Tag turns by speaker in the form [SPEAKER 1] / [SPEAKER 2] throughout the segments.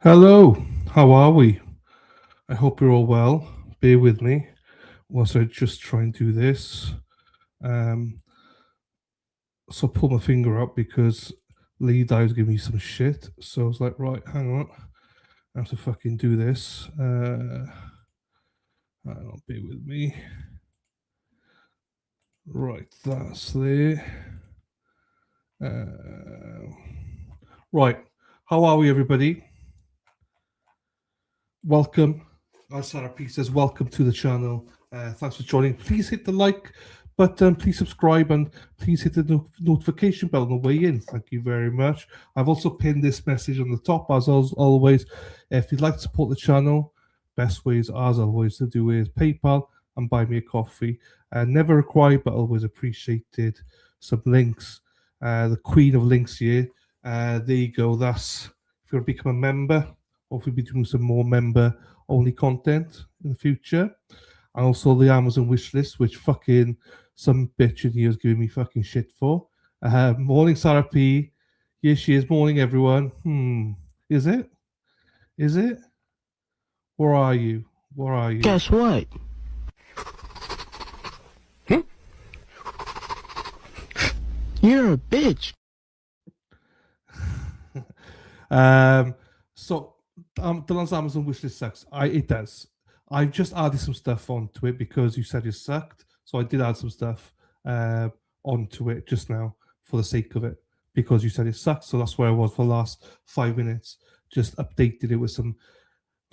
[SPEAKER 1] Hello, how are we? I hope you're all well. Bear with me whilst I just try and do this. Um, so I pull my finger up because Lee Dive's giving me some shit. So I was like, right, hang on. I have to fucking do this. Hang on, bear with me. Right, that's there. Right, how are we, everybody? Welcome. As Sarah P says, welcome to the channel. Thanks for joining. Please hit the like button, please subscribe, and please hit the notification bell on the way in. Thank you very much. I've also pinned this message on the top, as always. If you'd like to support the channel, best ways, as always, to do is PayPal and buy me a coffee. Never required, but always appreciated. Some links. The queen of links here. There you go. That's if you want to become a member. Hopefully, be doing some more member-only content in the future. And also the Amazon wish list, which fucking some bitch in here is giving me fucking shit for. Morning, Sarah P. Yes, she is. Morning, everyone. Is it? Is it? Where are you? Where are you?
[SPEAKER 2] Guess what? You're a bitch.
[SPEAKER 1] So Dylan's Amazon wishlist sucks. It does. I've just added some stuff onto it because you said it sucked. So I did add some stuff onto it just now for the sake of it because you said it sucks. So that's where I was for the last 5 minutes. Just updated it with some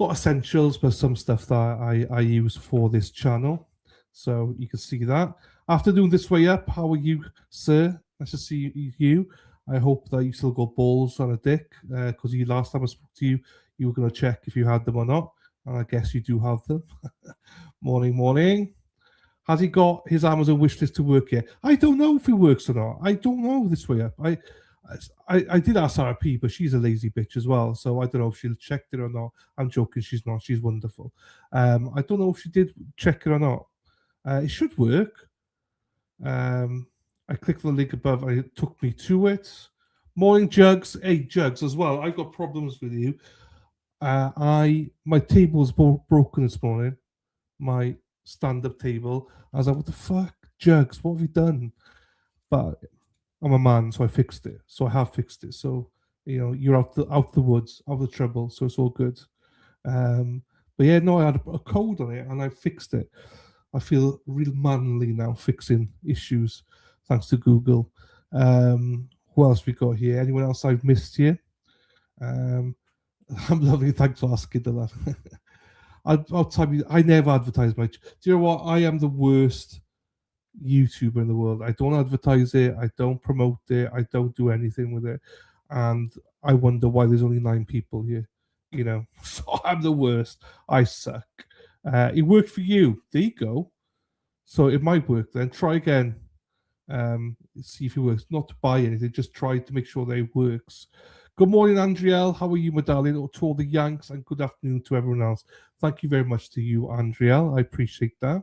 [SPEAKER 1] not essentials, but some stuff that I use for this channel. So you can see that. After doing this way up, how are you, sir? Nice to see you. I hope that you still got balls on a dick because last time I spoke to you, you were going to check if you had them or not. And I guess you do have them. Morning, morning. Has he got his Amazon wishlist to work yet? I don't know if it works or not. I don't know this way up. I did ask Sarah P, but she's a lazy bitch as well. So I don't know if she checked it or not. I'm joking. She's not. She's wonderful. I don't know if she did check it or not. It should work. I clicked the link above and it took me to it. Morning, Jugs. Hey, Jugs, as well. I've got problems with you. My table was broken this morning. My stand-up table. I was like, what the fuck? Jugs, what have you done? But I'm a man, so I fixed it. So I have fixed it. So, you're out the woods, out of the trouble. So it's all good. But yeah, no, I had a code on it and I fixed it. I feel real manly now fixing issues thanks to Google. Who else we got here? Anyone else I've missed here? I'm lovely. Thanks for asking that. I'll tell you, I never advertise my. Do you know what? I am the worst YouTuber in the world. I don't advertise it. I don't promote it. I don't do anything with it. And I wonder why there's only 9 people here. So I'm the worst. I suck. It worked for you. There you go. So it might work then. Try again. See if it works. Not to buy anything, just try to make sure that it works. Good morning, Andriel. How are you, my darling? To all the Yanks, and good afternoon to everyone else. Thank you very much to you, Andriel. I appreciate that.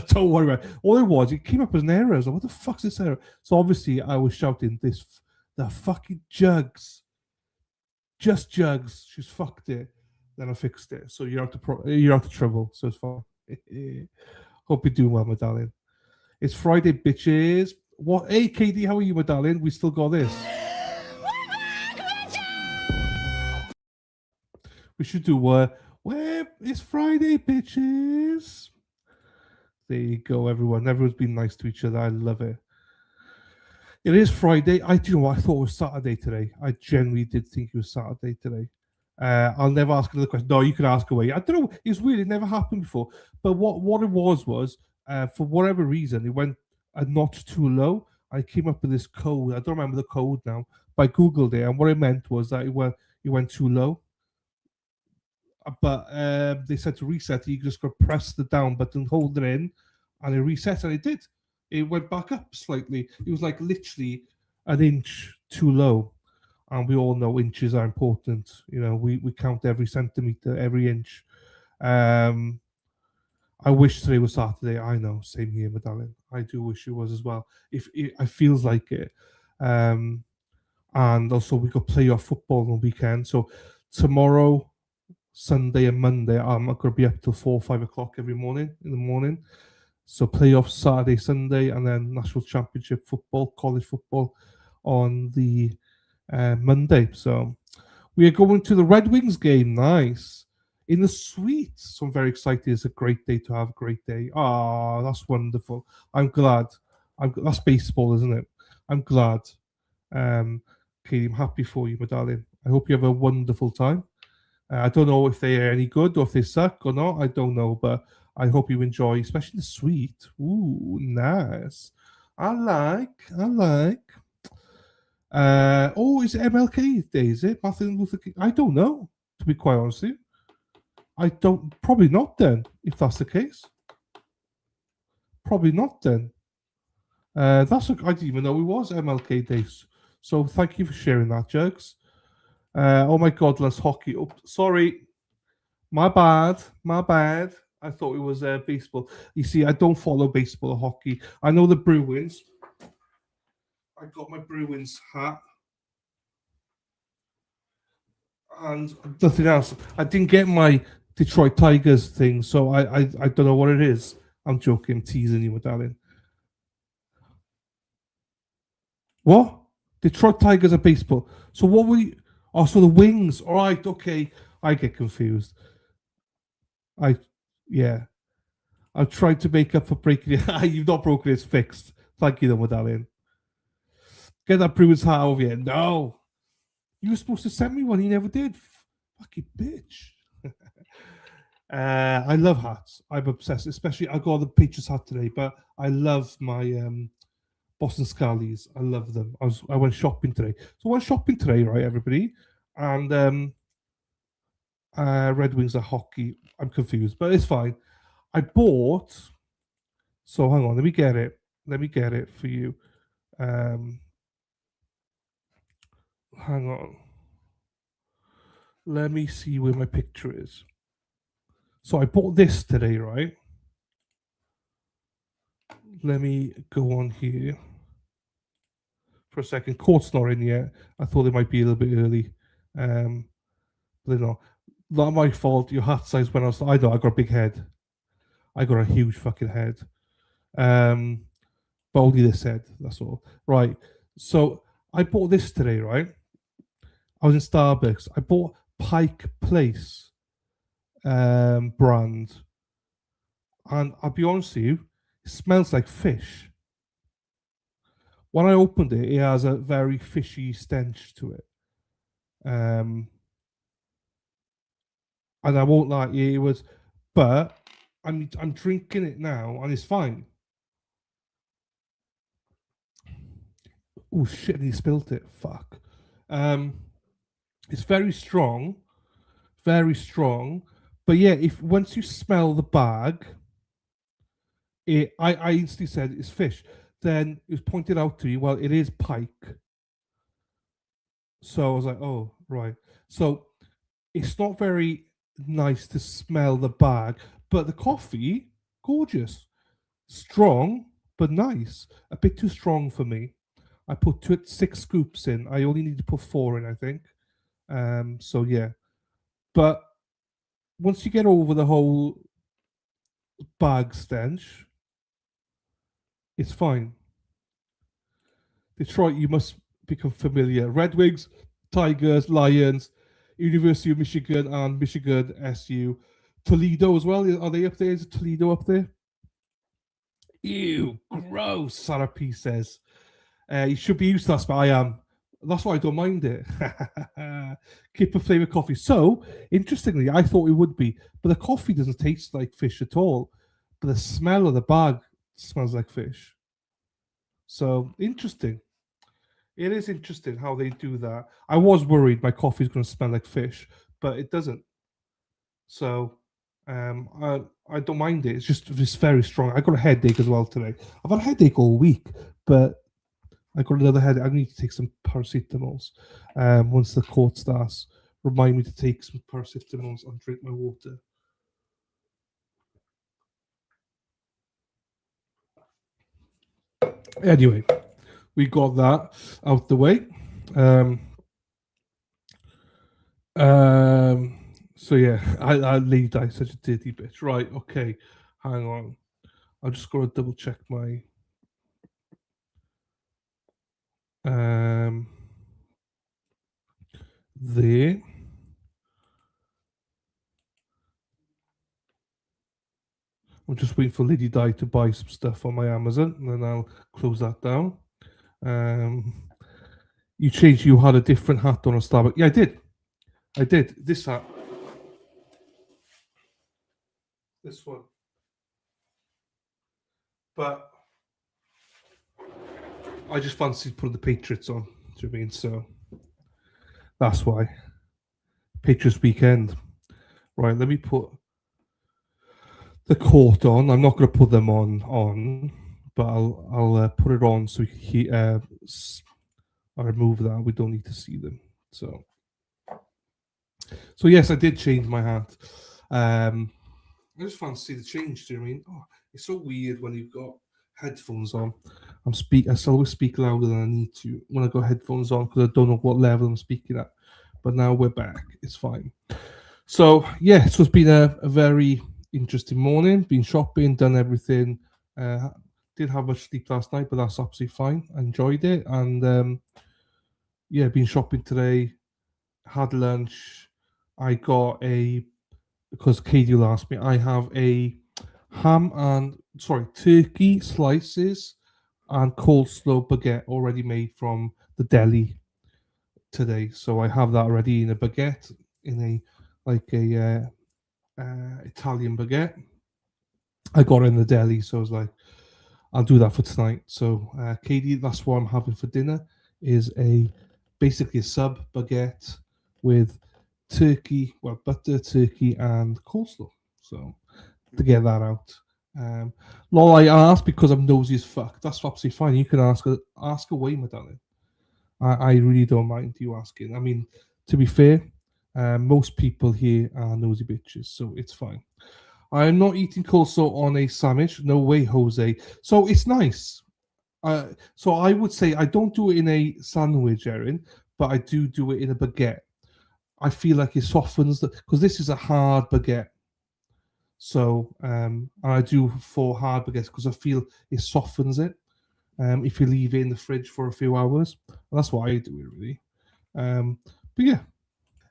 [SPEAKER 1] Don't worry about it. All it was, it came up as an error. I was like, what the fuck's this error? So obviously I was shouting the fucking Jugs. Just Jugs. She's fucked it. Then I fixed it. So you're out of trouble. So it's fine. Hope you're doing well, my darling. It's Friday, bitches. What? Hey, Katie, how are you, my darling? We still got this. We should do well, it's Friday, bitches. There you go, everyone. Everyone's been nice to each other. I love it. It is Friday. I do know what I thought it was Saturday today. I genuinely did think it was Saturday today. I'll never ask another question. No, you can ask away. I don't know. It's weird. It never happened before. But what it was for whatever reason, it went a notch too low. I came up with this code. I don't remember the code now, but I Googled it. And what it meant was that it went too low. But they said to reset it, you just got to press the down button, hold it in, and it resets. And it did. It went back up slightly. It was like literally an inch too low. And we all know inches are important. We count every centimeter, every inch. I wish today was Saturday. I know, same here, my darling. I do wish it was as well. If it feels like it. And also we got playoff football on the weekend. So tomorrow, Sunday and Monday, I'm going to be up till 4 or 5 o'clock every morning in the morning. So playoffs Saturday, Sunday, and then national championship football, college football on the Monday. So we are going to the Red Wings game. Nice. In the suite. So I'm very excited. It's a great day to have a great day. Ah, that's wonderful. I'm glad. That's baseball, isn't it? I'm glad. Katie, I'm happy for you, my darling. I hope you have a wonderful time. I don't know if they are any good or if they suck or not. I don't know, but I hope you enjoy, especially the suite. Ooh, nice. I like. Oh, is it MLK Day? Is it Martin Luther King? I don't know. To be quite honest with you, I don't. Probably not. Then, if that's the case, probably not. Then, I didn't even know it was MLK Day. So thank you for sharing that, Jugs. Oh my God, let's hockey. Oh, sorry. My bad. I thought it was baseball. You see, I don't follow baseball or hockey. I know the Bruins. I got my Bruins hat. And nothing else. I didn't get my Detroit Tigers thing, so I don't know what it is. I'm joking. I'm teasing you, my darling. What? Detroit Tigers are baseball. So what were you... Oh, so the Wings. All right, okay. I get confused. Yeah. I've tried to make up for breaking it. You've not broken it, it's fixed. Thank you, though, my darling. Get that Bruins hat over here. No. You were supposed to send me one. You never did. Fucking bitch. I love hats. I'm obsessed. Especially, I got the Patriots hat today, but I love my Boston Scallies. I love them. I went shopping today. So I went shopping today, right, everybody? And Red Wings are hockey. I'm confused, but it's fine. I bought... So hang on, let me get it. Let me get it for you. Hang on. Let me see where my picture is. So I bought this today, right? Let me go on here for a second. Court's not in yet. I thought it might be a little bit early. But they're not. Not my fault. Your hat size when I know I got a big head. I got a huge fucking head. But only this head. That's all. Right. So I bought this today, right? I was in Starbucks. I bought Pike Place brand. And I'll be honest with you, it smells like fish. When I opened it, it has a very fishy stench to it. And I won't lie, it was, but I'm drinking it now and it's fine. Oh shit, he spilt it. Fuck. It's very strong. But yeah, if once you smell the bag, I instantly said it's fish. Then it was pointed out to me, well, it is pike. So I was like, oh, right. So it's not very nice to smell the bag, but the coffee, gorgeous. Strong, but nice. A bit too strong for me. I put 6 scoops in. I only need to put 4 in, I think. So yeah. But once you get over the whole bag stench, it's fine. Detroit, you must become familiar. Red Wings, Tigers, Lions, University of Michigan, and Michigan SU. Toledo as well. Are they up there? Is Toledo up there? Ew, gross, Sarah P says. You should be used to that, but I am. That's why I don't mind it. Kipper flavor coffee. So, interestingly, I thought it would be, but the coffee doesn't taste like fish at all. But the smell of the bag smells like fish. So, interesting. It is interesting how they do that. I was worried my coffee is going to smell like fish, but it doesn't. So, I don't mind it. It's very strong. I got a headache as well today. I've had a headache all week, but I got another headache. I need to take some paracetamols. Once the court starts, remind me to take some paracetamols and drink my water. Anyway, we got that out the way. So yeah, I Lady Di, such a dirty bitch. Right, okay. Hang on. I just gotta double check my there. I'm just waiting for Lady Di to buy some stuff on my Amazon, and then I'll close that down. You changed. You had a different hat on a Starbucks. Yeah, I did. I did. This hat. This one. But I just fancied putting the Patriots on. Do you know what I mean? So that's why. Patriots weekend. Right, let me put the coat on. I'm not going to put them on, but I'll put it on so I'll remove that. We don't need to see them. So yes, I did change my hat. I just fancy the change. Do you know what I mean? Oh, it's so weird when you've got headphones on. I always speak louder than I need to when I got headphones on because I don't know what level I'm speaking at. But now we're back. It's fine. So yeah, so it's been a very interesting morning. Been shopping, done everything. Didn't have much sleep last night, but that's absolutely fine. I enjoyed it, and yeah, been shopping today. Had lunch. I got because Katie will ask me. I have a turkey slices and coleslaw baguette already made from the deli today. So I have that already in a baguette in a Italian baguette. I got it in the deli, so I was like, I'll do that for tonight. So Katie, that's what I'm having for dinner is basically a sub baguette with butter, turkey, and coleslaw. So to get that out. Lol, I asked because I'm nosy as fuck. That's absolutely fine. You can ask away, my darling. I really don't mind you asking. I mean, to be fair, most people here are nosy bitches, so it's fine. I'm not eating coleslaw on a sandwich. No way, Jose. So it's nice. So I would say I don't do it in a sandwich, Erin, but I do it in a baguette. I feel like it softens because this is a hard baguette. So I do for hard baguettes because I feel it softens it. If you leave it in the fridge for a few hours, and that's why I do it really. But yeah.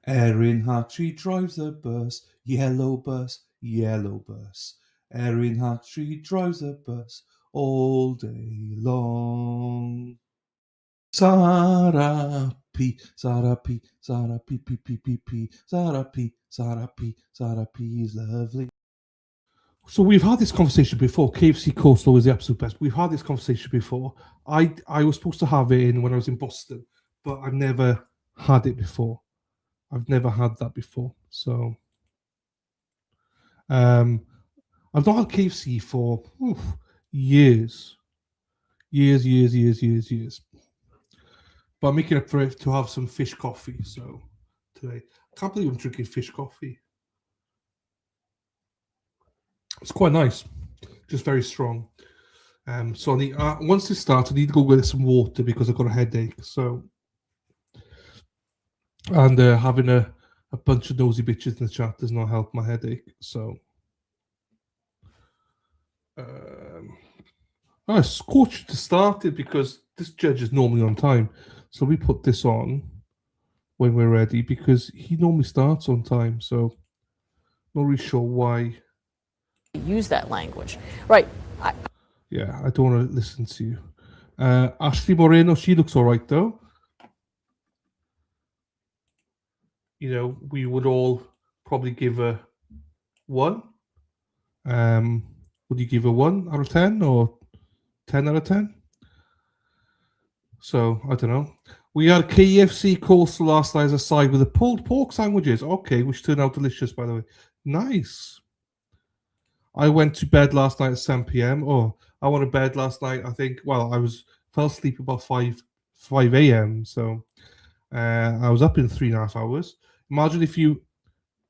[SPEAKER 3] Erin Hatchie drives the bus, yellow bus, yellow bus. Erin Hatchie drives the bus all day long. Sarah P, Sarah P, Sarah P, P, P, P, P, Sarah P, Sarah P, Sarah P is lovely.
[SPEAKER 1] So we've had this conversation before. KFC coleslaw is the absolute best. We've had this conversation before. I was supposed to have it in when I was in Boston, but I've never had it before. I've never had that before. So I've not had KFC for years. But I'm making up for it to have some fish coffee. So today, I can't believe I'm drinking fish coffee. It's quite nice, just very strong. So I need, once this starts, I need to go get some water because I've got a headache. So, and having a bunch of nosy bitches in the chat does not help my headache. So, I scorched to start it because this judge is normally on time. So we put this on when we're ready because he normally starts on time. So, not really sure why.
[SPEAKER 4] Use that language, right?
[SPEAKER 1] Yeah, I don't want to listen to you. Ashley Moreno, she looks all right though. You know, we would all probably give her 1. Would you give her 1 out of 10 or 10 out of 10? So I don't know. We had KFC coleslaw last night as a side with the pulled pork sandwiches. Okay, which turned out delicious, by the way. Nice. I went to bed last night at 7 p.m. Oh, I went to bed last night. I think. Well, fell asleep about 5 a.m. So I was up in 3.5 hours. Imagine if you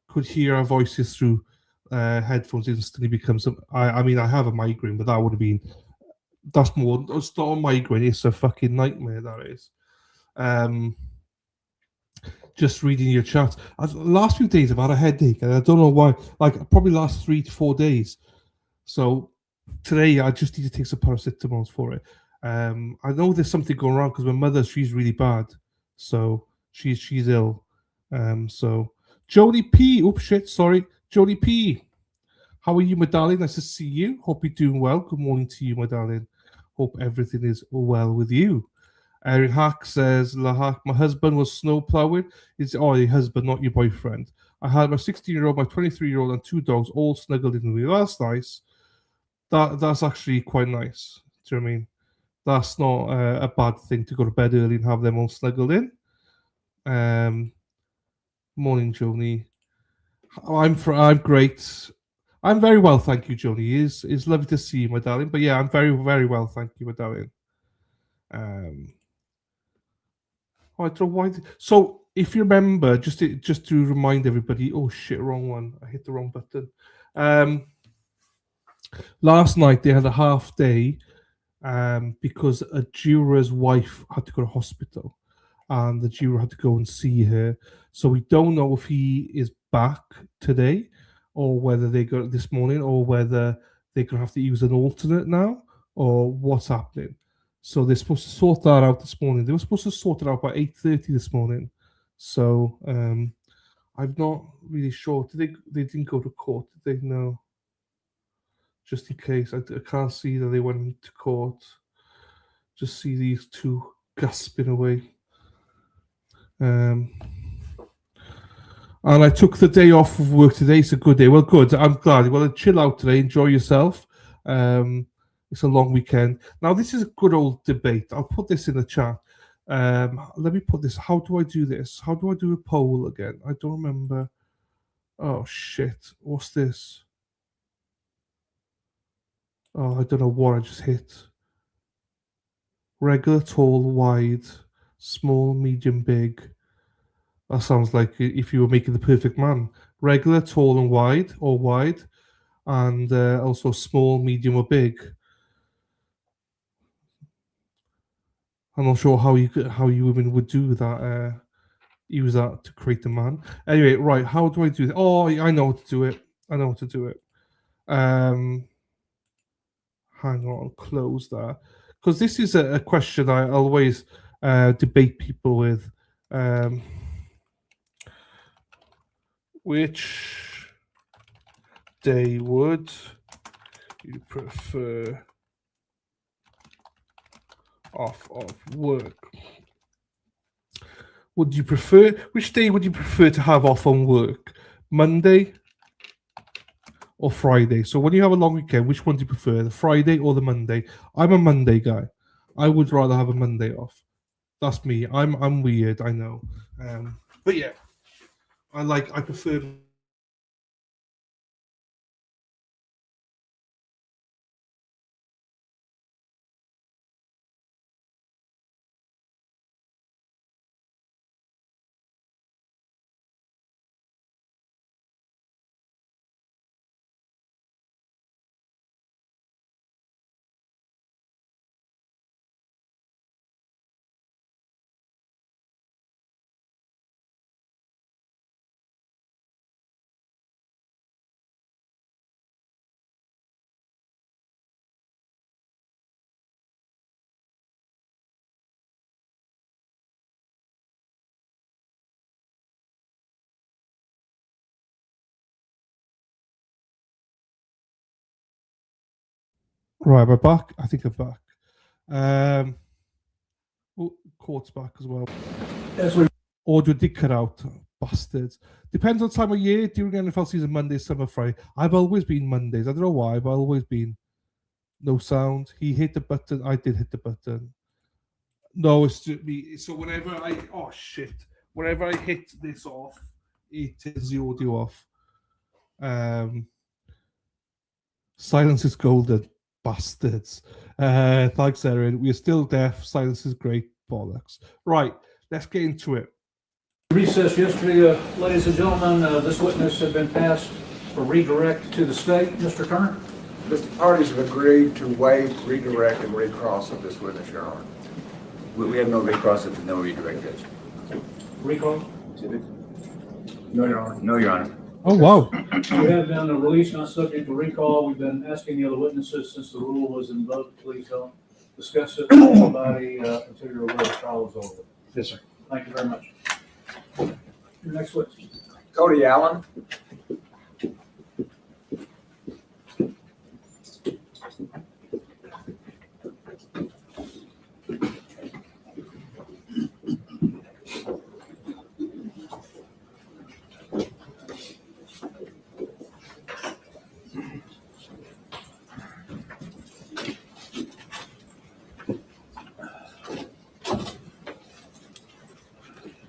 [SPEAKER 1] could hear our voices through headphones instantly becomes. I mean, I have a migraine, but that would have been. That's more. It's not a migraine. It's a fucking nightmare. That is. just reading your chat. The last few days I've had a headache, and I don't know why. Like probably last 3 to 4 days. So today I just need to take some paracetamols for it. I know there's something going around because my mother, she's really bad, so she's ill. So Jodie P. Oops, shit, sorry, Jodie P. How are you, my darling? Nice to see you. Hope you're doing well. Good morning to you, my darling. Hope everything is well with you. Erin Hack says, Lahak, my husband was snow plowing. It's your husband, not your boyfriend. I had my 16-year-old, my 23-year-old, and 2 dogs all snuggled in with me. That's nice. That's actually quite nice. Do you know what I mean? That's not a bad thing to go to bed early and have them all snuggled in. Morning, Joni. I'm great. I'm very well, thank you, Joni. It's lovely to see you, my darling. But yeah, I'm very, very well, thank you, my darling. I don't know why. So if you remember, just to remind everybody. Oh shit, wrong one. I hit the wrong button. Last night they had a half day because a juror's wife had to go to hospital, and the juror had to go and see her. So we don't know if he is back today, or whether they got it this morning, or whether they're gonna have to use an alternate now, or what's happening. So they're supposed to sort that out this morning. They were supposed to sort it out by 8:30 this morning. So I'm not really sure. They didn't go to court, did they? No. Just in case. I can't see that they went to court. Just see these two gasping away. And I took the day off of work today. It's a good day. Well, good. I'm glad. Well, chill out today. Enjoy yourself. It's a long weekend. Now, this is a good old debate. I'll put this in the chat. Let me put this. How do I do this? How do I do a poll again? I don't remember. Oh, shit. What's this? Oh, I don't know what I just hit. Regular, tall, wide, small, medium, big. That sounds like if you were making the perfect man. Regular, tall, and wide, or wide, and also small, medium, or big. I'm not sure how you women would do that. Use that to create a man. Anyway, right. How do I do that? Oh, I know how to do it. Hang on, close that. Because this is a question I always debate people with. Which day would you prefer off of work? Which day would you prefer to have off on work? Monday or Friday? So when you have a long weekend, which one do you prefer, the Friday or the Monday? I'm a Monday guy. I would rather have a Monday off. That's me. I'm weird, I know. But yeah, I prefer. Right, we're back. I think I'm back. Court's back as well. Audio did cut out, bastards. Depends on time of year. During NFL season, Monday, summer, Friday. I've always been Mondays. I don't know why, but I've always been. No sound. He hit the button. I did hit the button. No, it's just me. So whenever whenever I hit this off, it turns the audio off. Silence is golden. Bastards. Thanks, Erin. We're still deaf. Silence is great. Bollocks. Right, let's get into it.
[SPEAKER 5] Recess yesterday, ladies and gentlemen. This witness had been passed for redirect to the state. Mr. Turner?
[SPEAKER 6] The parties have agreed to waive, redirect, and recross of this witness, Your Honor.
[SPEAKER 7] We have no recross and no redirect, Judge.
[SPEAKER 5] Recall?
[SPEAKER 7] No, Your Honor. No, Your Honor.
[SPEAKER 1] Oh, wow.
[SPEAKER 5] We have been released not subject to recall. We've been asking the other witnesses since the rule was invoked, please don't discuss it with anybody until you're aware the trial is over.
[SPEAKER 7] Yes, sir.
[SPEAKER 5] Thank you very much. Your next witness.
[SPEAKER 6] Cody Allen.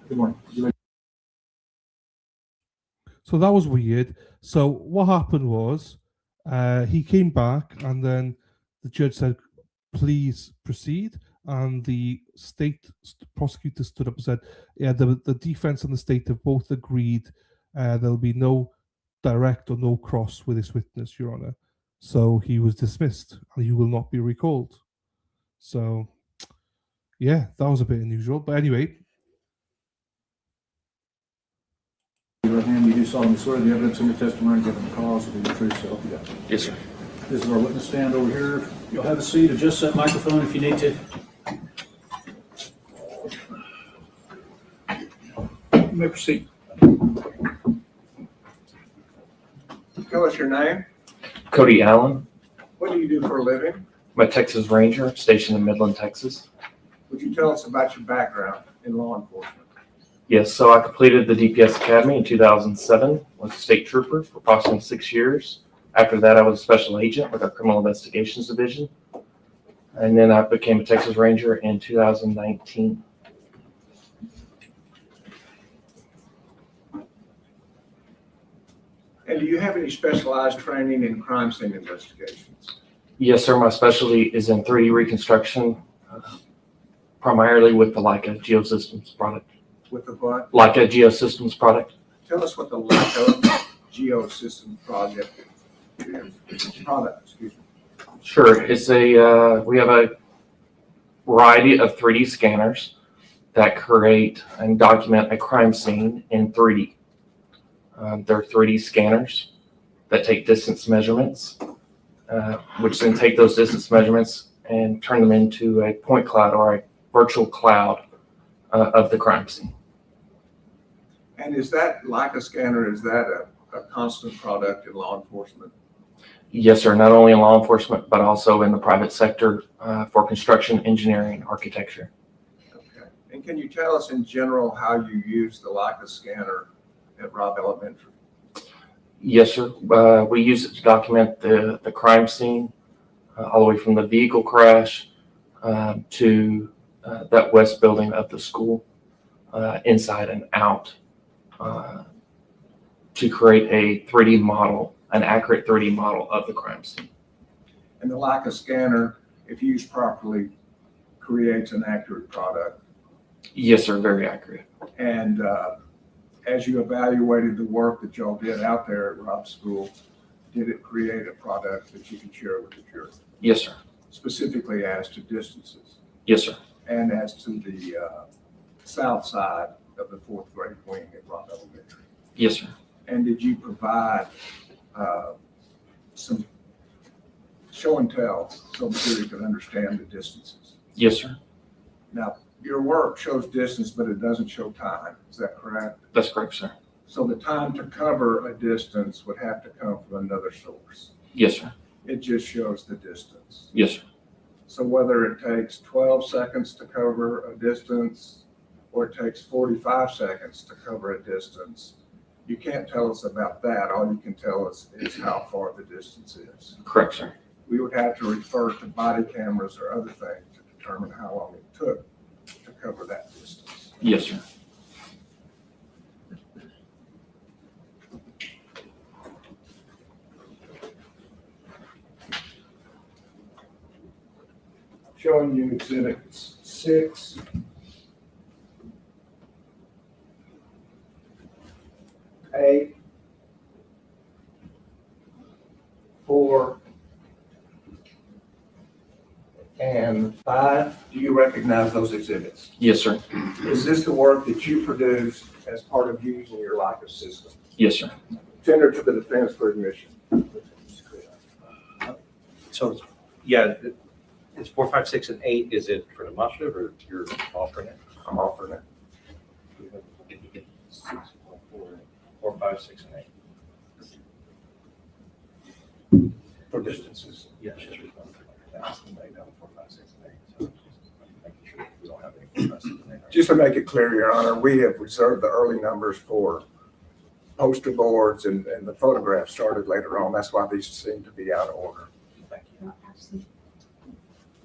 [SPEAKER 7] Good morning.
[SPEAKER 1] So that was weird. So what happened was he came back and then the judge said, please proceed. And the state prosecutor stood up and said, yeah, the defense and the state have both agreed there'll be no direct or no cross with this witness, Your Honor. So he was dismissed and he will not be recalled. So, yeah, that was a bit unusual. But anyway,
[SPEAKER 5] Abraham, you do solemnly swear the evidence in your testimony given the cause will be the true self you got.
[SPEAKER 7] Yes, sir.
[SPEAKER 5] This is our witness stand over here. You'll have a seat. Adjust that microphone if you need to. You may proceed.
[SPEAKER 6] Tell us your name.
[SPEAKER 8] Cody Allen.
[SPEAKER 6] What do you do for a living?
[SPEAKER 8] I'm a Texas Ranger stationed in Midland, Texas.
[SPEAKER 6] Would you tell us about your background in law enforcement?
[SPEAKER 8] Yes, so I completed the DPS Academy in 2007, was a state trooper for approximately 6 years. After that, I was a special agent with our Criminal Investigations Division. And then I became a Texas Ranger in 2019.
[SPEAKER 6] And do you have any specialized training in crime scene investigations?
[SPEAKER 8] Yes, sir, my specialty is in 3D reconstruction, primarily with the Leica Geosystems product.
[SPEAKER 6] With the what?
[SPEAKER 8] Leica Geosystems product.
[SPEAKER 6] Tell us what the Leica Geosystem project is. Product, excuse me.
[SPEAKER 8] Sure, it's we have a variety of 3D scanners that create and document a crime scene in 3D. They're 3D scanners that take distance measurements, which then take those distance measurements and turn them into a point cloud or a virtual cloud of the crime scene.
[SPEAKER 6] And is that Leica scanner, is that a constant product in law enforcement?
[SPEAKER 8] Yes, sir. Not only in law enforcement, but also in the private sector for construction, engineering, architecture.
[SPEAKER 6] Okay. And can you tell us in general how you use the Leica scanner at Robb Elementary?
[SPEAKER 8] Yes, sir. We use it to document the crime scene, all the way from the vehicle crash to that west building of the school, inside and out, to create a 3D model, an accurate 3D model of the crime scene.
[SPEAKER 6] And the Leica scanner, if used properly, creates an accurate product.
[SPEAKER 8] Yes, sir. Very accurate.
[SPEAKER 6] And as you evaluated the work that y'all did out there at Robb School, did it create a product that you can share with the jury?
[SPEAKER 8] Yes, sir.
[SPEAKER 6] Specifically as to distances
[SPEAKER 8] Yes, sir.
[SPEAKER 6] and as to the south side of the 4th grade wing at Robb Elementary?
[SPEAKER 8] Yes, sir.
[SPEAKER 6] And did you provide some show and tell so the jury could understand the distances?
[SPEAKER 8] Yes, sir.
[SPEAKER 6] Now, your work shows distance, but it doesn't show time. Is that correct?
[SPEAKER 8] That's correct, sir.
[SPEAKER 6] So the time to cover a distance would have to come from another source.
[SPEAKER 8] Yes, sir.
[SPEAKER 6] It just shows the distance.
[SPEAKER 8] Yes, sir.
[SPEAKER 6] So whether it takes 12 seconds to cover a distance or it takes 45 seconds to cover a distance, you can't tell us about that. All you can tell us is how far the distance is.
[SPEAKER 8] Correct, sir.
[SPEAKER 6] We would have to refer to body cameras or other things to determine how long it took to cover that distance.
[SPEAKER 8] Yes, sir.
[SPEAKER 6] Showing you exhibits 6, 8, 4, and 5, do you recognize those exhibits?
[SPEAKER 8] Yes, sir.
[SPEAKER 6] Is this the work that you produced as part of using your Leica system?
[SPEAKER 8] Yes, sir.
[SPEAKER 6] Tender to the defense for admission.
[SPEAKER 9] So, yeah, it's 4, 5, 6, and 8. Is it for the demonstrative or you're offering it?
[SPEAKER 6] I'm offering it.
[SPEAKER 9] 4, 5, 6, and 8.
[SPEAKER 6] For distances.
[SPEAKER 9] Yeah, it's just 4, 5, 6, and 8. So making sure we don't have any less than 8.
[SPEAKER 6] Just to make it clear, Your Honor, we have reserved the early numbers for poster boards and the photographs started later on. That's why these seem to be out of order.
[SPEAKER 9] Thank you.
[SPEAKER 10] No, actually,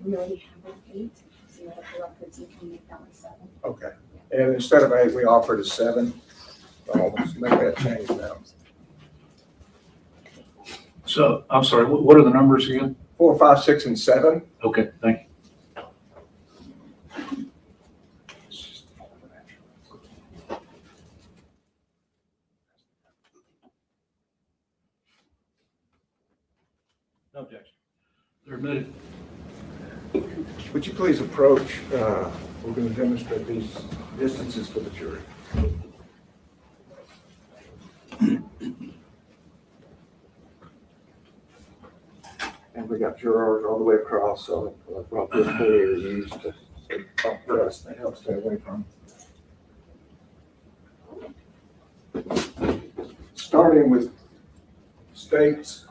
[SPEAKER 10] we already have an 8, so you have the records, you can make that one 7.
[SPEAKER 6] Okay. And instead of 8, we offered a 7. So let's make that change now.
[SPEAKER 5] So, I'm sorry, what are the numbers again?
[SPEAKER 6] 4, 5, 6, and 7.
[SPEAKER 5] Okay, thank you.
[SPEAKER 9] No objection.
[SPEAKER 5] They're admitted.
[SPEAKER 6] Would you please approach? We're going to demonstrate these distances for the jury. And we got jurors all the way across, so I brought this barrier used to bump us. That helps stay away from. Starting with states.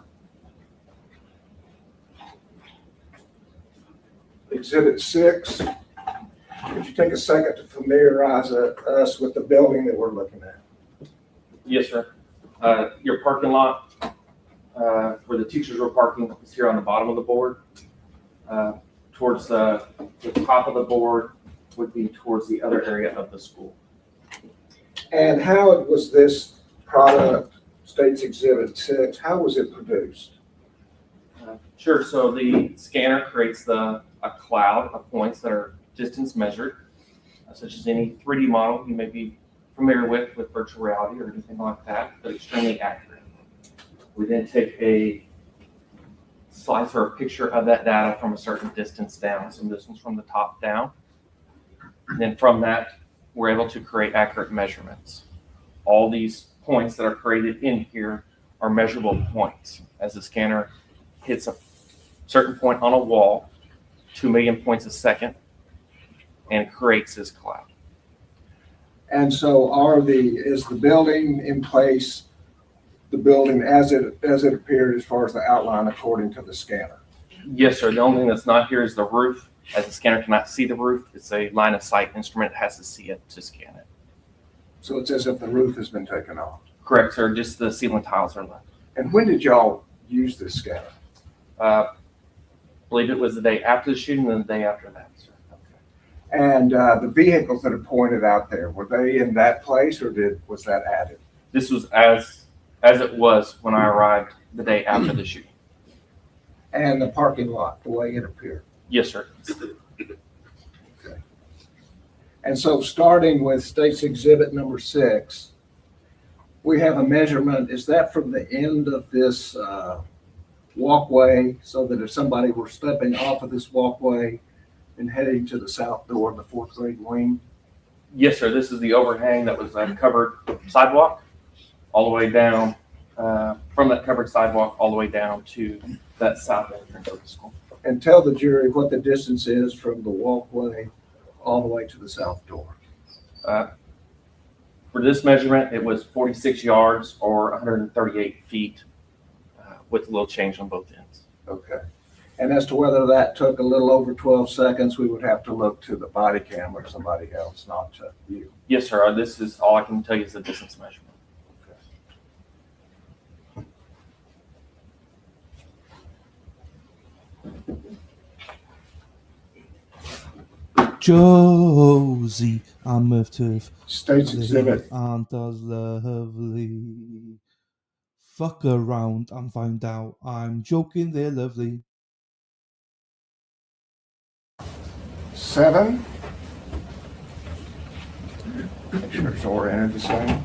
[SPEAKER 6] Exhibit 6. Could you take a second to familiarize us with the building that we're looking at?
[SPEAKER 8] Yes, sir. Your parking lot, where the teachers were parking, is here on the bottom of the board. Towards the top of the board would be towards the other area of the school.
[SPEAKER 6] And how was this product, States Exhibit 6, how was it produced?
[SPEAKER 8] Sure. So the scanner creates a cloud of points that are distance measured, such as any 3D model you may be familiar with virtual reality or anything like that, but extremely accurate. We then take a slice or a picture of that data from a certain distance down, some distance from the top down. And then from that, we're able to create accurate measurements. All these points that are created in here are measurable points. As the scanner hits a certain point on a wall, 2 million points a second, and creates this cloud.
[SPEAKER 6] And so is the building in place, the building as it appeared as far as the outline according to the scanner?
[SPEAKER 8] Yes, sir. The only thing that's not here is the roof. As the scanner cannot see the roof, it's a line of sight instrument. It has to see it to scan it.
[SPEAKER 6] So it's as if the roof has been taken off.
[SPEAKER 8] Correct, sir. Just the ceiling tiles are left.
[SPEAKER 6] And when did y'all use this scanner?
[SPEAKER 8] I believe it was the day after the shooting and the day after that, sir.
[SPEAKER 6] And the vehicles that are pointed out there, were they in that place or was that added?
[SPEAKER 8] This was as it was when I arrived the day after the shooting.
[SPEAKER 6] And the parking lot, the way it appeared?
[SPEAKER 8] Yes, sir.
[SPEAKER 6] Okay. And so starting with State's Exhibit number 6, we have a measurement. Is that from the end of this walkway, so that if somebody were stepping off of this walkway and heading to the south door of the 4th grade wing?
[SPEAKER 8] Yes, sir. This is the overhang that was covered sidewalk all the way down, from that covered sidewalk all the way down to that south entrance of the school.
[SPEAKER 6] And tell the jury what the distance is from the walkway all the way to the south door.
[SPEAKER 8] For this measurement, it was 46 yards or 138 feet with a little change on both ends.
[SPEAKER 6] Okay. And as to whether that took a little over 12 seconds, we would have to look to the body cam or somebody else, not to you.
[SPEAKER 8] Yes, sir. This is all I can tell you is the distance measurement.
[SPEAKER 3] Josie, I'm of turf.
[SPEAKER 6] State's Exhibit.
[SPEAKER 3] Aren't us lovely? Fuck around and find out. I'm joking, they're lovely.
[SPEAKER 6] 7. Make sure it's oriented the same.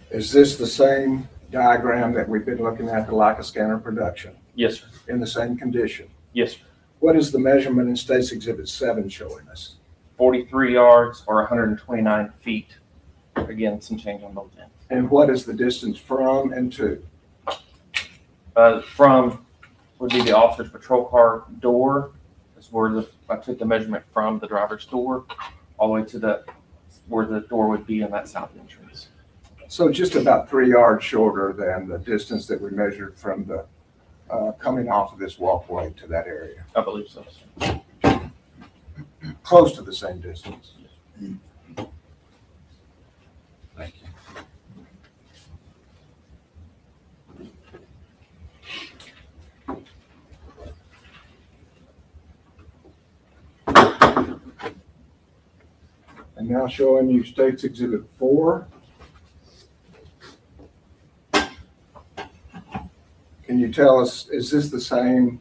[SPEAKER 6] Is this the same diagram that we've been looking at, the Leica scanner production,
[SPEAKER 8] Yes, sir.
[SPEAKER 6] in the same condition?
[SPEAKER 8] Yes, sir.
[SPEAKER 6] What is the measurement in State's Exhibit 7 showing us?
[SPEAKER 8] 43 yards or 129 feet. Again, some change on both ends.
[SPEAKER 6] And what is the distance from and to?
[SPEAKER 8] From would be the officer's patrol car door. Is where I took the measurement from the driver's door all the way to where the door would be in that south entrance.
[SPEAKER 6] So just about 3 yards shorter than the distance that we measured from the coming off of this walkway to that area.
[SPEAKER 8] I believe so, sir.
[SPEAKER 6] Close to the same distance. Thank you. And now showing you State's Exhibit 4. Can you tell us, is this the same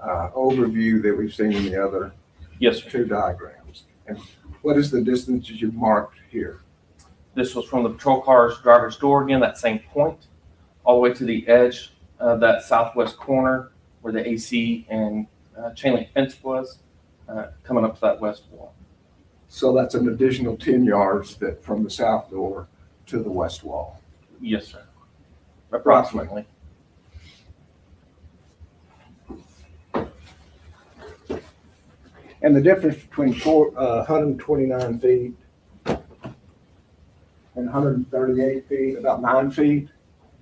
[SPEAKER 6] overview that we've seen in the other
[SPEAKER 8] Yes, sir.
[SPEAKER 6] two diagrams? And what is the distance that you marked here?
[SPEAKER 8] This was from the patrol car's driver's door, again, that same point, all the way to the edge of that southwest corner where the AC and chain link fence was, coming up to that west wall.
[SPEAKER 6] So that's an additional 10 yards that from the south door to the west wall.
[SPEAKER 8] Yes, sir. Approximately.
[SPEAKER 6] And the difference between 129 feet and 138 feet, about 9 feet.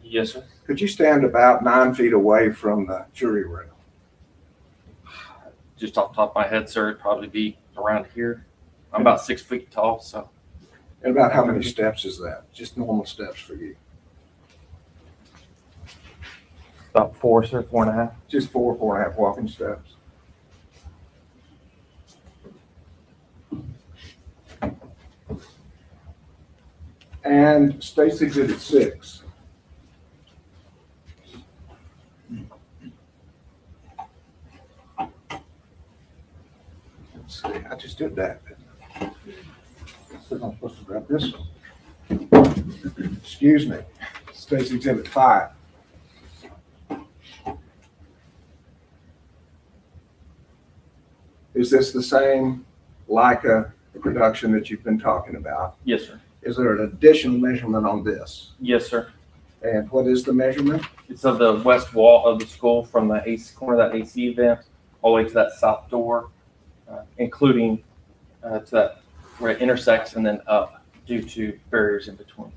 [SPEAKER 8] Yes, sir.
[SPEAKER 6] Could you stand about 9 feet away from the jury room?
[SPEAKER 8] Just off the top of my head, sir, it'd probably be around here. I'm about 6 feet tall, so
[SPEAKER 6] And about how many steps is that? Just normal steps for you?
[SPEAKER 8] about 4, sir, 4.5.
[SPEAKER 6] Just 4.5 walking steps? And State's Exhibit 6. Let's see, I just did that. So I'm supposed to grab this one. Excuse me. State's Exhibit 5. Is this the same Leica production that you've been talking about?
[SPEAKER 8] Yes, sir.
[SPEAKER 6] Is there an additional measurement on this?
[SPEAKER 8] Yes, sir.
[SPEAKER 6] And what is the measurement?
[SPEAKER 8] It's of the west wall of the school from the AC corner of that AC vent all the way to that south door, including to that where it intersects and then up due to barriers in between.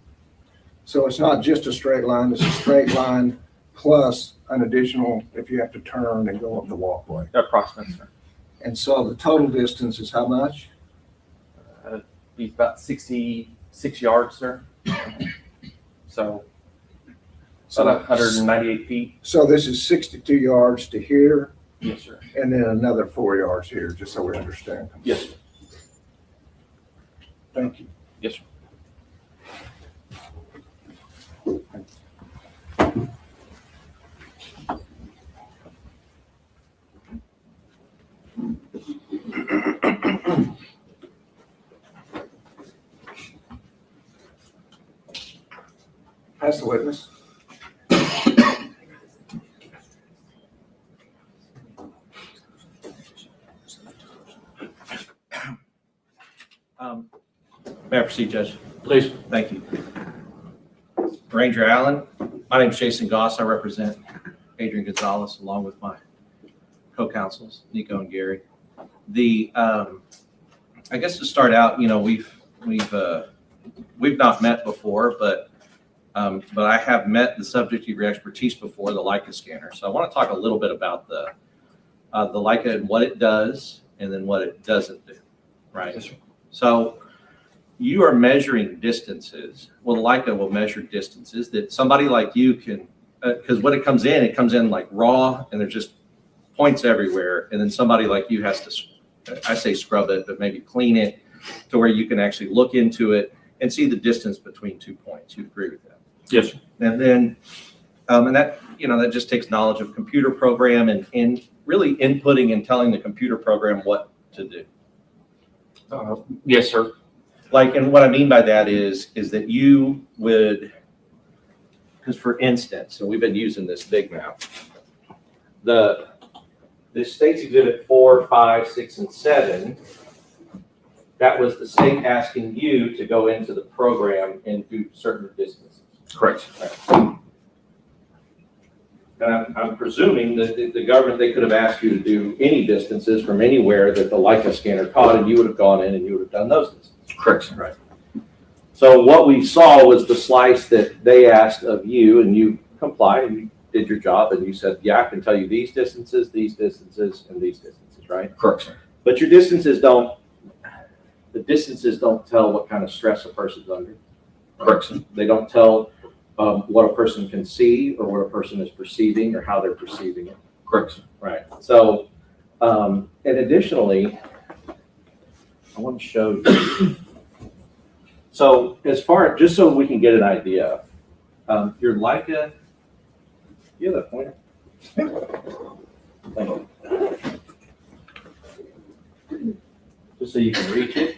[SPEAKER 6] So it's not just a straight line, it's a straight line plus an additional if you have to turn and go up the walkway.
[SPEAKER 8] Approximately, sir.
[SPEAKER 6] And so the total distance is how much?
[SPEAKER 8] Be about 66 yards, sir. So about 198 feet.
[SPEAKER 6] So this is 62 yards to here
[SPEAKER 8] Yes, sir.
[SPEAKER 6] and then another 4 yards here, just so we understand.
[SPEAKER 8] Yes, sir.
[SPEAKER 6] Thank you.
[SPEAKER 8] Yes, sir.
[SPEAKER 6] Pass the witness.
[SPEAKER 9] May I proceed, Judge?
[SPEAKER 8] Please.
[SPEAKER 9] Thank you. Ranger Allen, my name is Jason Goss. I represent Adrian Gonzales along with my co-counsels, Nico and Gary. I guess to start out, you know, we've not met before, but I have met the subject of your expertise before, the Leica scanner. So I want to talk a little bit about the Leica and what it does, and then what it doesn't do, right?
[SPEAKER 8] Yes, sir.
[SPEAKER 9] So you are measuring distances. Well, Leica will measure distances that somebody like you can, because when it comes in like raw, and there's just points everywhere. And then somebody like you has to, I say scrub it, but maybe clean it to where you can actually look into it and see the distance between 2 points. You agree with that?
[SPEAKER 8] Yes, sir.
[SPEAKER 9] And then, and that, you know, that just takes knowledge of computer program and really inputting and telling the computer program what to do.
[SPEAKER 8] Yes, sir.
[SPEAKER 9] Like, and what I mean by that is that you would, because for instance, and we've been using this big map, the the state's exhibit 4, 5, 6, and 7, that was the state asking you to go into the program and do certain distances.
[SPEAKER 8] Correct.
[SPEAKER 9] And I'm presuming that the government, they could have asked you to do any distances from anywhere that the Leica scanner caught, and you would have gone in and you would have done those distances.
[SPEAKER 8] Correct.
[SPEAKER 9] Right. So what we saw was the slice that they asked of you, and you complied, and you did your job, and you said, yeah, I can tell you these distances, and these distances, right?
[SPEAKER 8] Correct, sir.
[SPEAKER 9] But your distances don't tell what kind of stress a person's under.
[SPEAKER 8] Correct, sir.
[SPEAKER 9] They don't tell what a person can see or what a person is perceiving or how they're perceiving it.
[SPEAKER 8] Correct, sir.
[SPEAKER 9] Right. So, and additionally, I want to show you. So just so we can get an idea, your Leica, you have that pointer? Thank you. Just so you can reach it,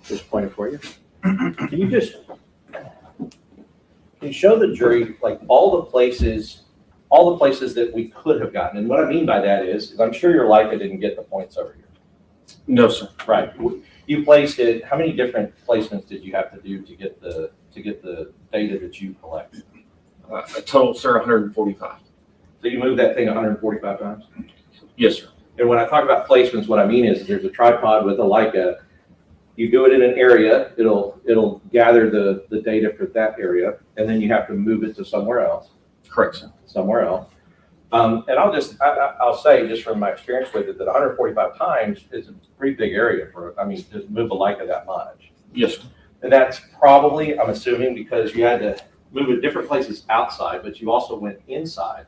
[SPEAKER 9] just point it for you. Can you show the jury like all the places that we could have gotten? And what I mean by that is I'm sure your Leica didn't get the points over here.
[SPEAKER 8] No, sir.
[SPEAKER 9] Right. You placed it. How many different placements did you have to do to get the data that you collect?
[SPEAKER 8] A total, sir, 145.
[SPEAKER 9] So you moved that thing 145 times?
[SPEAKER 8] Yes, sir.
[SPEAKER 9] And when I talk about placements, what I mean is there's a tripod with a Leica. You do it in an area, it'll gather the data for that area, and then you have to move it to somewhere else.
[SPEAKER 8] Correct, sir.
[SPEAKER 9] Somewhere else. And I'll say just from my experience with it that 145 times is a pretty big area to move a Leica that much.
[SPEAKER 8] Yes, sir.
[SPEAKER 9] And that's probably, I'm assuming, because you had to move it different places outside, but you also went inside,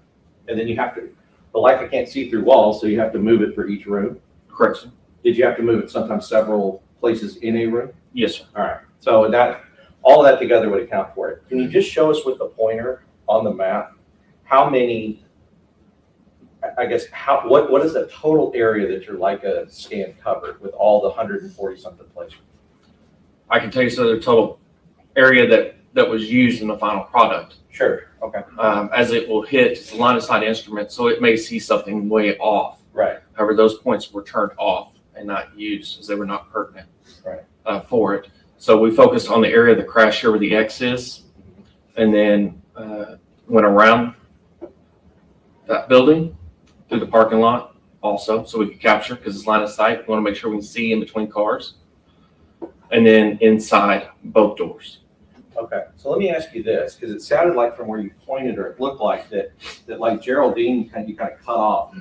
[SPEAKER 9] and then the Leica can't see through walls, so you have to move it for each room.
[SPEAKER 8] Correct, sir.
[SPEAKER 9] Did you have to move it sometimes several places in a room?
[SPEAKER 8] Yes, sir.
[SPEAKER 9] All right. So all of that together would account for it. Can you just show us with the pointer on the map how many, what is the total area that your Leica scan covered with all the 140 something placements?
[SPEAKER 8] I can tell you, sir, the total area that was used in the final product.
[SPEAKER 9] Sure. Okay.
[SPEAKER 8] As it will hit, it's a line of sight instrument, so it may see something way off.
[SPEAKER 9] Right.
[SPEAKER 8] However, those points were turned off and not used as they were not pertinent for it. So we focused on the area of the crash here where the X is, and then went around that building through the parking lot also, so we could capture, because it's line of sight. We want to make sure we can see in between cars, and then inside both doors.
[SPEAKER 9] Okay, so let me ask you this, because it sounded like from where you pointed, or it looked like that like Geraldine, you kind of cut off.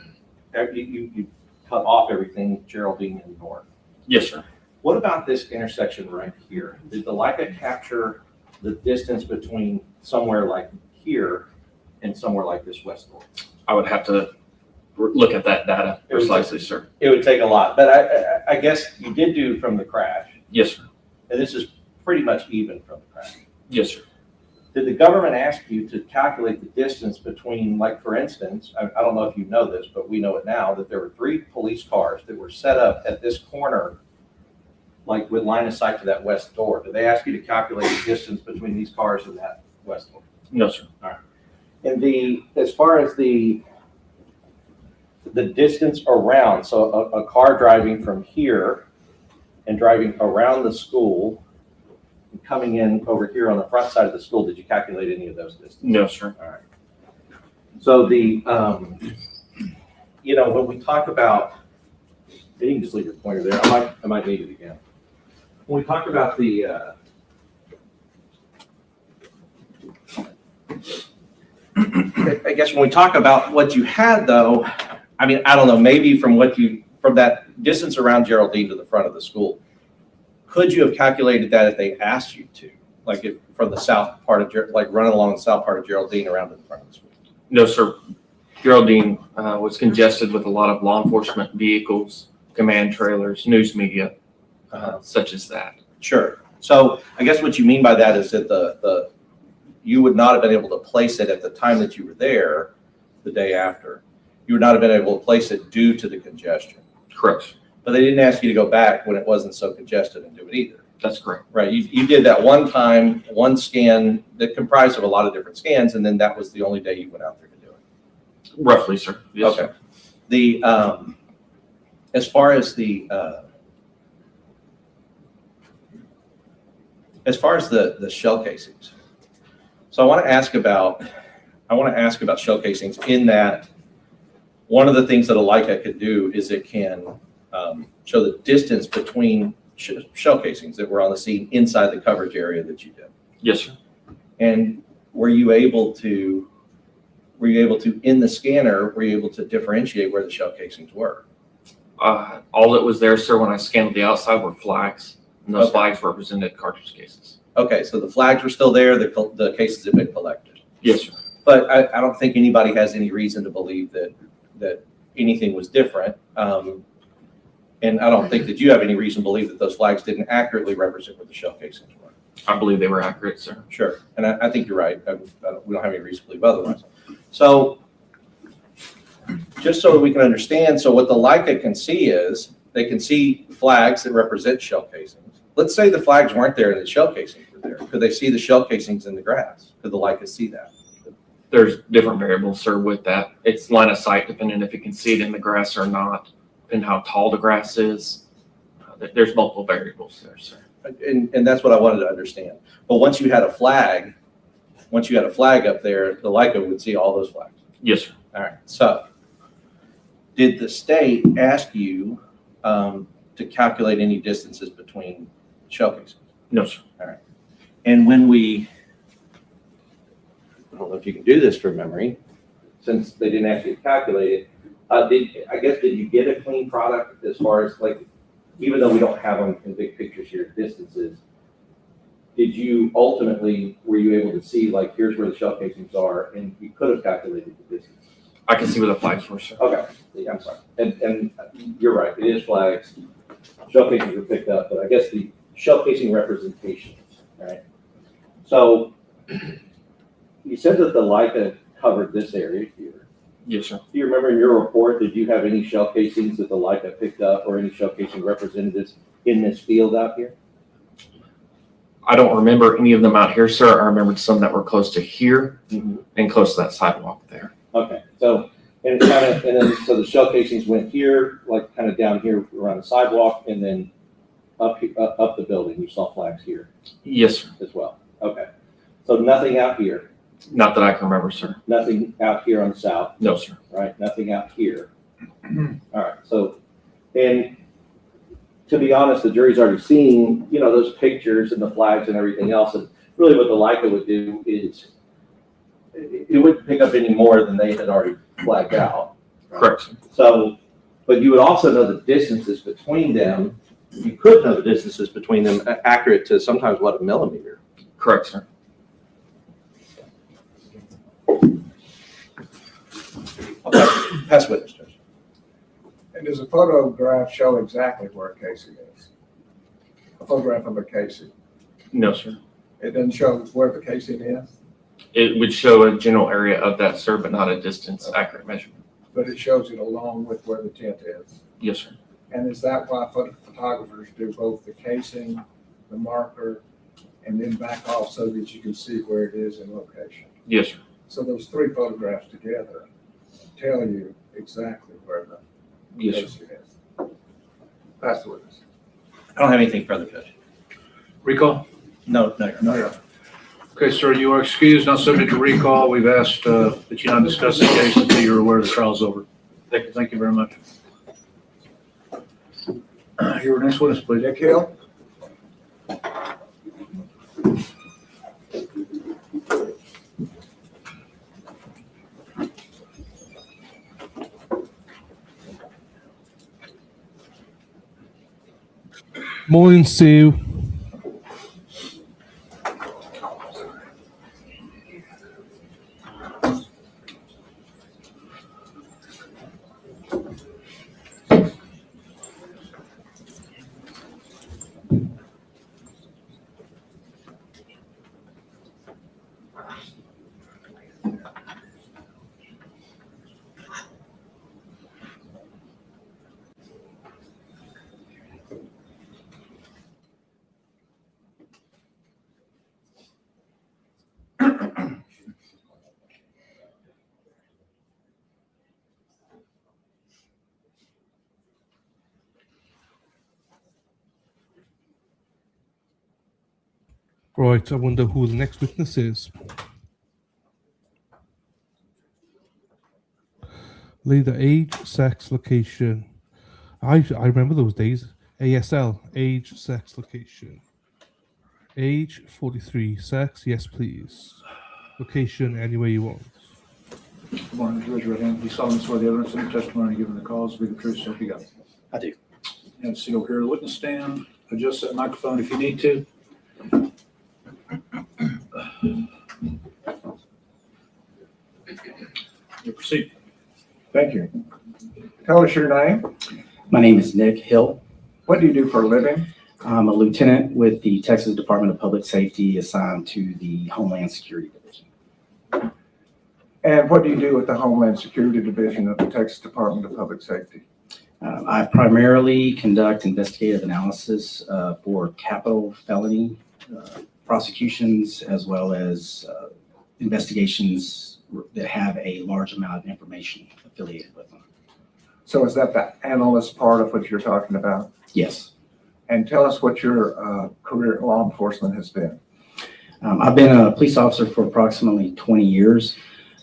[SPEAKER 9] You cut off everything Geraldine and North.
[SPEAKER 8] Yes, sir.
[SPEAKER 9] What about this intersection right here? Did the Leica capture the distance between somewhere like here and somewhere like this west door?
[SPEAKER 8] I would have to look at that data precisely, sir.
[SPEAKER 9] It would take a lot, but I guess you did do from the crash.
[SPEAKER 8] Yes, sir.
[SPEAKER 9] And this is pretty much even from the crash.
[SPEAKER 8] Yes, sir.
[SPEAKER 9] Did the government ask you to calculate the distance between, like, for instance, I don't know if you know this, but we know it now, that there were 3 police cars that were set up at this corner, like with line of sight to that west door. Did they ask you to calculate the distance between these cars and that west door?
[SPEAKER 8] No, sir.
[SPEAKER 9] All right. And as far as the distance around, so a car driving from here and driving around the school, coming in over here on the front side of the school, did you calculate any of those distances?
[SPEAKER 8] No, sir.
[SPEAKER 9] All right. So when we talk about, you can just leave your pointer there. I might need it again. When we talk about I guess when we talk about what you had, though, I mean, I don't know, maybe from that distance around Geraldine to the front of the school, could you have calculated that if they asked you to, like from the south part of, like running along the south part of Geraldine around to the front of the school?
[SPEAKER 8] No, sir. Geraldine was congested with a lot of law enforcement vehicles, command trailers, news media, such as that.
[SPEAKER 9] Sure. So I guess what you mean by that is that you would not have been able to place it at the time that you were there the day after. You would not have been able to place it due to the congestion.
[SPEAKER 8] Correct.
[SPEAKER 9] But they didn't ask you to go back when it wasn't so congested and do it either.
[SPEAKER 8] That's correct.
[SPEAKER 9] Right. You did that one time, one scan that comprised of a lot of different scans, and then that was the only day you went out there to do it.
[SPEAKER 8] Roughly, sir. Yes,
[SPEAKER 9] Okay.
[SPEAKER 8] sir.
[SPEAKER 9] The as far as the shell casings, so I want to ask about shell casings. In that, one of the things that a Leica could do is it can show the distance between shell casings that were on the scene inside the coverage area that you did.
[SPEAKER 8] Yes, sir.
[SPEAKER 9] And were you able to in the scanner, were you able to differentiate where the shell casings were?
[SPEAKER 8] All that was there, sir, when I scanned the outside were flags, and those
[SPEAKER 9] Okay.
[SPEAKER 8] flags represented cartridge cases.
[SPEAKER 9] Okay, so the flags were still there, the cases have been collected.
[SPEAKER 8] Yes, sir.
[SPEAKER 9] But I don't think anybody has any reason to believe that anything was different. And I don't think that you have any reason to believe that those flags didn't accurately represent where the shell casings were.
[SPEAKER 8] I believe they were accurate, sir.
[SPEAKER 9] Sure, and I think you're right. We don't have any reason to believe otherwise. So just so we can understand, so what the Leica can see is they can see flags that represent shell casings. Let's say the flags weren't there and the shell casings were there. Could they see the shell casings in the grass? Could the Leica see that?
[SPEAKER 8] There's different variables, sir, with that. It's line of sight, depending if you can see it in the grass or not, and how tall the grass is. There's multiple variables there, sir.
[SPEAKER 9] And that's what I wanted to understand. But once you had a flag up there, the Leica would see all those flags.
[SPEAKER 8] Yes, sir.
[SPEAKER 9] All right. So did the state ask you to calculate any distances between shell casings?
[SPEAKER 8] No, sir.
[SPEAKER 9] All right. And when I don't know if you can do this from memory, since they didn't actually calculate it, did you get a clean product as far as, like, even though we don't have them in big pictures here, distances, were you able to see, like, here's where the shell casings are, and you could have calculated the distance?
[SPEAKER 8] I can see where the flags were, sir.
[SPEAKER 9] Okay, I'm sorry. And you're right, it is flags. Shell casings were picked up, but I guess the shell casing representations, all right? So you said that the Leica covered this area here.
[SPEAKER 8] Yes, sir.
[SPEAKER 9] Do you remember in your report, did you have any shell casings that the Leica picked up or any shell casing representatives in this field out here?
[SPEAKER 8] I don't remember any of them out here, sir. I remembered some that were close to here and close to that sidewalk there.
[SPEAKER 9] Okay, so then the shell casings went here, like kind of down here around the sidewalk, and then up the building. You saw flags here.
[SPEAKER 8] Yes, sir.
[SPEAKER 9] As well. Okay, so nothing out here.
[SPEAKER 8] Not that I can remember, sir.
[SPEAKER 9] Nothing out here on the south.
[SPEAKER 8] No, sir.
[SPEAKER 9] Right. Nothing out here. All right. So, and to be honest, the jury's already seen, those pictures and the flags and everything else. And really what the Leica would do is it wouldn't pick up any more than they had already flagged out. Right?
[SPEAKER 8] Correct.
[SPEAKER 9] So, but you would also know the distances between them. You could know the distances between them accurate to sometimes a millimeter.
[SPEAKER 8] Correct, sir.
[SPEAKER 9] Pass witness, Judge.
[SPEAKER 6] And does a photograph show exactly where a casing is? A photograph of a casing.
[SPEAKER 8] No, sir.
[SPEAKER 6] It doesn't show where the casing is,
[SPEAKER 8] It would show a general area of that, sir, but not a distance accurate measurement.
[SPEAKER 6] but it shows it along with where the tint is.
[SPEAKER 8] Yes, sir.
[SPEAKER 6] And is that why photographers do both the casing, the marker, and then back off so that you can see where it is in location?
[SPEAKER 8] Yes, sir.
[SPEAKER 6] So those three photographs together tell you exactly where the
[SPEAKER 8] Yes, sir.
[SPEAKER 6] casing is. That's the witness.
[SPEAKER 9] I don't have anything further, Judge.
[SPEAKER 5] Recall?
[SPEAKER 9] No.
[SPEAKER 5] Okay, sir, you are excused, not subject to recall. We've asked that you not discuss the case until you're aware the trial's over. Thank you very much. Your next witness, please.
[SPEAKER 6] Nick Hill?
[SPEAKER 1] Morning, Sue. Right, I wonder who the next witness is. Leader, age, sex, location. I remember those days. ASL, age, sex, location. Age, 43. Sex, yes, please. Location, anywhere you want.
[SPEAKER 5] Good morning, raise your right hand. You solemnly swear the evidence in the testimony given in the cause will be the truth, so help you God.
[SPEAKER 2] I do.
[SPEAKER 5] And sit over here, the witness stand, adjust that microphone if you need to. You proceed.
[SPEAKER 6] Thank you. Tell us your name.
[SPEAKER 11] My name is Nick Hill.
[SPEAKER 6] What do you do for a living?
[SPEAKER 11] I'm a lieutenant with the Texas Department of Public Safety assigned to the Homeland Security Division.
[SPEAKER 6] And what do you do with the Homeland Security Division of the Texas Department of Public Safety?
[SPEAKER 11] I primarily conduct investigative analysis for capital felony prosecutions, as well as investigations that have a large amount of information affiliated with them.
[SPEAKER 6] So is that the analyst part of what you're talking about?
[SPEAKER 11] Yes.
[SPEAKER 6] And tell us what your career in law enforcement has been.
[SPEAKER 11] I've been a police officer for approximately 20 years.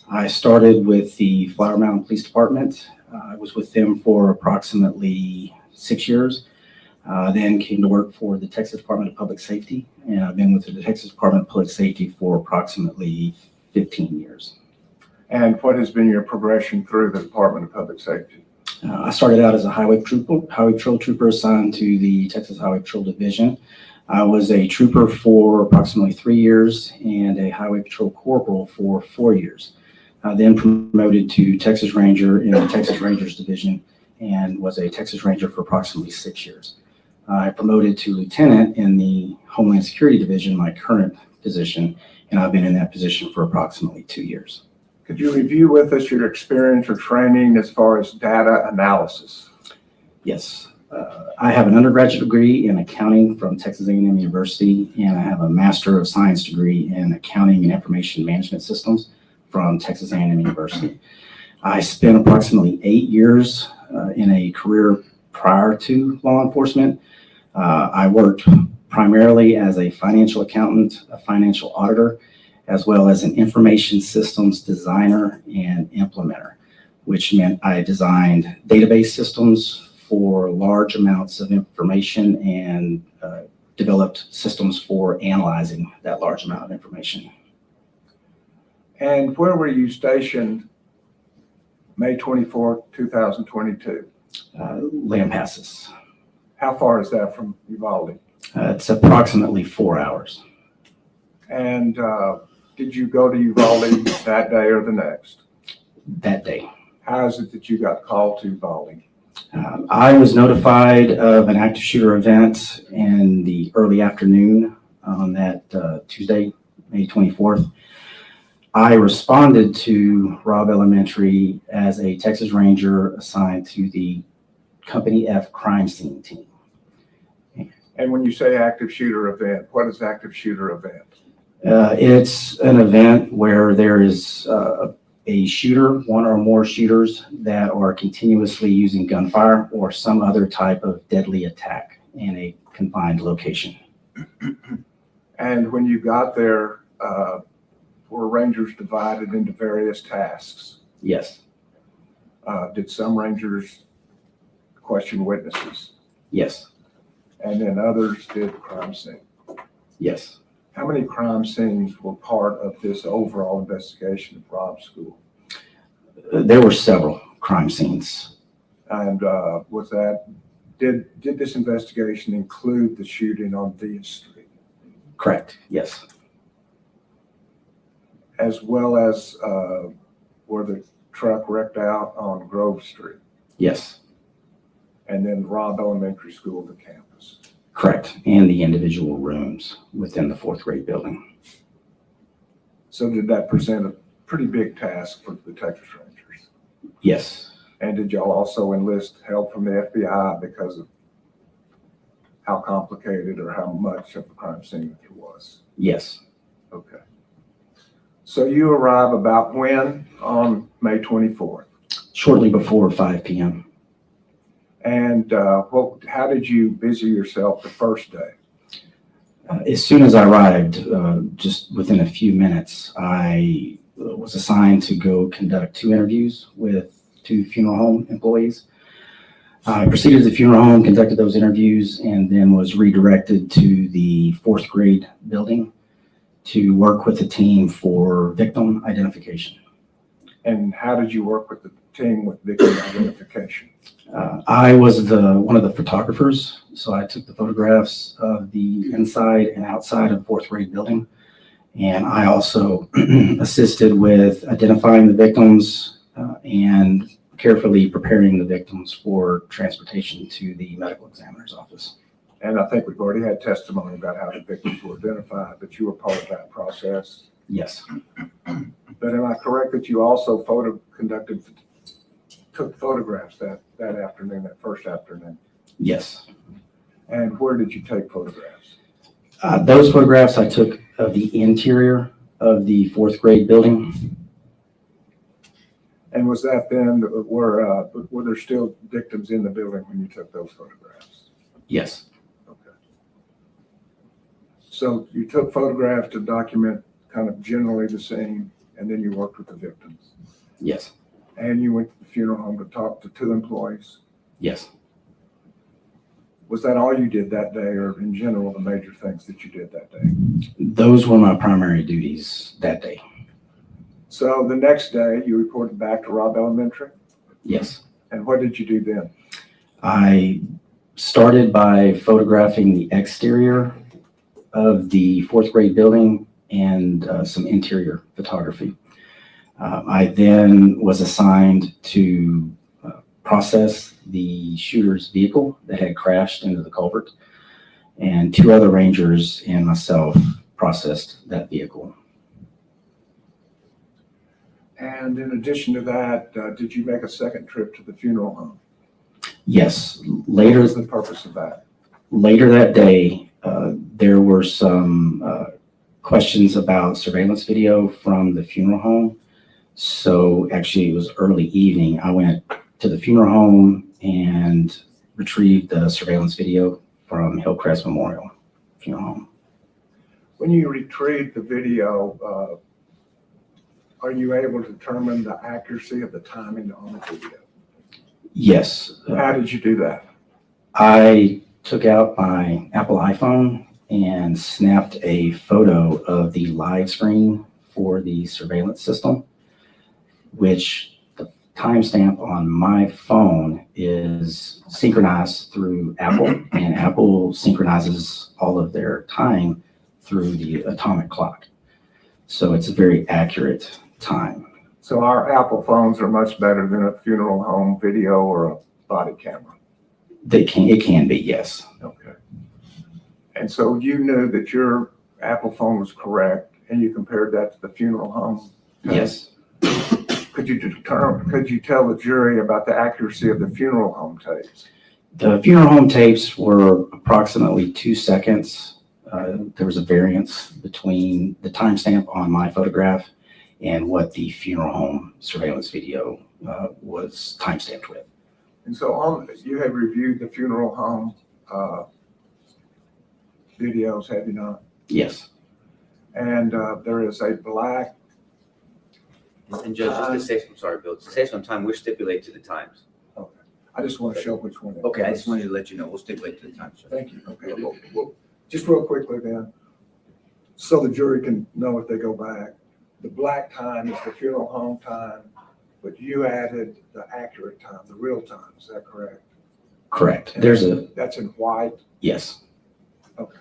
[SPEAKER 11] I started with the Flower Mountain Police Department. I was with them for approximately 6 years. Then came to work for the Texas Department of Public Safety, and I've been with the Texas Department of Public Safety for approximately 15 years.
[SPEAKER 6] And what has been your progression through the Department of Public Safety?
[SPEAKER 11] I started out as a highway patrol trooper assigned to the Texas Highway Patrol Division. I was a trooper for approximately 3 years and a highway patrol corporal for 4 years. I then promoted to Texas Ranger in the Texas Rangers Division and was a Texas Ranger for approximately 6 years. I promoted to lieutenant in the Homeland Security Division, my current position, and I've been in that position for approximately 2 years.
[SPEAKER 6] Could you review with us your experience or training as far as data analysis?
[SPEAKER 11] Yes. I have an undergraduate degree in accounting from Texas A&M University, and I have a Master of Science degree in accounting and information management systems from Texas A&M University. I spent approximately 8 years in a career prior to law enforcement. I worked primarily as a financial accountant, a financial auditor, as well as an information systems designer and implementer, which meant I designed database systems for large amounts of information and developed systems for analyzing that large amount of information.
[SPEAKER 6] And where were you stationed May 24, 2022?
[SPEAKER 11] Lampasas.
[SPEAKER 6] How far is that from Uvalde?
[SPEAKER 11] It's approximately 4 hours.
[SPEAKER 6] And did you go to Uvalde that day or the next?
[SPEAKER 11] That day.
[SPEAKER 6] How is it that you got called to Uvalde?
[SPEAKER 11] I was notified of an active shooter event in the early afternoon on that Tuesday, May 24th. I responded to Robb Elementary as a Texas Ranger assigned to the Company F crime scene team.
[SPEAKER 6] And when you say active shooter event, what is active shooter event?
[SPEAKER 11] It's an event where there is a shooter, one or more shooters that are continuously using gunfire or some other type of deadly attack in a confined location.
[SPEAKER 6] And when you got there, were Rangers divided into various tasks?
[SPEAKER 11] Yes.
[SPEAKER 6] Did some Rangers question witnesses?
[SPEAKER 11] Yes.
[SPEAKER 6] And then others did crime scene?
[SPEAKER 11] Yes.
[SPEAKER 6] How many crime scenes were part of this overall investigation of Robb's school?
[SPEAKER 11] There were several crime scenes.
[SPEAKER 6] And did this investigation include the shooting on V Street?
[SPEAKER 11] Correct. Yes.
[SPEAKER 6] As well as where the truck wrecked out on Grove Street?
[SPEAKER 11] Yes.
[SPEAKER 6] And then Robb Elementary School, the campus?
[SPEAKER 11] Correct. And the individual rooms within the fourth grade building.
[SPEAKER 6] So did that present a pretty big task for the Texas Rangers?
[SPEAKER 11] Yes.
[SPEAKER 6] And did y'all also enlist help from the FBI because of how complicated or how much of a crime scene it was?
[SPEAKER 11] Yes.
[SPEAKER 6] Okay. So you arrive about when on May 24th?
[SPEAKER 11] Shortly before 5 p.m.
[SPEAKER 6] And how did you busy yourself the first day?
[SPEAKER 11] As soon as I arrived, just within a few minutes, I was assigned to go conduct 2 interviews with 2 funeral home employees. I proceeded to the funeral home, conducted those interviews, and then was redirected to the 4th grade building to work with the team for victim identification.
[SPEAKER 6] And how did you work with the team with victim identification?
[SPEAKER 11] I was one of the photographers, so I took the photographs of the inside and outside of 4th grade building. And I also assisted with identifying the victims and carefully preparing the victims for transportation to the medical examiner's office.
[SPEAKER 6] And I think we've already had testimony about how the victims were identified, but you were part of that process.
[SPEAKER 11] Yes.
[SPEAKER 6] But am I correct that you also took photographs that afternoon, that first afternoon?
[SPEAKER 11] Yes.
[SPEAKER 6] And where did you take photographs?
[SPEAKER 11] Those photographs I took of the interior of the 4th grade building.
[SPEAKER 6] And was that then, were there still victims in the building when you took those photographs?
[SPEAKER 11] Yes.
[SPEAKER 6] Okay. So you took photographs to document kind of generally the scene, and then you worked with the victims?
[SPEAKER 11] Yes.
[SPEAKER 6] And you went to the funeral home to talk to 2 employees?
[SPEAKER 11] Yes.
[SPEAKER 6] Was that all you did that day, or in general, the major things that you did that day?
[SPEAKER 11] Those were my primary duties that day.
[SPEAKER 6] So the next day, you reported back to Robb Elementary?
[SPEAKER 11] Yes.
[SPEAKER 6] And what did you do then?
[SPEAKER 11] I started by photographing the exterior of the 4th grade building and some interior photography. I then was assigned to process the shooter's vehicle that had crashed into the culvert, and 2 other rangers and myself processed that vehicle.
[SPEAKER 6] And in addition to that, did you make a second trip to the funeral home?
[SPEAKER 11] Yes.
[SPEAKER 6] What was the purpose of that?
[SPEAKER 11] Later that day, there were some questions about surveillance video from the funeral home. So actually it was early evening. I went to the funeral home and retrieved the surveillance video from Hillcrest Memorial Funeral Home.
[SPEAKER 6] When you retrieved the video, are you able to determine the accuracy of the timing on the video?
[SPEAKER 11] Yes.
[SPEAKER 6] How did you do that?
[SPEAKER 11] I took out my Apple iPhone and snapped a photo of the live screen for the surveillance system, which the timestamp on my phone is synchronized through Apple, and Apple synchronizes all of their time through the atomic clock. So it's a very accurate time.
[SPEAKER 6] So our Apple phones are much better than a funeral home video or a body camera?
[SPEAKER 11] It can be, yes.
[SPEAKER 6] Okay. And so you knew that your Apple phone was correct, and you compared that to the funeral home?
[SPEAKER 11] Yes.
[SPEAKER 6] Could you tell the jury about the accuracy of the funeral home tapes?
[SPEAKER 11] The funeral home tapes were approximately 2 seconds. There was a variance between the timestamp on my photograph and what the funeral home surveillance video was timestamped with.
[SPEAKER 6] And so you have reviewed the funeral home videos, have you not?
[SPEAKER 11] Yes.
[SPEAKER 6] And there is a black.
[SPEAKER 7] And Judge, just to save, I'm sorry, Bill, to save some time, we'll stipulate to the times.
[SPEAKER 6] Okay. I just want to show which one.
[SPEAKER 7] Okay, I just wanted to let you know, we'll stipulate to the times.
[SPEAKER 6] Thank you. Okay. Well, just real quickly then, so the jury can know if they go back. The black time is the funeral home time, but you added the accurate time, the real time. Is that correct?
[SPEAKER 11] Correct.
[SPEAKER 6] And that's in white?
[SPEAKER 11] Yes.
[SPEAKER 6] Okay.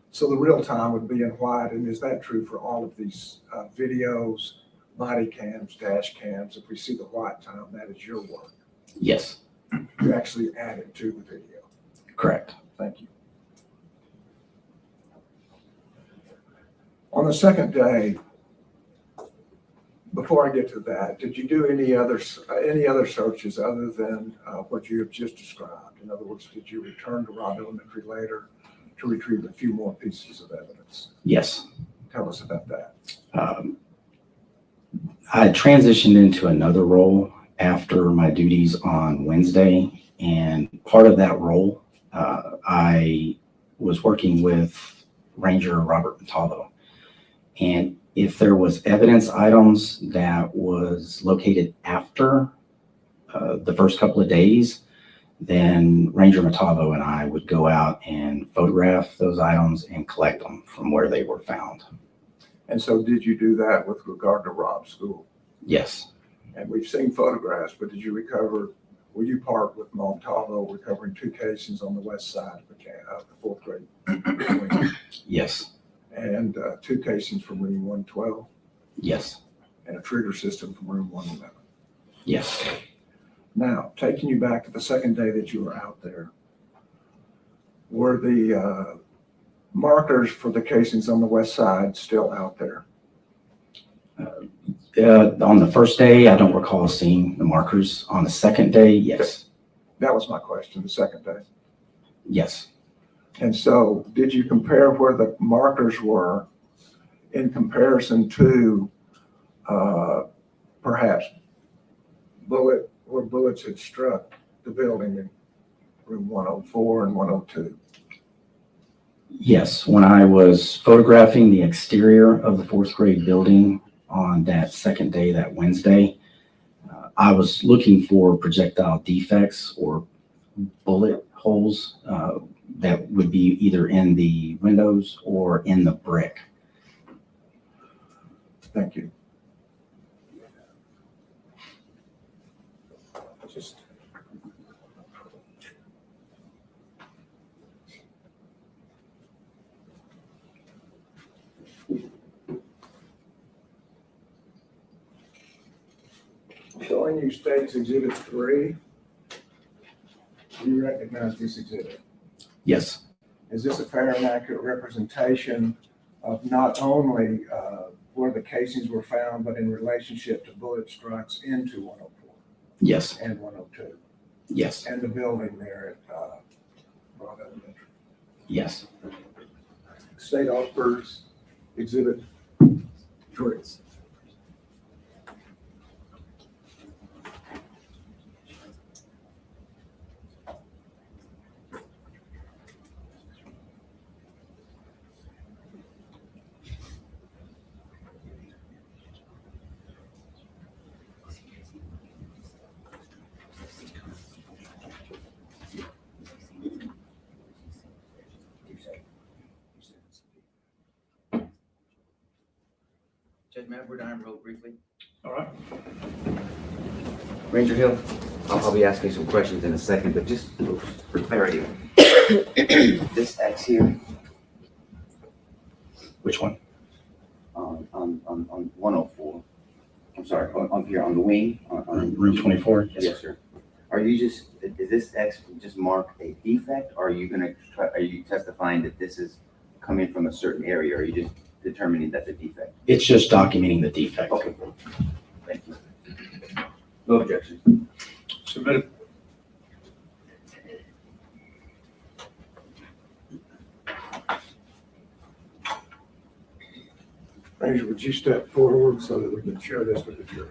[SPEAKER 6] So the real time would be in white, and is that true for all of these videos, body cams, dash cams? If we see the white time, that is your work.
[SPEAKER 11] Yes.
[SPEAKER 6] You actually added to the video.
[SPEAKER 11] Correct.
[SPEAKER 6] Thank you. On the second day, before I get to that, did you do any other searches other than what you have just described? In other words, did you return to Robb Elementary later to retrieve a few more pieces of evidence?
[SPEAKER 11] Yes.
[SPEAKER 6] Tell us about that.
[SPEAKER 11] I transitioned into another role after my duties on Wednesday, and part of that role, I was working with Ranger Robert Montalvo. And if there was evidence items that was located after the first couple of days, then Ranger Montalvo and I would go out and photograph those items and collect them from where they were found.
[SPEAKER 6] And so did you do that with regard to Robb's school?
[SPEAKER 11] Yes.
[SPEAKER 6] And we've seen photographs, but were you part with Montalvo recovering 2 casings on the west side of the 4th grade wing?
[SPEAKER 11] Yes.
[SPEAKER 6] And 2 casings from room 112?
[SPEAKER 11] Yes.
[SPEAKER 6] And a trigger system from room 111?
[SPEAKER 11] Yes.
[SPEAKER 6] Now, taking you back to the second day that you were out there, were the markers for the casings on the west side still out there?
[SPEAKER 11] On the first day, I don't recall seeing the markers. On the second day, yes.
[SPEAKER 6] That was my question, the second day.
[SPEAKER 11] Yes.
[SPEAKER 6] And so did you compare where the markers were in comparison to perhaps where bullets had struck the building in room 104 and 102?
[SPEAKER 11] Yes. When I was photographing the exterior of the 4th grade building on that second day, that Wednesday, I was looking for projectile defects or bullet holes that would be either in the windows or in the brick.
[SPEAKER 6] Thank you. Showing you State's Exhibit 3. Do you recognize this exhibit?
[SPEAKER 11] Yes.
[SPEAKER 6] Is this a fair and accurate representation of not only where the casings were found, but in relationship to bullet strikes into 104?
[SPEAKER 11] Yes.
[SPEAKER 6] And 102?
[SPEAKER 11] Yes.
[SPEAKER 6] And the building there at Robb Elementary?
[SPEAKER 11] Yes.
[SPEAKER 6] State Officers Exhibit 3.
[SPEAKER 7] Judge, may I have real briefly?
[SPEAKER 5] All right.
[SPEAKER 7] Ranger Hill, I'll be asking some questions in a second, but just for clarity, this X here.
[SPEAKER 11] Which one?
[SPEAKER 7] On 104. I'm sorry, on here on the wing. On
[SPEAKER 11] room 24?
[SPEAKER 7] Yes, sir. Is this X just mark a defect, or are you testifying that this is coming from a certain area, or are you just determining that's a defect?
[SPEAKER 11] It's just documenting the defect.
[SPEAKER 7] Okay. Thank you. No objection.
[SPEAKER 5] Submitted.
[SPEAKER 6] Ranger, would you step forward so that we can share this with the jury?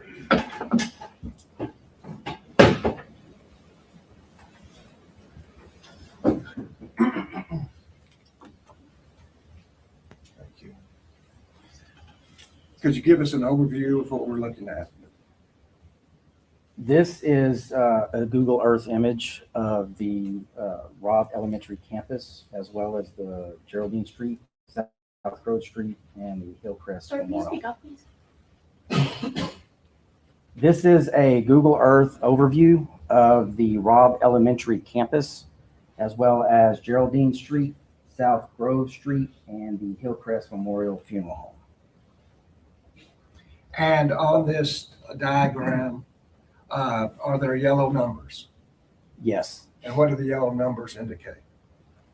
[SPEAKER 6] Thank you. Could you give us an overview of what we're looking at?
[SPEAKER 11] This is a Google Earth image of the Robb Elementary campus, as well as the Geraldine Street, South Grove Street, and the Hillcrest
[SPEAKER 10] Sir, can you
[SPEAKER 11] Memorial.
[SPEAKER 10] speak up, please?
[SPEAKER 11] This is a Google Earth overview of the Robb Elementary campus, as well as Geraldine Street, South Grove Street, and the Hillcrest Memorial Funeral Home.
[SPEAKER 6] And on this diagram, are there yellow numbers?
[SPEAKER 11] Yes.
[SPEAKER 6] And what do the yellow numbers indicate?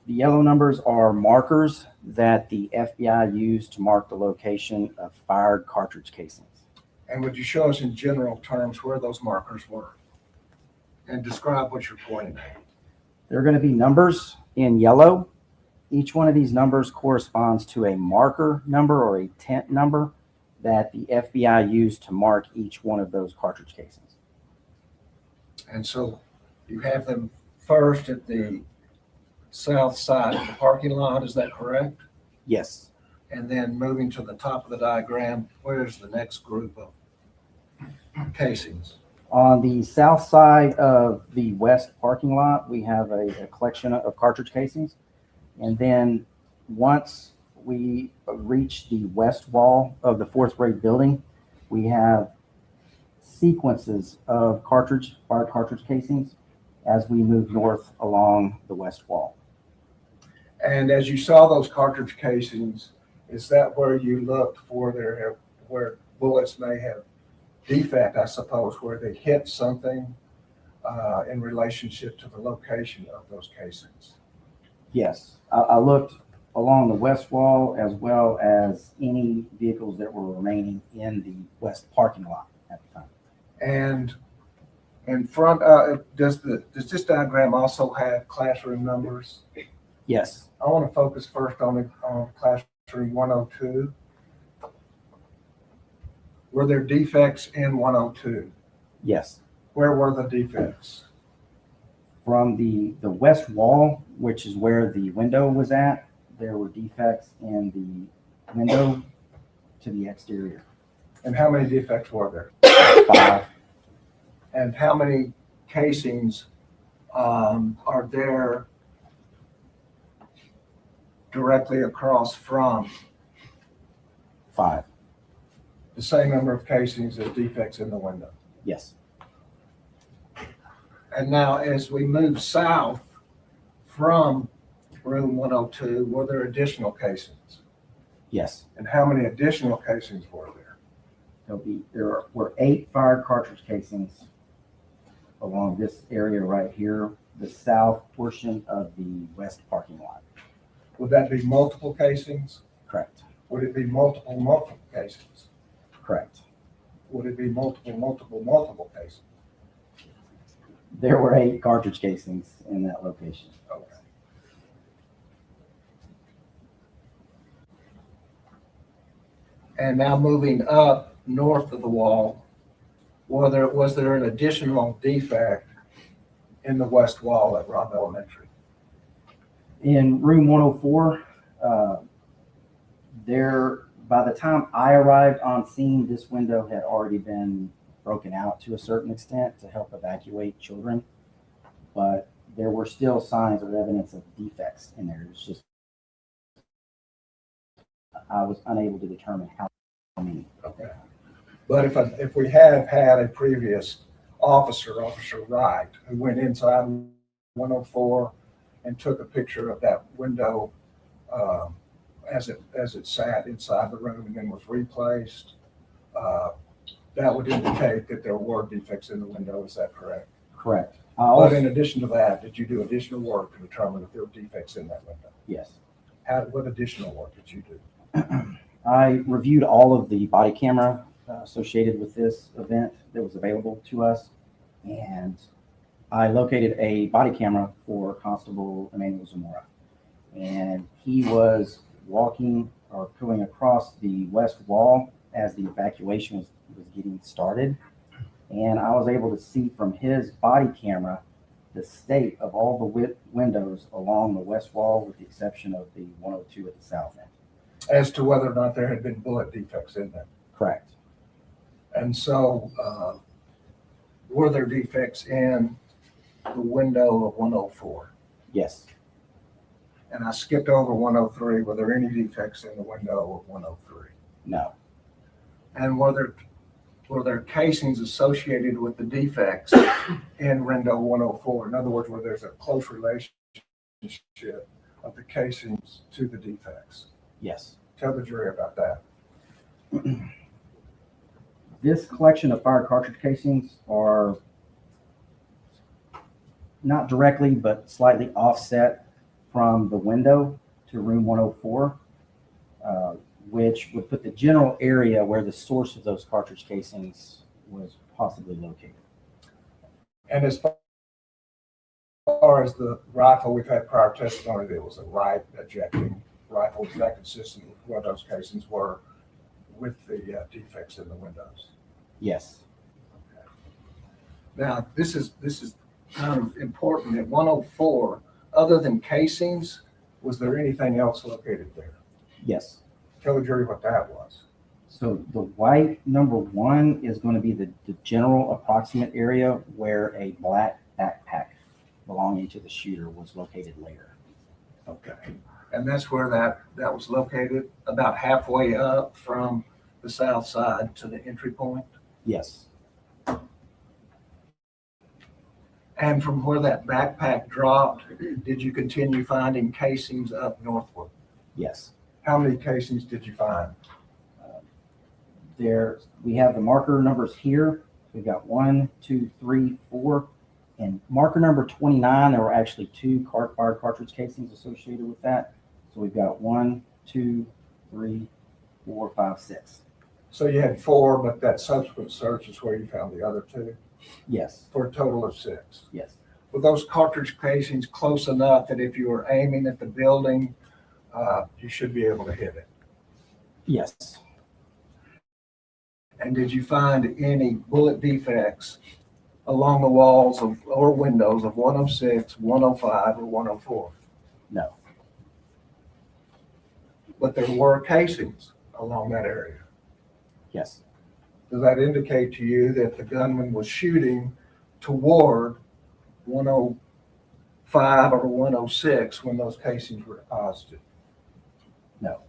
[SPEAKER 11] The yellow numbers are markers that the FBI used to mark the location of fired cartridge casings.
[SPEAKER 6] And would you show us in general terms where those markers were? And describe what you're pointing at.
[SPEAKER 11] There are going to be numbers in yellow. Each one of these numbers corresponds to a marker number or a tent number that the FBI used to mark each one of those cartridge casings.
[SPEAKER 6] And so you have them first at the south side of the parking lot, is that correct?
[SPEAKER 11] Yes.
[SPEAKER 6] And then moving to the top of the diagram, where's the next group of casings?
[SPEAKER 11] On the south side of the west parking lot, we have a collection of cartridge casings. And then once we reach the west wall of the fourth grade building, we have sequences of fired cartridge casings as we move north along the west wall.
[SPEAKER 6] And as you saw those cartridge casings, is that where you looked for where bullets may have defect, I suppose, where they hit something in relationship to the location of those casings?
[SPEAKER 11] Yes, I looked along the west wall as well as any vehicles that were remaining in the west parking lot at the time.
[SPEAKER 6] And in front, does this diagram also have classroom numbers?
[SPEAKER 11] Yes.
[SPEAKER 6] I want to focus first on classroom 102. Were there defects in 102?
[SPEAKER 11] Yes.
[SPEAKER 6] Where were the defects?
[SPEAKER 11] From the west wall, which is where the window was at, there were defects in the window to the exterior.
[SPEAKER 6] And how many defects were there?
[SPEAKER 11] 5.
[SPEAKER 6] And how many casings are there directly across from?
[SPEAKER 11] 5.
[SPEAKER 6] The same number of casings as defects in the window.
[SPEAKER 11] Yes.
[SPEAKER 6] And now as we move south from room 102, were there additional casings?
[SPEAKER 11] Yes.
[SPEAKER 6] And how many additional casings were there?
[SPEAKER 11] There were 8 fired cartridge casings along this area right here, the south portion of the west parking lot.
[SPEAKER 6] Would that be multiple casings?
[SPEAKER 11] Correct.
[SPEAKER 6] Would it be multiple casings?
[SPEAKER 11] Correct.
[SPEAKER 6] Would it be multiple casings?
[SPEAKER 11] There were 8 cartridge casings in that location.
[SPEAKER 6] Okay. And now moving up north of the wall, was there an additional defect in the west wall at Robb Elementary?
[SPEAKER 11] In room 104, by the time I arrived on scene, this window had already been broken out to a certain extent to help evacuate children, but there were still signs or evidence of defects in there. It's just I was unable to determine how many.
[SPEAKER 6] Okay. But if we have had a previous Officer Wright, who went inside 104 and took a picture of that window as it sat inside the room and then was replaced, that would indicate that there were defects in the window. Is that correct?
[SPEAKER 11] Correct.
[SPEAKER 6] But in addition to that, did you do additional work to determine if there were defects in that window?
[SPEAKER 11] Yes.
[SPEAKER 6] What additional work did you do?
[SPEAKER 11] I reviewed all of the body camera associated with this event that was available to us, and I located a body camera for Constable Emmanuel Zamora, and he was walking or going across the west wall as the evacuation was getting started, and I was able to see from his body camera the state of all the windows along the west wall, with the exception of the 102 at the south end.
[SPEAKER 6] As to whether or not there had been bullet defects in them.
[SPEAKER 11] Correct.
[SPEAKER 6] And so, were there defects in the window of 104?
[SPEAKER 11] Yes.
[SPEAKER 6] And I skipped over 103. Were there any defects in the window of 103?
[SPEAKER 11] No.
[SPEAKER 6] And were there casings associated with the defects in window 104? In other words, where there's a close relationship of the casings to the defects?
[SPEAKER 11] Yes.
[SPEAKER 6] Tell the jury about that.
[SPEAKER 11] This collection of fired cartridge casings are not directly, but slightly offset from the window to room 104, which would put the general area where the source of those cartridge casings was possibly located.
[SPEAKER 6] And as far as the rifle, we've had prior testimony that it was a right ejecting rifle. Is that consistent with where those casings were with the defects in the windows?
[SPEAKER 11] Yes.
[SPEAKER 6] Okay. Now, this is kind of important. At 104, other than casings, was there anything else located there?
[SPEAKER 11] Yes.
[SPEAKER 6] Tell the jury what that was.
[SPEAKER 11] So the white number 1 is going to be the general approximate area where a black backpack belonging to the shooter was located later.
[SPEAKER 6] Okay. And that's where that was located, about halfway up from the south side to the entry point?
[SPEAKER 11] Yes.
[SPEAKER 6] And from where that backpack dropped, did you continue finding casings up northward?
[SPEAKER 11] Yes.
[SPEAKER 6] How many casings did you find?
[SPEAKER 11] There, we have the marker numbers here. We've got 1, 2, 3, 4. And marker number 29, there were actually 2 fired cartridge casings associated with that. So we've got 1, 2, 3, 4, 5, 6.
[SPEAKER 6] So you had 4, but that subsequent search is where you found the other 2?
[SPEAKER 11] Yes.
[SPEAKER 6] For a total of 6?
[SPEAKER 11] Yes.
[SPEAKER 6] Were those cartridge casings close enough that if you were aiming at the building, you should be able to hit it?
[SPEAKER 11] Yes.
[SPEAKER 6] And did you find any bullet defects along the walls of or windows of 106, 105, or 104?
[SPEAKER 11] No.
[SPEAKER 6] But there were casings along that area.
[SPEAKER 11] Yes.
[SPEAKER 6] Does that indicate to you that the gunman was shooting toward 105 or 106 when those casings were deposited?
[SPEAKER 11] No.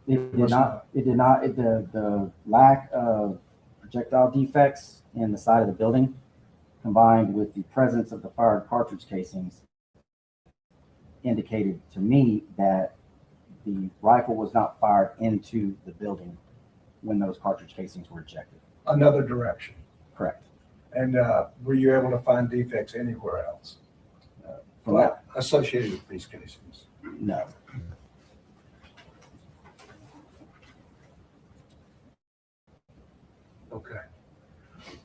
[SPEAKER 11] It did not. It did not. The lack of projectile defects in the side of the building, combined with the presence of the fired cartridge casings, indicated to me that the rifle was not fired into the building when those cartridge casings were ejected.
[SPEAKER 6] Another direction.
[SPEAKER 11] Correct.
[SPEAKER 6] And were you able to find defects anywhere else associated with these casings?
[SPEAKER 11] No.
[SPEAKER 6] Okay.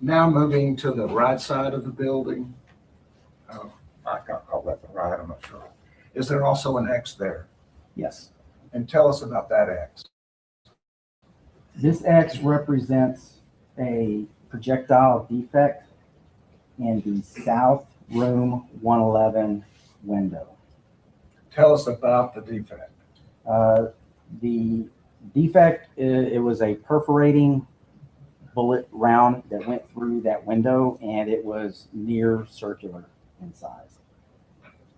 [SPEAKER 6] Now moving to the right side of the building. I can't call that the right, I'm not sure. Is there also an X there?
[SPEAKER 11] Yes.
[SPEAKER 6] And tell us about that X.
[SPEAKER 11] This X represents a projectile defect in the south room 111 window.
[SPEAKER 6] Tell us about the defect.
[SPEAKER 11] The defect, it was a perforating bullet round that went through that window, and it was near circular in size.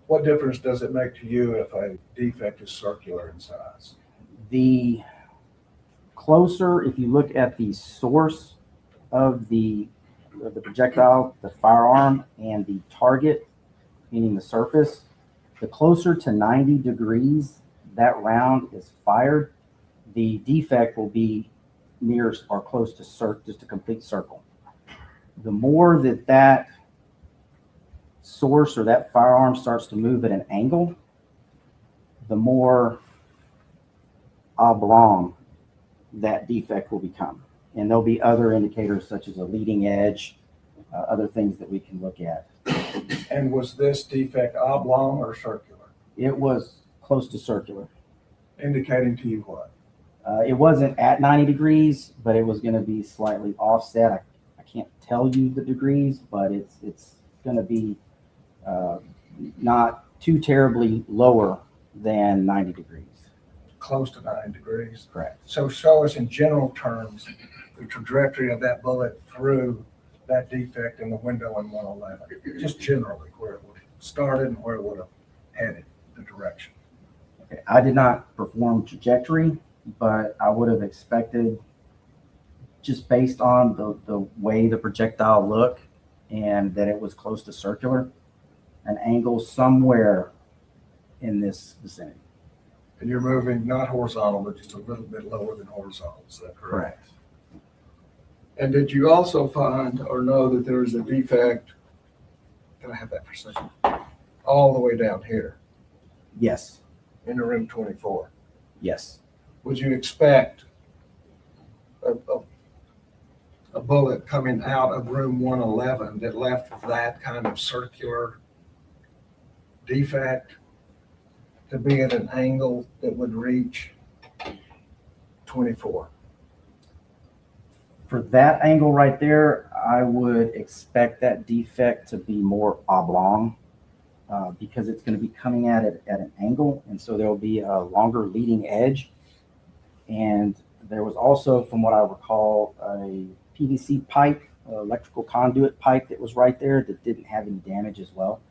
[SPEAKER 6] What difference does it make to you if a defect is circular in size?
[SPEAKER 11] The closer, if you look at the source of the projectile, the firearm, and the target, meaning the surface, the closer to 90 degrees that round is fired, the defect will be near or close to just a complete circle. The more that source or that firearm starts to move at an angle, the more oblong that defect will become. And there'll be other indicators such as a leading edge, other things that we can look at.
[SPEAKER 6] And was this defect oblong or circular?
[SPEAKER 11] It was close to circular.
[SPEAKER 6] Indicating to you what?
[SPEAKER 11] It wasn't at 90 degrees, but it was going to be slightly offset. I can't tell you the degrees, but it's going to be not too terribly lower than 90 degrees.
[SPEAKER 6] Close to 90 degrees.
[SPEAKER 11] Correct.
[SPEAKER 6] So show us in general terms the trajectory of that bullet through that defect in the window in 111. Just generally where it would have started and where it would have headed, the direction.
[SPEAKER 11] Okay. I did not perform trajectory, but I would have expected, just based on the way the projectile looked and that it was close to circular, an angle somewhere in this vicinity.
[SPEAKER 6] And you're moving not horizontal, but just a little bit lower than horizontal. Is that correct?
[SPEAKER 11] Correct.
[SPEAKER 6] And did you also find or know that there is a defect? Can I have that for a second? All the way down here
[SPEAKER 11] Yes.
[SPEAKER 6] in the room 24.
[SPEAKER 11] Yes.
[SPEAKER 6] Would you expect a bullet coming out of room 111 that left that kind of circular defect to be at an angle that would reach 24?
[SPEAKER 11] For that angle right there, I would expect that defect to be more oblong because it's going to be coming at it at an angle, and so there will be a longer leading edge. And there was also, from what I recall, a PVC pipe, electrical conduit pipe that was right there that didn't have any damage as well.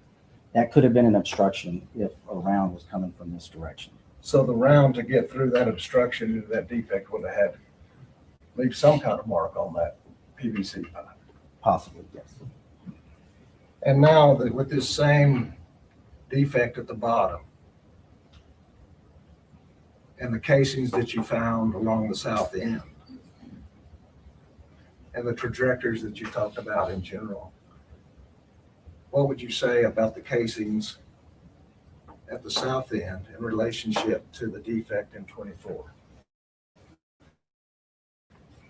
[SPEAKER 11] That could have been an obstruction if a round was coming from this direction.
[SPEAKER 6] So the round to get through that obstruction, that defect would have had to leave some kind of mark on that PVC pipe.
[SPEAKER 11] Possibly, yes.
[SPEAKER 6] And now with this same defect at the bottom and the casings that you found along the south end and the trajectories that you talked about in general, what would you say about the casings at the south end in relationship to the defect in 24?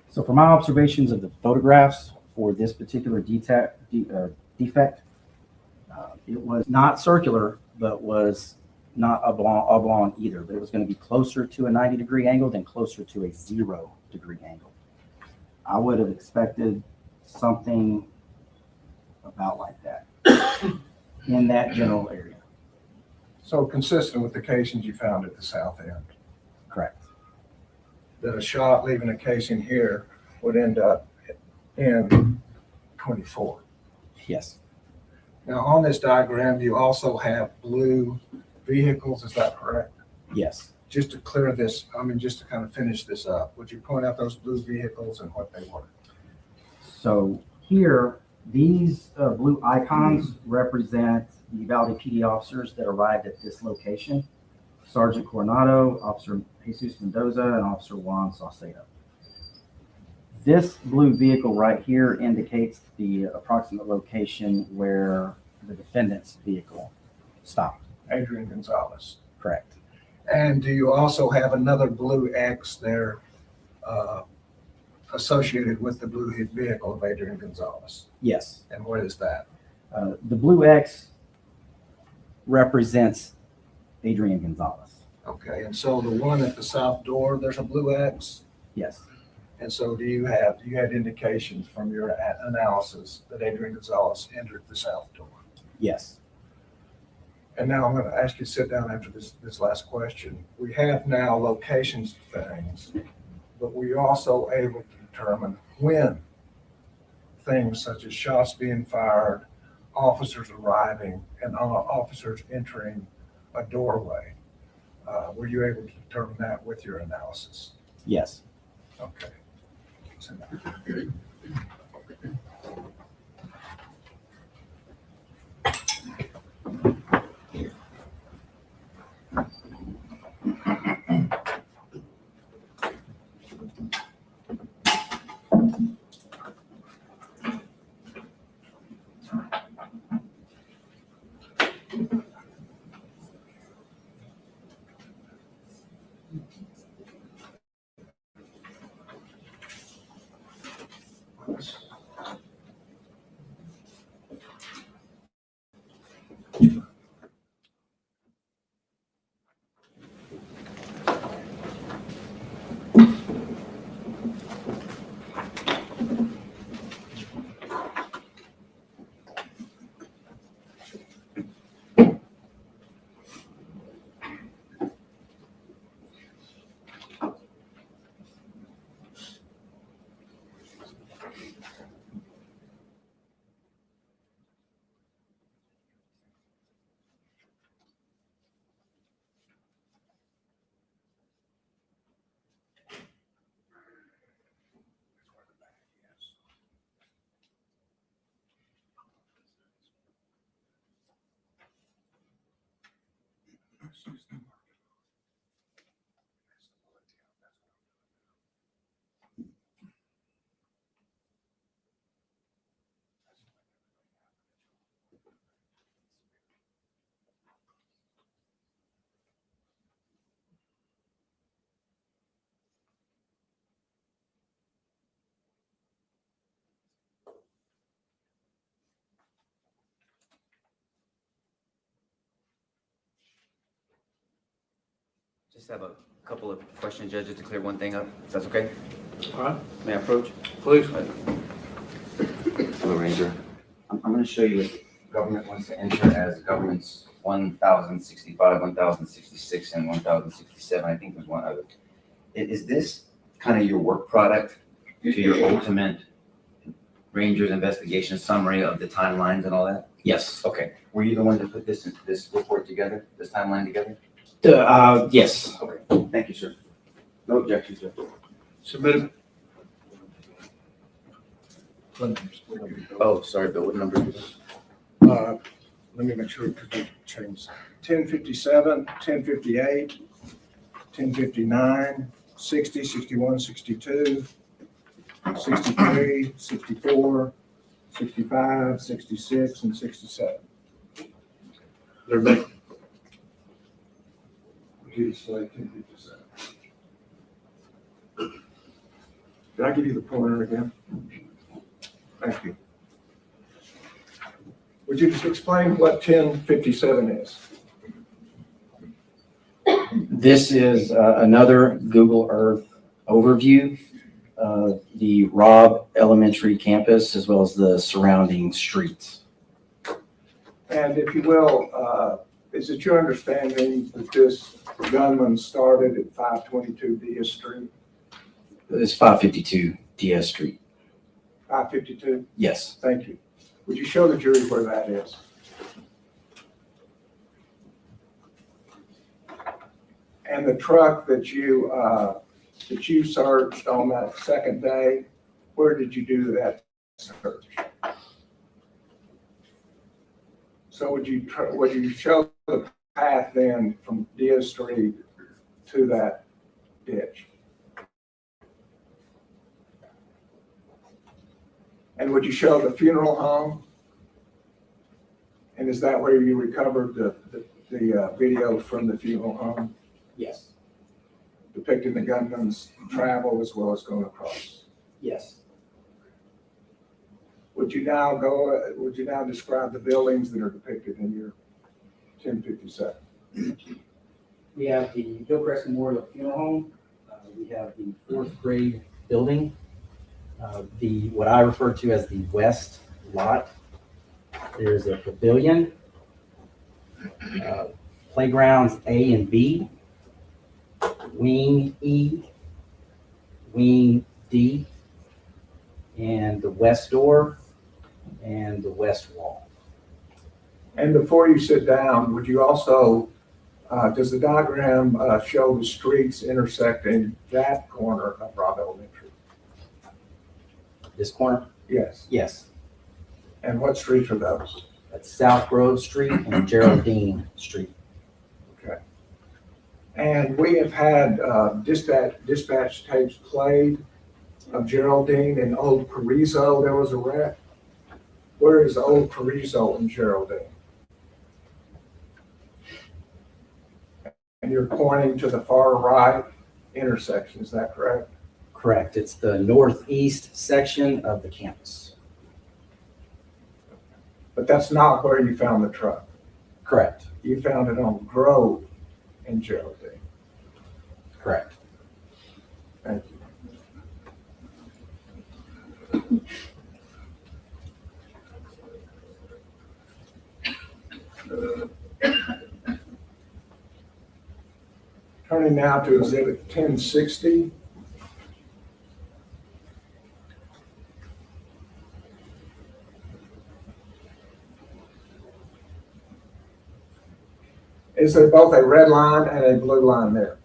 [SPEAKER 11] So from my observations of the photographs for this particular defect, it was not circular, but was not oblong either. But it was going to be closer to a 90-degree angle than closer to a 0-degree angle. I would have expected something about like that in that general area.
[SPEAKER 6] So consistent with the casings you found at the south end.
[SPEAKER 11] Correct.
[SPEAKER 6] That a shot leaving a casing here would end up in 24.
[SPEAKER 11] Yes.
[SPEAKER 6] Now on this diagram, you also have blue vehicles, is that correct?
[SPEAKER 11] Yes.
[SPEAKER 6] Just to clear this, just to kind of finish this up, would you point out those blue vehicles and what they were?
[SPEAKER 11] So here, these blue icons represent the Uvalde PD officers that arrived at this location: Sergeant Coronado, Officer Jesus Mendoza, and Officer Juan Saucedo. This blue vehicle right here indicates the approximate location where the defendant's vehicle stopped.
[SPEAKER 6] Adrian Gonzales.
[SPEAKER 11] Correct.
[SPEAKER 6] And do you also have another blue X there associated with the blue vehicle of Adrian Gonzales?
[SPEAKER 11] Yes.
[SPEAKER 6] And what is that?
[SPEAKER 11] The blue X represents Adrian Gonzales.
[SPEAKER 6] Okay, and so the one at the south door, there's a blue X?
[SPEAKER 11] Yes.
[SPEAKER 6] And so you had indications from your analysis that Adrian Gonzales entered the south door?
[SPEAKER 11] Yes.
[SPEAKER 6] And now I'm going to ask you to sit down after this last question. We have now locations of things, but we're also able to determine when things such as shots being fired, officers arriving, and officers entering a doorway. Were you able to determine that with your analysis?
[SPEAKER 11] Yes.
[SPEAKER 6] Okay.
[SPEAKER 7] Just have a couple of questions, Judge, just to clear one thing up, if that's okay?
[SPEAKER 5] All right,
[SPEAKER 7] May I approach?
[SPEAKER 5] please.
[SPEAKER 7] Hello, Ranger. I'm going to show you government wants to enter as governments 1065, 1066, and 1067. I think there's one other. Is this kind of your work product to your ultimate Rangers investigation summary of the timelines and all that?
[SPEAKER 11] Yes.
[SPEAKER 7] Okay. Were you the one to put this report together, this timeline together?
[SPEAKER 11] Yes.
[SPEAKER 7] Okay. Thank you, sir. No objections, sir.
[SPEAKER 6] Submitted.
[SPEAKER 7] Oh, sorry, but what number is it?
[SPEAKER 6] Let me make sure because we changed. 1057, 1058, 1059, 60, 61, 62, 63, 64, 65, 66, and 67. They're big. Did I give you the pointer again? Thank you. Would you just explain what 1057 is?
[SPEAKER 11] This is another Google Earth overview of the Robb Elementary campus as well as the surrounding streets.
[SPEAKER 6] And if you will, is it your understanding that this gunman started at 522 DS Street?
[SPEAKER 11] It's 552 DS Street.
[SPEAKER 6] 552?
[SPEAKER 11] Yes.
[SPEAKER 6] Thank you. Would you show the jury where that is? And the truck that you searched on that second day, where did you do that search? So would you show the path then from Diaz Street to that ditch? And would you show the funeral home? And is that where you recovered the video from the funeral home
[SPEAKER 11] Yes.
[SPEAKER 6] depicting the gunman's travel as well as going across?
[SPEAKER 11] Yes.
[SPEAKER 6] Would you now describe the buildings that are depicted in your 1057?
[SPEAKER 11] We have the Hillcrest Memorial Funeral Home. We have the fourth grade building. What I refer to as the west lot. There's a pavilion, playgrounds A and B, wing E, wing D, and the west door and the west wall.
[SPEAKER 6] And before you sit down, would you also, does the diagram show the streets intersecting that corner of Robb Elementary?
[SPEAKER 11] This corner?
[SPEAKER 6] Yes.
[SPEAKER 11] Yes.
[SPEAKER 6] And what streets are those?
[SPEAKER 11] That's South Grove Street and Geraldine Street.
[SPEAKER 6] Okay. And we have had dispatch tapes played of Geraldine and Old Carrizo. There was a wreck. Where is Old Carrizo in Geraldine? And you're pointing to the far right intersection, is that correct?
[SPEAKER 11] Correct. It's the northeast section of the campus.
[SPEAKER 6] But that's not where you found the truck.
[SPEAKER 11] Correct.
[SPEAKER 6] You found it on Grove in Geraldine.
[SPEAKER 11] Correct.
[SPEAKER 6] Thank you. Turning now to Exhibit 1060. Is there both a red line and a blue line there?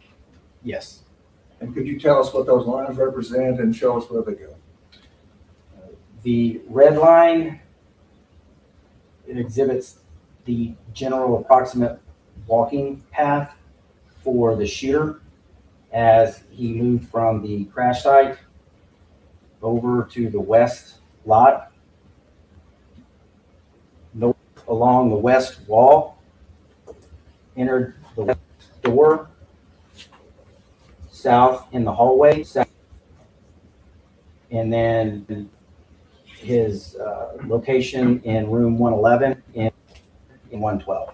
[SPEAKER 11] Yes.
[SPEAKER 6] And could you tell us what those lines represent and show us where they go?
[SPEAKER 11] The red line, it exhibits the general approximate walking path for the shooter as he moved from the crash site over to the west lot, north along the west wall, entered the west door, south in the hallway, and then his location in room 111 in 112.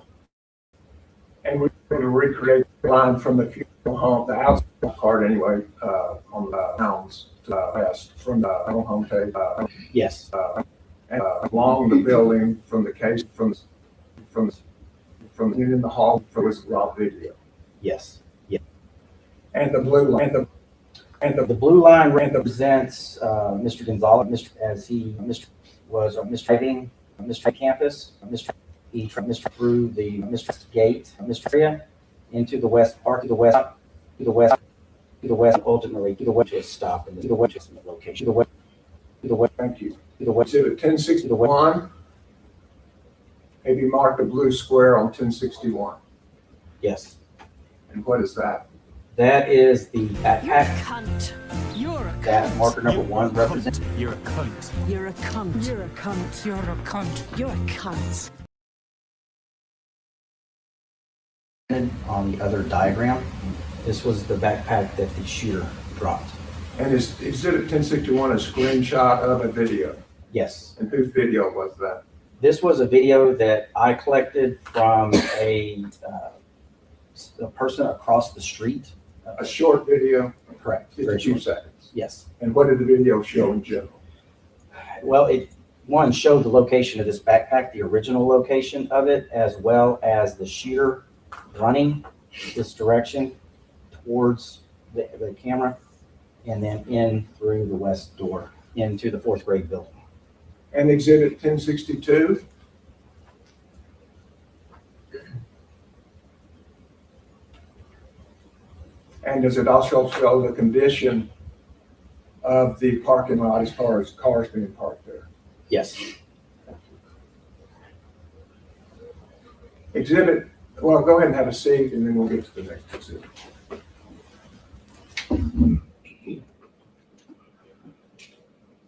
[SPEAKER 6] And we're going to recreate the line from the funeral home, the outside part anyway, on the mounds to the west from the funeral home tape.
[SPEAKER 11] Yes.
[SPEAKER 6] And along the building from the case, from in the hall, was raw video.
[SPEAKER 11] Yes. Yeah.
[SPEAKER 6] And the blue line,
[SPEAKER 11] The blue line represents Mr. Gonzales, Mr. was driving Mr. campus. He through the gate, area into the west part, to the west, ultimately to the west, to a stop and to the west location. To the west.
[SPEAKER 6] thank you.
[SPEAKER 11] To the west.
[SPEAKER 6] Exhibit 1061. Have you marked a blue square on 1061?
[SPEAKER 11] Yes.
[SPEAKER 6] And what is that?
[SPEAKER 11] That is the
[SPEAKER 4] You're a
[SPEAKER 11] backpack
[SPEAKER 4] cunt. You're a cunt.
[SPEAKER 11] that marker number 1 represents.
[SPEAKER 2] You're a cunt.
[SPEAKER 4] You're a cunt. You're a cunt.
[SPEAKER 2] You're a cunt.
[SPEAKER 4] You're a cunt.
[SPEAKER 11] On the other diagram, this was the backpack that the shooter dropped.
[SPEAKER 6] And is exhibit 1061 a screenshot of a video?
[SPEAKER 11] Yes.
[SPEAKER 6] And whose video was that?
[SPEAKER 11] This was a video that I collected from a person across the street.
[SPEAKER 6] A short video,
[SPEAKER 11] Correct.
[SPEAKER 6] 52 seconds.
[SPEAKER 11] Yes.
[SPEAKER 6] And what did the video show in general?
[SPEAKER 11] Well, it showed the location of this backpack, the original location of it, as well as the shooter running this direction towards the camera and then in through the west door into the 4th grade building.
[SPEAKER 6] And exhibit 1062? And does it also show the condition of the parking lot as far as cars being parked there?
[SPEAKER 11] Yes.
[SPEAKER 6] Exhibit, well, go ahead and have a seat and then we'll get to the next exhibit.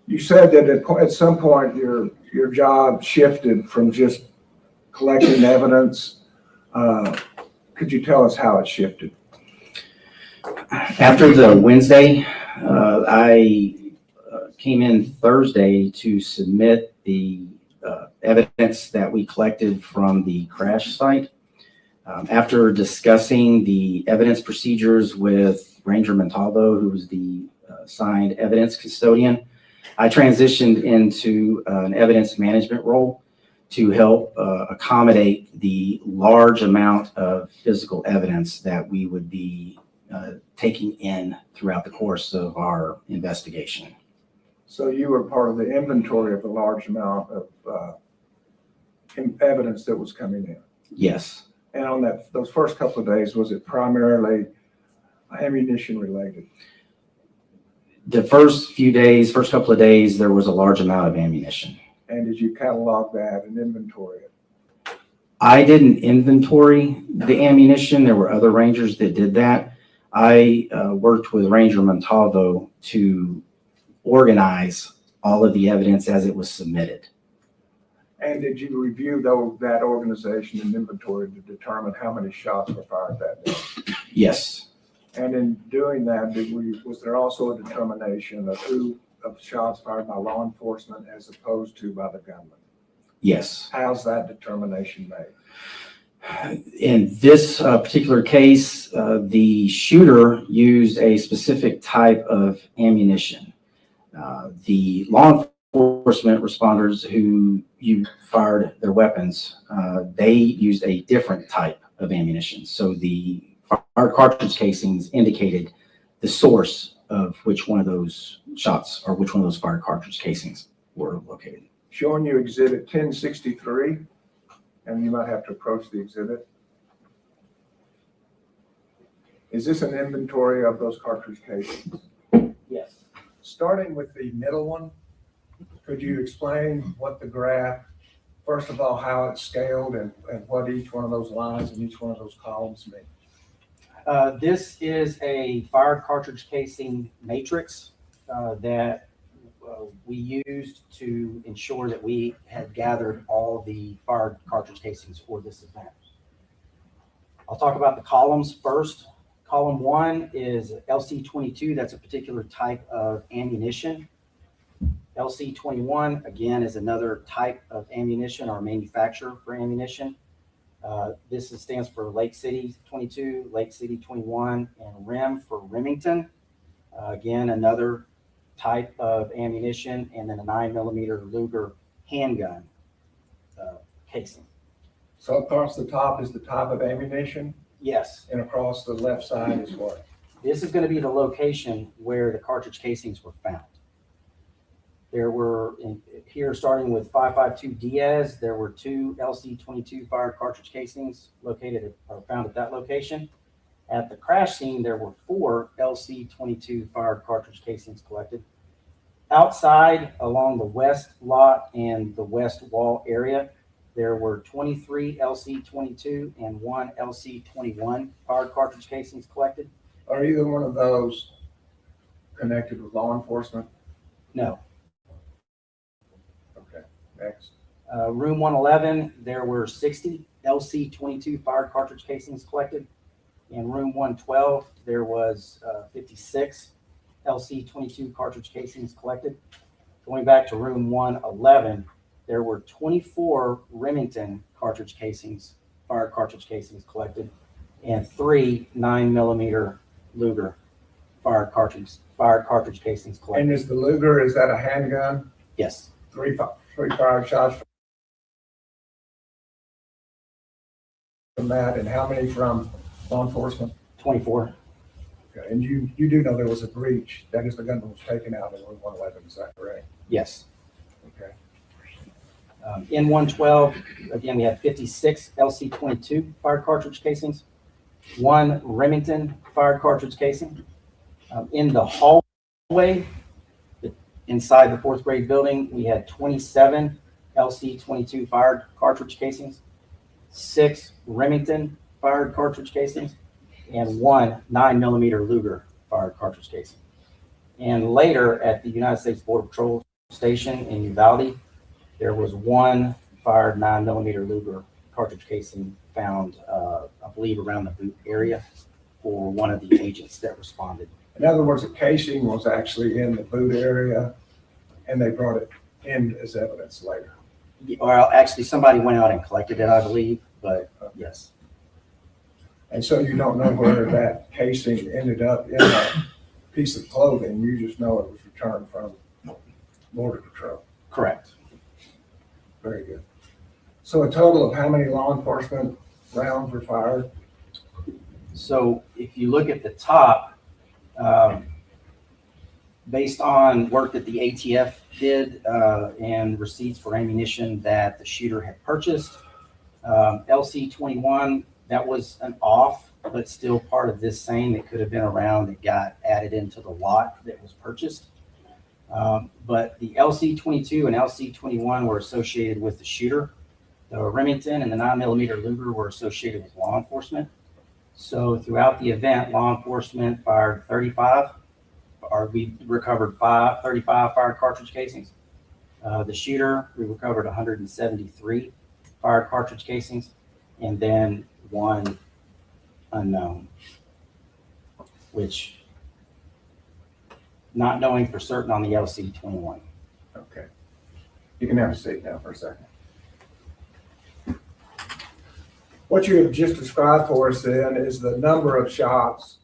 [SPEAKER 6] You said that at some point your job shifted from just collecting evidence. Could you tell us how it shifted?
[SPEAKER 11] After the Wednesday, I came in Thursday to submit the evidence that we collected from the crash site. After discussing the evidence procedures with Ranger Montalvo, who was the assigned evidence custodian, I transitioned into an evidence management role to help accommodate the large amount of physical evidence that we would be taking in throughout the course of our investigation.
[SPEAKER 6] So you were part of the inventory of the large amount of evidence that was coming in.
[SPEAKER 11] Yes.
[SPEAKER 6] And on those first couple of days, was it primarily ammunition related?
[SPEAKER 11] The first couple of days, there was a large amount of ammunition.
[SPEAKER 6] And did you catalog that and inventory it?
[SPEAKER 11] I didn't inventory the ammunition. There were other rangers that did that. I worked with Ranger Montalvo to organize all of the evidence as it was submitted.
[SPEAKER 6] And did you review that organization and inventory to determine how many shots were fired that day?
[SPEAKER 11] Yes.
[SPEAKER 6] And in doing that, was there also a determination of shots fired by law enforcement as opposed to by the gunman?
[SPEAKER 11] Yes.
[SPEAKER 6] How's that determination made?
[SPEAKER 11] In this particular case, the shooter used a specific type of ammunition. The law enforcement responders who fired their weapons, they used a different type of ammunition. So the fired cartridge casings indicated the source of which one of those shots or which one of those fired cartridge casings were located.
[SPEAKER 6] Showing you exhibit 1063, and you might have to approach the exhibit. Is this an inventory of those cartridge casings?
[SPEAKER 11] Yes.
[SPEAKER 6] Starting with the middle one, could you explain what the graph, first of all, how it's scaled and what each one of those lines and each one of those columns mean?
[SPEAKER 11] This is a fired cartridge casing matrix that we used to ensure that we had gathered all the fired cartridge casings for this event. I'll talk about the columns first. Column 1 is LC22. That's a particular type of ammunition. LC21, again, is another type of ammunition or manufacturer for ammunition. This stands for Lake City 22, Lake City 21, and REM for Remington. Again, another type of ammunition, and then a 9mm Luger handgun casing.
[SPEAKER 6] So across the top is the type of ammunition,
[SPEAKER 11] Yes,
[SPEAKER 6] and across the left side is what?
[SPEAKER 11] this is going to be the location where the cartridge casings were found. There were, here starting with 552 Diaz, there were 2 LC-22 fired cartridge casings located or found at that location. At the crash scene, there were 4 LC-22 fired cartridge casings collected. Outside along the west lot and the west wall area, there were 23 LC-22 and 1 LC-21 fired cartridge casings collected.
[SPEAKER 6] Are either one of those connected with law enforcement?
[SPEAKER 11] No.
[SPEAKER 6] Okay, next.
[SPEAKER 11] Room 111, there were 60 LC-22 fired cartridge casings collected. In room 112, there was 56 LC-22 cartridge casings collected. Going back to room 111, there were 24 Remington cartridge casings, fired cartridge casings collected, and 3 9mm Luger fired cartridge casings collected.
[SPEAKER 6] And is the Luger, is that a handgun?
[SPEAKER 11] Yes.
[SPEAKER 6] Three fired shots from that, and how many from law enforcement?
[SPEAKER 11] 24.
[SPEAKER 6] Okay, and you do know there was a breach, that is, the gun was taken out in room 111, is that correct?
[SPEAKER 11] Yes.
[SPEAKER 6] Okay.
[SPEAKER 11] In 112, again, we had 56 LC-22 fired cartridge casings, 1 Remington fired cartridge casing. In the hallway inside the 4th grade building, we had 27 LC-22 fired cartridge casings, 6 Remington fired cartridge casings, and 1 9mm Luger fired cartridge casing. And later at the United States Border Patrol station in Uvalde, there was 1 fired 9mm Luger cartridge casing found, I believe, around the boot area for one of the agents that responded.
[SPEAKER 6] In other words, the casing was actually in the boot area, and they brought it in as evidence later.
[SPEAKER 11] Well, actually, somebody went out and collected it, I believe, but yes.
[SPEAKER 6] And so you don't know where that casing ended up in a piece of clothing, you just know it was returned from Border Patrol.
[SPEAKER 11] Correct.
[SPEAKER 6] Very good. So a total of how many law enforcement rounds were fired?
[SPEAKER 11] So if you look at the top, based on work that the ATF did and receipts for ammunition that the shooter had purchased, LC-21, that was an off, but still part of this same. It could have been a round that got added into the lot that was purchased. But the LC-22 and LC-21 were associated with the shooter. The Remington and the 9mm Luger were associated with law enforcement. So throughout the event, law enforcement fired 35, or we recovered 35 fired cartridge casings. The shooter, we recovered 173 fired cartridge casings, and then 1 unknown, which not knowing for certain on the LC-21.
[SPEAKER 6] Okay. You can have a seat now for a second. What you have just described for us then is the number of shots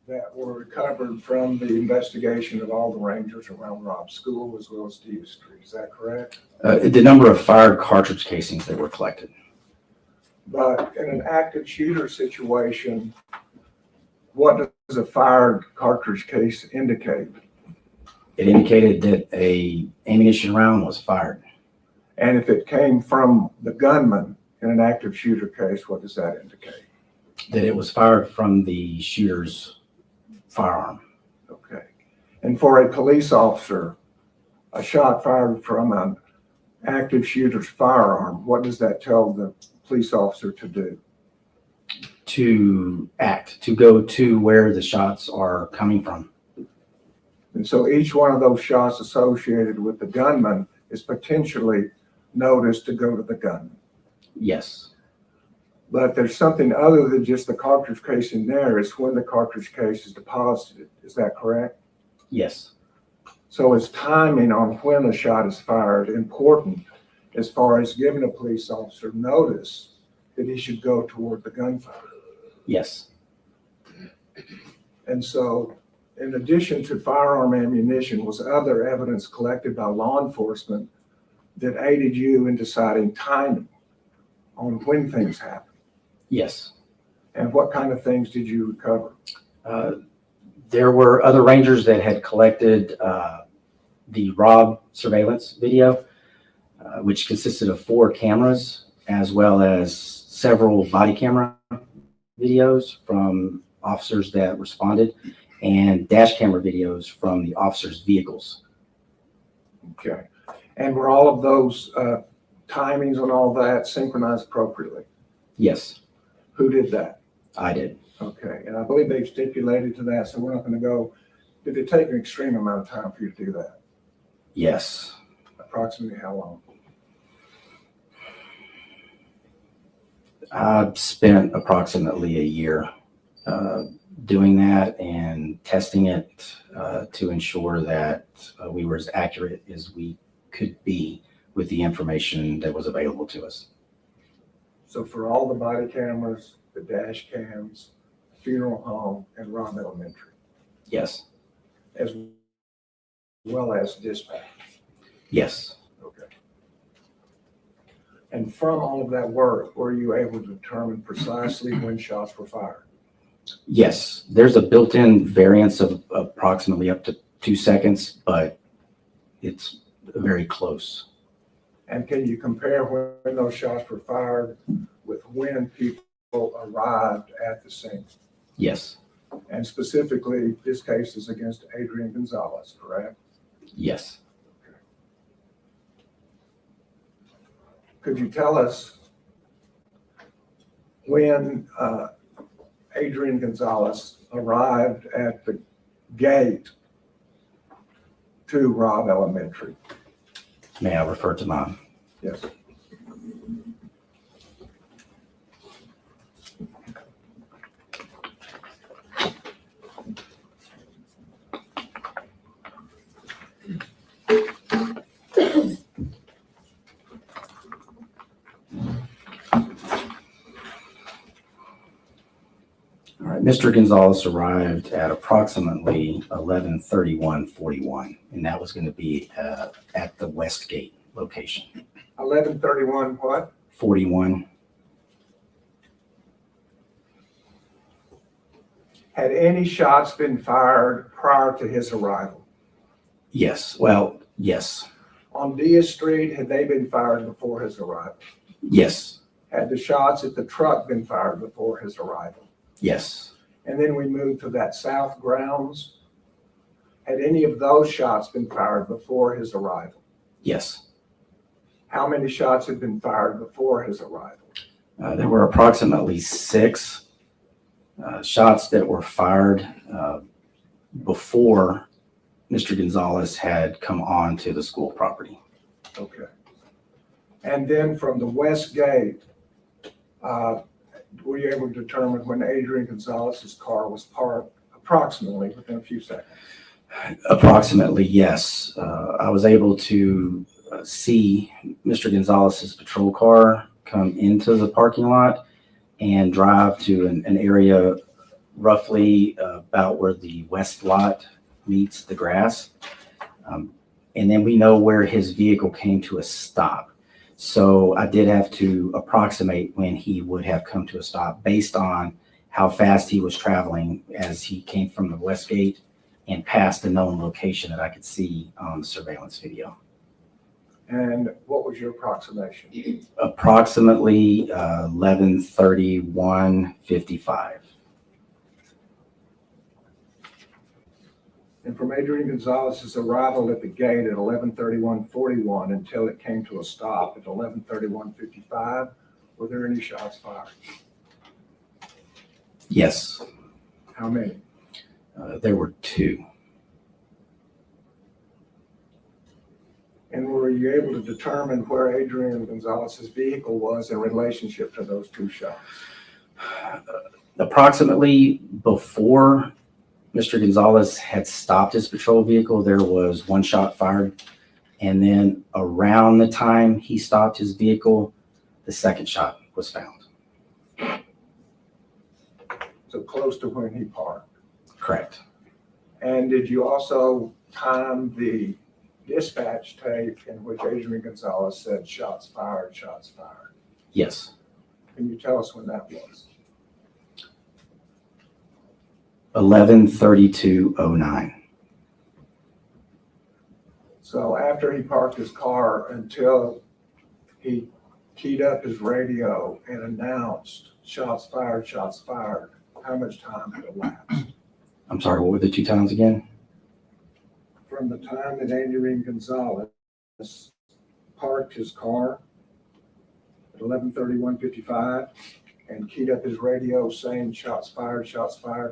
[SPEAKER 6] that were recovered from the investigation of all the rangers around Robb's school as well as Steve Street. Is that correct?
[SPEAKER 11] The number of fired cartridge casings that were collected.
[SPEAKER 6] But in an active shooter situation, what does a fired cartridge case indicate?
[SPEAKER 11] It indicated that a ammunition round was fired.
[SPEAKER 6] And if it came from the gunman in an active shooter case, what does that indicate?
[SPEAKER 11] That it was fired from the shooter's firearm.
[SPEAKER 6] Okay. And for a police officer, a shot fired from an active shooter's firearm, what does that tell the police officer to do?
[SPEAKER 11] To act, to go to where the shots are coming from.
[SPEAKER 6] And so each one of those shots associated with the gunman is potentially noticed to go to the gunman.
[SPEAKER 11] Yes.
[SPEAKER 6] But there's something other than just the cartridge case in there. It's when the cartridge case is deposited. Is that correct?
[SPEAKER 11] Yes.
[SPEAKER 6] So is timing on when a shot is fired important as far as giving a police officer notice that he should go toward the gunfire?
[SPEAKER 11] Yes.
[SPEAKER 6] And so in addition to firearm ammunition, was other evidence collected by law enforcement that aided you in deciding timing on when things happen?
[SPEAKER 11] Yes.
[SPEAKER 6] And what kind of things did you recover?
[SPEAKER 11] There were other rangers that had collected the Robb surveillance video, which consisted of 4 cameras, as well as several body camera videos from officers that responded, and dash camera videos from the officers' vehicles.
[SPEAKER 6] Okay. And were all of those timings and all that synchronized appropriately?
[SPEAKER 11] Yes,
[SPEAKER 6] Who did that?
[SPEAKER 11] I did.
[SPEAKER 6] Okay. And I believe they've stipulated to that, so we're not going to go. Did it take an extreme amount of time for you to do that?
[SPEAKER 11] Yes.
[SPEAKER 6] Approximately how long?
[SPEAKER 11] I spent approximately a year doing that and testing it to ensure that we were as accurate as we could be with the information that was available to us.
[SPEAKER 6] So for all the body cameras, the dash cams, funeral home, and Robb Elementary,
[SPEAKER 11] Yes.
[SPEAKER 6] as well as dispatch.
[SPEAKER 11] Yes.
[SPEAKER 6] Okay. And from all of that work, were you able to determine precisely when shots were fired?
[SPEAKER 11] Yes. There's a built-in variance of approximately up to 2 seconds, but it's very close.
[SPEAKER 6] And can you compare when those shots were fired with when people arrived at the scene?
[SPEAKER 11] Yes.
[SPEAKER 6] And specifically, this case is against Adrian Gonzales, correct?
[SPEAKER 11] Yes.
[SPEAKER 6] Could you tell us when Adrian Gonzales arrived at the gate to Robb Elementary?
[SPEAKER 11] May I refer to mine?
[SPEAKER 6] Yes.
[SPEAKER 11] All right. Mr. Gonzales arrived at approximately 11:31:41, and that was going to be at the West Gate location.
[SPEAKER 6] 11:31 what?
[SPEAKER 11] 41.
[SPEAKER 6] Had any shots been fired prior to his arrival?
[SPEAKER 11] Yes. Well, yes.
[SPEAKER 6] On Diaz Street, had they been fired before his arrival?
[SPEAKER 11] Yes.
[SPEAKER 6] Had the shots at the truck been fired before his arrival?
[SPEAKER 11] Yes.
[SPEAKER 6] And then we moved to that south grounds. Had any of those shots been fired before his arrival?
[SPEAKER 11] Yes.
[SPEAKER 6] How many shots had been fired before his arrival?
[SPEAKER 11] There were approximately 6 shots that were fired before Mr. Gonzales had come on to the school property.
[SPEAKER 6] Okay. And then from the west gate, were you able to determine when Adrian Gonzalez's car was parked approximately within a few seconds?
[SPEAKER 11] Approximately, yes. I was able to see Mr. Gonzalez's patrol car come into the parking lot and drive to an area roughly about where the west lot meets the grass. And then we know where his vehicle came to a stop. So I did have to approximate when he would have come to a stop based on how fast he was traveling as he came from the west gate and past a known location that I could see on the surveillance video.
[SPEAKER 6] And what was your approximation?
[SPEAKER 11] Approximately 11:31:55.
[SPEAKER 6] And from Adrian Gonzalez's arrival at the gate at 11:31:41 until it came to a stop at 11:31:55, were there any shots fired?
[SPEAKER 11] Yes.
[SPEAKER 6] How many?
[SPEAKER 11] There were 2.
[SPEAKER 6] And were you able to determine where Adrian Gonzalez's vehicle was in relationship to those 2 shots?
[SPEAKER 11] Approximately before Mr. Gonzales had stopped his patrol vehicle, there was 1 shot fired. And then around the time he stopped his vehicle, the 2nd shot was found.
[SPEAKER 6] So close to when he parked.
[SPEAKER 11] Correct.
[SPEAKER 6] And did you also time the dispatch tape in which Adrian Gonzales said shots fired, shots fired.
[SPEAKER 11] Yes.
[SPEAKER 6] Can you tell us when that was?
[SPEAKER 11] 11:32:09.
[SPEAKER 6] So after he parked his car until he keyed up his radio and announced shots fired, how much time had elapsed?
[SPEAKER 11] I'm sorry, what were the two times again?
[SPEAKER 6] From the time that Adrian Gonzales parked his car at 11:31:55 and keyed up his radio saying shots fired,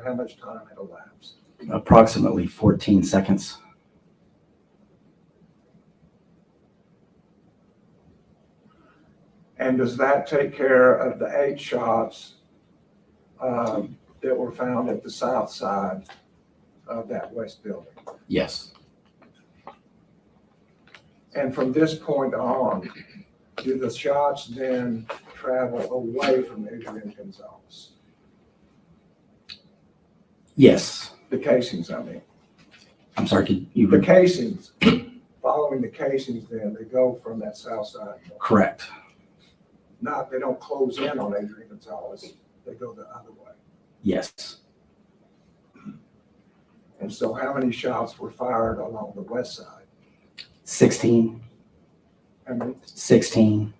[SPEAKER 6] how much time had elapsed?
[SPEAKER 11] Approximately 14 seconds.
[SPEAKER 6] And does that take care of the 8 shots that were found at the south side of that west building?
[SPEAKER 11] Yes.
[SPEAKER 6] And from this point on, do the shots then travel away from Adrian Gonzales?
[SPEAKER 11] Yes.
[SPEAKER 6] The casings, I mean.
[SPEAKER 11] I'm sorry, could you?
[SPEAKER 6] The casings, following the casings then, they go from that south side.
[SPEAKER 11] Correct.
[SPEAKER 6] Not, they don't close in on Adrian Gonzales, they go the other way.
[SPEAKER 11] Yes.
[SPEAKER 6] And so how many shots were fired along the west side?
[SPEAKER 11] 16.
[SPEAKER 6] How many?
[SPEAKER 11] 16.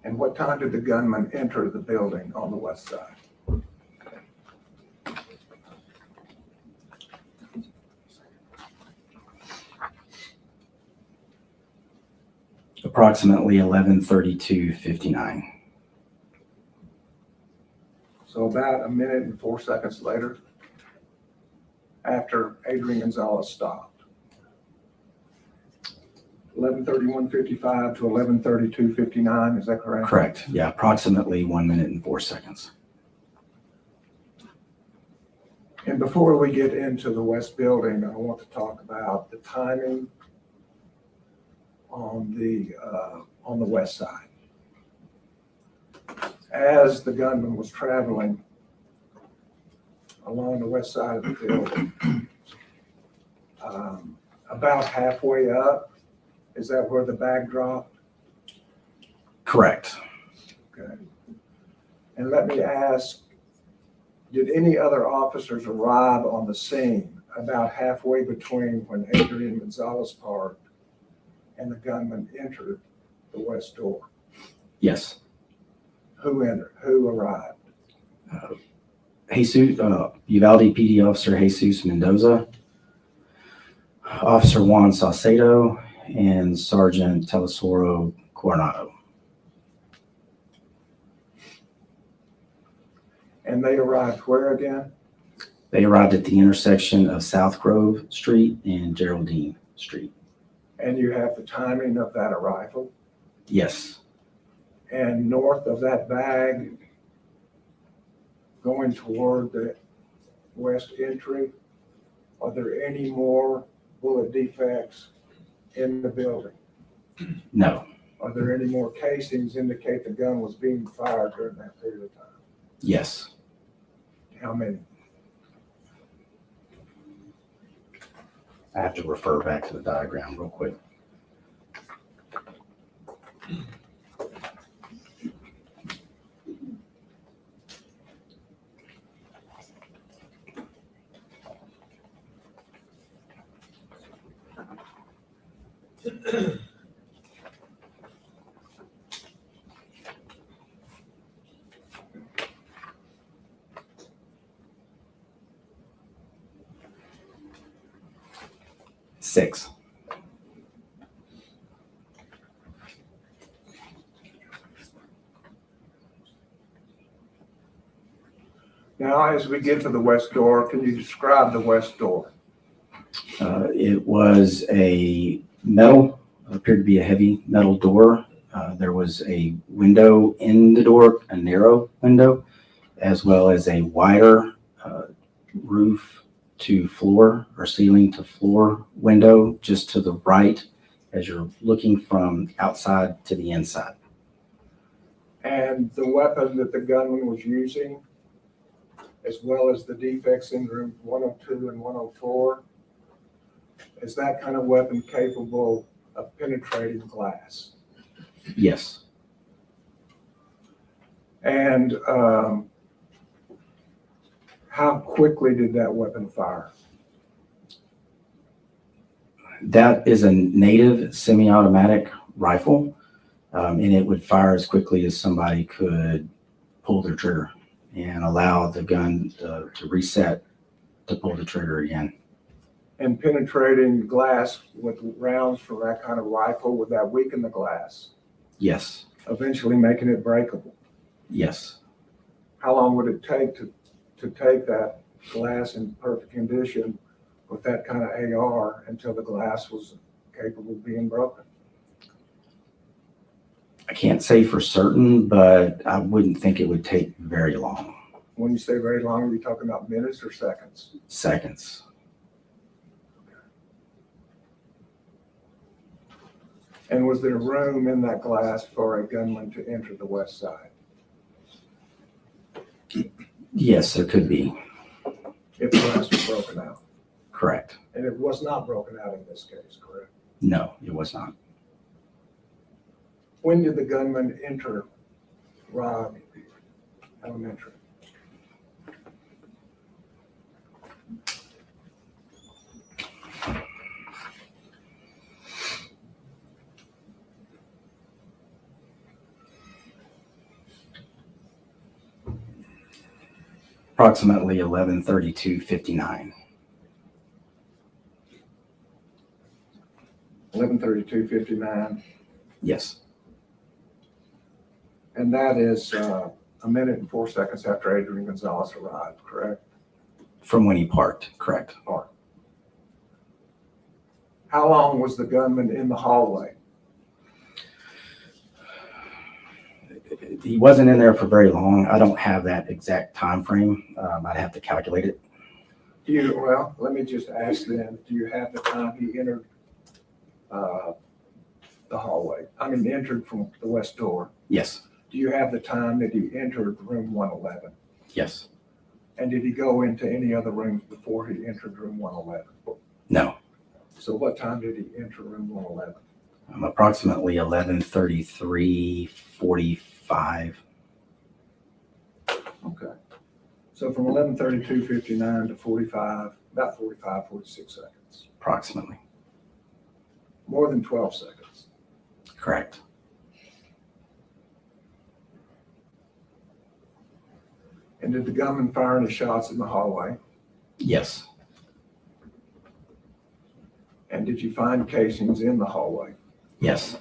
[SPEAKER 6] And what time did the gunman enter the building on the west side?
[SPEAKER 11] Approximately 11:32:59.
[SPEAKER 6] So about a minute and 4 seconds later, after Adrian Gonzales stopped. 11:31:55 to 11:32:59, is that correct?
[SPEAKER 11] Correct. Yeah, approximately 1 minute and 4 seconds.
[SPEAKER 6] And before we get into the west building, I want to talk about the timing on the west side. As the gunman was traveling along the west side of the building, about halfway up, is that where the bag dropped?
[SPEAKER 11] Correct.
[SPEAKER 6] Okay. And let me ask, did any other officers arrive on the scene about halfway between when Adrian Gonzales parked and the gunman entered the west door?
[SPEAKER 11] Yes.
[SPEAKER 6] Who entered? Who arrived?
[SPEAKER 11] Jesus, Uvalde PD Officer Jesus Mendoza, Officer Juan Saucedo, and Sergeant Telesoro Coronado.
[SPEAKER 6] And they arrived where again?
[SPEAKER 11] They arrived at the intersection of South Grove Street and Geraldine Street.
[SPEAKER 6] And you have the timing of that arrival?
[SPEAKER 11] Yes.
[SPEAKER 6] And north of that bag, going toward the west entry, are there any more bullet defects in the building?
[SPEAKER 11] No.
[SPEAKER 6] Are there any more casings indicate the gun was being fired during that period of time?
[SPEAKER 11] Yes.
[SPEAKER 6] How many?
[SPEAKER 11] I have to refer back to the diagram real quick. Six.
[SPEAKER 6] Now, as we get to the west door, can you describe the west door?
[SPEAKER 11] It was a metal, appeared to be a heavy metal door. There was a window in the door, a narrow window, as well as a wider roof to floor or ceiling to floor window just to the right as you're looking from outside to the inside.
[SPEAKER 6] And the weapon that the gunman was using, as well as the defects in room 102 and 104, is that kind of weapon capable of penetrating glass?
[SPEAKER 11] Yes.
[SPEAKER 6] And how quickly did that weapon fire?
[SPEAKER 11] That is a native semi-automatic rifle, and it would fire as quickly as somebody could pull their trigger and allow the gun to reset to pull the trigger again.
[SPEAKER 6] And penetrating glass with rounds from that kind of rifle, would that weaken the glass,
[SPEAKER 11] Yes.
[SPEAKER 6] eventually making it breakable?
[SPEAKER 11] Yes.
[SPEAKER 6] How long would it take to take that glass in perfect condition with that kind of AR until the glass was capable of being broken?
[SPEAKER 11] I can't say for certain, but I wouldn't think it would take very long.
[SPEAKER 6] When you say very long, are you talking about minutes or seconds?
[SPEAKER 11] Seconds.
[SPEAKER 6] And was there room in that glass for a gunman to enter the west side?
[SPEAKER 11] Yes, there could be.
[SPEAKER 6] If the glass was broken out?
[SPEAKER 11] Correct.
[SPEAKER 6] And it was not broken out in this case, correct?
[SPEAKER 11] No, it was not.
[SPEAKER 6] When did the gunman enter Robb Elementary?
[SPEAKER 11] Approximately 11:32:59.
[SPEAKER 6] 11:32:59.
[SPEAKER 11] Yes.
[SPEAKER 6] And that is a minute and 4 seconds after Adrian Gonzales arrived, correct?
[SPEAKER 11] From when he parked, correct.
[SPEAKER 6] How long was the gunman in the hallway?
[SPEAKER 11] He wasn't in there for very long. I don't have that exact time frame. I'd have to calculate it.
[SPEAKER 6] Well, let me just ask then, do you have the time he entered the hallway? I mean, entered from the west door.
[SPEAKER 11] Yes.
[SPEAKER 6] Do you have the time that he entered room 111?
[SPEAKER 11] Yes.
[SPEAKER 6] And did he go into any other rooms before he entered room 111?
[SPEAKER 11] No.
[SPEAKER 6] So what time did he enter room 111?
[SPEAKER 11] Approximately 11:33:45.
[SPEAKER 6] Okay. So from 11:32:59 to 45, about 45, 46 seconds.
[SPEAKER 11] Approximately.
[SPEAKER 6] More than 12 seconds.
[SPEAKER 11] Correct.
[SPEAKER 6] And did the gunman fire any shots in the hallway?
[SPEAKER 11] Yes.
[SPEAKER 6] And did you find casings in the hallway?
[SPEAKER 11] Yes.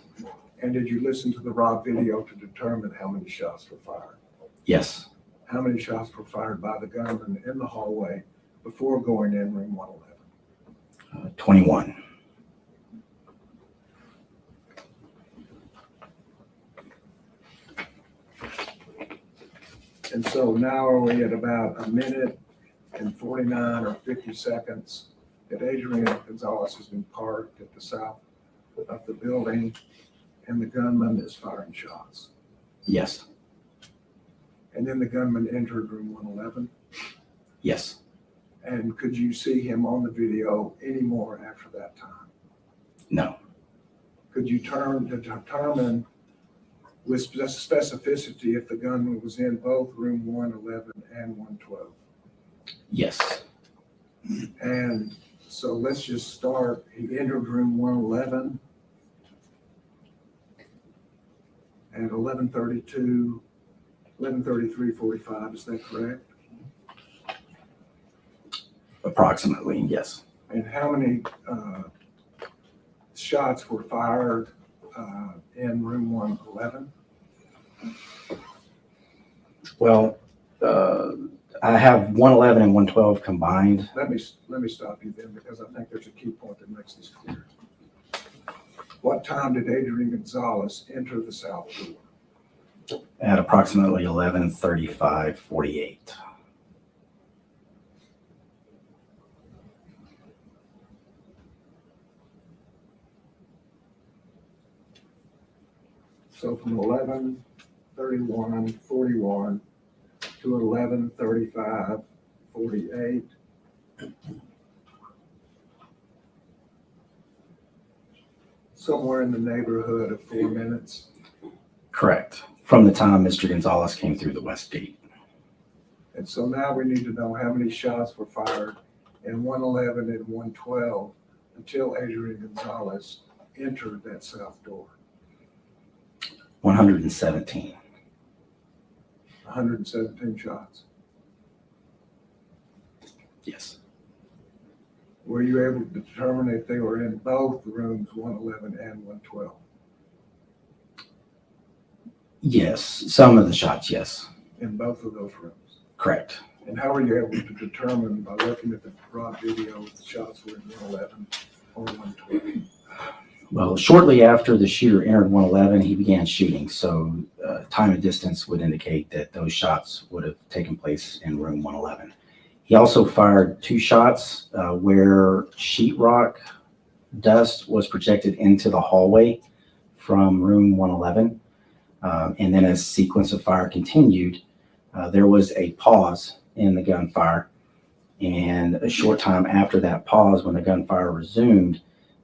[SPEAKER 6] And did you listen to the Robb video to determine how many shots were fired?
[SPEAKER 11] Yes.
[SPEAKER 6] How many shots were fired by the gunman in the hallway before going in room 111?
[SPEAKER 11] 21.
[SPEAKER 6] And so now are we at about a minute and 49 or 50 seconds that Adrian Gonzales has been parked at the south of the building and the gunman is firing shots.
[SPEAKER 11] Yes.
[SPEAKER 6] And then the gunman entered room 111.
[SPEAKER 11] Yes.
[SPEAKER 6] And could you see him on the video anymore after that time?
[SPEAKER 11] No.
[SPEAKER 6] Could you determine with specificity if the gunman was in both room 111 and 112?
[SPEAKER 11] Yes.
[SPEAKER 6] And so let's just start. He entered room 111 at 11:33:45. Is that correct?
[SPEAKER 11] Approximately, yes.
[SPEAKER 6] And how many shots were fired in room 111?
[SPEAKER 11] Well, I have 111 and 112 combined.
[SPEAKER 6] Let me stop you then, because I think there's a key point that makes this clear. What time did Adrian Gonzales enter the south door?
[SPEAKER 11] At approximately 11:35:48.
[SPEAKER 6] So from 11 31:41 to 11:35:48. Somewhere in the neighborhood of 4 minutes.
[SPEAKER 11] Correct. From the time Mr. Gonzales came through the west gate.
[SPEAKER 6] And so now we need to know how many shots were fired in 111 and 112 until Adrian Gonzales entered that south door.
[SPEAKER 11] 117.
[SPEAKER 6] 117 shots.
[SPEAKER 11] Yes.
[SPEAKER 6] Were you able to determine if they were in both rooms 111 and 112?
[SPEAKER 11] Yes. Some of the shots, yes.
[SPEAKER 6] In both of those rooms?
[SPEAKER 11] Correct.
[SPEAKER 6] And how were you able to determine by looking at the raw video if the shots were in 111 or 112?
[SPEAKER 11] Well, shortly after the shooter entered 111, he began shooting. So time and distance would indicate that those shots would have taken place in room 111. He also fired 2 shots where sheetrock dust was projected into the hallway from room 111. And then as sequence of fire continued, there was a pause in the gunfire. And a short time after that pause, when the gunfire resumed,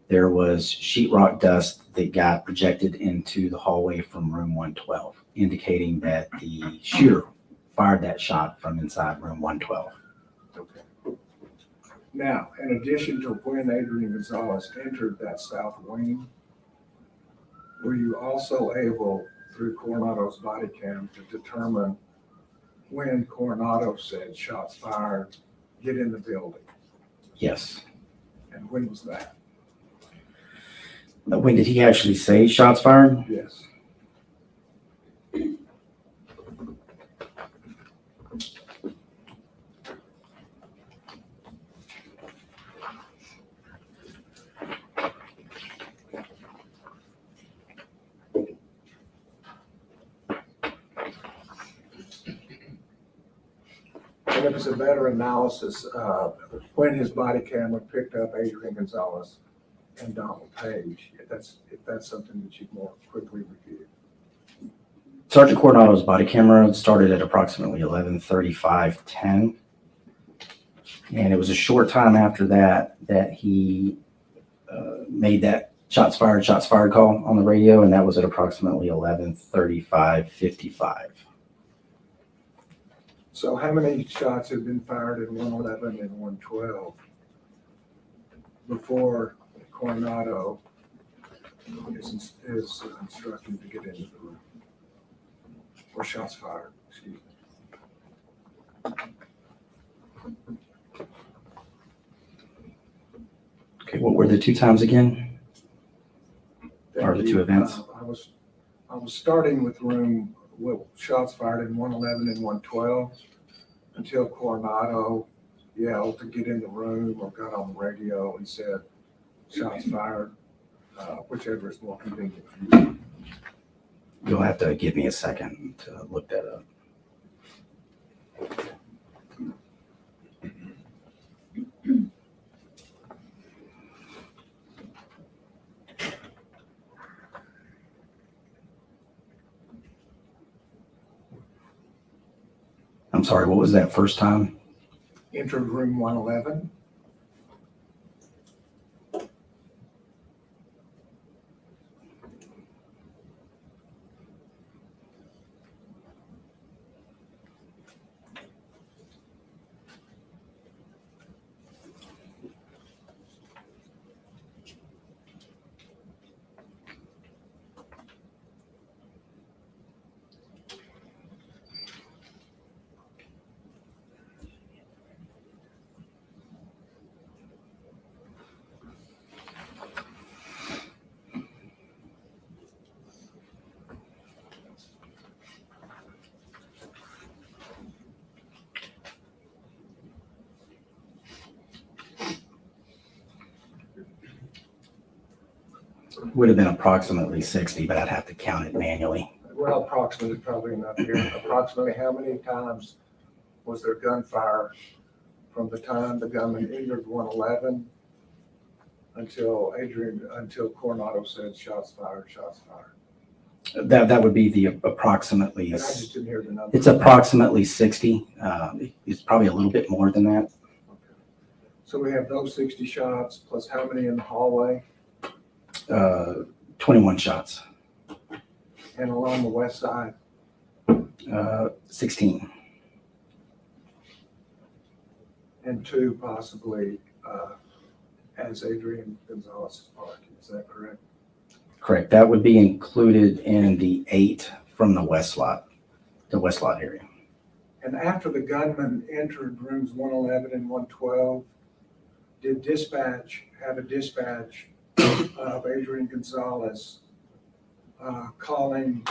[SPEAKER 11] there was sheetrock dust that got projected into the hallway from room 112, indicating that the shooter fired that shot from inside room 112.
[SPEAKER 6] Okay. Now, in addition to when Adrian Gonzales entered that south wing, were you also able, through Coronado's body cam, to determine when Coronado said shots fired, get in the building?
[SPEAKER 11] Yes.
[SPEAKER 6] And when was that?
[SPEAKER 11] When did he actually say shots fired?
[SPEAKER 6] Yes. And it was a better analysis of when his body camera picked up Adrian Gonzales and Donald Page, if that's something that you'd more quickly review.
[SPEAKER 11] Sergeant Coronado's body camera started at approximately 11:35:10. And it was a short time after that that he made that shots fired call on the radio, and that was at approximately 11:35:55.
[SPEAKER 6] So how many shots had been fired in 111 and 112 before Coronado is instructed to get into the room? Or shots fired, excuse me.
[SPEAKER 11] Okay, what were the 2 times again? Or the 2 events?
[SPEAKER 6] I was starting with room, shots fired in 111 and 112 until Coronado yelled to get in the room or got on the radio and said shots fired, whichever is more convenient for you.
[SPEAKER 11] You'll have to give me a second to look that up. I'm sorry, what was that first time?
[SPEAKER 6] Entered room 111.
[SPEAKER 11] Would have been approximately 60, but I'd have to count it manually.
[SPEAKER 6] Well, approximately probably enough here. Approximately how many times was there gunfire from the time the gunman entered 111 until Coronado said shots fired, shots fired?
[SPEAKER 11] That would be the approximately,
[SPEAKER 6] And I just didn't hear the number.
[SPEAKER 11] it's approximately 60. It's probably a little bit more than that.
[SPEAKER 6] So we have those 60 shots, plus how many in the hallway
[SPEAKER 11] 21 shots,
[SPEAKER 6] and along the west side?
[SPEAKER 11] 16.
[SPEAKER 6] And 2 possibly as Adrian Gonzales parking, is that correct?
[SPEAKER 11] Correct. That would be included in the 8 from the west lot area.
[SPEAKER 6] And after the gunman entered rooms 111 and 112, did dispatch have a dispatch of Adrian Gonzales calling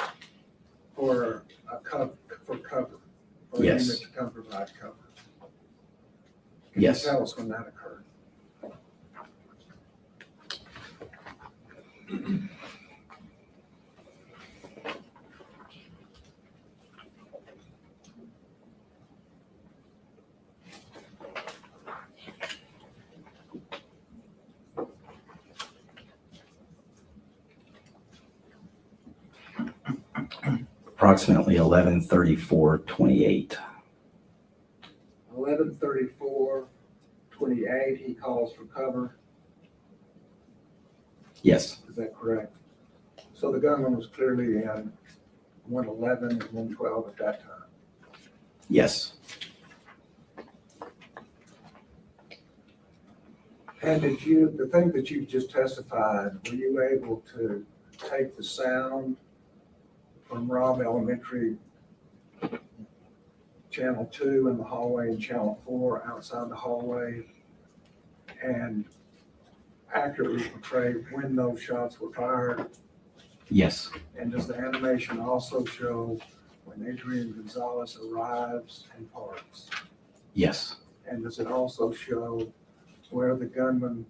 [SPEAKER 6] for cover, for a
[SPEAKER 11] Yes.
[SPEAKER 6] unit to come provide cover? Can
[SPEAKER 11] Yes.
[SPEAKER 6] you tell us when that occurred?
[SPEAKER 11] Approximately 11:34:28.
[SPEAKER 6] 11:34:28, he calls for cover,
[SPEAKER 11] Yes.
[SPEAKER 6] is that correct? So the gunman was clearly in 111 and 112 at that time.
[SPEAKER 11] Yes.
[SPEAKER 6] And did you, the thing that you just testified, were you able to take the sound from Robb Elementary, channel 2 in the hallway and channel 4 outside the hallway, and accurately portray when those shots were fired?
[SPEAKER 11] Yes.
[SPEAKER 6] And does the animation also show when Adrian Gonzales arrives and parks?
[SPEAKER 11] Yes.
[SPEAKER 6] And does it also show where the gunman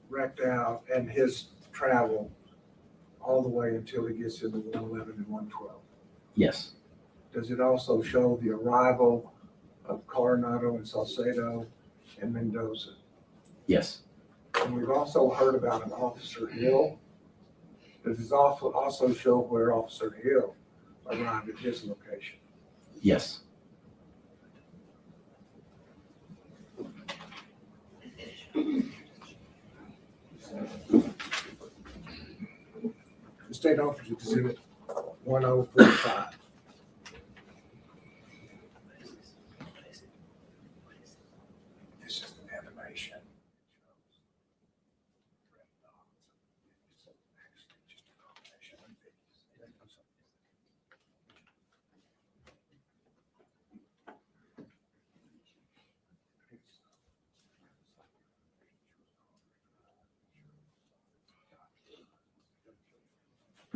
[SPEAKER 6] wrecked out and his travel all the way until he gets into 111 and 112?
[SPEAKER 11] Yes.
[SPEAKER 6] Does it also show the arrival of Coronado and Salcedo and Mendoza?
[SPEAKER 11] Yes.
[SPEAKER 6] And we've also heard about an Officer Hill. Does it also show where Officer Hill arrived at his location?
[SPEAKER 11] Yes.
[SPEAKER 6] The State Officer's Exhibit 1045. This is the animation.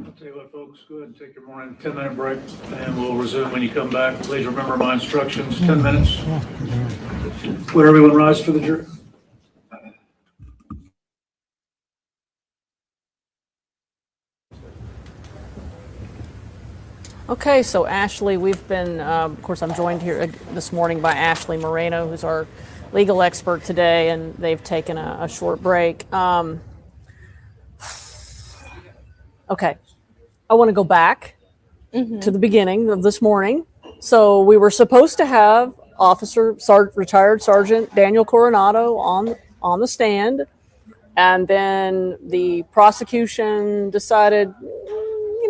[SPEAKER 5] I'll tell you what, folks, go ahead and take your morning 10-minute break, and we'll resume when you come back. Please remember my instructions, 10 minutes. Would everyone rise for the jury?
[SPEAKER 12] Okay, so Ashley, we've been, of course, I'm joined here this morning by Ashley Moreno, who's our legal expert today, and they've taken a short break. Okay, I want to go back to the beginning of this morning. So we were supposed to have retired Sergeant Daniel Coronado on the stand, and then the prosecution decided,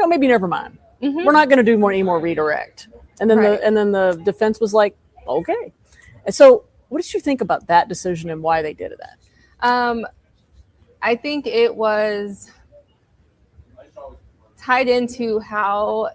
[SPEAKER 12] maybe never mind. We're not going to do any more redirect. And then the defense was like, okay. And so, what did you think about that decision and why they did that?
[SPEAKER 13] I think it was tied into how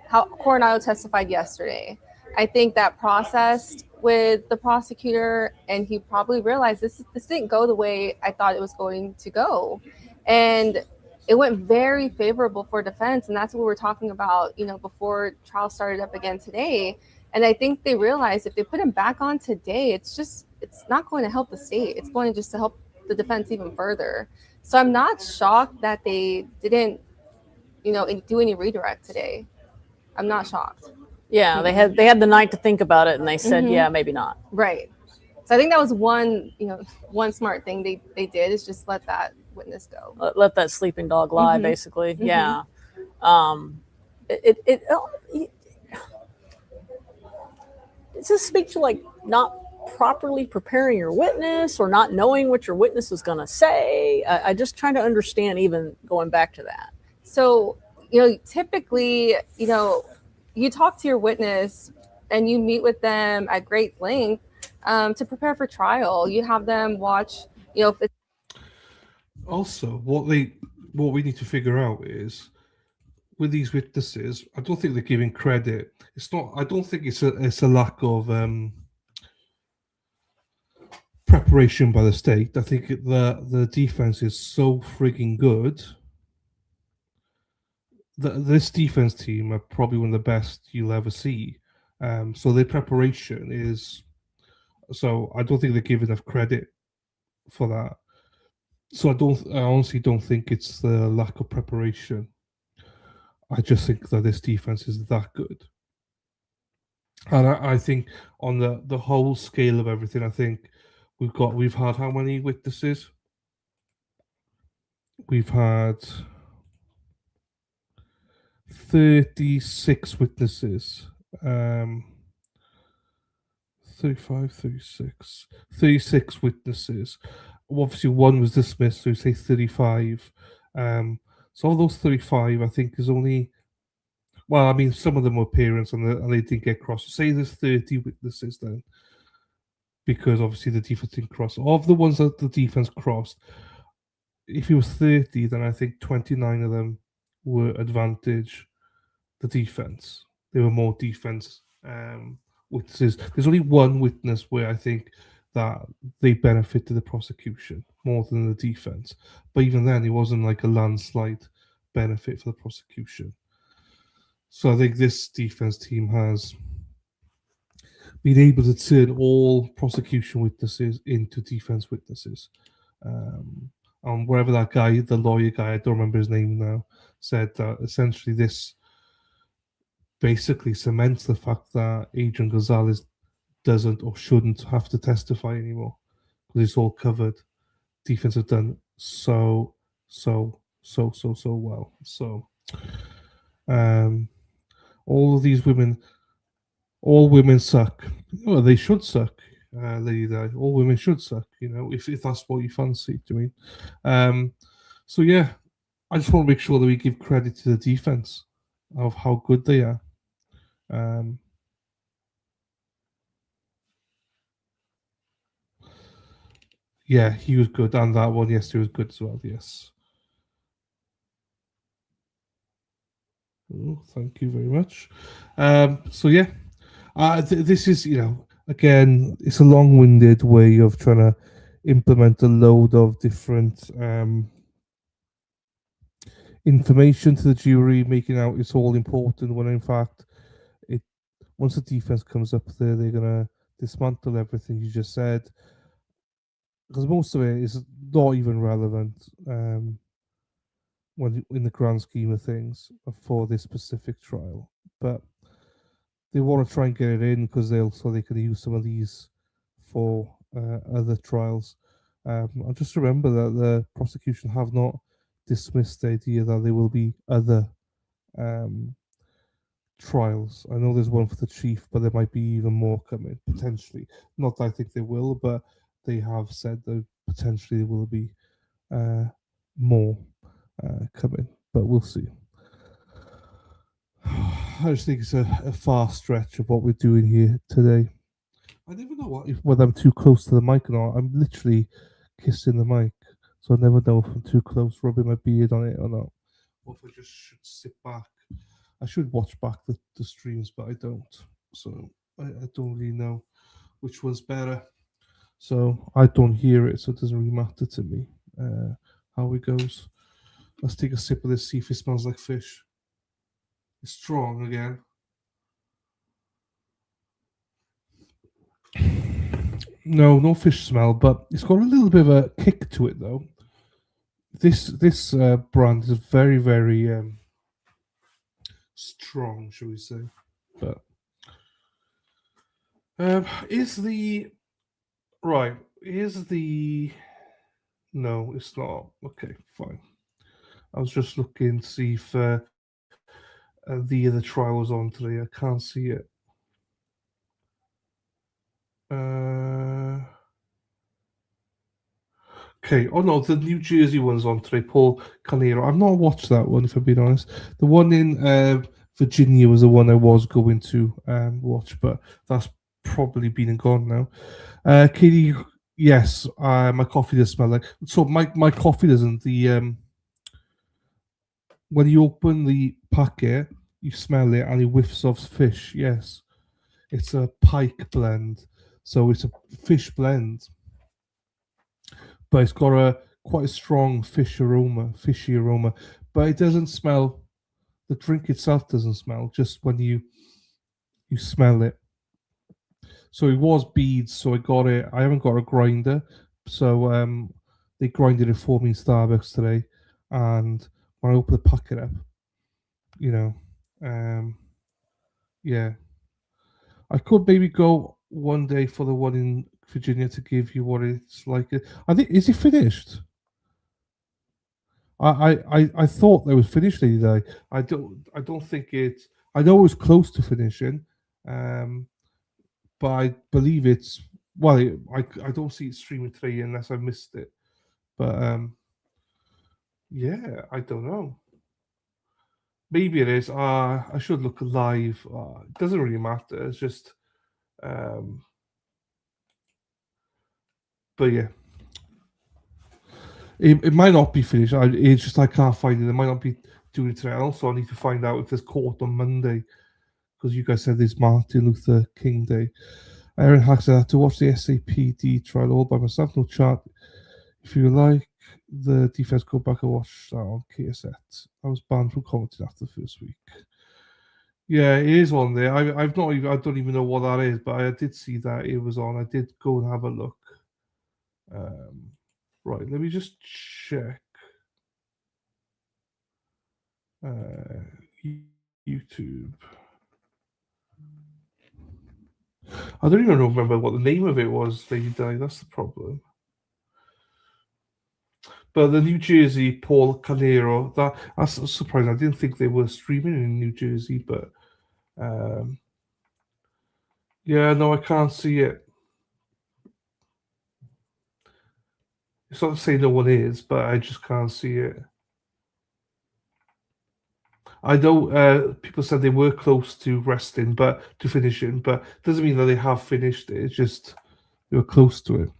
[SPEAKER 13] Coronado testified yesterday. I think that processed with the prosecutor, and he probably realized this didn't go the way I thought it was going to go, and it went very favorable for defense. And that's what we were talking about, before trial started up again today. And I think they realized if they put him back on today, it's not going to help the state. It's going just to help the defense even further. So I'm not shocked that they didn't, do any redirect today. I'm not shocked.
[SPEAKER 12] Yeah, they had the night to think about it, and they said, yeah, maybe not.
[SPEAKER 13] Right. So I think that was one smart thing they did, is just let that witness go.
[SPEAKER 12] Let that sleeping dog lie,
[SPEAKER 13] Mhm.
[SPEAKER 12] basically.
[SPEAKER 13] Mhm.
[SPEAKER 12] Yeah. Does this speak to like not properly preparing your witness or not knowing what your witness is going to say? I just trying to understand, even going back to that.
[SPEAKER 13] So, typically, you talk to your witness and you meet with them at great length to prepare for trial. You have them watch, if it's
[SPEAKER 1] Also, what we need to figure out is with these witnesses, I don't think they're giving credit. It's not. I don't think it's a lack of preparation by the state. I think the defense is so frigging good. This defense team are probably one of the best you'll ever see. So their preparation is. So I don't think they give enough credit for that. So I honestly don't think it's the lack of preparation. I just think that this defense is that good. And I think on the whole scale of everything, I think we've had how many witnesses? We've had 36 witnesses. 35, 36. 36 witnesses. Obviously, one was dismissed, so we say 35. So of those 35, I think there's only. Well, I mean, some of them were parents and they didn't get crossed. So say there's 30 witnesses then, because obviously the defense didn't cross. Of the ones that the defense crossed, if it was 30, then I think 29 of them were advantage the defense. They were more defense witnesses. There's only one witness where I think that they benefited the prosecution more than the defense. But even then, it wasn't like a landslide benefit for the prosecution. So I think this defense team has been able to turn all prosecution witnesses into defense witnesses. And wherever that guy, the lawyer guy, I don't remember his name now, said that essentially this basically cements the fact that Adrian Gonzales doesn't or shouldn't have to testify anymore because it's all covered. Defense have done so well. So, all of these women, all women suck. Well, they should suck. All women should suck. If that's what you fancy. Do you mean? So yeah, I just want to make sure that we give credit to the defense of how good they are. Yeah, he was good, and that one yesterday was good as well. Yes. Oh, thank you very much. So yeah, this is again, it's a long-winded way of trying to implement a load of different information to the jury, making out it's all important when in fact once the defense comes up there, they're gonna dismantle everything you just said, because most of it is not even relevant when in the grand scheme of things for this specific trial. But they want to try and get it in because they can use some of these for other trials. And just remember that the prosecution have not dismissed the idea that there will be other trials. I know there's one for the chief, but there might be even more coming potentially. Not that I think they will, but they have said that potentially there will be more coming. But we'll see. I just think it's a far stretch of what we're doing here today. I never know whether I'm too close to the mic or not. I'm literally kissing the mic, so I never know if I'm too close, rubbing my beard on it or not. Or if I just should sit back. I should watch back the streams, but I don't. So I don't really know which one's better. So I don't hear it, so it doesn't really matter to me how it goes. Let's take a sip of this, see if it smells like fish. It's strong again. No fish smell, but it's got a little bit of a kick to it, though. This brand is very, very strong, shall we say? But here's the No, it's not. Okay, fine. I was just looking to see if the other trial was on today. I can't see it. Okay. Oh no, the New Jersey one's on today. Paul Canero. I've not watched that one, if I'm being honest. The one in Virginia was the one I was going to watch, but that's probably been and gone now. Katie, yes, my coffee does smell like. So my coffee doesn't. The when you open the packet, you smell it and it whiffs of fish. Yes, it's a pike blend, so it's a fish blend, but it's got a quite a strong fishy aroma. But it doesn't smell. The drink itself doesn't smell. Just when you smell it. So it was beads. So I got it. I haven't got a grinder, so they grinded it for me in Starbucks today, and when I open the packet up, yeah, I could maybe go one day for the one in Virginia to give you what it's like. I think, is it finished? I thought they was finished the other day. I don't think it. I know it was close to finishing, but I believe it's. Well, I don't see it streaming today unless I missed it. But yeah, I don't know. Maybe it is. I should look live. It doesn't really matter. It's just. But yeah. It might not be finished. It's just I can't find it. It might not be doing it today. Also, I need to find out if there's court on Monday, because you guys said there's Martin Luther King Day. Aaron Hack said I had to watch the SAPD trial all by myself. No chat. If you like the defense, go back and watch that on KSET. I was banned from commenting after the first week. Yeah, it is on there. I've not even. I don't even know what that is, but I did see that it was on. I did go and have a look. Right, let me just check. YouTube. I don't even remember what the name of it was. Lady Di, that's the problem. But the New Jersey Paul Canero, that's surprising. I didn't think they were streaming in New Jersey, but yeah, no, I can't see it. It's not to say no one is, but I just can't see it. I know people said they were close to resting, but to finishing, but it doesn't mean that they have finished it. It's just they were close to it.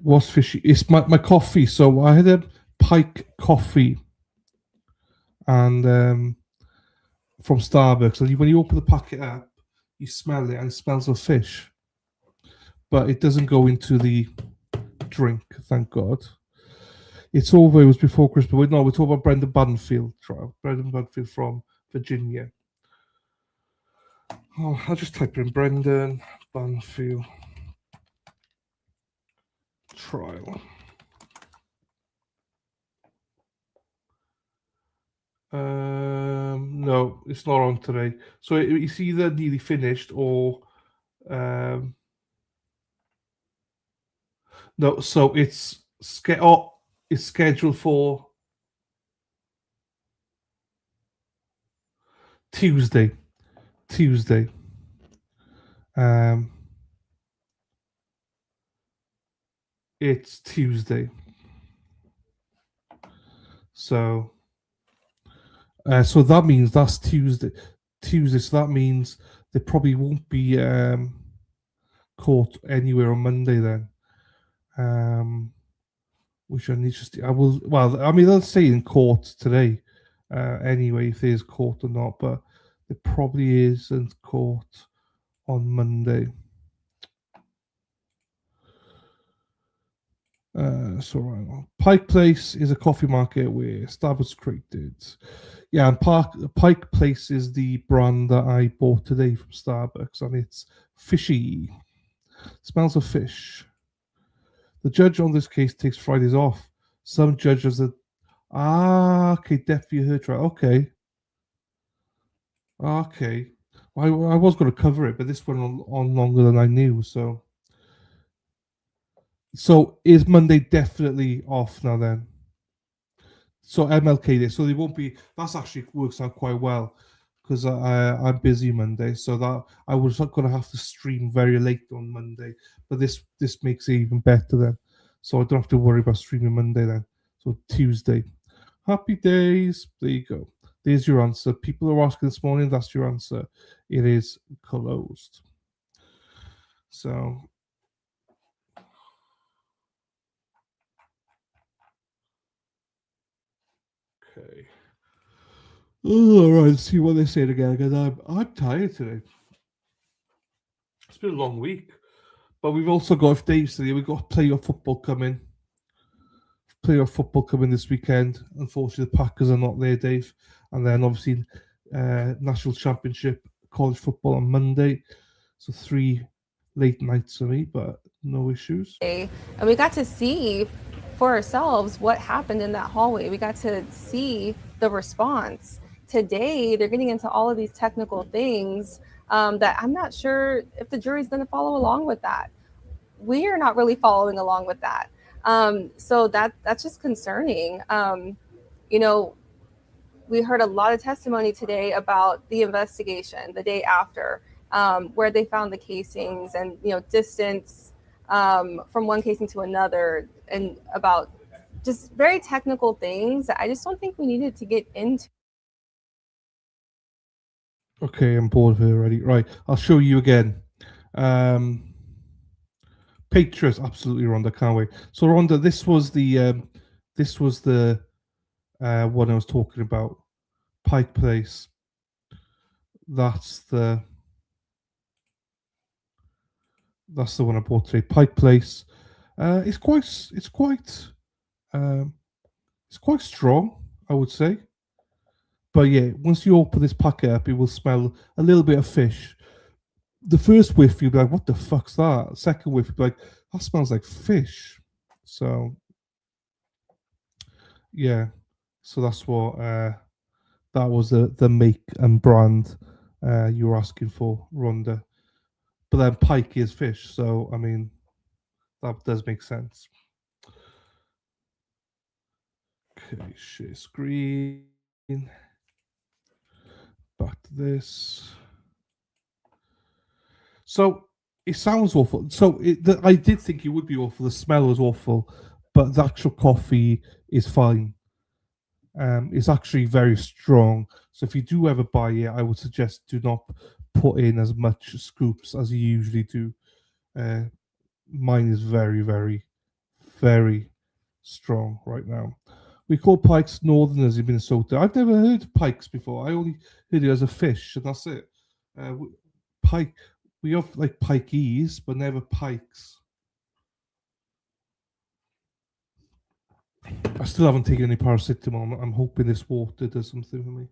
[SPEAKER 1] What's fishy? It's my coffee. So I had a Pike coffee, and from Starbucks. And when you open the packet up, you smell it, and it smells of fish, but it doesn't go into the drink. Thank God. It's over. It was before Christmas. We're talking about Brendan Banfield trial. Brendan Banfield from Virginia. Oh, I'll just type in Brendan Banfield trial. No, it's not on today. So it's either nearly finished or no. So it's scheduled for Tuesday. It's Tuesday. So that means that's Tuesday. So that means there probably won't be court anywhere on Monday then. Which I need to. I will. Well, I mean, they'll say in court today. Anyway, if there's court or not, but there probably isn't court on Monday. So right on. Pike Place is a coffee market where Starbucks created. Yeah, and Pike Place is the brand that I bought today from Starbucks, and it's fishy. Smells of fish. The judge on this case takes Fridays off. Some judges that okay, death via her trial. Okay. I was going to cover it, but this went on longer than I knew. So is Monday definitely off now then? So MLK Day. So they won't be. That's actually works out quite well because I'm busy Monday. So that I was going to have to stream very late on Monday, but this makes it even better then. So I don't have to worry about streaming Monday then. So Tuesday. Happy days. There you go. There's your answer. People are asking this morning. That's your answer. It is closed. So. Okay. All right. Let's see what they say again. Because I'm tired today. It's been a long week, but we've also got, if Dave's today, we've got playoff football coming. Playoff football coming this weekend. Unfortunately, the Packers are not there, Dave. And then obviously, National Championship college football on Monday. So 3 late nights for me, but no issues.
[SPEAKER 13] And we got to see for ourselves what happened in that hallway. We got to see the response. Today, they're getting into all of these technical things that I'm not sure if the jury's going to follow along with that. We are not really following along with that. So that's just concerning. You know, we heard a lot of testimony today about the investigation the day after, where they found the casings and, you know, distance from one casing to another, and about just very technical things that I just don't think we needed to get into.
[SPEAKER 1] Okay, I'm bored of it already. Right, I'll show you again. Patriots, absolutely, Rhonda. Can't wait. So, Rhonda, this was the one I was talking about. Pike Place. That's the one I bought today. Pike Place. It's quite strong, I would say. But yeah, once you open this packet up, it will smell a little bit of fish. The first whiff, you'll be like, what the fuck's that? Second whiff, you'll be like, that smells like fish. So, yeah. So that's what, that was the make and brand you were asking for, Rhonda. But then pike is fish. So, I mean, that does make sense. Okay, share screen. Back to this. So it sounds awful. So I did think it would be awful. The smell was awful, but the actual coffee is fine. It's actually very strong. So if you do ever buy it, I would suggest do not put in as much scoops as you usually do. Mine is very, very, very strong right now. We call pikes northerners in Minnesota. I've never heard of pikes before. I only heard it as a fish, and that's it. Pike. We have like pikeys, but never pikes. I still haven't taken any paracetamol. I'm hoping this water does something for me.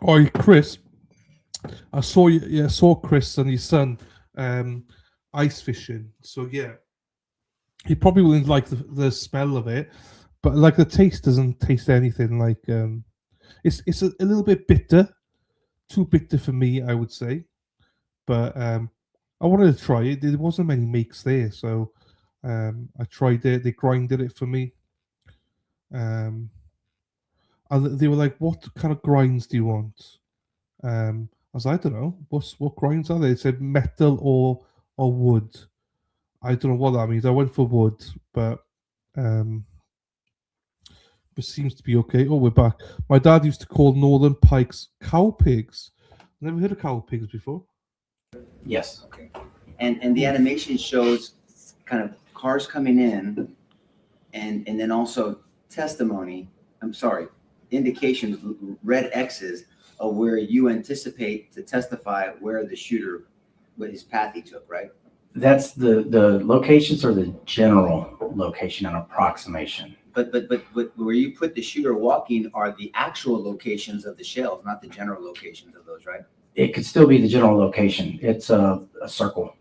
[SPEAKER 1] Oh, Chris, I saw you. Yeah, I saw Chris and his son ice fishing. So yeah, he probably wouldn't like the smell of it, but like the taste doesn't taste anything like. It's a little bit bitter. Too bitter for me, I would say, but I wanted to try it. There wasn't many makes there, so I tried it. They grinded it for me, and they were like, "What kind of grinds do you want?" I was like, "I don't know. What grinds are they?" They said metal or wood. I don't know what that means. I went for wood, but it seems to be okay. Oh, we're back. My dad used to call northern pikes cow pigs. Never heard of cow pigs before.
[SPEAKER 7] Yes. Okay. And the animation shows kind of cars coming in, and then also indications, red X's of where you anticipate to testify where the shooter, what his path he took, right?
[SPEAKER 11] That's the locations are the general location and approximation.
[SPEAKER 7] But where you put the shooter walking are the actual locations of the shells, not the general locations of those, right?
[SPEAKER 11] It could still be the general location. It's a circle.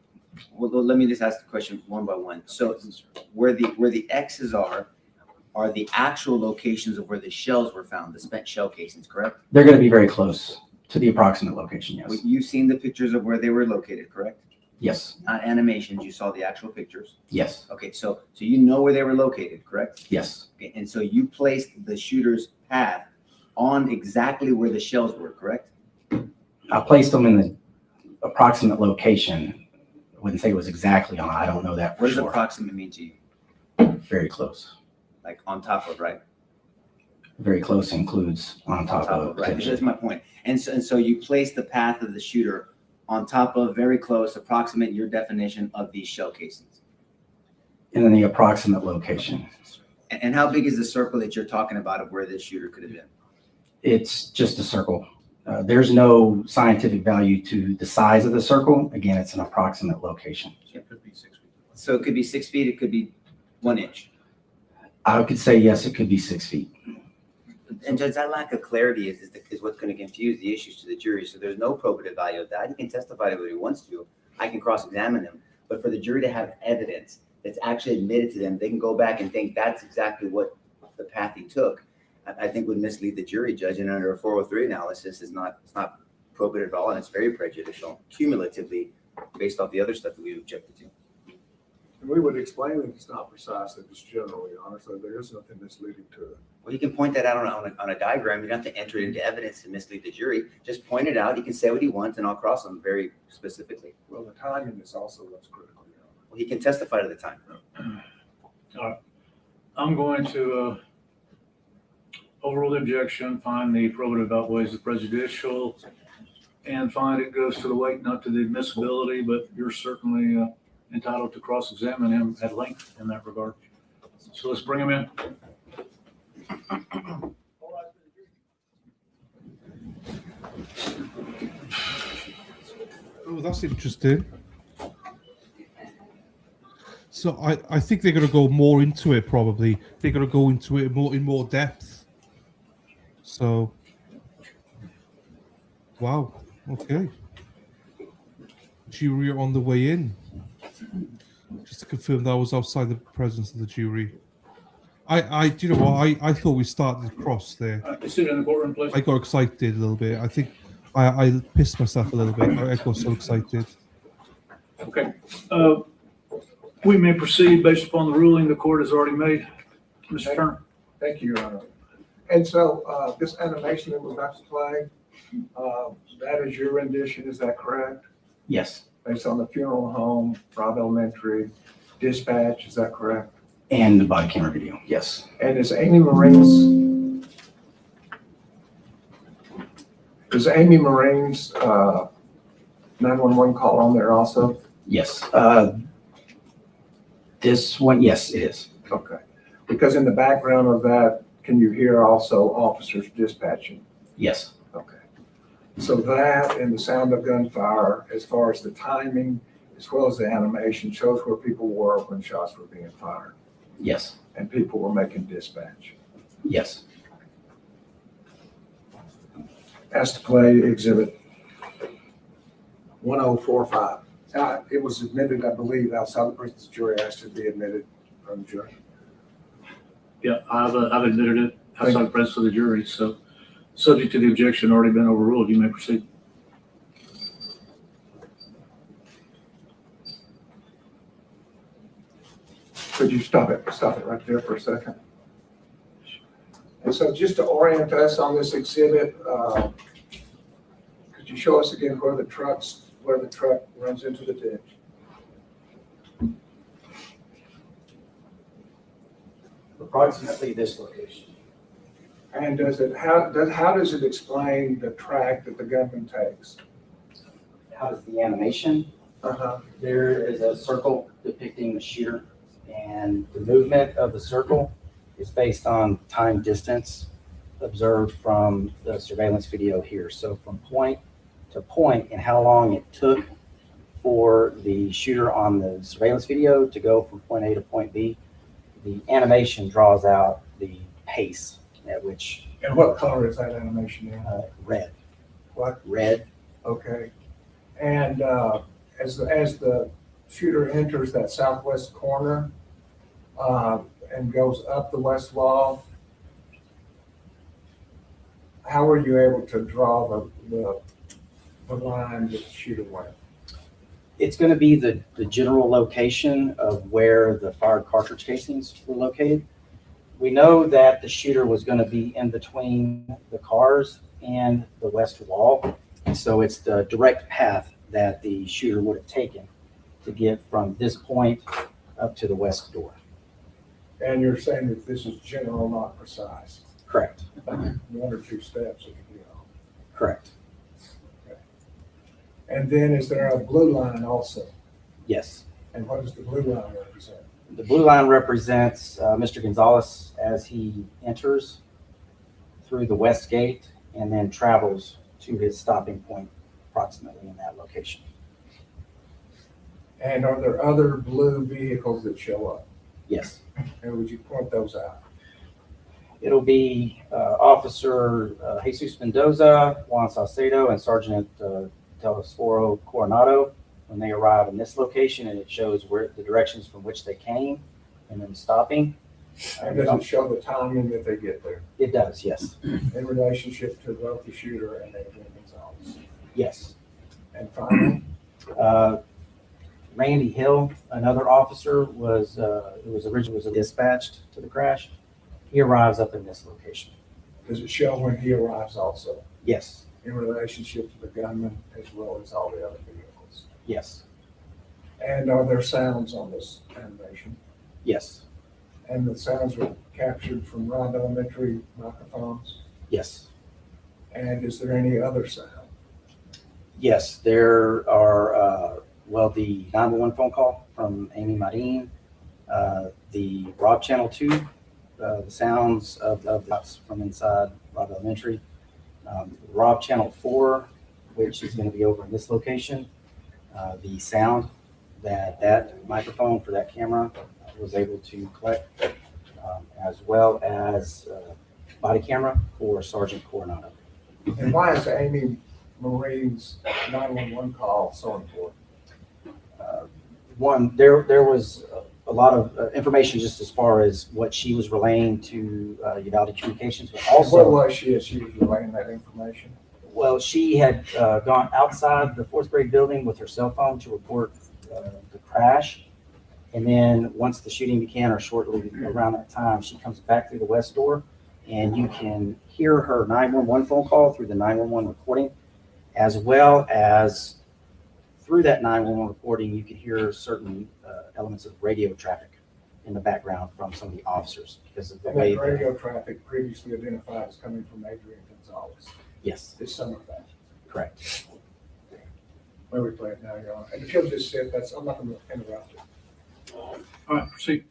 [SPEAKER 7] Well, let me just ask the question one by one. So where the X's are,
[SPEAKER 14] are the actual locations of where the shells were found, the spent shell casings, correct?
[SPEAKER 11] They're going to be very close to the approximate location, yes.
[SPEAKER 14] You've seen the pictures of where they were located, correct?
[SPEAKER 11] Yes,
[SPEAKER 14] Not animations, you saw the actual pictures.
[SPEAKER 11] yes,
[SPEAKER 14] Okay, so you know where they were located, correct?
[SPEAKER 11] yes,
[SPEAKER 14] Okay, and so you placed the shooter's path on exactly where the shells were, correct?
[SPEAKER 11] I placed them in the approximate location. I wouldn't say it was exactly on. I don't know that for
[SPEAKER 14] What does
[SPEAKER 11] sure.
[SPEAKER 14] approximate mean to you?
[SPEAKER 11] Very close.
[SPEAKER 14] Like on top of, right?
[SPEAKER 11] Very close includes on top of.
[SPEAKER 14] Right, that's my point. And so you placed the path of the shooter on top of, very close, approximate your definition of these shell casings.
[SPEAKER 11] In the approximate location.
[SPEAKER 14] And how big is the circle that you're talking about of where this shooter could have been?
[SPEAKER 11] It's just a circle. There's no scientific value to the size of the circle. Again, it's an approximate location.
[SPEAKER 14] It could be 6 feet. So it could be 6 feet, it could be 1 inch.
[SPEAKER 11] I could say, yes, it could be 6 feet.
[SPEAKER 14] And Judge, that lack of clarity is what's going to confuse the issues to the jury. So there's no probative value of that. He can testify to what he wants to. I can cross-examine him. But for the jury to have evidence that's actually admitted to them, they can go back and think that's exactly what the path he took, I think would mislead the jury, Judge. And under a 403 analysis, it's not probative at all, and it's very prejudicial, cumulatively, based off the other stuff that we objected to.
[SPEAKER 6] And we would explain that it's not precise, that it's generally honest, so there is nothing misleading to it.
[SPEAKER 14] Well, you can point that out on a diagram. You don't have to enter it into evidence to mislead the jury. Just point it out. He can say what he wants, and I'll cross him very specifically.
[SPEAKER 6] Well, the timing is also what's critical.
[SPEAKER 14] Well, he can testify to the time.
[SPEAKER 5] All right. I'm going to overrule the objection, find the probative outweighs the prejudicial, and find it goes to the weight, not to the admissibility, but you're certainly entitled to cross-examine him at length in that regard. So let's bring him in.
[SPEAKER 1] Oh, that's interesting. So I think they're going to go more into it. Probably they're going to go into it in more depth. So, wow. Okay. Jury are on the way in. Just to confirm that was outside the presence of the jury. Do you know what? I thought we started across there.
[SPEAKER 5] Sit in the courtroom, please.
[SPEAKER 1] I got excited a little bit. I think I pissed myself a little bit. I got so excited.
[SPEAKER 5] Okay. We may proceed based upon the ruling the court has already made. Mr. Turner.
[SPEAKER 6] Thank you, Your Honor. And so this animation that we're about to play, that is your rendition, is that correct?
[SPEAKER 11] Yes.
[SPEAKER 6] Based on the funeral home, Robb Elementary, dispatch, is that correct?
[SPEAKER 11] And the body camera video, yes.
[SPEAKER 6] And is Amy Marine's 911 call on there also?
[SPEAKER 11] Yes. This one, yes, it is.
[SPEAKER 6] Okay. Because in the background of that, can you hear also officers dispatching?
[SPEAKER 11] Yes.
[SPEAKER 6] Okay. So that and the sound of gunfire, as far as the timing, as well as the animation, shows where people were when shots were being fired.
[SPEAKER 11] Yes.
[SPEAKER 6] And people were making dispatch.
[SPEAKER 11] Yes.
[SPEAKER 6] Asked to play exhibit 1045. It was admitted, I believe, outside the presence of the jury, asked to be admitted from the jury.
[SPEAKER 5] Yeah, I've admitted it outside the presence of the jury. So, subject to the objection already been overruled, you may proceed.
[SPEAKER 6] Could you stop it right there for a second? And so just to orient us on this exhibit, could you show us again where the truck runs into the ditch?
[SPEAKER 11] Approximately this location.
[SPEAKER 6] And how does it explain the track that the gunman takes?
[SPEAKER 11] How does the animation? There is a circle depicting the shooter, and the movement of the circle is based on time distance observed from the surveillance video here. So from point to point and how long it took for the shooter on the surveillance video to go from point A to point B, the animation draws out the pace at which.
[SPEAKER 6] And what color is that animation in?
[SPEAKER 11] Red.
[SPEAKER 6] What?
[SPEAKER 11] Red.
[SPEAKER 6] Okay. And as the shooter enters that southwest corner, and goes up the west wall, how were you able to draw the line that the shooter went?
[SPEAKER 11] It's going to be the general location of where the fired cartridge casings were located. We know that the shooter was going to be in between the cars and the west wall. And so it's the direct path that the shooter would have taken to get from this point up to the west door.
[SPEAKER 6] And you're saying that this is general, not precise?
[SPEAKER 11] Correct.
[SPEAKER 6] One or two steps, it could be all.
[SPEAKER 11] Correct.
[SPEAKER 6] Okay. And then is there a blue line also?
[SPEAKER 11] Yes.
[SPEAKER 6] And what does the blue line represent?
[SPEAKER 11] The blue line represents Mr. Gonzales as he enters through the west gate and then travels to his stopping point approximately in that location.
[SPEAKER 6] And are there other blue vehicles that show up?
[SPEAKER 11] Yes.
[SPEAKER 6] And would you point those out?
[SPEAKER 11] It'll be Officer Jesus Mendoza, Juan Saucedo, and Sergeant Telesforo Coronado when they arrive in this location, and it shows where the directions from which they came and then stopping.
[SPEAKER 6] And does it show the timing that they get there?
[SPEAKER 11] It does, yes.
[SPEAKER 6] In relationship to both the shooter and Adrian Gonzales?
[SPEAKER 11] Yes.
[SPEAKER 6] And finally?
[SPEAKER 11] Randy Hill, another officer, who was originally dispatched to the crash. He arrives up in this location.
[SPEAKER 6] Does it show when he arrives also?
[SPEAKER 11] Yes.
[SPEAKER 6] In relationship to the gunman as well as all the other vehicles?
[SPEAKER 11] Yes.
[SPEAKER 6] And are there sounds on this animation?
[SPEAKER 11] Yes.
[SPEAKER 6] And the sounds were captured from Robb Elementary microphones?
[SPEAKER 11] Yes.
[SPEAKER 6] And is there any other sound?
[SPEAKER 11] Yes, there are, the 911 phone call from Amy Marin, the Robb Channel 2, the sounds of that's from inside Robb Elementary, Robb Channel 4, which is going to be over in this location, the sound that microphone for that camera was able to collect, as well as body camera for Sergeant Coronado.
[SPEAKER 6] And why is Amy Marin's 911 call so important?
[SPEAKER 11] One, there was a lot of information just as far as what she was relaying to Uvalde Communications, but also.
[SPEAKER 6] Where was she as she was relaying that information?
[SPEAKER 11] Well, she had gone outside the fourth grade building with her cell phone to report the crash. And then once the shooting began, or shortly around that time, she comes back through the west door, and you can hear her 911 phone call through the 911 recording, as well as through that 911 recording, you can hear certain elements of radio traffic in the background from some of the officers because of the
[SPEAKER 6] And
[SPEAKER 11] way
[SPEAKER 6] that radio traffic previously identified as coming from Adrian Gonzales.
[SPEAKER 11] Yes.
[SPEAKER 6] Is some of that.
[SPEAKER 11] Correct.
[SPEAKER 6] Where we play it now, Your Honor. And if you'll just sit, I'm not going to interrupt you.
[SPEAKER 5] All right, proceed.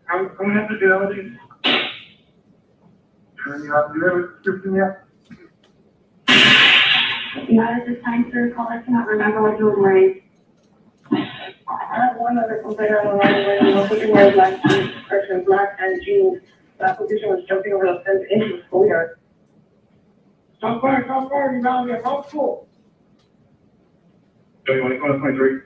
[SPEAKER 15] I'm coming up to Fidelity. Turn you off. Do you have a description yet?
[SPEAKER 10] Not at this time, sir. Caller cannot remember what he was wearing.
[SPEAKER 15] I have one other complaint on the line where the person wears black jeans, black and jeans. The application was jumping over the fence into the schoolyard. Stop fire, you now get off school. So you want to call 23?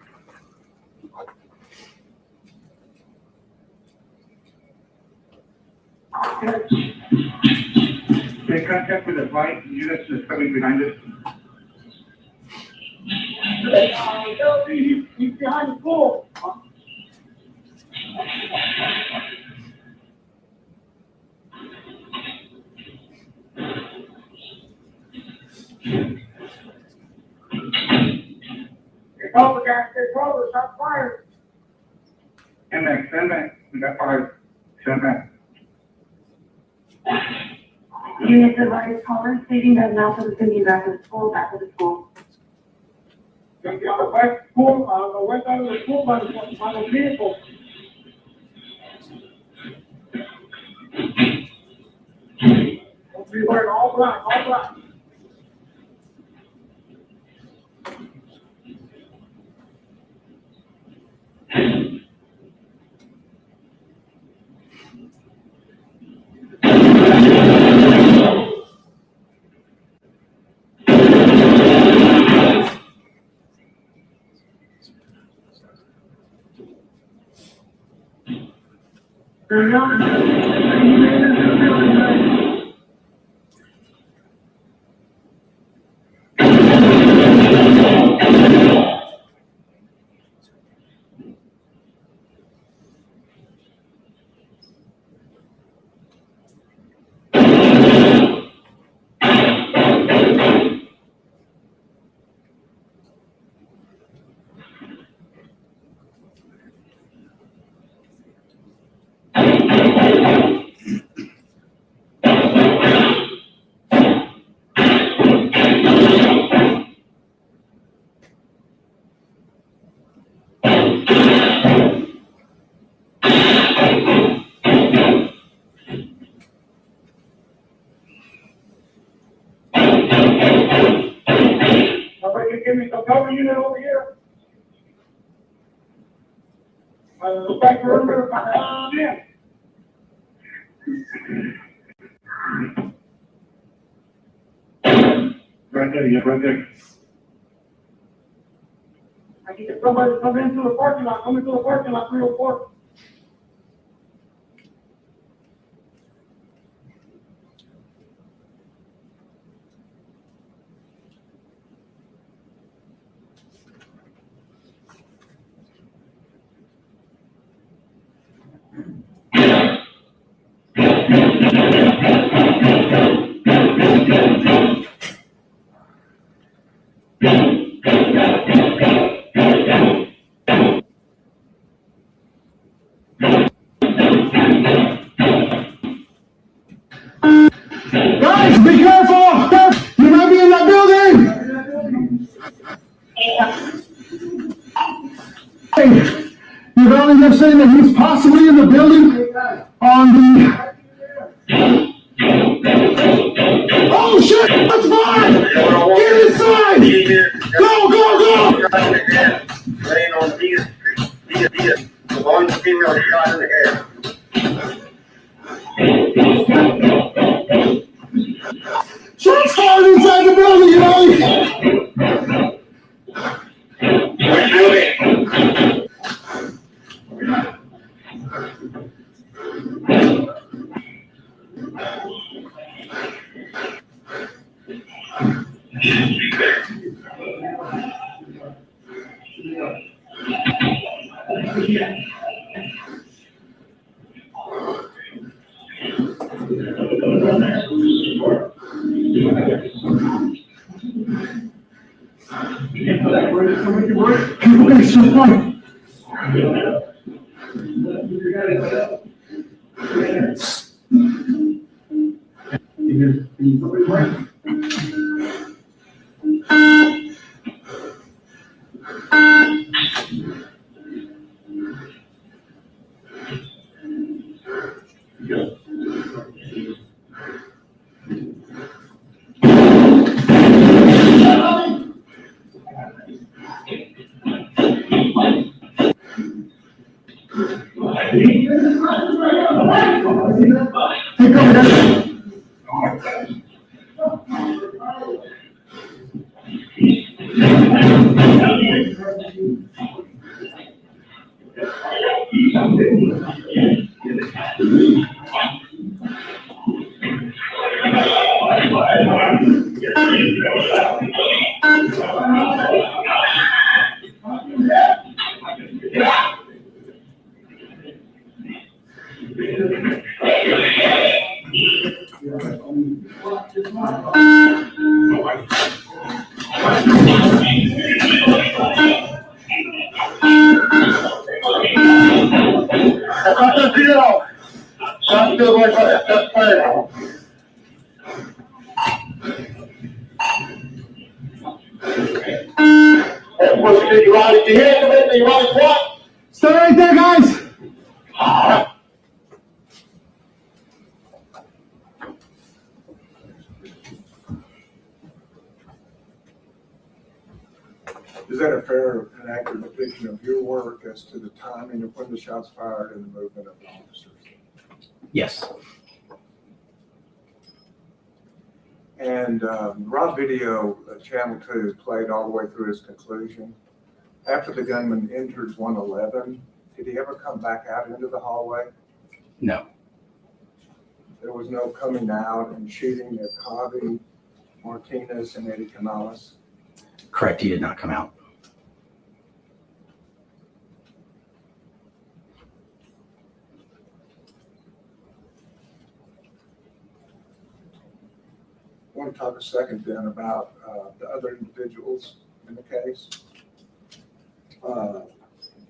[SPEAKER 15] Make contact with the flight units that's coming behind us. He's behind the pool. It's over, guys. It's over. Stop firing. Stand back. We got fired. Stand back.
[SPEAKER 10] Units advised caller stating that now for the sending back to the school.
[SPEAKER 15] Gonna be on the west pool, the west side of the pool by the vehicle. Be wearing all black. Give me some cover unit over here. Look back further. Yeah. Right there. I need somebody to come into the parking lot. 304.
[SPEAKER 2] Guys, be careful! You might be in that building! Hey, Uvalde, they're saying that he's possibly in the building on the... Oh shit! That's fine! Get inside! Go!
[SPEAKER 16] Laying on Dia Street. The one female shot in the head.
[SPEAKER 2] Shots fired inside the building, Uvalde!
[SPEAKER 16] Which building?
[SPEAKER 2] Okay, so fine. Stay right there, guys.
[SPEAKER 6] Is that a fair and accurate depiction of your work as to the timing of when the shots fired and the movement of the officers?
[SPEAKER 11] Yes.
[SPEAKER 6] And Robb video, Channel 2, played all the way through his conclusion. After the gunman entered 111, did he ever come back out into the hallway?
[SPEAKER 11] No.
[SPEAKER 6] There was no coming out and shooting at Cody, Martinez, and Eddie Canales?
[SPEAKER 11] Correct. He did not come out.
[SPEAKER 6] I want to talk a second then about the other individuals in the case.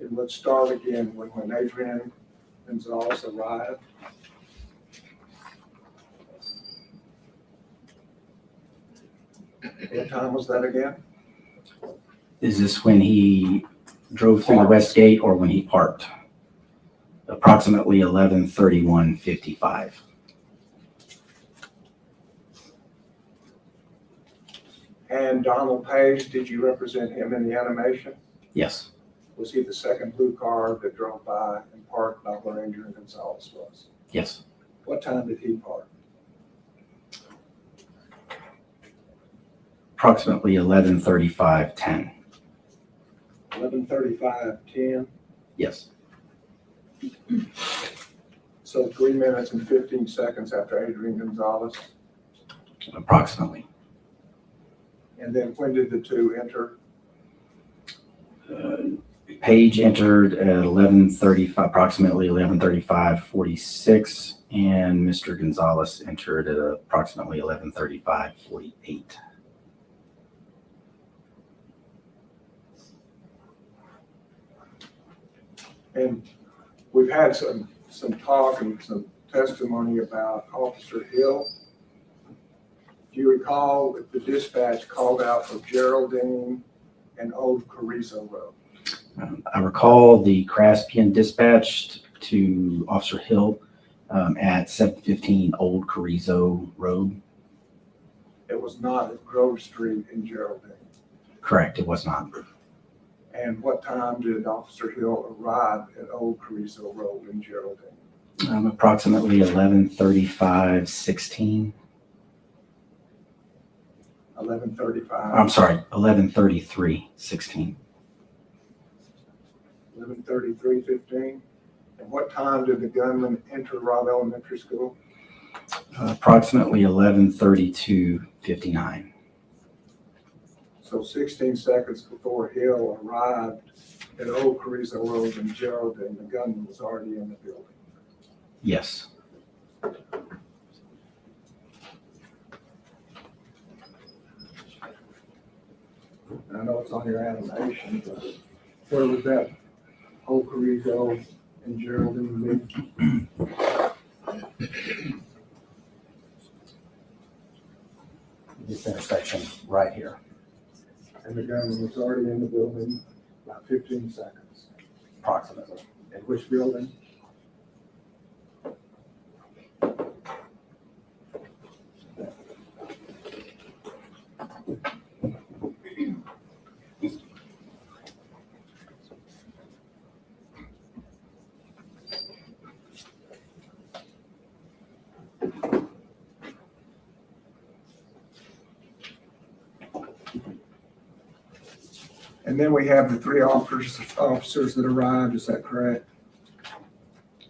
[SPEAKER 6] And let's start again when Adrian Gonzales arrived. What time was that again?
[SPEAKER 11] Is this when he drove through the west gate or when he parked? Approximately 11:31:55.
[SPEAKER 6] And Donald Page, did you represent him in the animation?
[SPEAKER 11] Yes.
[SPEAKER 6] Was he the second blue car that drove by and parked by where Adrian Gonzales was?
[SPEAKER 11] Yes.
[SPEAKER 6] What time did he park?
[SPEAKER 11] Approximately 11:35:10.
[SPEAKER 6] 11:35:10.
[SPEAKER 11] Yes.
[SPEAKER 6] So 3 minutes and 15 seconds after Adrian Gonzales.
[SPEAKER 11] Approximately.
[SPEAKER 6] And then when did the two enter?
[SPEAKER 11] Page entered at 11:35, approximately 11:35:46, and Mr. Gonzales entered at approximately 11:35:48.
[SPEAKER 6] And we've had some talk and some testimony about Officer Hill. Do you recall that the dispatch called out for Geraldine and Old Carrizo Road?
[SPEAKER 11] I recall the Craspian dispatched to Officer Hill at 715 Old Carrizo Road.
[SPEAKER 6] It was not at Grove Street in Geraldine.
[SPEAKER 11] Correct, it was not.
[SPEAKER 6] And what time did Officer Hill arrive at Old Carrizo Road in Geraldine?
[SPEAKER 11] Approximately 11:35:16.
[SPEAKER 6] 11:35.
[SPEAKER 11] I'm sorry, 11:33:16.
[SPEAKER 6] 11:33:15. And what time did the gunman enter Robb Elementary School?
[SPEAKER 11] Approximately 11:32:59.
[SPEAKER 6] So 16 seconds before Hill arrived at Old Carrizo Road in Geraldine, the gunman was already in the building.
[SPEAKER 11] Yes.
[SPEAKER 6] I know it's on your animation, but where was that Old Carrizo in Geraldine?
[SPEAKER 11] this intersection right here.
[SPEAKER 6] And the gunman was already in the building about 15 seconds.
[SPEAKER 11] Approximately.
[SPEAKER 6] At which building? And then we have the three officers that arrived, is that correct?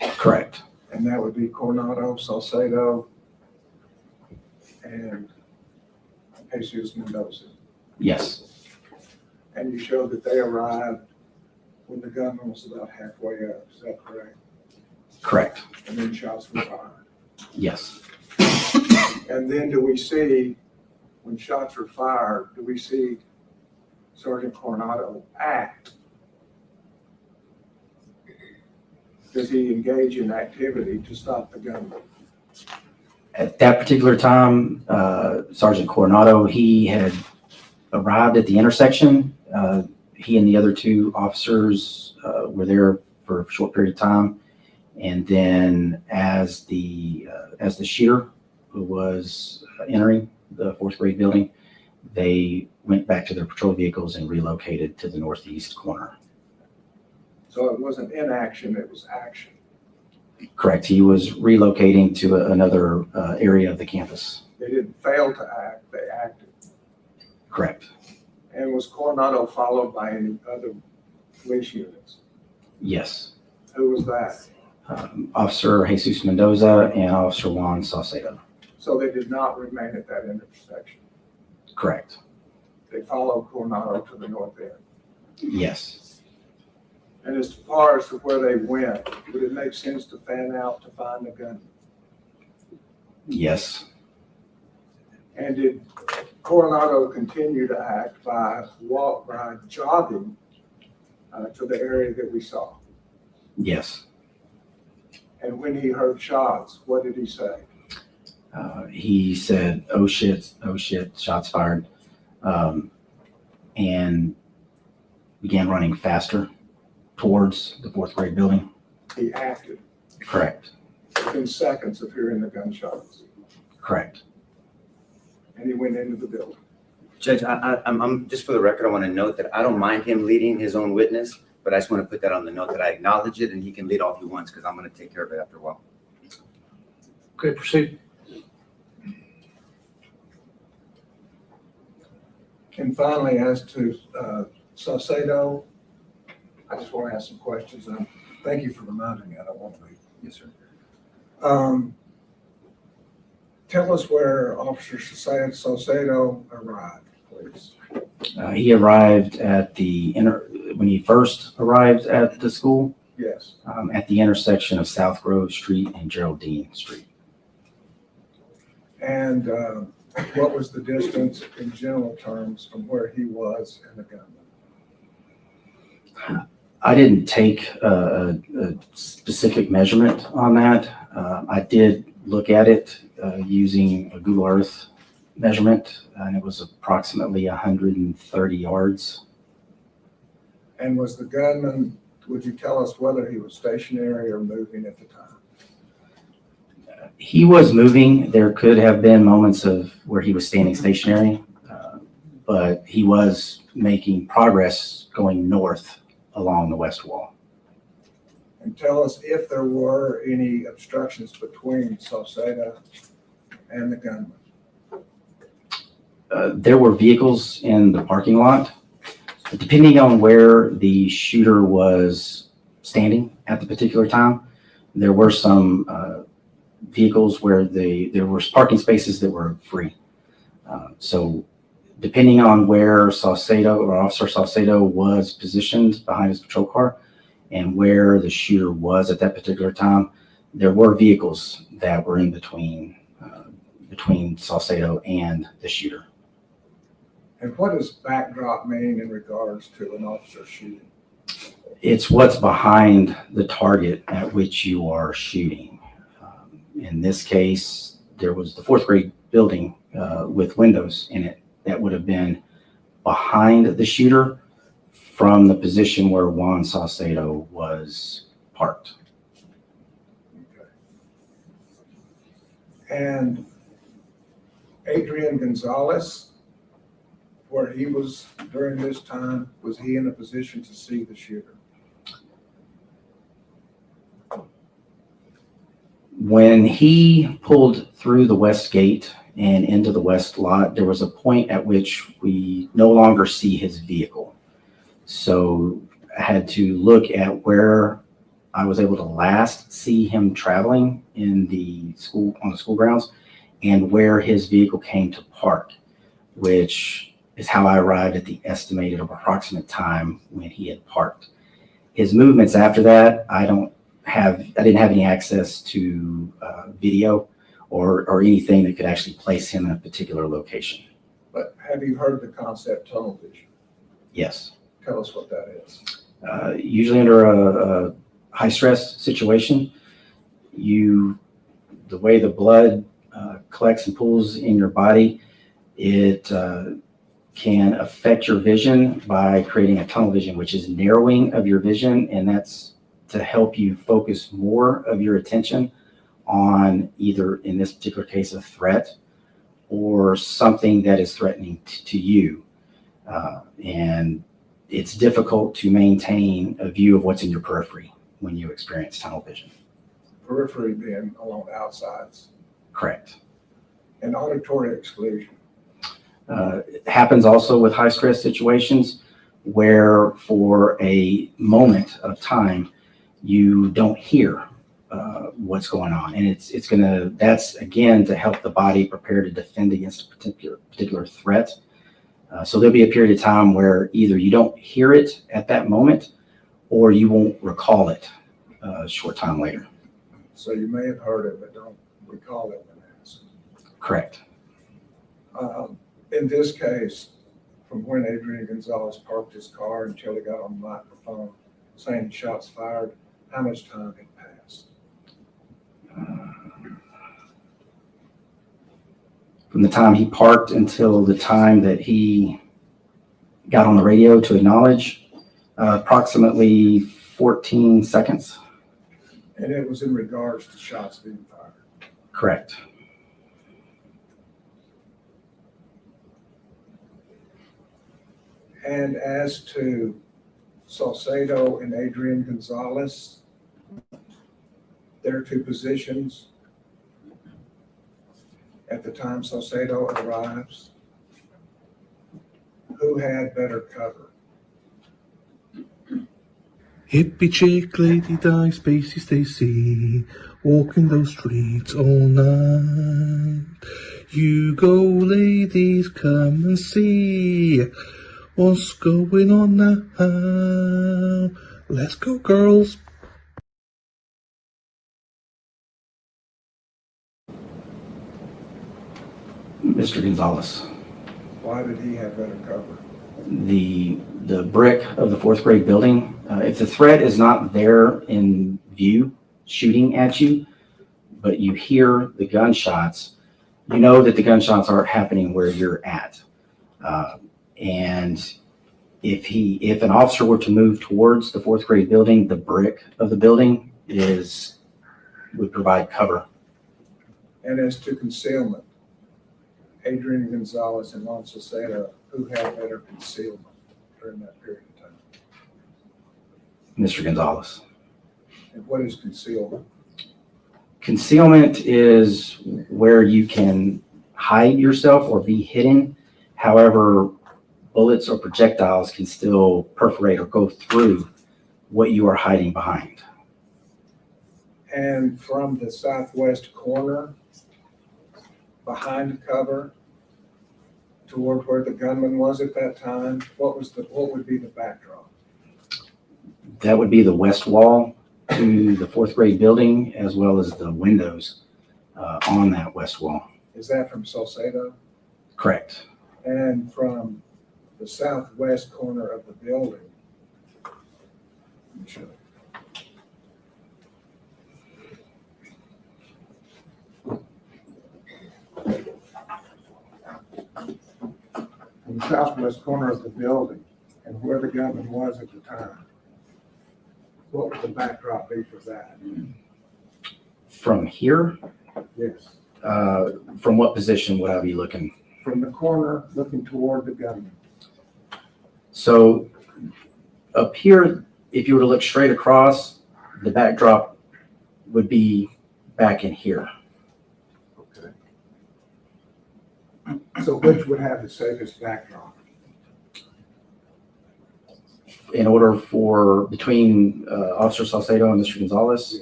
[SPEAKER 11] Correct.
[SPEAKER 6] And that would be Coronado, Salcedo, and Jesus Mendoza.
[SPEAKER 11] Yes.
[SPEAKER 6] And you showed that they arrived when the gunman was about halfway up, is that correct?
[SPEAKER 11] Correct.
[SPEAKER 6] And then shots were fired.
[SPEAKER 11] Yes.
[SPEAKER 6] And then do we see, when shots were fired, do we see Sergeant Coronado act? Does he engage in activity to stop the gunman?
[SPEAKER 11] At that particular time, Sergeant Coronado, he had arrived at the intersection. He and the other two officers were there for a short period of time. And then as the shooter was entering the fourth grade building, they went back to their patrol vehicles and relocated to the northeast corner.
[SPEAKER 6] So it wasn't inaction, it was action.
[SPEAKER 11] Correct. He was relocating to another area of the campus.
[SPEAKER 6] They didn't fail to act, they acted.
[SPEAKER 11] Correct.
[SPEAKER 6] And was Coronado followed by any other police units?
[SPEAKER 11] Yes.
[SPEAKER 6] Who was that?
[SPEAKER 11] Officer Jesus Mendoza and Officer Juan Salcedo.
[SPEAKER 6] So they did not remain at that intersection?
[SPEAKER 11] Correct.
[SPEAKER 6] They followed Coronado to the north end?
[SPEAKER 11] Yes.
[SPEAKER 6] And as far as to where they went, would it make sense to fan out to find the gun?
[SPEAKER 11] Yes.
[SPEAKER 6] And did Coronado continue to act by jogging to the area that we saw?
[SPEAKER 11] Yes.
[SPEAKER 6] And when he heard shots, what did he say?
[SPEAKER 11] He said, oh shit, shots fired, and began running faster towards the fourth grade building.
[SPEAKER 6] He acted?
[SPEAKER 11] Correct.
[SPEAKER 6] Within seconds of hearing the gunshots?
[SPEAKER 11] Correct.
[SPEAKER 6] And he went into the building?
[SPEAKER 14] Judge, I'm just for the record, I want to note that I don't mind him leading his own witness, but I just want to put that on the note that I acknowledge it and he can lead all he wants because I'm going to take care of it after a while.
[SPEAKER 5] Okay, proceed.
[SPEAKER 6] And finally, as to Salcedo, I just want to ask some questions. Thank you for reminding me. I don't want to be.
[SPEAKER 11] Yes, sir.
[SPEAKER 6] Tell us where Officer Salcedo arrived, please.
[SPEAKER 11] He arrived at when he first arrived at the school.
[SPEAKER 6] Yes.
[SPEAKER 11] At the intersection of South Grove Street and Geraldine Street.
[SPEAKER 6] And what was the distance in general terms from where he was and the gunman?
[SPEAKER 11] I didn't take a specific measurement on that. I did look at it using a Google Earth measurement, and it was approximately 130 yards.
[SPEAKER 6] And was the gunman, would you tell us whether he was stationary or moving at the time?
[SPEAKER 11] He was moving. There could have been moments of where he was standing stationary, but he was making progress going north along the west wall.
[SPEAKER 6] And tell us if there were any obstructions between Salcedo and the gunman.
[SPEAKER 11] There were vehicles in the parking lot. Depending on where the shooter was standing at the particular time, there were some vehicles where there were parking spaces that were free. So depending on where Salcedo or Officer Salcedo was positioned behind his patrol car and where the shooter was at that particular time, there were vehicles that were in between Salcedo and the shooter.
[SPEAKER 6] And what does backdrop mean in regards to an officer shooting?
[SPEAKER 11] It's what's behind the target at which you are shooting. In this case, there was the fourth grade building with windows in it that would have been behind the shooter from the position where Juan Saucedo was parked.
[SPEAKER 6] And Adrian Gonzales, where he was during this time, was he in a position to see the shooter?
[SPEAKER 11] When he pulled through the west gate and into the west lot, there was a point at which we no longer see his vehicle. So I had to look at where I was able to last see him traveling in the school, on the school grounds, and where his vehicle came to park, which is how I arrived at the estimated or approximate time when he had parked. His movements after that, I didn't have any access to video or anything that could actually place him in a particular location.
[SPEAKER 6] But have you heard the concept tunnel vision?
[SPEAKER 11] Yes.
[SPEAKER 6] Tell us what that is.
[SPEAKER 11] Usually under a high stress situation, the way the blood collects and pools in your body, it can affect your vision by creating a tunnel vision, which is narrowing of your vision, and that's to help you focus more of your attention on either, in this particular case, a threat or something that is threatening to you. And it's difficult to maintain a view of what's in your periphery when you experience tunnel vision.
[SPEAKER 6] Periphery being along the outsides.
[SPEAKER 11] Correct.
[SPEAKER 6] And auditory exclusion.
[SPEAKER 11] It happens also with high stress situations where for a moment of time, you don't hear what's going on. And that's again to help the body prepare to defend against a particular threat. So there'll be a period of time where either you don't hear it at that moment or you won't recall it a short time later.
[SPEAKER 6] So you may have heard it, but don't recall it when asked.
[SPEAKER 11] Correct.
[SPEAKER 6] In this case, from when Adrian Gonzales parked his car until he got on the microphone saying shots fired, how much time had passed?
[SPEAKER 11] From the time he parked until the time that he got on the radio to acknowledge, approximately 14 seconds.
[SPEAKER 6] And it was in regards to shots being fired.
[SPEAKER 11] Correct.
[SPEAKER 6] And as to Saucedo and Adrian Gonzales, their two positions at the time Saucedo arrives, who had better cover?
[SPEAKER 1] Hippie chick, lady di, spacey Stacy, walking those streets all night. You go, ladies, come and see what's going on now. Let's go, girls.
[SPEAKER 11] Mr. Gonzales.
[SPEAKER 6] Why did he have better cover?
[SPEAKER 11] The brick of the fourth grade building, if the threat is not there in view shooting at you, but you hear the gunshots, you know that the gunshots aren't happening where you're at. And if an officer were to move towards the fourth grade building, the brick of the building would provide cover.
[SPEAKER 6] And as to concealment, Adrian Gonzales and Juan Saucedo, who had better concealment during that period of time?
[SPEAKER 11] Mr. Gonzales.
[SPEAKER 6] And what is concealment?
[SPEAKER 11] Concealment is where you can hide yourself or be hidden. However, bullets or projectiles can still perforate or go through what you are hiding behind.
[SPEAKER 6] And from the southwest corner, behind cover, toward where the gunman was at that time, what would be the backdrop?
[SPEAKER 11] That would be the west wall to the fourth grade building, as well as the windows on that west wall.
[SPEAKER 6] Is that from Saucedo?
[SPEAKER 11] Correct.
[SPEAKER 6] And from the southwest corner of the building, southwest corner of the building and where the gunman was at the time, what would the backdrop be for that?
[SPEAKER 11] From here,
[SPEAKER 6] Yes,
[SPEAKER 11] from what position would I be looking?
[SPEAKER 6] from the corner looking toward the gunman.
[SPEAKER 11] So up here, if you were to look straight across, the backdrop would be back in here.
[SPEAKER 6] Okay. So which would have the safest backdrop?
[SPEAKER 11] In order for between Officer Salcedo and Mr. Gonzales,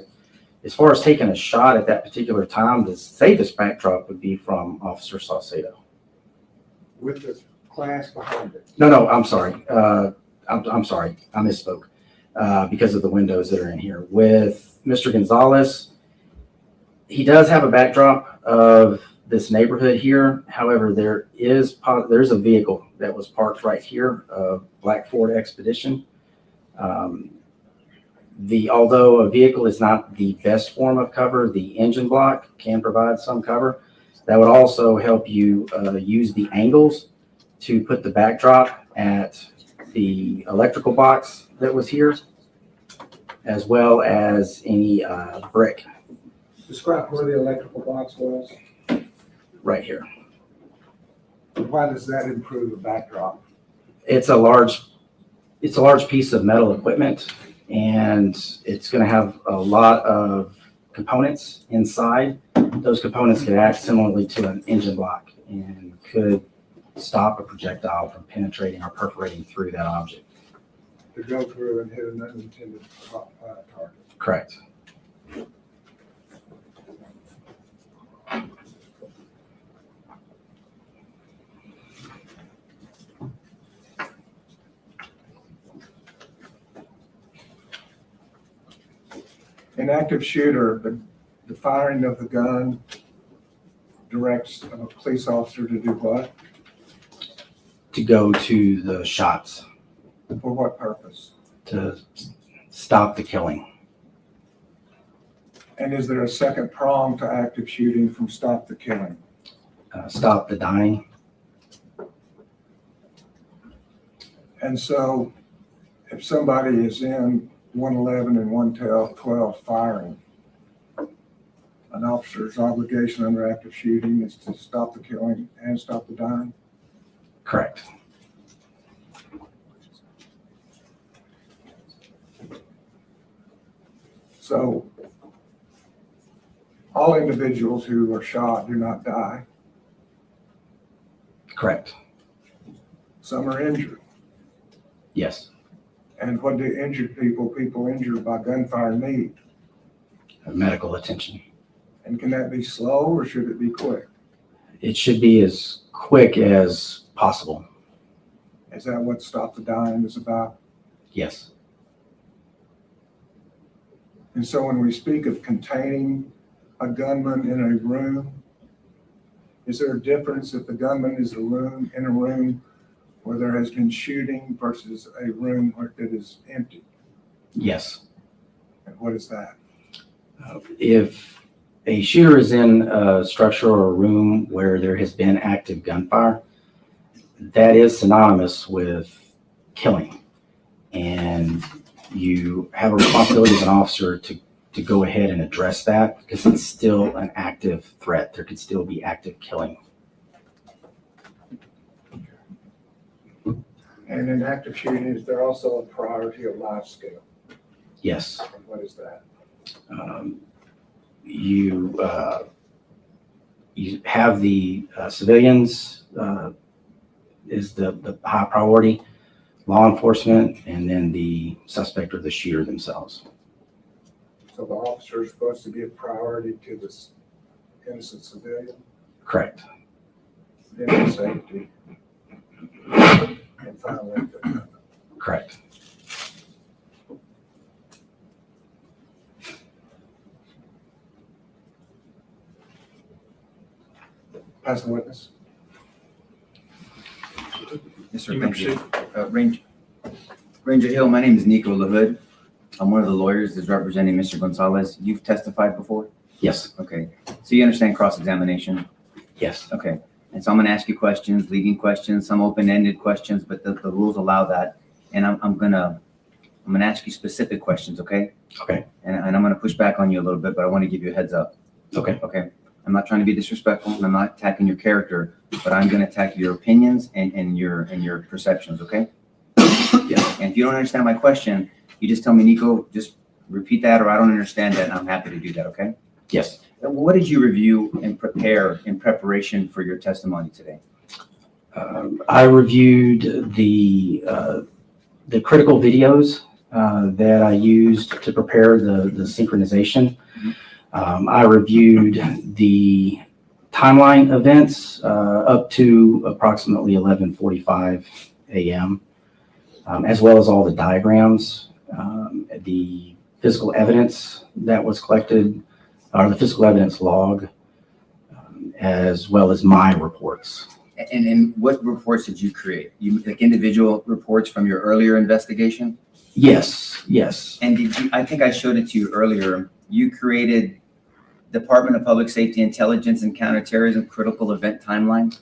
[SPEAKER 11] as far as taking a shot at that particular time, the safest backdrop would be from Officer Salcedo.
[SPEAKER 6] With the class behind it?
[SPEAKER 11] No, I'm sorry. I'm sorry. I misspoke because of the windows that are in here. With Mr. Gonzales, he does have a backdrop of this neighborhood here. However, there's a vehicle that was parked right here, a black Ford Expedition. Although a vehicle is not the best form of cover, the engine block can provide some cover. That would also help you use the angles to put the backdrop at the electrical box that was here, as well as any brick.
[SPEAKER 6] Describe where the electrical box was.
[SPEAKER 11] Right here.
[SPEAKER 6] Why does that improve the backdrop?
[SPEAKER 11] It's a large piece of metal equipment, and it's going to have a lot of components inside. Those components could act similarly to an engine block and could stop a projectile from penetrating or perforating through that object.
[SPEAKER 6] To go through and hit an unintended target.
[SPEAKER 11] Correct.
[SPEAKER 6] An active shooter, the firing of the gun directs a police officer to do what?
[SPEAKER 11] To go to the shots.
[SPEAKER 6] For what purpose?
[SPEAKER 11] To stop the killing.
[SPEAKER 6] And is there a second prong to active shooting from stop the killing?
[SPEAKER 11] Stop the dying.
[SPEAKER 6] And so if somebody is in 111 and 112 firing, an officer's obligation under active shooting is to stop the killing and stop the dying?
[SPEAKER 11] Correct.
[SPEAKER 6] So all individuals who are shot do not die.
[SPEAKER 11] Correct.
[SPEAKER 6] Some are injured.
[SPEAKER 11] Yes.
[SPEAKER 6] And what do injured people injured by gunfire need?
[SPEAKER 11] Medical attention.
[SPEAKER 6] And can that be slow or should it be quick?
[SPEAKER 11] It should be as quick as possible.
[SPEAKER 6] Is that what Stop the Dying is about?
[SPEAKER 11] Yes.
[SPEAKER 6] And so when we speak of containing a gunman in a room, is there a difference if the gunman is in a room where there has been shooting versus a room that is empty?
[SPEAKER 11] Yes.
[SPEAKER 6] And what is that?
[SPEAKER 11] If a shooter is in a structure or a room where there has been active gunfire, that is synonymous with killing. And you have a responsibility as an officer to go ahead and address that because it's still an active threat. There could still be active killing.
[SPEAKER 6] And in active shooting, is there also a priority of life scale?
[SPEAKER 11] Yes.
[SPEAKER 6] And what is that?
[SPEAKER 11] You have the civilians is the high priority, law enforcement, and then the suspect or the shooter themselves.
[SPEAKER 6] So the officer is supposed to give priority to this innocent civilian?
[SPEAKER 11] Correct.
[SPEAKER 6] Then safety. And finally,
[SPEAKER 11] Correct.
[SPEAKER 6] pass the witness.
[SPEAKER 14] Yes, sir.
[SPEAKER 5] You may
[SPEAKER 14] Thank you. Ranger Hill, my name is Nico LaHood. I'm one of the lawyers that's representing Mr. Gonzales. You've testified before?
[SPEAKER 11] Yes.
[SPEAKER 14] Okay. So you understand cross-examination?
[SPEAKER 11] Yes.
[SPEAKER 14] Okay. And so I'm going to ask you questions, leading questions, some open-ended questions, but the rules allow that. And I'm gonna ask you specific questions, okay?
[SPEAKER 11] Okay.
[SPEAKER 14] And I'm gonna push back on you a little bit, but I want to give you a heads up.
[SPEAKER 11] Okay.
[SPEAKER 14] Okay. I'm not trying to be disrespectful, and I'm not attacking your character, but I'm going to attack your opinions and your perceptions, okay?
[SPEAKER 11] Yeah.
[SPEAKER 14] And if you don't understand my question, you just tell me, Nico, just repeat that, or I don't understand that, and I'm happy to do that, okay?
[SPEAKER 11] Yes.
[SPEAKER 14] What did you review and prepare in preparation for your testimony today?
[SPEAKER 11] I reviewed the critical videos that I used to prepare the synchronization. I reviewed the timeline events up to approximately 11:45 a.m., as well as all the diagrams, the physical evidence that was collected, or the physical evidence log, as well as my reports.
[SPEAKER 14] And what reports did you create? You like individual reports from your earlier investigation?
[SPEAKER 11] Yes, yes.
[SPEAKER 14] And did you, I think I showed it to you earlier, you created Department of Public Safety Intelligence and Counterterrorism critical event timeline?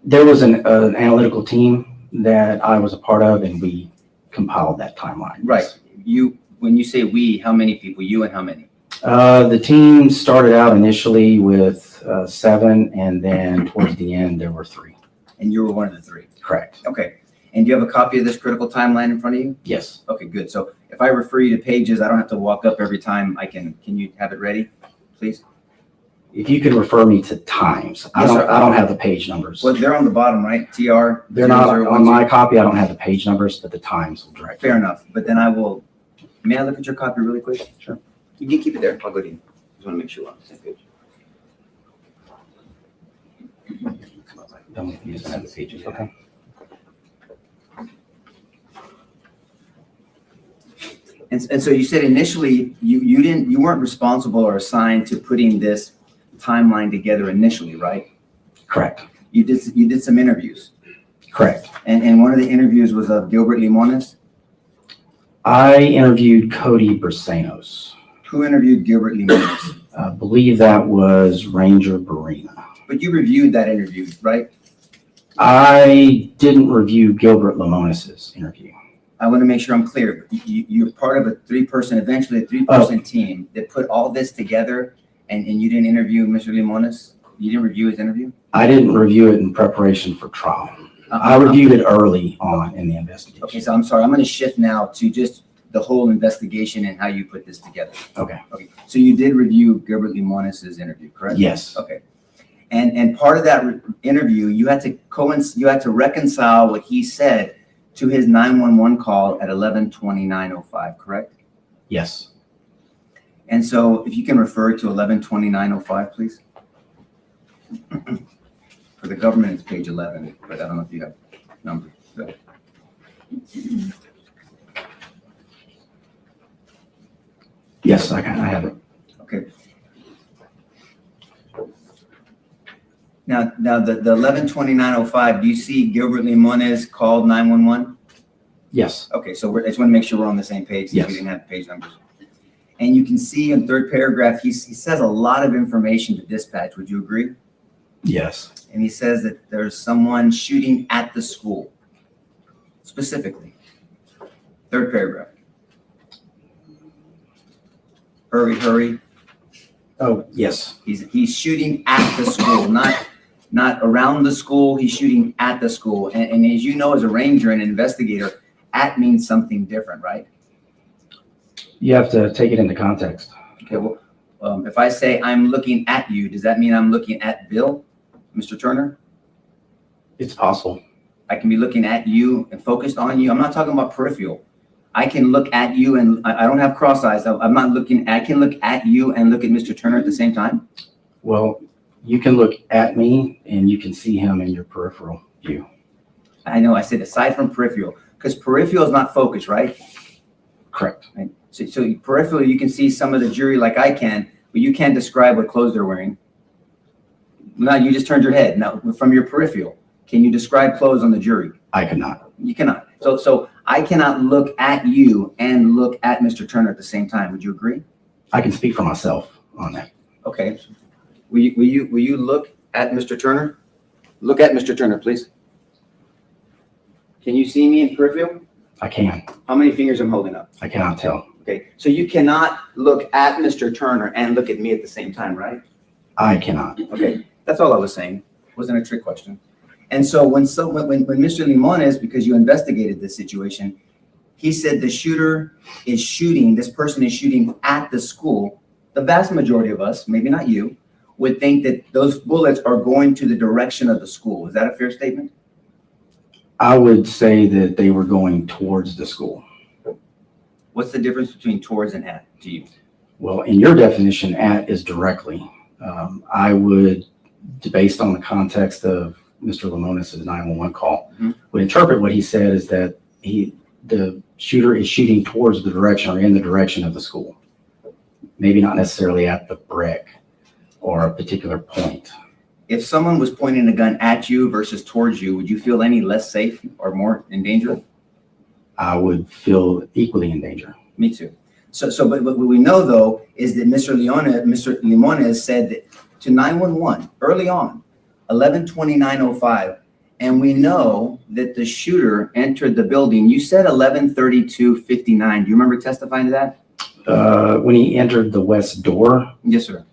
[SPEAKER 11] There was an analytical team that I was a part of, and we compiled that timeline.
[SPEAKER 14] Right. When you say we, how many people? You and how many?
[SPEAKER 11] The team started out initially with 7, and then towards the end there were 3.
[SPEAKER 14] And you were one of the 3?
[SPEAKER 11] Correct.
[SPEAKER 14] Okay. And do you have a copy of this critical timeline in front of you?
[SPEAKER 11] Yes.
[SPEAKER 14] Okay, good. So if I refer you to pages, I don't have to walk up every time. Can you have it ready, please?
[SPEAKER 11] If you can refer me to times.
[SPEAKER 14] Yes, sir.
[SPEAKER 11] I don't have the page numbers.
[SPEAKER 14] Well, they're on the bottom, right? TR?
[SPEAKER 11] They're not on my copy. I don't have the page numbers, but the times will direct.
[SPEAKER 14] Fair enough. But then may I look at your copy really quick?
[SPEAKER 11] Sure.
[SPEAKER 14] You can keep it there. I'll go to you. Just want to make sure we're on the same page.
[SPEAKER 11] Don't use the pages, okay?
[SPEAKER 14] And so you said initially you weren't responsible or assigned to putting this timeline together initially, right?
[SPEAKER 11] Correct.
[SPEAKER 14] You did some interviews.
[SPEAKER 11] Correct.
[SPEAKER 14] And one of the interviews was of Gilbert Limones.
[SPEAKER 11] I interviewed Cody Bersanos.
[SPEAKER 14] Who interviewed Gilbert Limones?
[SPEAKER 11] I believe that was Ranger Barina.
[SPEAKER 14] But you reviewed that interview, right?
[SPEAKER 11] I didn't review Gilbert Limones's interview.
[SPEAKER 14] I want to make sure I'm clear. You're part of eventually a three-person team that put all this together, and you didn't interview Mr. Limones? You didn't review his interview?
[SPEAKER 11] I didn't review it in preparation for trial. I reviewed it early on in the investigation.
[SPEAKER 14] Okay, so I'm sorry. I'm going to shift now to just the whole investigation and how you put this together.
[SPEAKER 11] Okay.
[SPEAKER 14] Okay. So you did review Gilbert Limones's interview, correct?
[SPEAKER 11] Yes.
[SPEAKER 14] Okay. And part of that interview, you had to reconcile what he said to his 911 call at 11:29:05, correct?
[SPEAKER 11] Yes.
[SPEAKER 14] And so if you can refer to 11:29:05, please. For the government, it's page 11, but I don't know if you have numbers. So.
[SPEAKER 11] Yes, I have it.
[SPEAKER 14] Okay. Now the 11:29:05. Do you see Gilbert Limones called 911?
[SPEAKER 11] Yes.
[SPEAKER 14] Okay, so I just want to make sure we're on the same page.
[SPEAKER 11] Yes.
[SPEAKER 14] We didn't have page numbers. And you can see in third paragraph, he says a lot of information to dispatch. Would you agree?
[SPEAKER 11] Yes.
[SPEAKER 14] And he says that there's someone shooting at the school, specifically. Third paragraph. Hurry, hurry.
[SPEAKER 11] Oh, yes.
[SPEAKER 14] He's shooting at the school, not around the school. He's shooting at the school. And as you know, as a ranger and an investigator, at means something different, right?
[SPEAKER 11] You have to take it into context.
[SPEAKER 14] Okay, well, if I say I'm looking at you, does that mean I'm looking at Bill, Mr. Turner?
[SPEAKER 11] It's possible.
[SPEAKER 14] I can be looking at you and focused on you. I'm not talking about peripheral. I can look at you and I don't have cross eyes. I'm not looking, I can look at you and look at Mr. Turner at the same time.
[SPEAKER 11] Well, you can look at me and you can see him in your peripheral view.
[SPEAKER 14] I know, I said aside from peripheral, because peripheral is not focused, right?
[SPEAKER 11] Correct.
[SPEAKER 14] Right. So peripheral, you can see some of the jury like I can, but you can't describe what clothes they're wearing. Now you just turned your head. Now from your peripheral, can you describe clothes on the jury?
[SPEAKER 11] I cannot.
[SPEAKER 14] You cannot. So I cannot look at you and look at Mr. Turner at the same time. Would you agree?
[SPEAKER 11] I can speak for myself on that.
[SPEAKER 14] Okay. Will you look at Mr. Turner? Look at Mr. Turner, please. Can you see me in peripheral?
[SPEAKER 11] I can.
[SPEAKER 14] How many fingers I'm holding up?
[SPEAKER 11] I cannot tell.
[SPEAKER 14] Okay, so you cannot look at Mr. Turner and look at me at the same time, right?
[SPEAKER 11] I cannot.
[SPEAKER 14] Okay, that's all I was saying. Wasn't a trick question. And so when Mr. Limones, because you investigated this situation, he said the shooter is shooting, this person is shooting at the school. The vast majority of us, maybe not you, would think that those bullets are going to the direction of the school. Is that a fair statement?
[SPEAKER 11] I would say that they were going towards the school.
[SPEAKER 14] What's the difference between towards and at to you?
[SPEAKER 11] Well, in your definition, at is directly. I would, based on the context of Mr. Limones' 911 call, would interpret what he said is that the shooter is shooting towards the direction or in the direction of the school. Maybe not necessarily at the brick or a particular point.
[SPEAKER 14] If someone was pointing a gun at you versus towards you, would you feel any less safe or more in danger?
[SPEAKER 11] I would feel equally in danger.
[SPEAKER 14] Me too. But what we know though is that Mr. Limones said that to 911 early on, 11:29:05, and we know that the shooter entered the building. You said 11:32:59. Do you remember testifying to that?
[SPEAKER 11] When he entered the west door.
[SPEAKER 14] Yes, sir.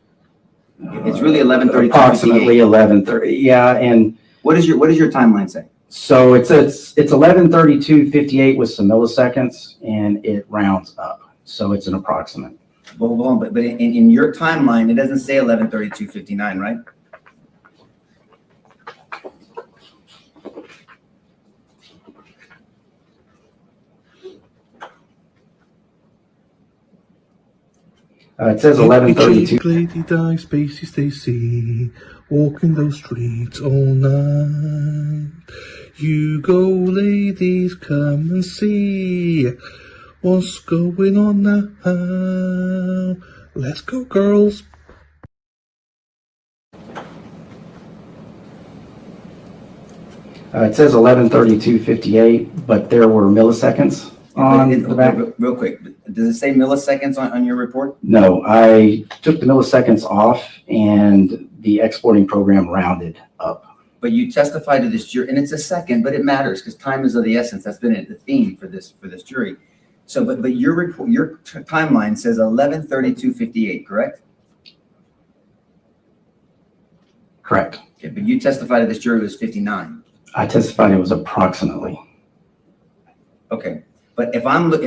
[SPEAKER 14] It's really 11:32.
[SPEAKER 11] Approximately 11:30. Yeah, and
[SPEAKER 14] what does your timeline say?
[SPEAKER 11] So it's 11:32:58 with some milliseconds, and it rounds up. So it's an approximate.
[SPEAKER 14] Well, but in your timeline, it doesn't say 11:32:59, right?
[SPEAKER 11] It says 11:32.
[SPEAKER 1] Lady die, Spacey Stacy, walking those streets all night. You go, ladies, come and see what's going on now. Let's go, girls.
[SPEAKER 11] It says 11:32:58, but there were milliseconds on the back.
[SPEAKER 14] Real quick, does it say milliseconds on your report?
[SPEAKER 11] No, I took the milliseconds off, and the exporting program rounded up.
[SPEAKER 14] But you testified to this jury, and it's a second, but it matters because time is of the essence. That's been the theme for this jury. So, but your report, your timeline says 11:32:58, correct?
[SPEAKER 11] Correct.
[SPEAKER 14] Okay, but you testified to this jury was 59.
[SPEAKER 11] I testified it was approximately.
[SPEAKER 14] Okay, but if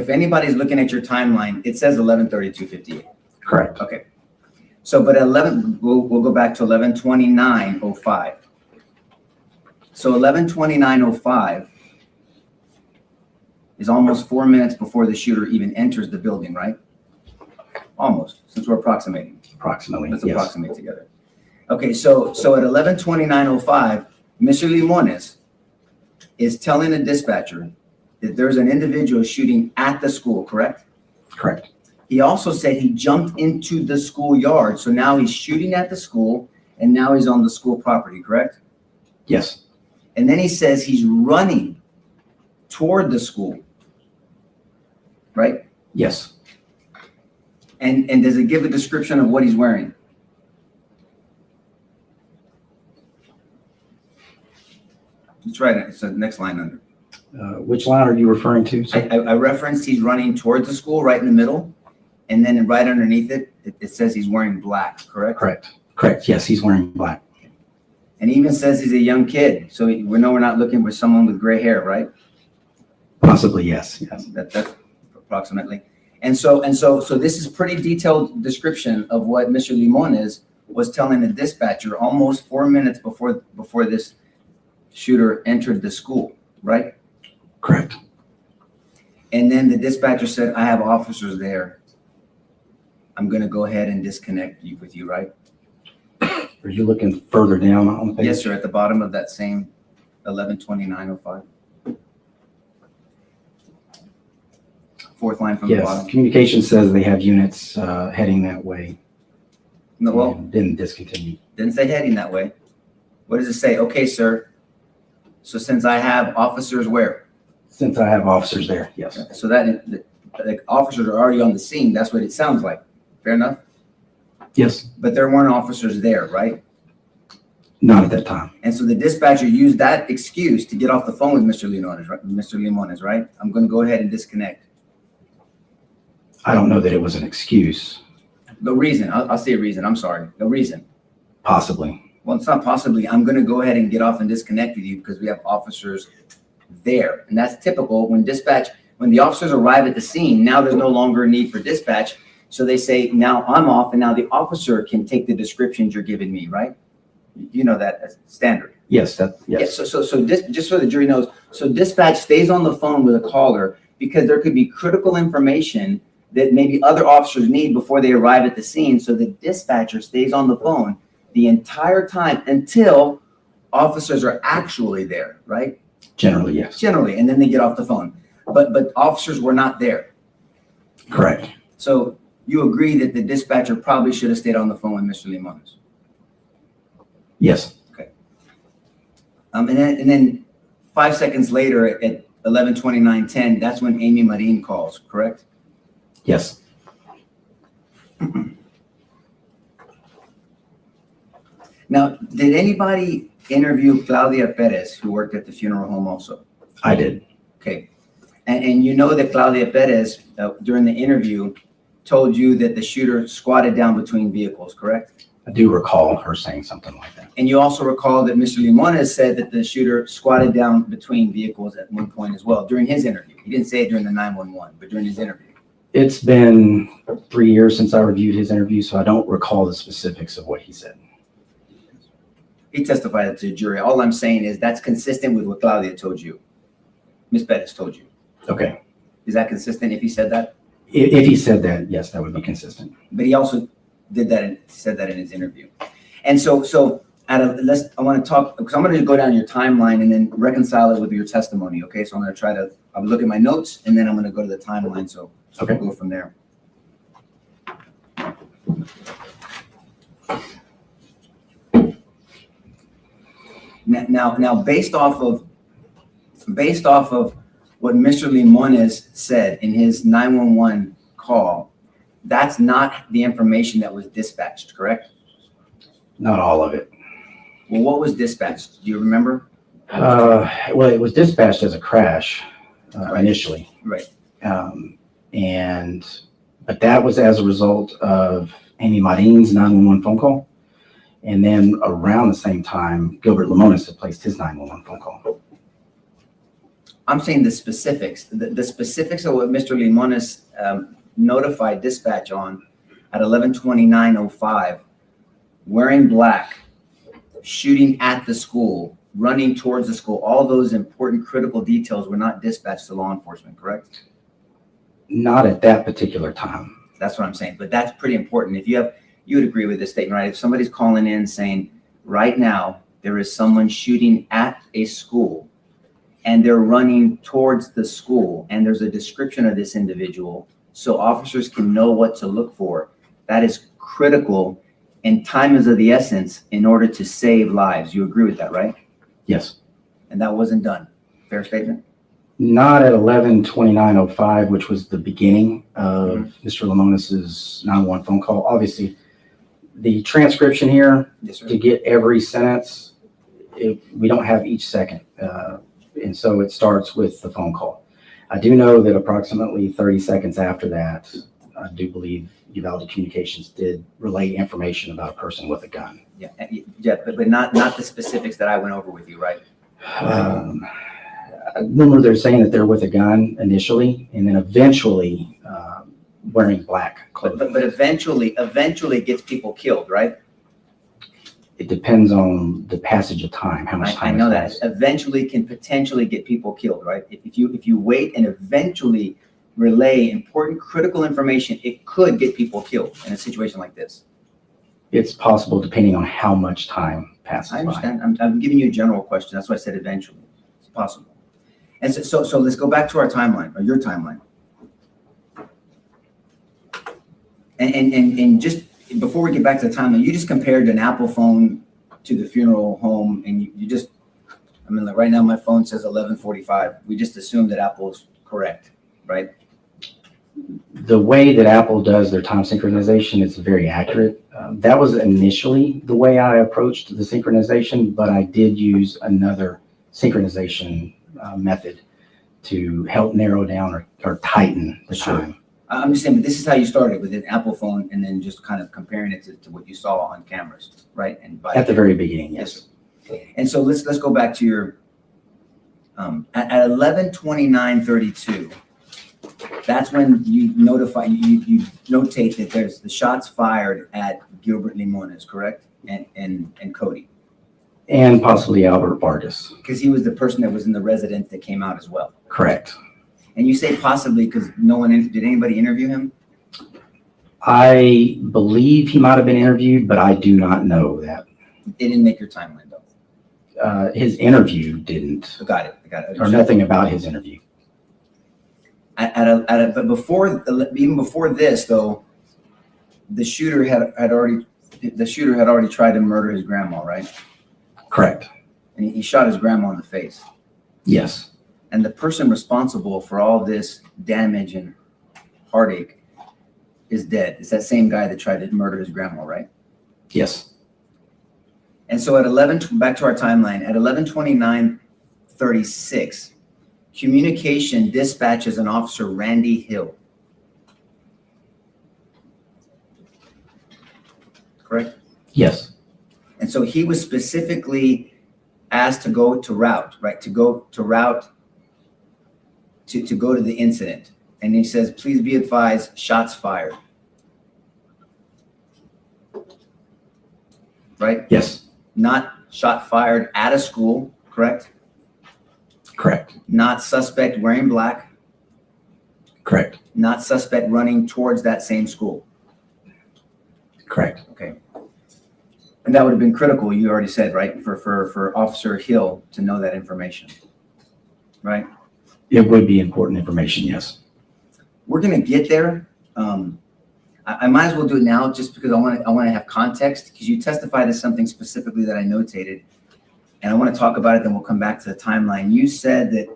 [SPEAKER 14] anybody's looking at your timeline, it says 11:32:58.
[SPEAKER 11] Correct.
[SPEAKER 14] Okay, so but we'll go back to 11:29:05. So 11:29:05 is almost 4 minutes before the shooter even enters the building, right? Almost, since we're approximating.
[SPEAKER 11] Approximately.
[SPEAKER 14] Let's
[SPEAKER 11] yes.
[SPEAKER 14] approximate together. Okay, so at 11:29:05, Mr. Limones is telling the dispatcher that there's an individual shooting at the school, correct?
[SPEAKER 11] Correct.
[SPEAKER 14] He also said he jumped into the schoolyard. So now he's shooting at the school and now he's on the school property, correct?
[SPEAKER 11] Yes.
[SPEAKER 14] And then he says he's running toward the school, right?
[SPEAKER 11] Yes.
[SPEAKER 14] And does it give a description of what he's wearing? That's right. It's the next line under.
[SPEAKER 11] Which line are you referring to?
[SPEAKER 14] I referenced he's running towards the school right in the middle. And then right underneath it, it says he's wearing black, correct?
[SPEAKER 11] Correct. Correct. Yes, he's wearing black.
[SPEAKER 14] And he even says he's a young kid. So we know we're not looking for someone with gray hair, right?
[SPEAKER 11] Possibly, yes. Yes.
[SPEAKER 14] That's approximately. And so this is pretty detailed description of what Mr. Limones was telling the dispatcher almost 4 minutes before this shooter entered the school, right?
[SPEAKER 11] Correct.
[SPEAKER 14] And then the dispatcher said, I have officers there. I'm going to go ahead and disconnect with you, right?
[SPEAKER 11] Are you looking further down on the page?
[SPEAKER 14] Yes, sir, at the bottom of that same 11:29:05. Fourth line from the
[SPEAKER 11] Yes.
[SPEAKER 14] bottom.
[SPEAKER 11] Communication says they have units heading that way.
[SPEAKER 14] No, well,
[SPEAKER 11] didn't discontinue.
[SPEAKER 14] Didn't say heading that way. What does it say? Okay, sir. So since I have officers where?
[SPEAKER 11] Since I have officers there, yes.
[SPEAKER 14] So that the officers are already on the scene. That's what it sounds like. Fair enough?
[SPEAKER 11] Yes.
[SPEAKER 14] But there weren't officers there, right?
[SPEAKER 11] Not at that time.
[SPEAKER 14] And so the dispatcher used that excuse to get off the phone with Mr. Limones, right? Mr. Limones, right? I'm going to go ahead and disconnect.
[SPEAKER 11] I don't know that it was an excuse.
[SPEAKER 14] The reason, I'll say a reason, I'm sorry. The reason.
[SPEAKER 11] Possibly.
[SPEAKER 14] Well, it's not possibly. I'm going to go ahead and get off and disconnect with you because we have officers there. And that's typical when the officers arrive at the scene, now there's no longer a need for dispatch. So they say, now I'm off and now the officer can take the descriptions you're giving me, right? You know that as standard.
[SPEAKER 11] Yes, yes.
[SPEAKER 14] Yeah, so just so the jury knows, so dispatch stays on the phone with a caller because there could be critical information that maybe other officers need before they arrive at the scene. So the dispatcher stays on the phone the entire time until officers are actually there, right?
[SPEAKER 11] Generally, yes.
[SPEAKER 14] Generally, and then they get off the phone. But officers were not there.
[SPEAKER 11] Correct.
[SPEAKER 14] So you agree that the dispatcher probably should have stayed on the phone with Mr. Limones?
[SPEAKER 11] Yes.
[SPEAKER 14] Okay. And then 5 seconds later at 11:29:10, that's when Amy Marin calls, correct?
[SPEAKER 11] Yes.
[SPEAKER 14] Now, did anybody interview Claudia Perez, who worked at the funeral home also?
[SPEAKER 11] I did.
[SPEAKER 14] Okay. And you know that Claudia Perez, during the interview, told you that the shooter squatted down between vehicles, correct?
[SPEAKER 11] I do recall her saying something like that.
[SPEAKER 14] And you also recall that Mr. Limones said that the shooter squatted down between vehicles at one point as well during his interview. He didn't say it during the 911, but during his interview.
[SPEAKER 11] It's been 3 years since I reviewed his interview, so I don't recall the specifics of what he said.
[SPEAKER 14] He testified to the jury. All I'm saying is that's consistent with what Claudia told you. Ms. Perez told you.
[SPEAKER 11] Okay.
[SPEAKER 14] Is that consistent if he said that?
[SPEAKER 11] If he said that, yes, that would be consistent.
[SPEAKER 14] But he also did that and said that in his interview. And so I want to talk, because I'm going to go down your timeline and then reconcile it with your testimony. Okay. So I'm going to try to, I'll look at my notes and then I'm going to go to the timeline. So
[SPEAKER 11] okay,
[SPEAKER 14] we'll go from there. Now, based off of what Mr. Limones said in his 911 call, that's not the information that was dispatched, correct?
[SPEAKER 11] Not all of it.
[SPEAKER 14] Well, what was dispatched? Do you remember?
[SPEAKER 11] Well, it was dispatched as a crash initially.
[SPEAKER 14] Right.
[SPEAKER 11] But that was as a result of Amy Marin's 911 phone call. And then around the same time, Gilbert Limones had placed his 911 phone call.
[SPEAKER 14] I'm saying the specifics. The specifics of what Mr. Limones notified dispatch on at 11:29:05, wearing black, shooting at the school, running towards the school, all those important critical details were not dispatched to law enforcement, correct?
[SPEAKER 11] Not at that particular time.
[SPEAKER 14] That's what I'm saying, but that's pretty important. If you would agree with this statement, right? If somebody's calling in saying, right now, there is someone shooting at a school and they're running towards the school and there's a description of this individual so officers can know what to look for, that is critical and time is of the essence in order to save lives. You agree with that, right?
[SPEAKER 11] Yes.
[SPEAKER 14] And that wasn't done. Fair statement?
[SPEAKER 11] Not at 11:29:05, which was the beginning of Mr. Limones's 911 phone call. Obviously, the transcription here,
[SPEAKER 14] yes, sir,
[SPEAKER 11] to get every sentence, we don't have each second. And so it starts with the phone call. I do know that approximately 30 seconds after that, I do believe Uvalde Communications did relay information about a person with a gun.
[SPEAKER 14] Yeah, but not the specifics that I went over with you, right?
[SPEAKER 11] I remember they're saying that they're with a gun initially, and then eventually wearing black clothing.
[SPEAKER 14] But eventually it gets people killed, right?
[SPEAKER 11] It depends on the passage of time, how much time.
[SPEAKER 14] I know that. Eventually can potentially get people killed, right? If you wait and eventually relay important critical information, it could get people killed in a situation like this.
[SPEAKER 11] It's possible depending on how much time passes.
[SPEAKER 14] I understand. I'm giving you a general question. That's why I said eventually. It's possible. And so let's go back to our timeline, or your timeline. And just before we get back to the timeline, you just compared an Apple phone to the funeral home, and you just, I mean, like right now my phone says 11:45. We just assume that Apple's correct, right?
[SPEAKER 11] The way that Apple does their time synchronization is very accurate. That was initially the way I approached the synchronization, but I did use another synchronization method to help narrow down or tighten the time.
[SPEAKER 14] I'm just saying, but this is how you started with an Apple phone and then just kind of comparing it to what you saw on cameras, right? And
[SPEAKER 11] At the very beginning, yes.
[SPEAKER 14] And so let's go back to your, at 11:29:32, that's when you notify, you notate that there's the shots fired at Gilbert Limones, correct? And Cody.
[SPEAKER 11] And possibly Albert Vargas.
[SPEAKER 14] Because he was the person that was in the residence that came out as well.
[SPEAKER 11] Correct.
[SPEAKER 14] And you say possibly because did anybody interview him?
[SPEAKER 11] I believe he might have been interviewed, but I do not know that.
[SPEAKER 14] It didn't make your timeline though.
[SPEAKER 11] His interview didn't.
[SPEAKER 14] Got it.
[SPEAKER 11] Or nothing about his interview.
[SPEAKER 14] But even before this though, the shooter had already tried to murder his grandma, right?
[SPEAKER 11] Correct.
[SPEAKER 14] And he shot his grandma in the face.
[SPEAKER 11] Yes.
[SPEAKER 14] And the person responsible for all this damage and heartache is dead. It's that same guy that tried to murder his grandma, right?
[SPEAKER 11] Yes.
[SPEAKER 14] And so at back to our timeline, at 11:29:36, communication dispatches an officer, Randy Hill. Correct?
[SPEAKER 11] Yes.
[SPEAKER 14] And so he was specifically asked to go to route, right? To go to the incident. And he says, please be advised, shots fired. Right?
[SPEAKER 11] Yes.
[SPEAKER 14] Not shot fired at a school, correct?
[SPEAKER 11] Correct.
[SPEAKER 14] Not suspect wearing black.
[SPEAKER 11] Correct.
[SPEAKER 14] Not suspect running towards that same school.
[SPEAKER 11] Correct.
[SPEAKER 14] Okay. And that would have been critical, you already said, right? For Officer Hill to know that information, right?
[SPEAKER 11] It would be important information, yes.
[SPEAKER 14] We're gonna get there. I might as well do it now just because I want to have context because you testified to something specifically that I notated, and I want to talk about it. Then we'll come back to the timeline. You said that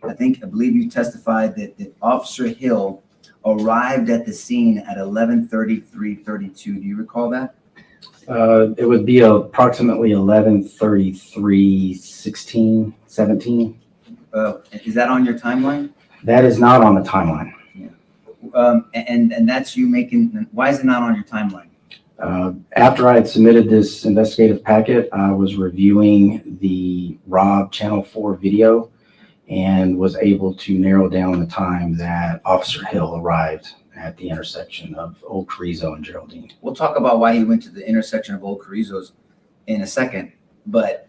[SPEAKER 14] I believe you testified that Officer Hill arrived at the scene at 11:33:32. Do you recall that?
[SPEAKER 11] It would be approximately 11:33:16, 17.
[SPEAKER 14] Is that on your timeline?
[SPEAKER 11] That is not on the timeline.
[SPEAKER 14] And that's you making. Why is it not on your timeline?
[SPEAKER 11] After I had submitted this investigative packet, I was reviewing the Robb Channel 4 video and was able to narrow down the time that Officer Hill arrived at the intersection of Old Carrizo and Geraldine.
[SPEAKER 14] We'll talk about why he went to the intersection of Old Carrizo's in a second, but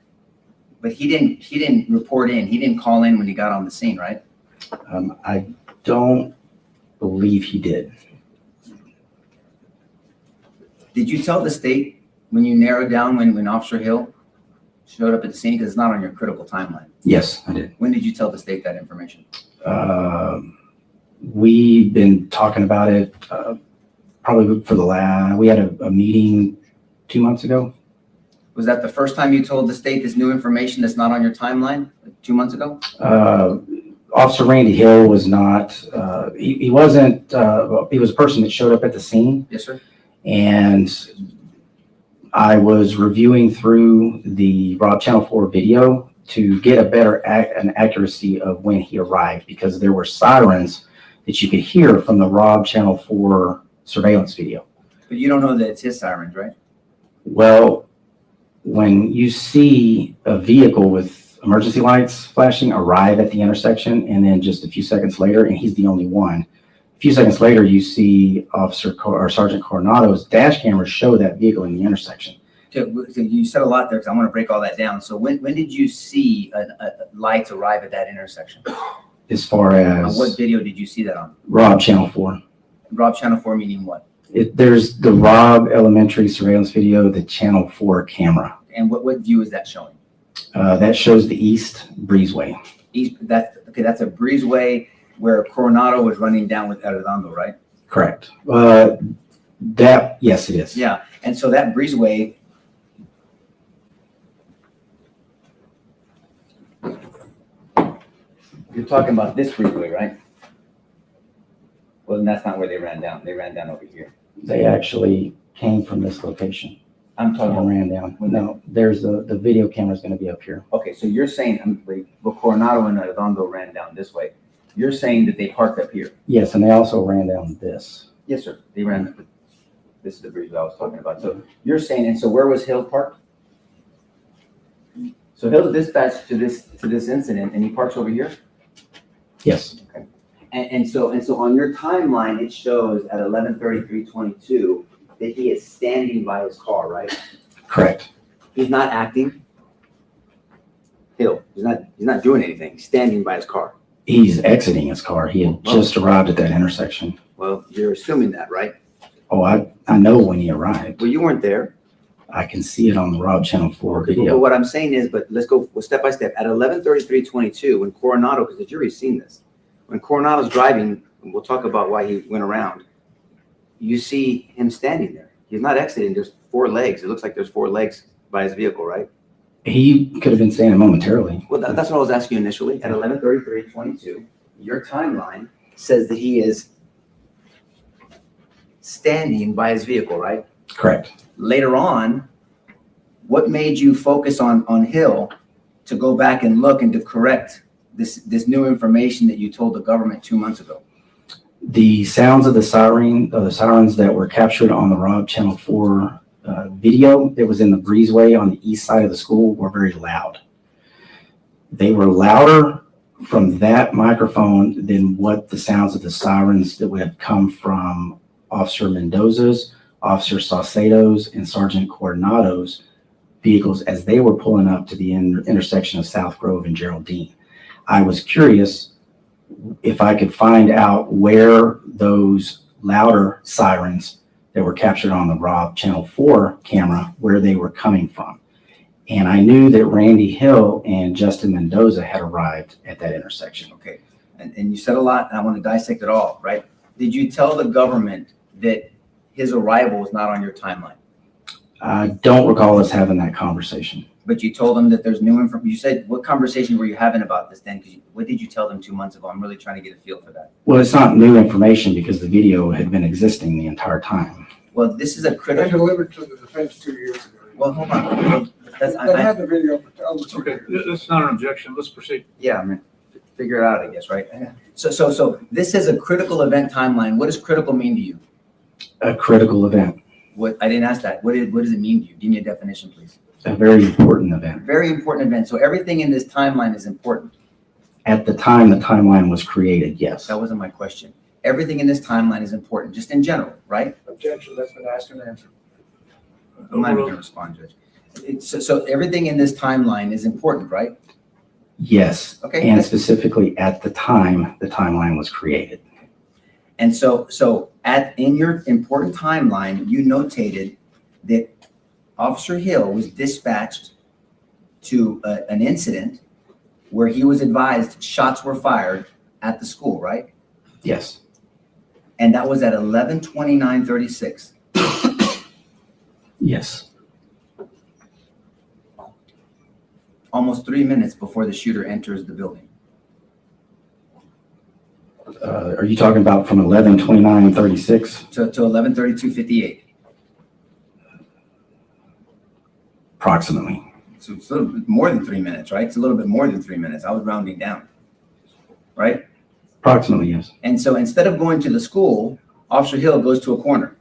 [SPEAKER 14] he didn't report in. He didn't call in when he got on the scene, right?
[SPEAKER 11] I don't believe he did.
[SPEAKER 14] Did you tell the state when you narrowed down when Officer Hill showed up at the scene? Because it's not on your critical timeline.
[SPEAKER 11] Yes, I did.
[SPEAKER 14] When did you tell the state that information?
[SPEAKER 11] We've been talking about it probably for we had a meeting 2 months ago.
[SPEAKER 14] Was that the first time you told the state this new information that's not on your timeline 2 months ago?
[SPEAKER 11] Officer Randy Hill was not, he wasn't, he was a person that showed up at the scene.
[SPEAKER 14] Yes, sir.
[SPEAKER 11] And I was reviewing through the Robb Channel 4 video to get a better an accuracy of when he arrived, because there were sirens that you could hear from the Robb Channel 4 surveillance video.
[SPEAKER 14] But you don't know that it's his sirens, right?
[SPEAKER 11] Well, when you see a vehicle with emergency lights flashing arrive at the intersection, and then just a few seconds later, and he's the only one, a few seconds later, you see Sergeant Coronado's dash cameras show that vehicle in the intersection.
[SPEAKER 14] So you said a lot there, because I want to break all that down. So when did you see lights arrive at that intersection?
[SPEAKER 11] As far as
[SPEAKER 14] what video did you see that on?
[SPEAKER 11] Robb Channel 4.
[SPEAKER 14] Robb Channel 4 meaning what?
[SPEAKER 11] There's the Robb Elementary surveillance video, the Channel 4 camera.
[SPEAKER 14] And what view is that showing?
[SPEAKER 11] That shows the East Breezeway.
[SPEAKER 14] East. That's a breezeway where Coronado was running down with Arredondo, right?
[SPEAKER 11] Correct. Yes, it is.
[SPEAKER 14] Yeah, and so that breezeway. You're talking about this breezeway, right? Well, then that's not where they ran down. They ran down over here.
[SPEAKER 11] They actually came from this location
[SPEAKER 14] I'm talking
[SPEAKER 11] and
[SPEAKER 14] about,
[SPEAKER 11] ran down. No, there's the video camera's gonna be up here.
[SPEAKER 14] okay, so you're saying, wait, well, Coronado and Redondo ran down this way. You're saying that they parked up here?
[SPEAKER 11] Yes, and they also ran down this.
[SPEAKER 14] Yes, sir. They ran, this is the bridge that I was talking about. So you're saying, and so where was Hill parked? So Hill's dispatched to this incident and he parks over here?
[SPEAKER 11] Yes,
[SPEAKER 14] And so on your timeline, it shows at 11:33:22 that he is standing by his car, right?
[SPEAKER 11] correct.
[SPEAKER 14] He's not acting. Hill, he's not doing anything. He's standing by his car.
[SPEAKER 11] He's exiting his car. He had just arrived at that intersection.
[SPEAKER 14] Well, you're assuming that, right?
[SPEAKER 11] Oh, I know when he arrived.
[SPEAKER 14] Well, you weren't there.
[SPEAKER 11] I can see it on the Robb Channel 4
[SPEAKER 14] But
[SPEAKER 11] video.
[SPEAKER 14] what I'm saying is, but let's go step by step. At 11:33:22, when Coronado, because the jury's seen this, when Coronado's driving, and we'll talk about why he went around, you see him standing there. He's not exiting. There's 4 legs. It looks like there's 4 legs by his vehicle, right?
[SPEAKER 11] He could have been standing momentarily.
[SPEAKER 14] Well, that's what I was asking you initially. At 11:33:22, your timeline says that he is standing by his vehicle, right?
[SPEAKER 11] Correct.
[SPEAKER 14] Later on, what made you focus on Hill to go back and look and to correct this new information that you told the government 2 months ago?
[SPEAKER 11] The sounds of the sirens that were captured on the Robb Channel 4 video that was in the breezeway on the east side of the school were very loud. They were louder from that microphone than what the sounds of the sirens that would have come from Officer Mendoza's, Officer Saucedo's, and Sergeant Coronado's vehicles as they were pulling up to the intersection of South Grove and Geraldine. I was curious if I could find out where those louder sirens that were captured on the Robb Channel 4 camera, where they were coming from. And I knew that Randy Hill and Justin Mendoza had arrived at that intersection.
[SPEAKER 14] Okay, and you said a lot, and I want to dissect it all, right? Did you tell the government that his arrival was not on your timeline?
[SPEAKER 11] I don't recall us having that conversation.
[SPEAKER 14] But you told them that there's new information. You said, what conversation were you having about this then? Because what did you tell them 2 months ago? I'm really trying to get a feel for that.
[SPEAKER 11] Well, it's not new information because the video had been existing the entire time.
[SPEAKER 14] Well, this is a
[SPEAKER 6] They
[SPEAKER 14] critical.
[SPEAKER 6] delivered to the defense 2 years ago.
[SPEAKER 14] Well, hold on. That's,
[SPEAKER 6] They had the video for over 2
[SPEAKER 5] Okay,
[SPEAKER 6] years.
[SPEAKER 5] this is not an objection. Let's proceed.
[SPEAKER 14] yeah, I mean, figure it out, I guess, right? So this is a critical event timeline. What does critical mean to you?
[SPEAKER 11] A critical event,
[SPEAKER 14] What, I didn't ask that. What does it mean to you? Give me a definition, please.
[SPEAKER 11] a very important event.
[SPEAKER 14] Very important event. So everything in this timeline is important.
[SPEAKER 11] At the time the timeline was created, yes.
[SPEAKER 14] That wasn't my question. Everything in this timeline is important, just in general, right?
[SPEAKER 6] Objection, that's been asked and answered.
[SPEAKER 14] I'm not even gonna respond, Judge. So everything in this timeline is important, right?
[SPEAKER 11] Yes,
[SPEAKER 14] Okay.
[SPEAKER 11] and specifically at the time the timeline was created.
[SPEAKER 14] And so in your important timeline, you notated that Officer Hill was dispatched to an incident where he was advised shots were fired at the school, right?
[SPEAKER 11] Yes,
[SPEAKER 14] And that was at 11:29:36.
[SPEAKER 11] yes,
[SPEAKER 14] Almost 3 minutes before the shooter enters the building.
[SPEAKER 11] Are you talking about from 11:29:36?
[SPEAKER 14] To 11:32:58.
[SPEAKER 11] Approximately.
[SPEAKER 14] So it's a little bit more than 3 minutes, right? It's a little bit more than 3 minutes. I was rounding down, right?
[SPEAKER 11] Approximately, yes.
[SPEAKER 14] And so instead of going to the school, Officer Hill goes to a corner.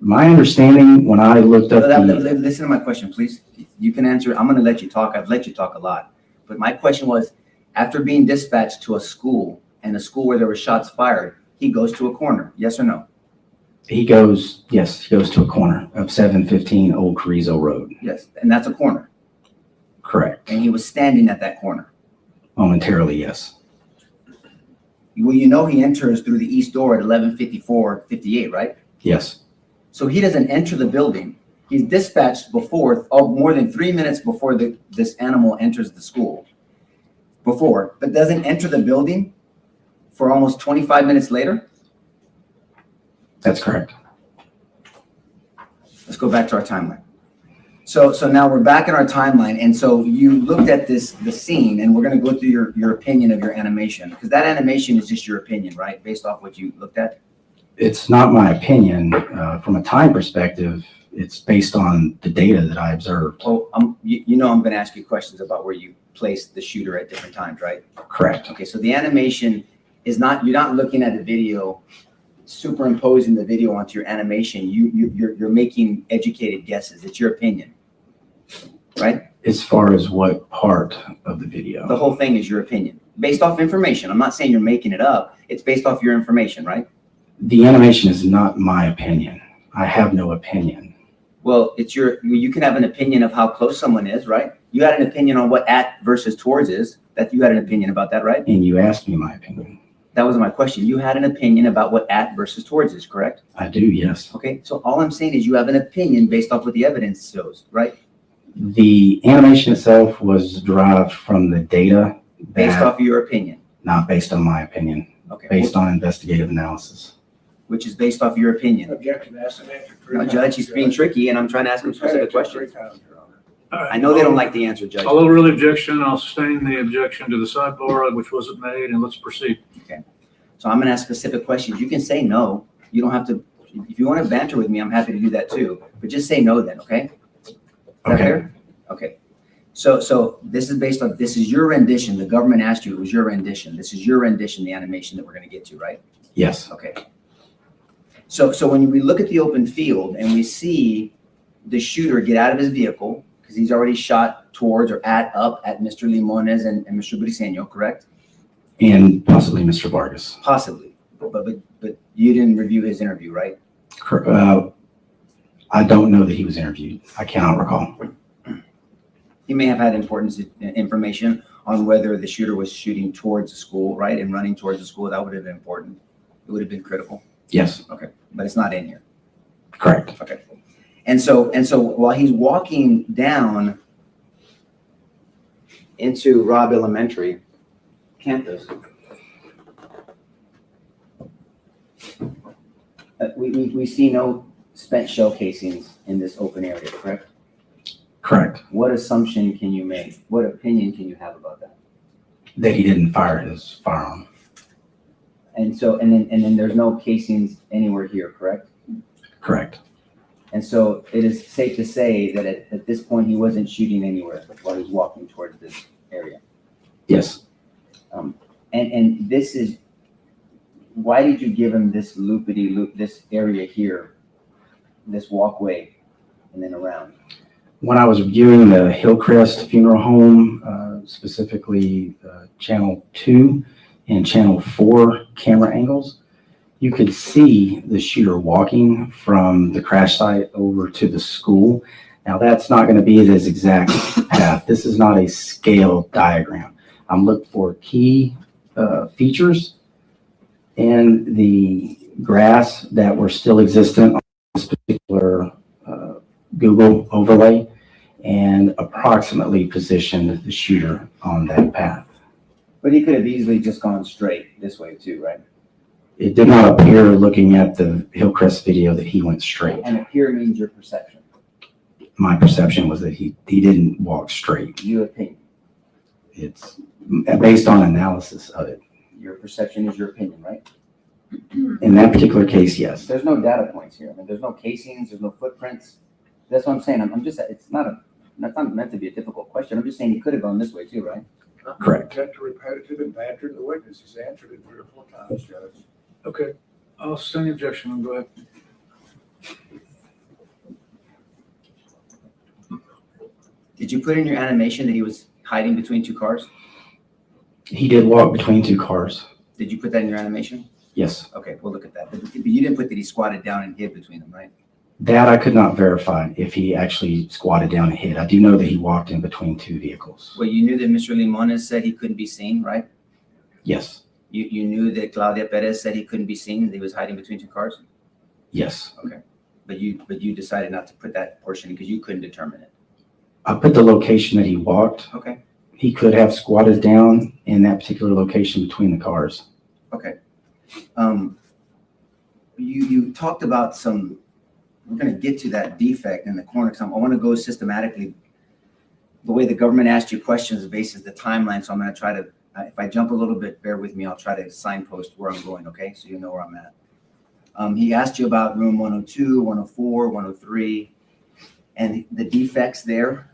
[SPEAKER 11] My understanding when I looked up
[SPEAKER 14] Listen to my question, please. You can answer. I'm going to let you talk. I've let you talk a lot. But my question was, after being dispatched to a school and a school where there were shots fired, he goes to a corner. Yes or no?
[SPEAKER 11] he goes to a corner of 715 Old Carrizo Road.
[SPEAKER 14] Yes. And that's a corner.
[SPEAKER 11] Correct.
[SPEAKER 14] And he was standing at that corner.
[SPEAKER 11] Momentarily, yes.
[SPEAKER 14] Well, you know he enters through the east door at 11:54:58, right?
[SPEAKER 11] Yes.
[SPEAKER 14] So he doesn't enter the building. He's dispatched before, more than 3 minutes before this animal enters the school. But doesn't enter the building for almost 25 minutes later?
[SPEAKER 11] That's correct.
[SPEAKER 14] Let's go back to our timeline. So now we're back in our timeline, and so you looked at the scene, and we're gonna go through your opinion of your animation, because that animation is just your opinion, right? Based off what you looked at?
[SPEAKER 11] It's not my opinion. From a time perspective, it's based on the data that I observed.
[SPEAKER 14] Oh, you know I'm gonna ask you questions about where you placed the shooter at different times, right?
[SPEAKER 11] Correct.
[SPEAKER 14] Okay, so the animation is not, you're not looking at a video, superimposing the video onto your animation. You're making educated guesses. It's your opinion, right?
[SPEAKER 11] As far as what part of the video?
[SPEAKER 14] The whole thing is your opinion, based off information. I'm not saying you're making it up. It's based off your information, right?
[SPEAKER 11] The animation is not my opinion. I have no opinion.
[SPEAKER 14] Well, you can have an opinion of how close someone is, right? You had an opinion on what at versus towards is. That you had an opinion about that, right?
[SPEAKER 11] And you asked me my opinion.
[SPEAKER 14] That was my question. You had an opinion about what at versus towards is, correct?
[SPEAKER 11] I do, yes.
[SPEAKER 14] Okay, so all I'm saying is you have an opinion based off what the evidence shows, right?
[SPEAKER 11] The animation itself was derived from the data.
[SPEAKER 14] Based off of your opinion.
[SPEAKER 11] Not based on my opinion.
[SPEAKER 14] Okay.
[SPEAKER 11] Based on investigative analysis.
[SPEAKER 14] Which is based off your opinion.
[SPEAKER 6] Objection, ask an answer.
[SPEAKER 14] No, Judge, he's being tricky, and I'm trying to ask him specific questions.
[SPEAKER 5] All right.
[SPEAKER 14] I know they don't like the answer, Judge.
[SPEAKER 5] I'll overrule the objection. I'll sustain the objection to the sidebar, which wasn't made, and let's proceed.
[SPEAKER 14] Okay. So I'm going to ask specific questions. You can say no. You don't have to. If you want to banter with me, I'm happy to do that too. But just say no then, okay? Is that fair? Okay. So this is based on, this is your rendition. The government asked you, it was your rendition. This is your rendition, the animation that we're going to get to, right?
[SPEAKER 11] Yes.
[SPEAKER 14] Okay. So when we look at the open field and we see the shooter get out of his vehicle, because he's already shot towards or up at Mr. Limones and Mr. Briseño, correct?
[SPEAKER 11] And possibly Mr. Vargas.
[SPEAKER 14] Possibly, but you didn't review his interview, right?
[SPEAKER 11] I don't know that he was interviewed. I cannot recall.
[SPEAKER 14] He may have had important information on whether the shooter was shooting towards the school, right, and running towards the school. That would have been important. It would have been critical.
[SPEAKER 11] Yes.
[SPEAKER 14] Okay, but it's not in here.
[SPEAKER 11] Correct.
[SPEAKER 14] Okay. And so while he's walking down into Robb Elementary campus, we see no spent shell casings in this open area, correct?
[SPEAKER 11] Correct.
[SPEAKER 14] What assumption can you make? What opinion can you have about that?
[SPEAKER 11] That he didn't fire his firearm.
[SPEAKER 14] And then there's no casings anywhere here, correct?
[SPEAKER 11] Correct.
[SPEAKER 14] And so it is safe to say that at this point he wasn't shooting anywhere while he was walking towards this area.
[SPEAKER 11] Yes.
[SPEAKER 14] And this is, why did you give him this loop, this area here, this walkway, and then around?
[SPEAKER 11] When I was reviewing the Hillcrest Funeral Home, specifically Channel 2 and Channel 4 camera angles, you could see the shooter walking from the crash site over to the school. Now that's not going to be his exact path. This is not a scale diagram. I'm looking for key features in the graphs that were still existent on this particular Google overlay, and approximately positioned the shooter on that path.
[SPEAKER 14] But he could have easily just gone straight this way too, right?
[SPEAKER 11] It did not appear, looking at the Hillcrest video, that he went straight.
[SPEAKER 14] And appear means your perception.
[SPEAKER 11] My perception was that he didn't walk straight.
[SPEAKER 14] Your opinion.
[SPEAKER 11] It's based on analysis of it.
[SPEAKER 14] Your perception is your opinion, right?
[SPEAKER 11] In that particular case, yes.
[SPEAKER 14] There's no data points here. I mean, there's no casings, there's no footprints. That's what I'm saying. I'm just, that's not meant to be a difficult question. I'm just saying he could have gone this way too, right?
[SPEAKER 11] Correct.
[SPEAKER 6] Object to repetitive and badger the witness. He's answered it 3 or 4 times, Judge.
[SPEAKER 5] Okay, I'll sustain the objection. Go ahead.
[SPEAKER 14] Did you put in your animation that he was hiding between 2 cars?
[SPEAKER 11] He did walk between 2 cars.
[SPEAKER 14] Did you put that in your animation?
[SPEAKER 11] Yes.
[SPEAKER 14] Okay, we'll look at that. But you didn't put that he squatted down and hid between them, right?
[SPEAKER 11] That I could not verify if he actually squatted down and hid. I do know that he walked in between 2 vehicles.
[SPEAKER 14] Well, you knew that Mr. Limones said he couldn't be seen, right?
[SPEAKER 11] Yes.
[SPEAKER 14] You knew that Claudia Perez said he couldn't be seen, that he was hiding between 2 cars?
[SPEAKER 11] Yes.
[SPEAKER 14] Okay. But you decided not to put that portion because you couldn't determine it.
[SPEAKER 11] I put the location that he walked.
[SPEAKER 14] Okay.
[SPEAKER 11] He could have squatted down in that particular location between the cars.
[SPEAKER 14] Okay. You talked about some we're gonna get to that defect in the corner, because I want to go systematically. The way the government asked you questions bases the timeline, so I'm gonna try to, if I jump a little bit, bear with me, I'll try to signpost where I'm going, okay? So you know where I'm at. He asked you about room 102, 104, 103, and the defects there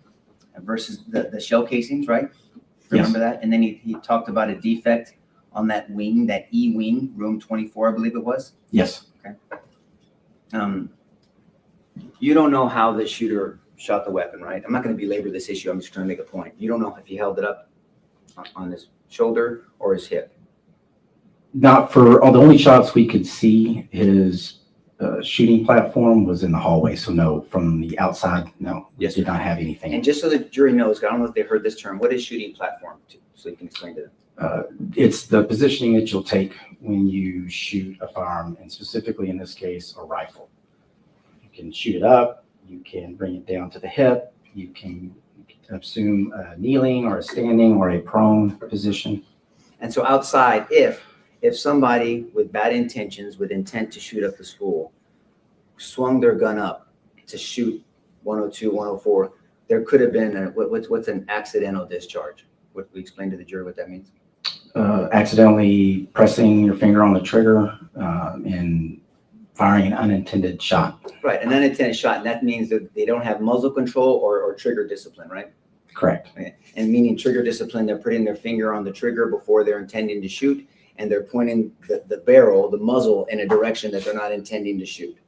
[SPEAKER 14] versus the shell casings, right? Remember that? And then he talked about a defect on that wing, that E wing, room 24, I believe it was?
[SPEAKER 11] Yes.
[SPEAKER 14] Okay. You don't know how the shooter shot the weapon, right? I'm not going to belabor this issue. I'm just trying to make a point. You don't know if he held it up on his shoulder or his hip.
[SPEAKER 11] Not for all the only shots we could see. His shooting platform was in the hallway, so no. From the outside, no.
[SPEAKER 14] Yes,
[SPEAKER 11] did not have anything.
[SPEAKER 14] And just so the jury knows, I don't know if they heard this term. What is shooting platform? So you can explain to them.
[SPEAKER 11] It's the positioning that you'll take when you shoot a firearm, and specifically in this case, a rifle. You can shoot it up. You can bring it down to the hip. You can assume a kneeling or a standing or a prone position.
[SPEAKER 14] And so outside, if somebody with bad intentions, with intent to shoot up the school, swung their gun up to shoot 102, 104, there could have been what's an accidental discharge? What we explain to the jury what that means?
[SPEAKER 11] Accidentally pressing your finger on the trigger and firing an unintended shot.
[SPEAKER 14] Right, an unintended shot, and that means that they don't have muzzle control or trigger discipline, right?
[SPEAKER 11] Correct.
[SPEAKER 14] Okay. And meaning trigger discipline, they're putting their finger on the trigger before they're intending to shoot, and they're pointing the barrel, the muzzle, in a direction that they're not intending to shoot.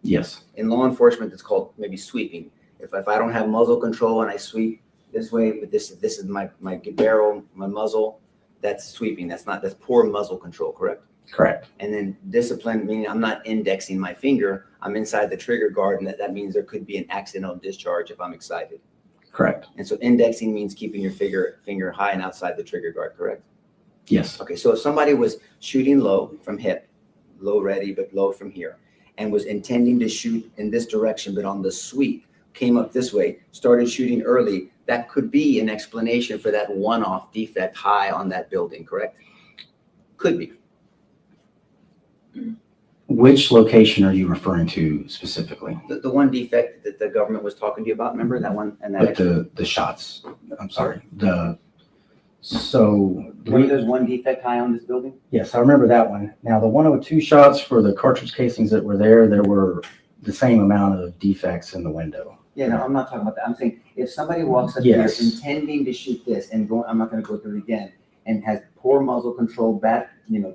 [SPEAKER 11] Yes.
[SPEAKER 14] In law enforcement, it's called maybe sweeping. If I don't have muzzle control and I sweep this way, but this is my barrel, my muzzle, that's sweeping. That's poor muzzle control, correct?
[SPEAKER 11] Correct.
[SPEAKER 14] And then discipline, meaning I'm not indexing my finger, I'm inside the trigger guard, and that means there could be an accidental discharge if I'm excited.
[SPEAKER 11] Correct.
[SPEAKER 14] And so indexing means keeping your finger high and outside the trigger guard, correct?
[SPEAKER 11] Yes.
[SPEAKER 14] Okay, so if somebody was shooting low from hip, low ready, but low from here, and was intending to shoot in this direction, but on the sweep, came up this way, started shooting early, that could be an explanation for that one-off defect high on that building, correct? Could be.
[SPEAKER 11] Which location are you referring to specifically?
[SPEAKER 14] The one defect that the government was talking to you about, remember that one? And that
[SPEAKER 11] But the shots. I'm sorry.
[SPEAKER 14] Remember there's one defect high on this building?
[SPEAKER 11] Yes, I remember that one. Now the 102 shots for the cartridge casings that were there were the same amount of defects in the window.
[SPEAKER 14] Yeah, no, I'm not talking about that. I'm saying if somebody walks up
[SPEAKER 11] Yes.
[SPEAKER 14] here intending to shoot this and I'm not going to go through it again, and has poor muzzle control, bad,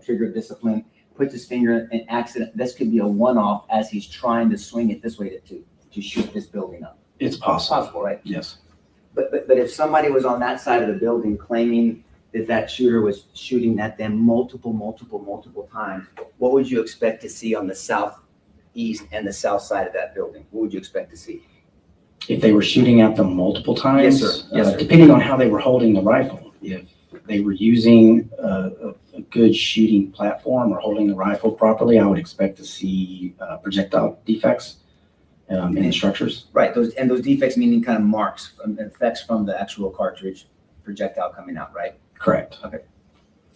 [SPEAKER 14] trigger discipline, puts his finger in accident, this could be a one-off as he's trying to swing it this way to shoot this building up.
[SPEAKER 11] It's possible.
[SPEAKER 14] Possible, right?
[SPEAKER 11] Yes.
[SPEAKER 14] But if somebody was on that side of the building claiming that shooter was shooting at them multiple times, what would you expect to see on the southeast and the south side of that building? What would you expect to see?
[SPEAKER 11] If they were shooting at them multiple times,
[SPEAKER 14] Yes, sir. Yes, sir.
[SPEAKER 11] Depending on how they were holding the rifle, if they were using a good shooting platform or holding the rifle properly, I would expect to see projectile defects in the structures.
[SPEAKER 14] Right, those defects meaning kind of marks, effects from the actual cartridge projectile coming out, right?
[SPEAKER 11] Correct.
[SPEAKER 14] Okay.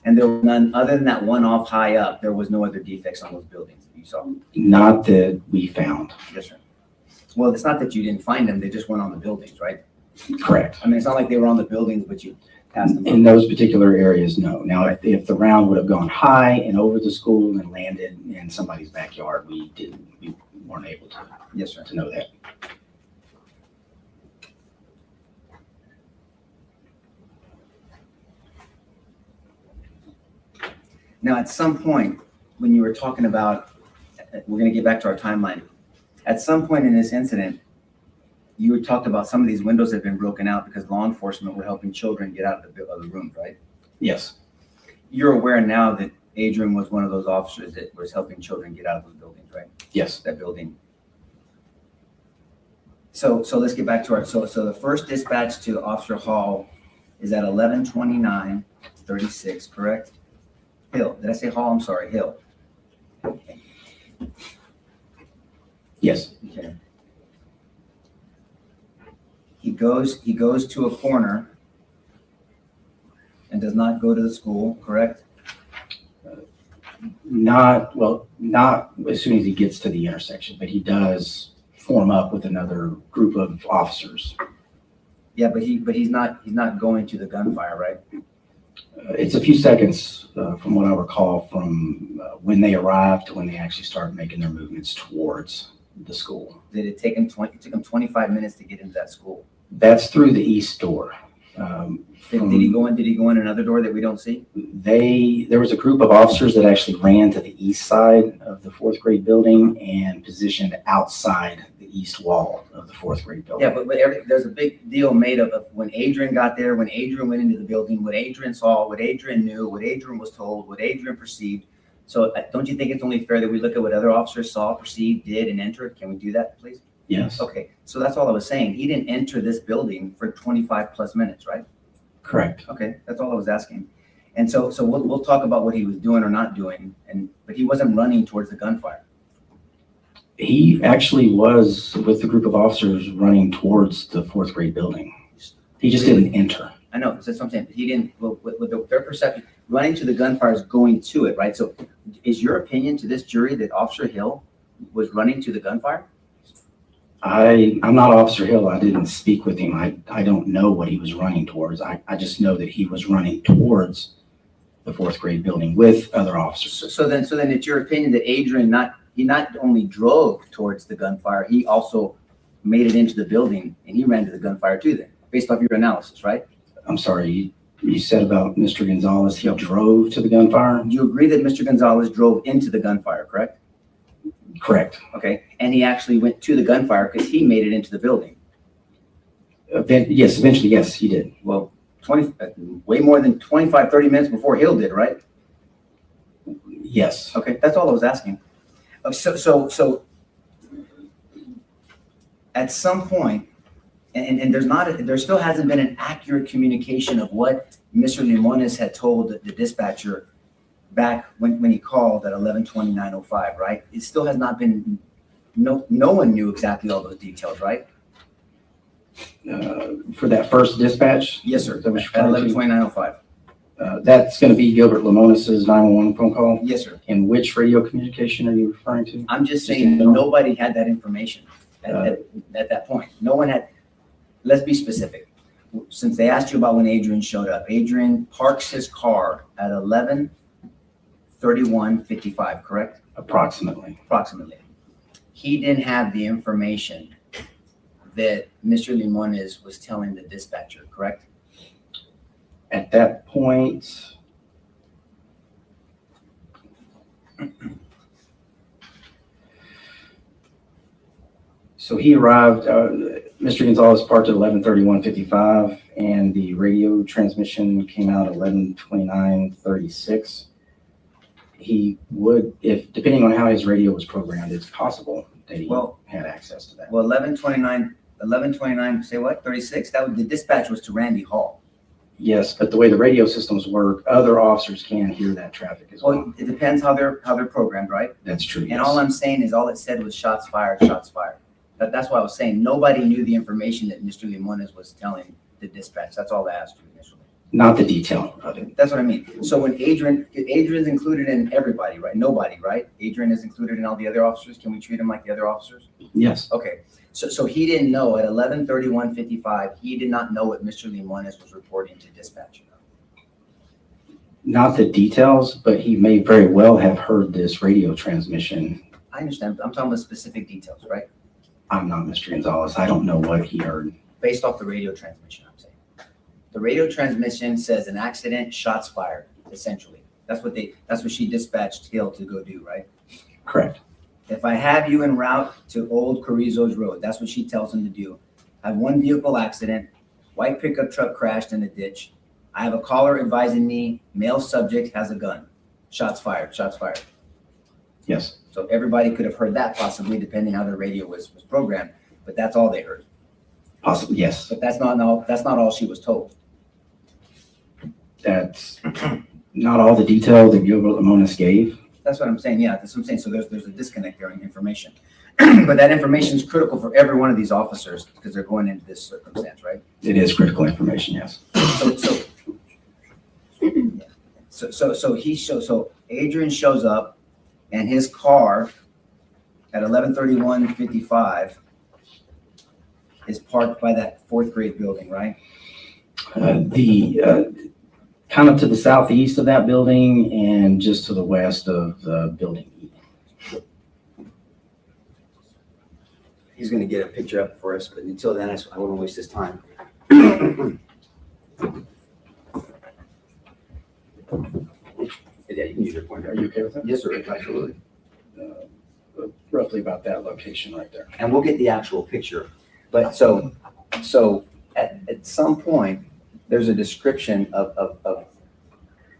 [SPEAKER 14] And there were none, other than that one off high up, there was no other defects on those buildings that you saw?
[SPEAKER 11] Not that we found.
[SPEAKER 14] Yes, sir. Well, it's not that you didn't find them, they just weren't on the buildings, right?
[SPEAKER 11] Correct.
[SPEAKER 14] I mean, it's not like they were on the buildings, but you passed them.
[SPEAKER 11] In those particular areas, no. Now, if the round would have gone high and over the school and landed in somebody's backyard, we weren't able to.
[SPEAKER 14] Yes, sir.
[SPEAKER 11] To know that.
[SPEAKER 14] Now, at some point, when you were talking about, we're going to get back to our timeline. At some point in this incident, you had talked about some of these windows had been broken out because law enforcement were helping children get out of the room, right?
[SPEAKER 11] Yes.
[SPEAKER 14] You're aware now that Adrian was one of those officers that was helping children get out of those buildings, right?
[SPEAKER 11] Yes.
[SPEAKER 14] That building. So let's get back to our, so the first dispatch to Officer Hall is at 11:29:36, correct? Hill, did I say Hall? I'm sorry, Hill.
[SPEAKER 11] Yes.
[SPEAKER 14] Okay. He goes to a corner and does not go to the school, correct?
[SPEAKER 11] Not as soon as he gets to the intersection, but he does form up with another group of officers.
[SPEAKER 14] Yeah, but he's not going to the gunfire, right?
[SPEAKER 11] It's a few seconds from what I recall from when they arrived to when they actually started making their movements towards the school.
[SPEAKER 14] Did it take him 25 minutes to get into that school?
[SPEAKER 11] That's through the east door.
[SPEAKER 14] Did he go in another door that we don't see?
[SPEAKER 11] There was a group of officers that actually ran to the east side of the fourth grade building and positioned outside the east wall of the fourth grade building.
[SPEAKER 14] Yeah, but there's a big deal made of when Adrian got there, when Adrian went into the building, what Adrian saw, what Adrian knew, what Adrian was told, what Adrian perceived. So don't you think it's only fair that we look at what other officers saw, perceived, did, and entered? Can we do that, please?
[SPEAKER 11] Yes.
[SPEAKER 14] Okay, so that's all I was saying. He didn't enter this building for 25 plus minutes, right?
[SPEAKER 11] Correct.
[SPEAKER 14] Okay, that's all I was asking. And so we'll talk about what he was doing or not doing, but he wasn't running towards the gunfire.
[SPEAKER 11] He actually was with the group of officers running towards the fourth grade building. He just didn't enter.
[SPEAKER 14] I know, that's what I'm saying. He didn't, with their perception, running to the gunfire is going to it, right? So is your opinion to this jury that Officer Hill was running to the gunfire?
[SPEAKER 11] I'm not Officer Hill. I didn't speak with him. I don't know what he was running towards. I just know that he was running towards the fourth grade building with other officers.
[SPEAKER 14] So then it's your opinion that Adrian he not only drove towards the gunfire, he also made it into the building and he ran to the gunfire too then, based off your analysis, right?
[SPEAKER 11] I'm sorry, you said about Mr. Gonzales, he drove to the gunfire?
[SPEAKER 14] You agree that Mr. Gonzales drove into the gunfire, correct?
[SPEAKER 11] Correct.
[SPEAKER 14] Okay, and he actually went to the gunfire because he made it into the building.
[SPEAKER 11] Yes, eventually, yes, he did.
[SPEAKER 14] Well, way more than 25, 30 minutes before Hill did, right?
[SPEAKER 11] Yes.
[SPEAKER 14] Okay, that's all I was asking. So at some point, and there still hasn't been an accurate communication of what Mr. Limones had told the dispatcher back when he called at 11:29:05, right? It still has not been, no one knew exactly all those details, right?
[SPEAKER 11] For that first dispatch?
[SPEAKER 14] Yes, sir, at 11:29:05.
[SPEAKER 11] That's going to be Gilbert Limones' 911 phone call?
[SPEAKER 14] Yes, sir.
[SPEAKER 11] And which radio communication are you referring to?
[SPEAKER 14] I'm just saying nobody had that information at that point. No one had, let's be specific. Since they asked you about when Adrian showed up, Adrian parks his car at 11:31:55, correct?
[SPEAKER 11] Approximately.
[SPEAKER 14] He didn't have the information that Mr. Limones was telling the dispatcher, correct?
[SPEAKER 11] At that point, so he arrived, Mr. Gonzales parked at 11:31:55, and the radio transmission came out at 11:29:36. He would, depending on how his radio was programmed, it's possible that he had access to that.
[SPEAKER 14] Well, 11:29, say what, 36? The dispatch was to Randy Hall.
[SPEAKER 11] Yes, but the way the radio systems work, other officers can hear that traffic as well.
[SPEAKER 14] Well, it depends how they're programmed, right?
[SPEAKER 11] That's true.
[SPEAKER 14] And all I'm saying is all it said was shots fired, shots fired. That's why I was saying nobody knew the information that Mr. Limones was telling the dispatch. That's all I asked you initially.
[SPEAKER 11] Not the detail of it.
[SPEAKER 14] That's what I mean. So when Adrian's included in everybody, right? Nobody, right? Adrian is included in all the other officers. Can we treat him like the other officers?
[SPEAKER 11] Yes.
[SPEAKER 14] Okay. So he didn't know at 11:31:55, he did not know what Mr. Limones was reporting to dispatch.
[SPEAKER 11] Not the details, but he may very well have heard this radio transmission.
[SPEAKER 14] I understand. I'm talking about specific details, right?
[SPEAKER 11] I'm not Mr. Gonzales. I don't know what he heard.
[SPEAKER 14] Based off the radio transmission, I'm saying. The radio transmission says an accident, shots fired, essentially. That's what she dispatched Hill to go do, right?
[SPEAKER 11] Correct.
[SPEAKER 14] If I have you en route to Old Carrizo's Road, that's what she tells him to do. I have one vehicle accident, white pickup truck crashed in a ditch. I have a caller advising me, male subject has a gun. Shots fired, shots fired.
[SPEAKER 11] Yes.
[SPEAKER 14] So everybody could have heard that possibly, depending how their radio was programmed, but that's all they heard.
[SPEAKER 11] Possibly, yes.
[SPEAKER 14] But that's not all she was told.
[SPEAKER 11] That's not all the detail that Gilbert Limones gave.
[SPEAKER 14] That's what I'm saying. Yeah, that's what I'm saying. So there's a disconnect there in information. But that information is critical for every one of these officers because they're going into this circumstance, right?
[SPEAKER 11] It is critical information, yes.
[SPEAKER 14] So Adrian shows up and his car at 11:31:55 is parked by that fourth grade building, right?
[SPEAKER 11] Kind of to the southeast of that building and just to the west of building E.
[SPEAKER 14] He's gonna get a picture up for us, but until then, I wouldn't waste his time. Yeah, you can use your pointer.
[SPEAKER 11] Are you okay with that?
[SPEAKER 14] Yes, sir, absolutely.
[SPEAKER 11] Roughly about that location right there.
[SPEAKER 14] And we'll get the actual picture. But so at some point, there's a description of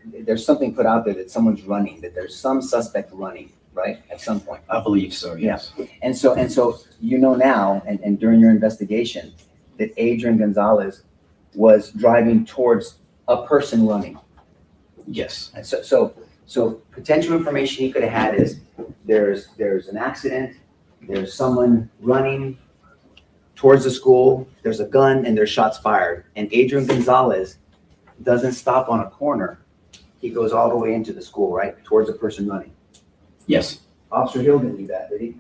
[SPEAKER 14] there's something put out there that someone's running, that there's some suspect running, right? At some point.
[SPEAKER 11] I believe so, yes.
[SPEAKER 14] Yeah. And so you know now, and during your investigation, that Adrian Gonzales was driving towards a person running.
[SPEAKER 11] Yes.
[SPEAKER 14] And so potential information he could have had is there's an accident, there's someone running towards the school, there's a gun, and there's shots fired. And Adrian Gonzales doesn't stop on a corner. He goes all the way into the school, right? Towards a person running.
[SPEAKER 11] Yes.
[SPEAKER 14] Officer Hill didn't do that, did he?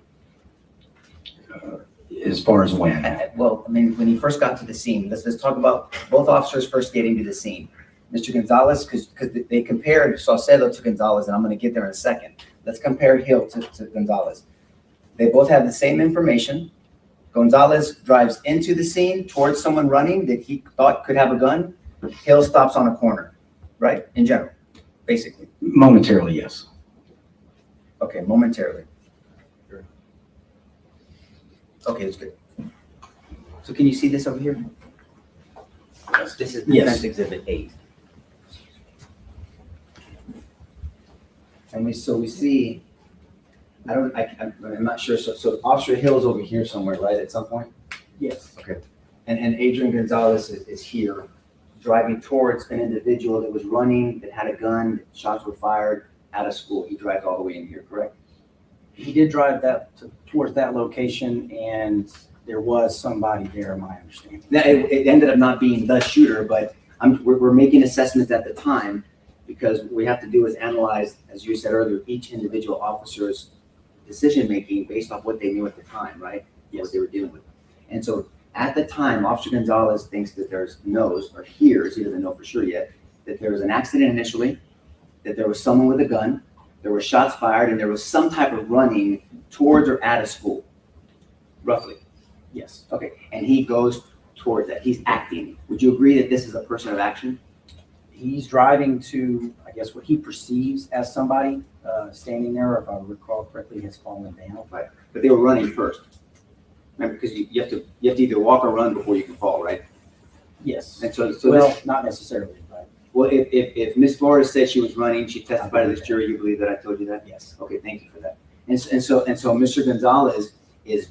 [SPEAKER 11] As far as when?
[SPEAKER 14] Well, I mean, when he first got to the scene, let's talk about both officers first getting to the scene. Mr. Gonzales, because they compared Saucedo to Gonzales, and I'm going to get there in a second. Let's compare Hill to Gonzales. They both have the same information. Gonzales drives into the scene towards someone running that he thought could have a gun. Hill stops on a corner, right? In general, basically.
[SPEAKER 11] Momentarily, yes.
[SPEAKER 14] Okay, momentarily. Okay, that's good. So can you see this over here? This is Defense Exhibit 8. And we see, I'm not sure. So Officer Hill's over here somewhere, right? At some point?
[SPEAKER 11] Yes.
[SPEAKER 14] Okay. And Adrian Gonzales is here, driving towards an individual that was running, that had a gun, shots were fired out of school. He drives all the way in here, correct?
[SPEAKER 11] He did drive towards that location, and there was somebody there, my understanding.
[SPEAKER 14] Now, it ended up not being the shooter, but we're making assessments at the time, because what we have to do is analyze, as you said earlier, each individual officer's decision-making based off what they knew at the time, right? Yes. What they were dealing with. And so at the time, Officer Gonzales thinks that knows, or hears, he doesn't know for sure yet, that there was an accident initially, that there was someone with a gun, there were shots fired, and there was some type of running towards or out of school, roughly.
[SPEAKER 11] Yes.
[SPEAKER 14] Okay, and he goes towards that. He's acting. Would you agree that this is a person of action?
[SPEAKER 11] He's driving to, I guess, what he perceives as somebody standing there, or if I recall correctly, has fallen down.
[SPEAKER 14] Right, but they were running first. Remember, because you have to either walk or run before you can fall, right?
[SPEAKER 11] Yes.
[SPEAKER 14] And so
[SPEAKER 11] not necessarily, but.
[SPEAKER 14] Well, if Ms. Flores said she was running, she testified to this jury, you believe that I told you that?
[SPEAKER 11] Yes.
[SPEAKER 14] Okay, thank you for that. And so Mr. Gonzales is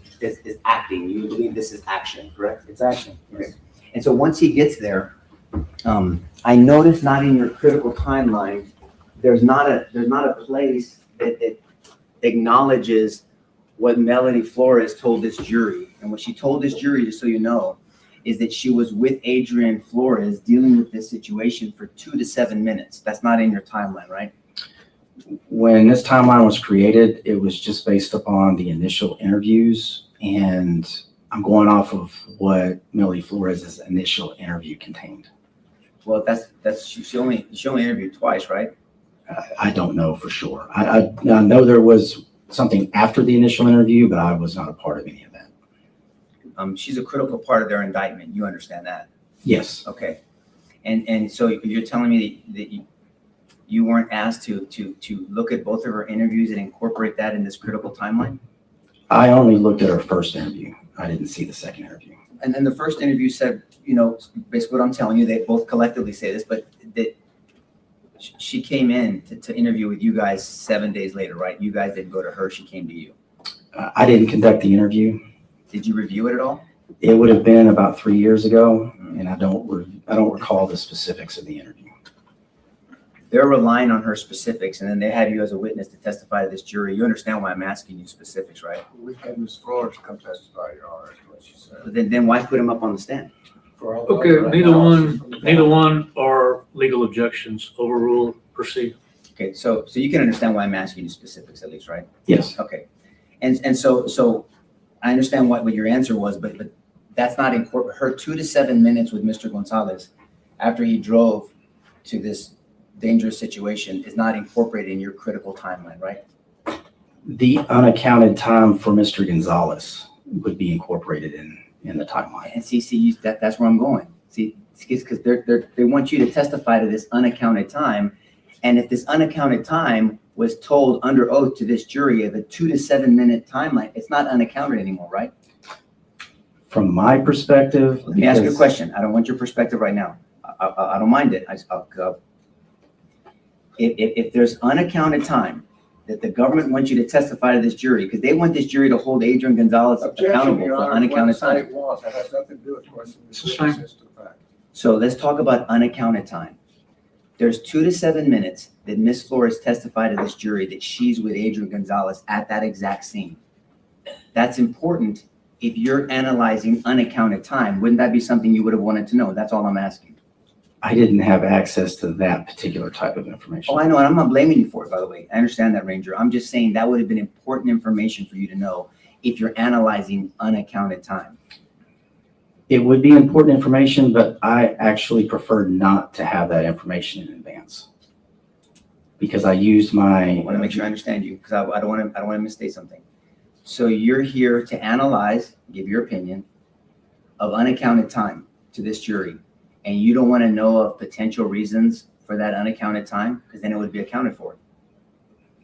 [SPEAKER 14] acting. You believe this is action, correct?
[SPEAKER 11] It's action. Yes.
[SPEAKER 14] Okay. And so once he gets there, I noticed not in your critical timeline, there's not a place that acknowledges what Melanie Flores told this jury. And what she told this jury, just so you know, is that she was with Adrian Flores dealing with this situation for 2 to 7 minutes. That's not in your timeline, right?
[SPEAKER 11] When this timeline was created, it was just based upon the initial interviews, and I'm going off of what Melanie Flores' initial interview contained.
[SPEAKER 14] Well, she only interviewed twice, right?
[SPEAKER 11] I don't know for sure. I know there was something after the initial interview, but I was not a part of any of that.
[SPEAKER 14] She's a critical part of their indictment. You understand that?
[SPEAKER 11] Yes.
[SPEAKER 14] Okay. And so you're telling me that you weren't asked to look at both of her interviews and incorporate that in this critical timeline?
[SPEAKER 11] I only looked at her first interview. I didn't see the second interview.
[SPEAKER 14] And then the first interview said, basically what I'm telling you, they both collectively say this, but that she came in to interview with you guys 7 days later, right? You guys didn't go to her, she came to you.
[SPEAKER 11] I didn't conduct the interview.
[SPEAKER 14] Did you review it at all?
[SPEAKER 11] It would have been about 3 years ago, and I don't recall the specifics of the interview.
[SPEAKER 14] They're relying on her specifics, and then they have you as a witness to testify to this jury. You understand why I'm asking you specifics, right?
[SPEAKER 6] We had Ms. Flores come testify, Your Honor, is what she said.
[SPEAKER 14] But then why put him up on the stand?
[SPEAKER 5] Okay, neither one are legal objections. Overrule, proceed.
[SPEAKER 14] Okay, so you can understand why I'm asking you specifics at least, right?
[SPEAKER 11] Yes.
[SPEAKER 14] Okay. And so I understand what your answer was, but that's not important. Her 2 to 7 minutes with Mr. Gonzales after he drove to this dangerous situation is not incorporated in your critical timeline, right?
[SPEAKER 11] The unaccounted time for Mr. Gonzales would be incorporated in the timeline.
[SPEAKER 14] And see, that's where I'm going. See, because they want you to testify to this unaccounted time. And if this unaccounted time was told under oath to this jury of a 2 to 7 minute timeline, it's not unaccounted anymore, right?
[SPEAKER 11] From my perspective,
[SPEAKER 14] Let me ask you a question. I don't want your perspective right now. I don't mind it. If there's unaccounted time that the government wants you to testify to this jury, because they want this jury to hold Adrian Gonzales accountable for unaccounted time.
[SPEAKER 6] It was. That has nothing to do with questioning the witnesses to the fact.
[SPEAKER 14] So let's talk about unaccounted time. There's 2 to 7 minutes that Ms. Flores testified to this jury that she's with Adrian Gonzales at that exact scene. That's important if you're analyzing unaccounted time. Wouldn't that be something you would have wanted to know? That's all I'm asking.
[SPEAKER 11] I didn't have access to that particular type of information.
[SPEAKER 14] Oh, I know, and I'm not blaming you for it, by the way. I understand that, Ranger. I'm just saying that would have been important information for you to know if you're analyzing unaccounted time.
[SPEAKER 11] It would be important information, but I actually prefer not to have that information in advance because I used my.
[SPEAKER 14] I want to make sure I understand you because I don't want to misstate something. So you're here to analyze, give your opinion of unaccounted time to this jury, and you don't want to know of potential reasons for that unaccounted time because then it would be accounted for.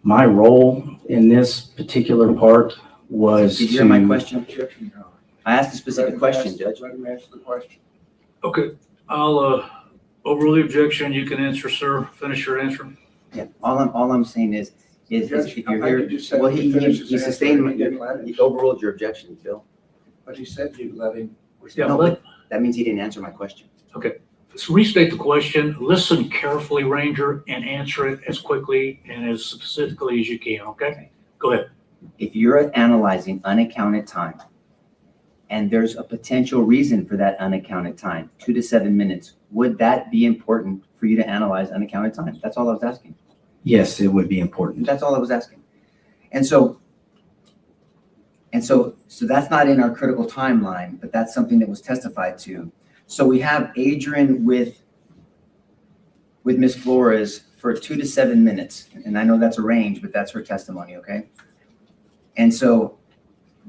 [SPEAKER 11] My role in this particular part was.
[SPEAKER 14] Did you hear my question? I asked a specific question, Judge.
[SPEAKER 6] Let him answer the question.
[SPEAKER 5] Okay, I'll overrule the objection. You can answer, sir. Finish your answer.
[SPEAKER 14] Yeah, all I'm saying is
[SPEAKER 6] Judge,
[SPEAKER 14] if you're
[SPEAKER 6] I
[SPEAKER 14] here,
[SPEAKER 6] think you said
[SPEAKER 14] well,
[SPEAKER 6] he finished his
[SPEAKER 14] he
[SPEAKER 6] answer
[SPEAKER 14] sustained,
[SPEAKER 6] and he didn't let him.
[SPEAKER 14] he overruled your objection, Bill.
[SPEAKER 6] But he said you let him.
[SPEAKER 5] Yeah,
[SPEAKER 14] No,
[SPEAKER 5] let-
[SPEAKER 14] but that means he didn't answer my question.
[SPEAKER 5] Okay, let's restate the question. Listen carefully, Ranger, and answer it as quickly and as specifically as you can, okay? Go ahead.
[SPEAKER 14] If you're analyzing unaccounted time, and there's a potential reason for that unaccounted time, 2 to 7 minutes, would that be important for you to analyze unaccounted time? That's all I was asking.
[SPEAKER 11] Yes, it would be important.
[SPEAKER 14] That's all I was asking. And so that's not in our critical timeline, but that's something that was testified to. So we have Adrian with Ms. Flores for 2 to 7 minutes. And I know that's a range, but that's her testimony, okay? And so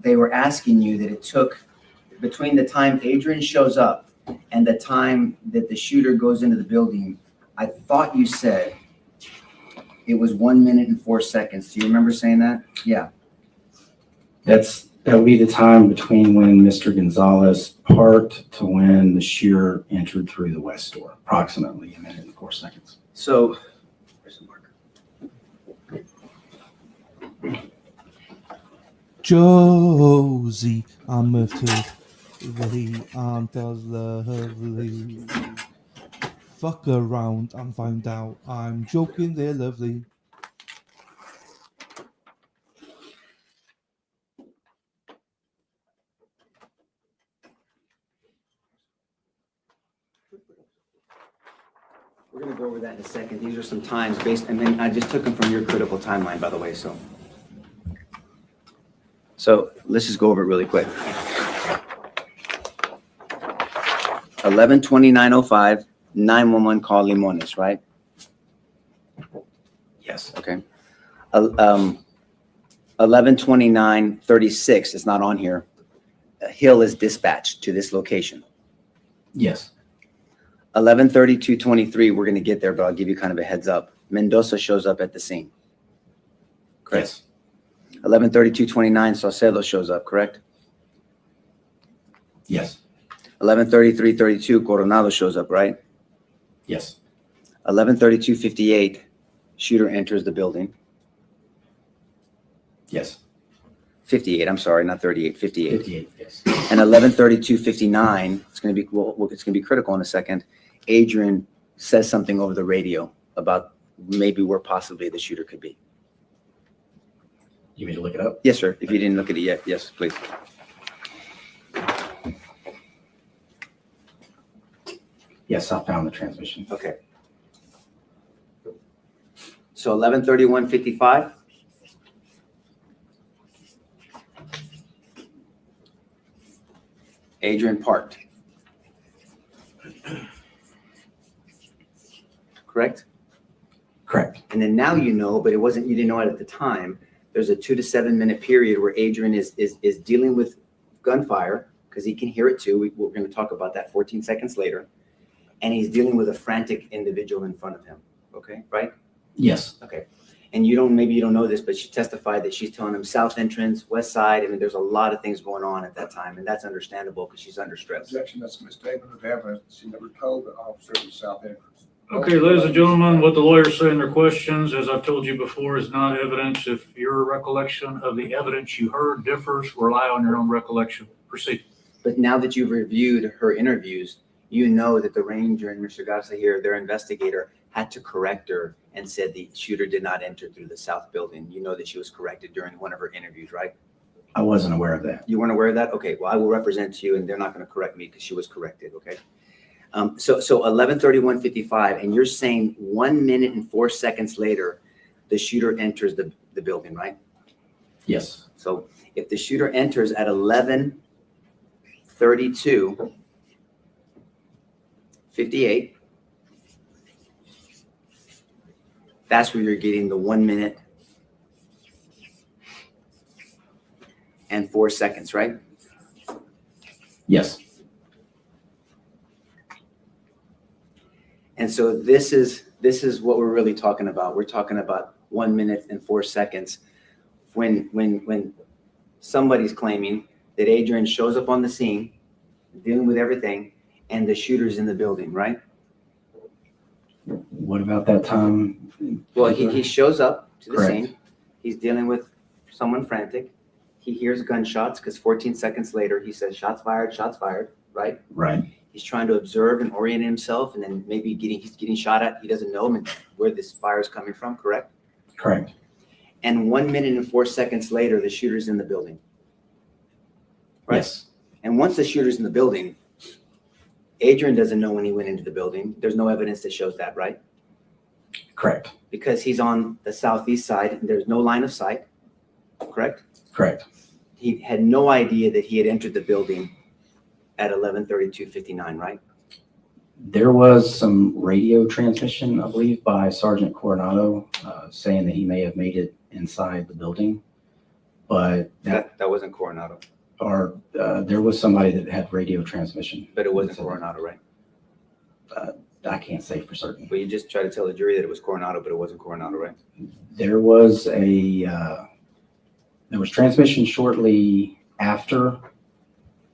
[SPEAKER 14] they were asking you that it took between the time Adrian shows up and the time that the shooter goes into the building, I thought you said it was 1 minute and 4 seconds. Do you remember saying that? Yeah.
[SPEAKER 11] That would be the time between when Mr. Gonzales parked to when the shooter entered through the west door, approximately 1 minute and 4 seconds.
[SPEAKER 14] So, where's the marker?
[SPEAKER 3] Josie, I'm moved to the aren't as lovely. Fuck around and find out I'm joking, they're lovely.
[SPEAKER 14] We're going to go over that in a second. These are some times based, and then I just took them from your critical timeline, by the way, so. So let's just go over it really quick. 11:29:05, 911 call Limones, right?
[SPEAKER 11] Yes.
[SPEAKER 14] Okay. 11:29:36 is not on here. Hill is dispatched to this location.
[SPEAKER 11] Yes.
[SPEAKER 14] 11:32:23, we're going to get there, but I'll give you kind of a heads up. Mendoza shows up at the scene. Correct.
[SPEAKER 11] Yes.
[SPEAKER 14] 11:32:29, Saucedo shows up, correct?
[SPEAKER 11] Yes.
[SPEAKER 14] 11:33:32, Coronado shows up, right?
[SPEAKER 11] Yes.
[SPEAKER 14] 11:32:58, shooter enters the building.
[SPEAKER 11] Yes.
[SPEAKER 14] 58, I'm sorry, not 38, 58.
[SPEAKER 11] 58, yes.
[SPEAKER 14] And 11:32:59, it's going to be it's going to be critical in a second. Adrian says something over the radio about maybe where possibly the shooter could be.
[SPEAKER 11] You want me to look it up?
[SPEAKER 14] Yes, sir. If you didn't look at it yet, yes, please.
[SPEAKER 11] Yes, I found the transmission.
[SPEAKER 14] Okay. So 11:31:55. Adrian parked. Correct?
[SPEAKER 11] Correct.
[SPEAKER 14] And then now you know, but you didn't know it at the time. There's a 2 to 7 minute period where Adrian is dealing with gunfire because he can hear it too. We're going to talk about that 14 seconds later. And he's dealing with a frantic individual in front of him. Okay, right?
[SPEAKER 11] Yes.
[SPEAKER 14] Okay. And maybe you don't know this, but she testified that she's telling him south entrance, west side. I mean, there's a lot of things going on at that time, and that's understandable because she's under stress.
[SPEAKER 6] Objection, that's a misstatement of evidence. She never told the officer the south entrance.
[SPEAKER 5] Okay, ladies and gentlemen, what the lawyers say in their questions, as I've told you before, is not evidence. If your recollection of the evidence you heard differs, rely on your own recollection. Proceed.
[SPEAKER 14] But now that you've reviewed her interviews, you know that the ranger and Mr. Garza here, their investigator, had to correct her and said the shooter did not enter through the south building. You know that she was corrected during one of her interviews, right?
[SPEAKER 11] I wasn't aware of that.
[SPEAKER 14] You weren't aware of that? Okay, well, I will represent to you, and they're not going to correct me because she was corrected, okay? So 11:31:55, and you're saying 1 minute and 4 seconds later, the shooter enters the building, right?
[SPEAKER 11] Yes.
[SPEAKER 14] So if the shooter enters at 11:32:58, that's where you're getting the 1 minute and 4 seconds, right?
[SPEAKER 11] Yes.
[SPEAKER 14] And so this is what we're really talking about. We're talking about 1 minute and 4 seconds when somebody's claiming that Adrian shows up on the scene, dealing with everything, and the shooter's in the building, right?
[SPEAKER 11] What about that time?
[SPEAKER 14] Well, he shows up to the
[SPEAKER 11] Correct.
[SPEAKER 14] scene. He's dealing with someone frantic. He hears gunshots because 14 seconds later, he says, shots fired, right?
[SPEAKER 11] Right.
[SPEAKER 14] He's trying to observe and orient himself, and then maybe he's getting shot at. He doesn't know where this fire is coming from, correct?
[SPEAKER 11] Correct.
[SPEAKER 14] And 1 minute and 4 seconds later, the shooter's in the building. Right?
[SPEAKER 11] Yes.
[SPEAKER 14] And once the shooter's in the building, Adrian doesn't know when he went into the building. There's no evidence that shows that, right?
[SPEAKER 11] Correct.
[SPEAKER 14] Because he's on the southeast side, and there's no line of sight, correct?
[SPEAKER 11] Correct.
[SPEAKER 14] He had no idea that he had entered the building at 11:32:59, right?
[SPEAKER 11] There was some radio transmission, I believe, by Sergeant Coronado saying that he may have made it inside the building, but
[SPEAKER 14] That wasn't Coronado.
[SPEAKER 11] there was somebody that had radio transmission.
[SPEAKER 14] But it wasn't Coronado, right?
[SPEAKER 11] I can't say for certain.
[SPEAKER 14] But you just tried to tell the jury that it was Coronado, but it wasn't Coronado, right?
[SPEAKER 11] There was transmission shortly after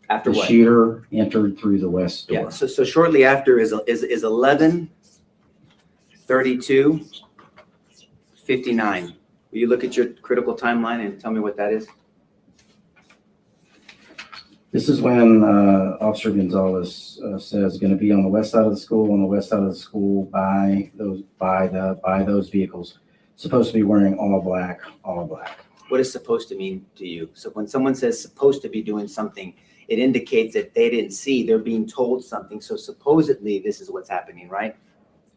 [SPEAKER 14] After
[SPEAKER 11] the
[SPEAKER 14] what?
[SPEAKER 11] shooter entered through the west door.
[SPEAKER 14] Yeah. So shortly after is 11:32:59. Will you look at your critical timeline and tell me what that is?
[SPEAKER 11] This is when Officer Gonzales says going to be on the west side of the school, by those vehicles. Supposed to be wearing all black.
[SPEAKER 14] What is supposed to mean to you? So when someone says supposed to be doing something, it indicates that they didn't see, they're being told something. So supposedly this is what's happening, right?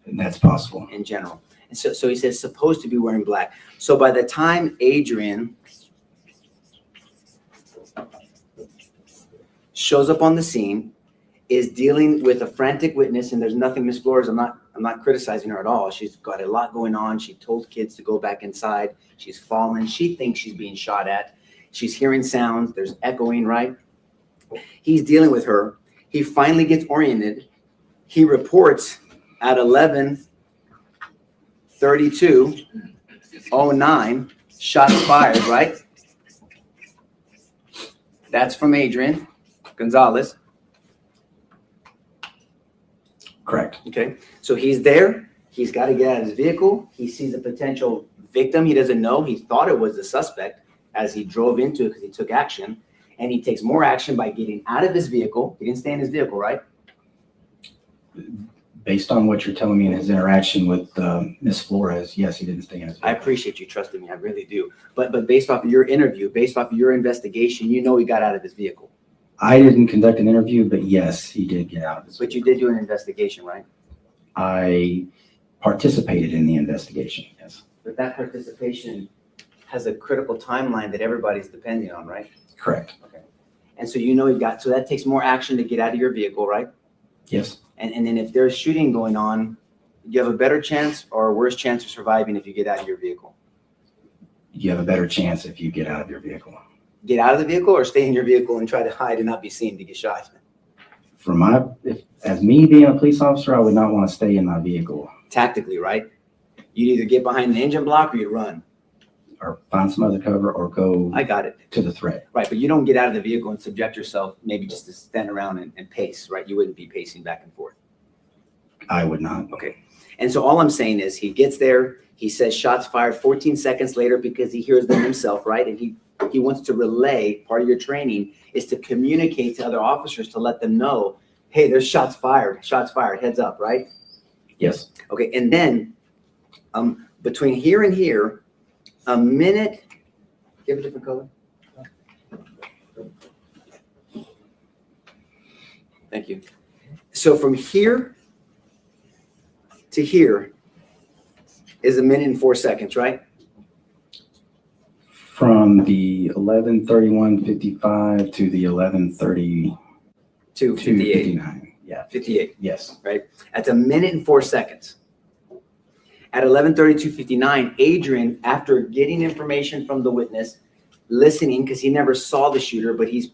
[SPEAKER 11] And that's possible.
[SPEAKER 14] In general. And so he says supposed to be wearing black. So by the time Adrian shows up on the scene, is dealing with a frantic witness, and there's nothing, Miss Flores, I'm not criticizing her at all. She's got a lot going on. She told kids to go back inside. She's fallen. She thinks she's being shot at. She's hearing sounds. There's echoing, right? He's dealing with her. He finally gets oriented. He reports at 11:32:09, shots fired, right? That's from Adrian Gonzales.
[SPEAKER 11] Correct.
[SPEAKER 14] Okay. So he's there. He's got to get out of his vehicle. He sees a potential victim. He doesn't know. He thought it was the suspect as he drove into it because he took action. And he takes more action by getting out of his vehicle. He didn't stay in his vehicle, right?
[SPEAKER 11] Based on what you're telling me in his interaction with Miss Flores, yes, he didn't stay in his vehicle.
[SPEAKER 14] I appreciate you trusting me. I really do. But based off of your interview, based off of your investigation, you know he got out of his vehicle.
[SPEAKER 11] I didn't conduct an interview, but yes, he did get out of his vehicle.
[SPEAKER 14] But you did do an investigation, right?
[SPEAKER 11] I participated in the investigation, yes.
[SPEAKER 14] But that participation has a critical timeline that everybody's depending on, right?
[SPEAKER 11] Correct.
[SPEAKER 14] Okay. And so you know you got, so that takes more action to get out of your vehicle, right?
[SPEAKER 11] Yes.
[SPEAKER 14] And then if there's shooting going on, you have a better chance or a worse chance of surviving if you get out of your vehicle?
[SPEAKER 11] You have a better chance if you get out of your vehicle.
[SPEAKER 14] Get out of the vehicle or stay in your vehicle and try to hide and not be seen to get shot?
[SPEAKER 11] As me being a police officer, I would not want to stay in my vehicle.
[SPEAKER 14] Tactically, right? You'd either get behind the engine block or you run.
[SPEAKER 11] Or find some other cover or go.
[SPEAKER 14] I got it.
[SPEAKER 11] To the threat.
[SPEAKER 14] Right, but you don't get out of the vehicle and subject yourself maybe just to stand around and pace, right? You wouldn't be pacing back and forth.
[SPEAKER 11] I would not.
[SPEAKER 14] Okay. And so all I'm saying is he gets there, he says shots fired 14 seconds later because he hears them himself, right? And he wants to relay, part of your training is to communicate to other officers to let them know, hey, there's shots fired, heads up, right?
[SPEAKER 11] Yes.
[SPEAKER 14] Okay, and then between here and here, a minute, give a different color. Thank you. So from here to here is a minute and 4 seconds, right?
[SPEAKER 11] From the 11:31:55 to the 11:30
[SPEAKER 14] to 58.
[SPEAKER 11] 59. Yeah.
[SPEAKER 14] 58.
[SPEAKER 11] Yes.
[SPEAKER 14] Right? That's a minute and 4 seconds. At 11:32:59, Adrian, after getting information from the witness, listening, because he never saw the shooter, but he's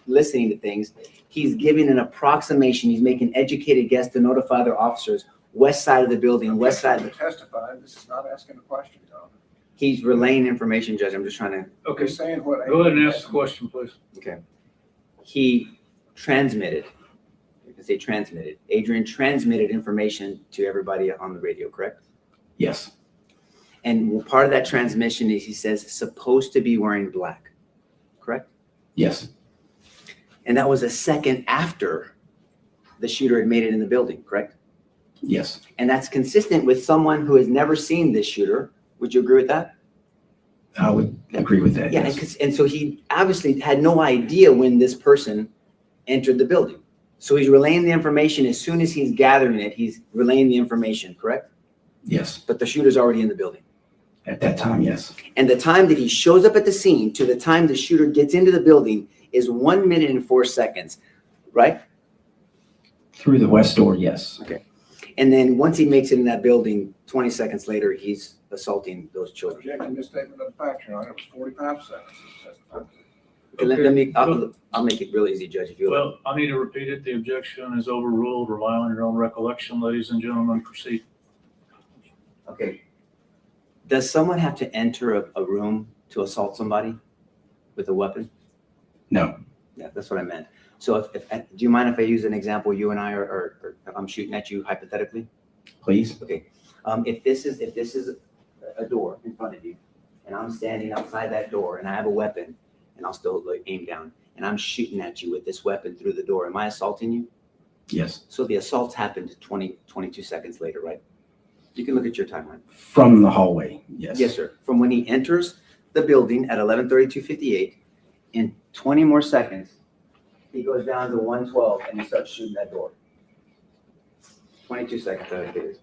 [SPEAKER 14] listening to things, he's giving an approximation. He's making educated guess to notify their officers, west side of the building, west side of the...
[SPEAKER 6] Testify, this is not asking a question, Tom.
[SPEAKER 14] He's relaying information, Judge. I'm just trying to...
[SPEAKER 5] Okay,
[SPEAKER 6] saying what...
[SPEAKER 5] Go ahead and ask the question, please.
[SPEAKER 14] Okay. He transmitted, you can say transmitted, Adrian transmitted information to everybody on the radio, correct?
[SPEAKER 11] Yes.
[SPEAKER 14] And part of that transmission is he says supposed to be wearing black, correct?
[SPEAKER 11] Yes.
[SPEAKER 14] And that was a second after the shooter had made it in the building, correct?
[SPEAKER 11] Yes.
[SPEAKER 14] And that's consistent with someone who has never seen this shooter. Would you agree with that?
[SPEAKER 11] I would agree with that.
[SPEAKER 14] Yeah,
[SPEAKER 11] Yes.
[SPEAKER 14] and so he obviously had no idea when this person entered the building. So he's relaying the information as soon as he's gathering it, he's relaying the information, correct?
[SPEAKER 11] Yes.
[SPEAKER 14] But the shooter's already in the building.
[SPEAKER 11] At that time, yes.
[SPEAKER 14] And the time that he shows up at the scene to the time the shooter gets into the building is 1 minute and 4 seconds, right?
[SPEAKER 11] Through the west door, yes.
[SPEAKER 14] Okay. And then once he makes it in that building, 20 seconds later, he's assaulting those children.
[SPEAKER 6] Objection to statement of fact, Your Honor, it was 45 seconds.
[SPEAKER 14] Okay, let me, I'll make it real easy, Judge, if you will.
[SPEAKER 5] Well, I need to repeat it. The objection is overruled. Rely on your own recollection, ladies and gentlemen. Proceed.
[SPEAKER 14] Okay. Does someone have to enter a room to assault somebody with a weapon?
[SPEAKER 11] No.
[SPEAKER 14] Yeah, that's what I meant. So do you mind if I use an example? You and I are I'm shooting at you hypothetically?
[SPEAKER 11] Please.
[SPEAKER 14] Okay. If this is a door in front of you and I'm standing outside that door and I have a weapon and I'll still aim down and I'm shooting at you with this weapon through the door, am I assaulting you?
[SPEAKER 11] Yes.
[SPEAKER 14] So the assault's happened 22 seconds later, right? You can look at your timeline.
[SPEAKER 11] From the hallway, yes.
[SPEAKER 14] Yes, sir. From when he enters the building at 11:32:58, in 20 more seconds, he goes down to 112 and he starts shooting that door. 22 seconds, I think it is.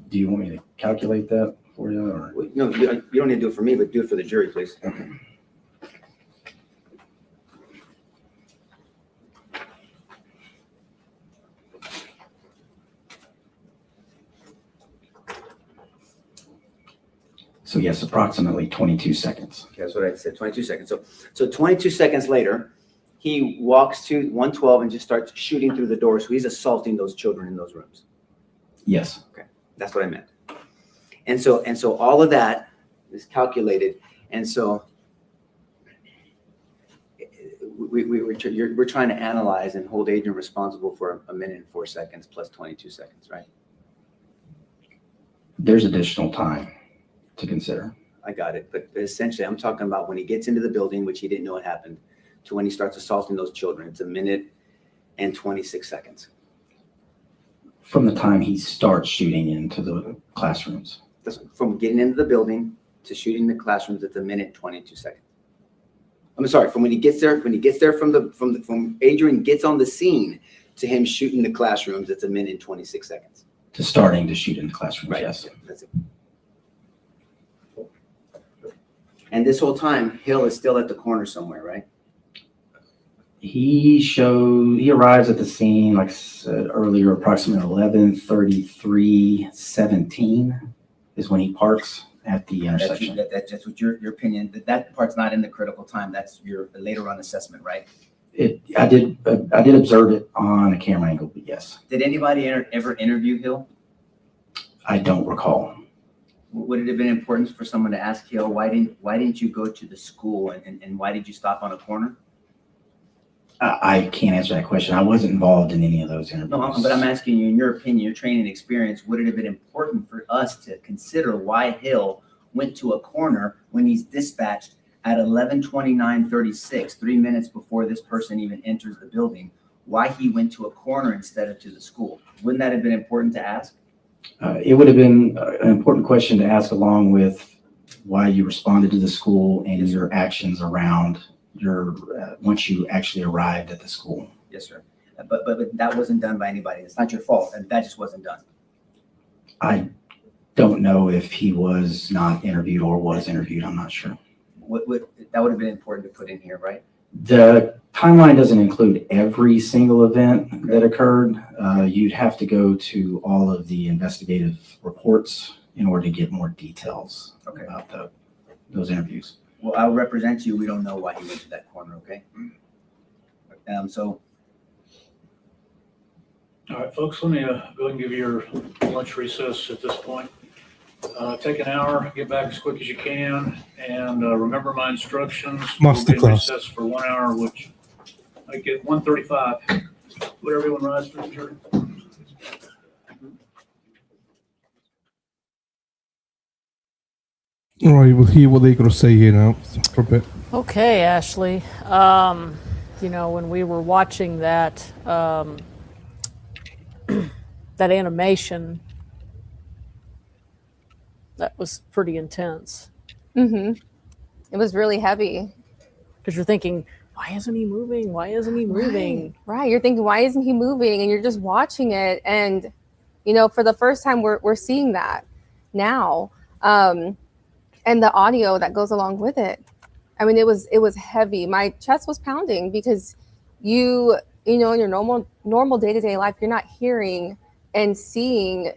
[SPEAKER 11] Do you want me to calculate that for you? Or?
[SPEAKER 14] No, you don't need to do it for me, but do it for the jury, please.
[SPEAKER 11] Okay. So yes, approximately 22 seconds.
[SPEAKER 14] Okay, that's what I said, 22 seconds. So 22 seconds later, he walks to 112 and just starts shooting through the door. So he's assaulting those children in those rooms.
[SPEAKER 11] Yes.
[SPEAKER 14] Okay, that's what I meant. And so all of that is calculated. And so we're trying to analyze and hold Adrian responsible for a minute and 4 seconds plus 22 seconds, right?
[SPEAKER 11] There's additional time to consider.
[SPEAKER 14] I got it. But essentially, I'm talking about when he gets into the building, which he didn't know what happened, to when he starts assaulting those children. It's a minute and 26 seconds.
[SPEAKER 11] From the time he starts shooting into the classrooms.
[SPEAKER 14] From getting into the building to shooting the classrooms, it's a minute, 22 seconds. I'm sorry, from when he gets there, from Adrian gets on the scene to him shooting the classrooms, it's a minute and 26 seconds.
[SPEAKER 11] To starting to shoot in the classrooms,
[SPEAKER 14] Right.
[SPEAKER 11] yes.
[SPEAKER 14] Yeah, that's it. And this whole time, Hill is still at the corner somewhere, right?
[SPEAKER 11] He arrives at the scene, like I said earlier, approximately 11:33:17 is when he parks at the intersection.
[SPEAKER 14] That's what your opinion, that part's not in the critical time. That's your later on assessment, right?
[SPEAKER 11] I did observe it on a camera angle, but yes.
[SPEAKER 14] Did anybody ever interview Hill?
[SPEAKER 11] I don't recall.
[SPEAKER 14] Would it have been important for someone to ask Hill, why didn't you go to the school and why did you stop on a corner?
[SPEAKER 11] I can't answer that question. I wasn't involved in any of those interviews.
[SPEAKER 14] No, but I'm asking you, in your opinion, your training experience, would it have been important for us to consider why Hill went to a corner when he's dispatched at 11:29:36, 3 minutes before this person even enters the building, why he went to a corner instead of to the school? Wouldn't that have been important to ask?
[SPEAKER 11] It would have been an important question to ask, along with why you responded to the school and your actions around your once you actually arrived at the school.
[SPEAKER 14] Yes, sir. But that wasn't done by anybody. It's not your fault, and that just wasn't done.
[SPEAKER 11] I don't know if he was not interviewed or was interviewed. I'm not sure.
[SPEAKER 14] That would have been important to put in here, right?
[SPEAKER 11] The timeline doesn't include every single event that occurred. You'd have to go to all of the investigative reports in order to get more details about those interviews.
[SPEAKER 14] Well, I'll represent you. We don't know why he went to that corner, okay? So.
[SPEAKER 5] All right, folks, let me go ahead and give you your lunch recess at this point. Take an hour, get back as quick as you can, and remember my instructions. We'll be in recess for 1 hour, which I get 1:35. Would everyone rise for the jury?
[SPEAKER 1] All right, we'll hear what they're going to say here now for a bit.
[SPEAKER 12] Okay, Ashley. When we were watching that that animation, that was pretty intense.
[SPEAKER 13] Mm-hmm. It was really heavy.
[SPEAKER 12] Because you're thinking, why isn't he moving? Why isn't he moving?
[SPEAKER 13] Right. You're thinking, why isn't he moving? And you're just watching it. And, for the first time, we're seeing that now. And the audio that goes along with it. I mean, it was heavy. My chest was pounding because in your normal day-to-day life, you're not hearing and seeing,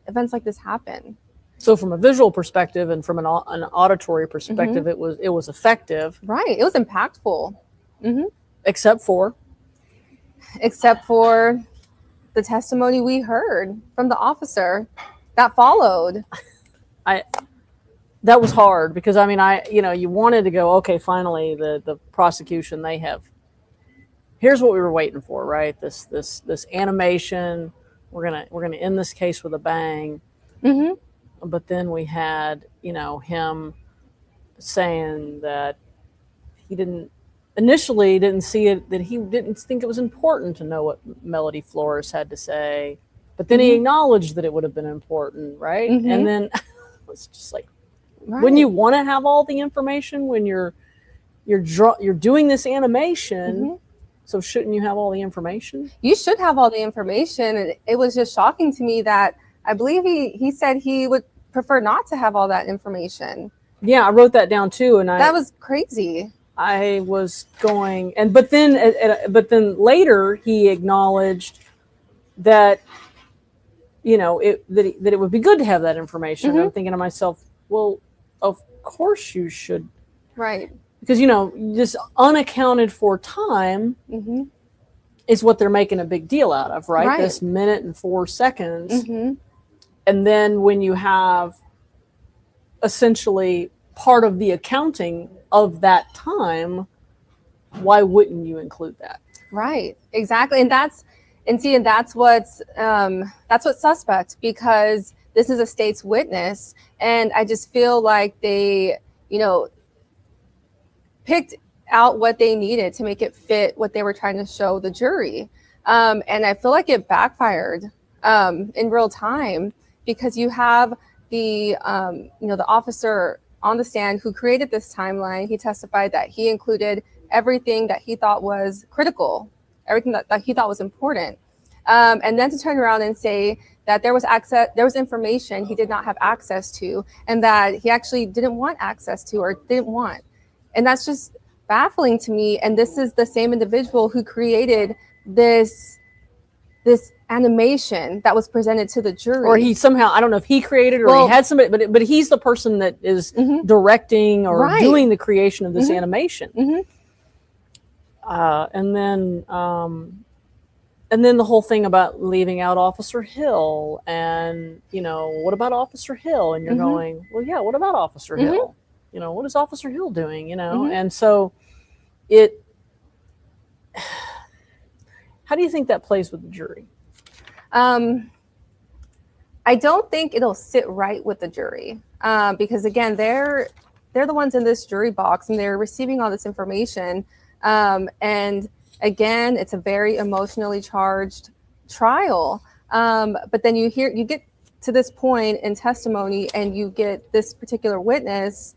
[SPEAKER 13] events like this happen.
[SPEAKER 12] So from a visual perspective and from an auditory perspective, it was effective.
[SPEAKER 13] Right. It was impactful. Mm-hmm.
[SPEAKER 12] Except for
[SPEAKER 13] the testimony we heard from the officer that followed.
[SPEAKER 12] That was hard because you wanted to go, okay, finally the prosecution, here's what we were waiting for, right? This animation, we're gonna end this case with a bang.
[SPEAKER 13] Mm-hmm.
[SPEAKER 12] But then we had, him saying that he initially didn't see it, that he didn't think it was important to know what Melody Flores had to say. But then he acknowledged that it would have been important, right?
[SPEAKER 13] Mm-hmm.
[SPEAKER 12] And then it's just like, wouldn't you want to have all the information when you're doing this animation?
[SPEAKER 13] Mm-hmm.
[SPEAKER 12] So shouldn't you have all the information?
[SPEAKER 13] You should have all the information. And it was just shocking to me that I believe he said he would prefer not to have all that information.
[SPEAKER 12] Yeah, I wrote that down too, and
[SPEAKER 13] that was crazy.
[SPEAKER 12] I was going, but then later he acknowledged that that it would be good to have that information.
[SPEAKER 13] Mm-hmm.
[SPEAKER 12] I'm thinking to myself, well, of course you should,
[SPEAKER 13] right?
[SPEAKER 12] Because this unaccounted for time is what they're making a big deal out of, right? This minute and 4 seconds.
[SPEAKER 13] Mm-hmm.
[SPEAKER 12] And then when you have essentially part of the accounting of that time, why wouldn't you include that?
[SPEAKER 13] Right, exactly. And that's what's suspect, because this is a state's witness. And I just feel like they, picked out what they needed to make it fit what they were trying to show the jury. And I feel like it backfired in real time, because you have the officer on the stand who created this timeline. He testified that he included everything that he thought was critical, everything that he thought was important. And then to turn around and say that there was information he did not have access to, and that he actually didn't want access to or didn't want. And that's just baffling to me. And this is the same individual who created this animation that was presented to the jury.
[SPEAKER 12] Or he somehow, I don't know if he created it or
[SPEAKER 13] Well,
[SPEAKER 12] he had somebody, but he's the person that is directing or
[SPEAKER 13] Right.
[SPEAKER 12] doing the creation of this
[SPEAKER 13] Mhm.
[SPEAKER 12] animation.
[SPEAKER 13] Mhm.
[SPEAKER 12] And then the whole thing about leaving out Officer Hill, and what about Officer Hill? And you're
[SPEAKER 13] Mhm.
[SPEAKER 12] going, well, yeah, what about Officer
[SPEAKER 13] Mhm.
[SPEAKER 12] Hill? What is Officer Hill doing?
[SPEAKER 13] Mhm.
[SPEAKER 12] And so how do you think that plays with the jury?
[SPEAKER 13] I don't think it'll sit right with the jury because again, they're the ones in this jury box and they're receiving all this information. And again, it's a very emotionally charged trial. But then you get to this point in testimony and you get this particular witness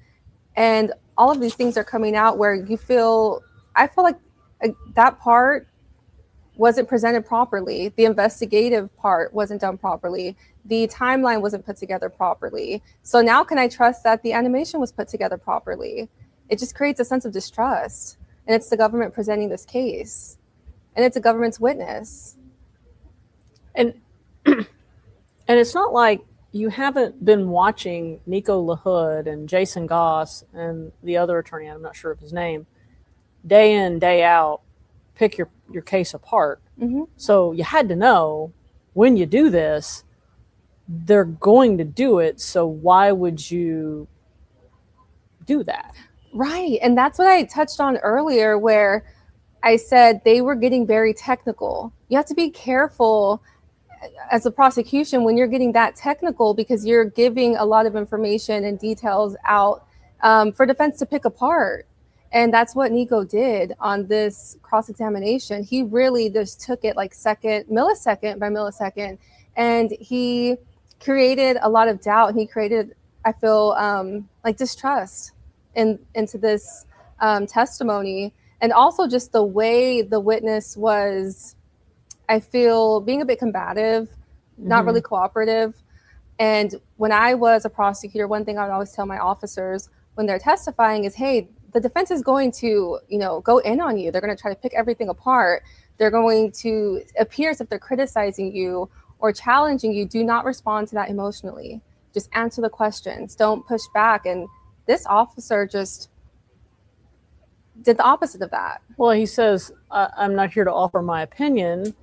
[SPEAKER 13] and all of these things are coming out where I feel like that part wasn't presented properly. The investigative part wasn't done properly. The timeline wasn't put together properly. So now can I trust that the animation was put together properly? It just creates a sense of distrust. And it's the government presenting this case. And it's a government's witness.
[SPEAKER 12] And it's not like you haven't been watching Nico LaHood and Jason Goss and the other attorney, I'm not sure of his name, day in, day out, pick your case apart.
[SPEAKER 13] Mm-hmm.
[SPEAKER 12] So you had to know when you do this, they're going to do it. So why would you do that?
[SPEAKER 13] Right. And that's what I touched on earlier, where I said they were getting very technical. You have to be careful as a prosecution when you're getting that technical because you're giving a lot of information and details out for defense to pick apart. And that's what Nico did on this cross-examination. He really just took it like millisecond by millisecond. And he created a lot of doubt. And he created, I feel, like distrust into this testimony. And also just the way the witness was, I feel, being a bit combative, not really cooperative. And when I was a prosecutor, one thing I would always tell my officers when they're testifying is, hey, the defense is going to, go in on you. They're going to try to pick everything apart. They're going to appear as if they're criticizing you or challenging you. Do not respond to that emotionally. Just answer the questions. Don't push back. And this officer just did the opposite of that.
[SPEAKER 12] Well, he says, I'm not here to offer my opinion.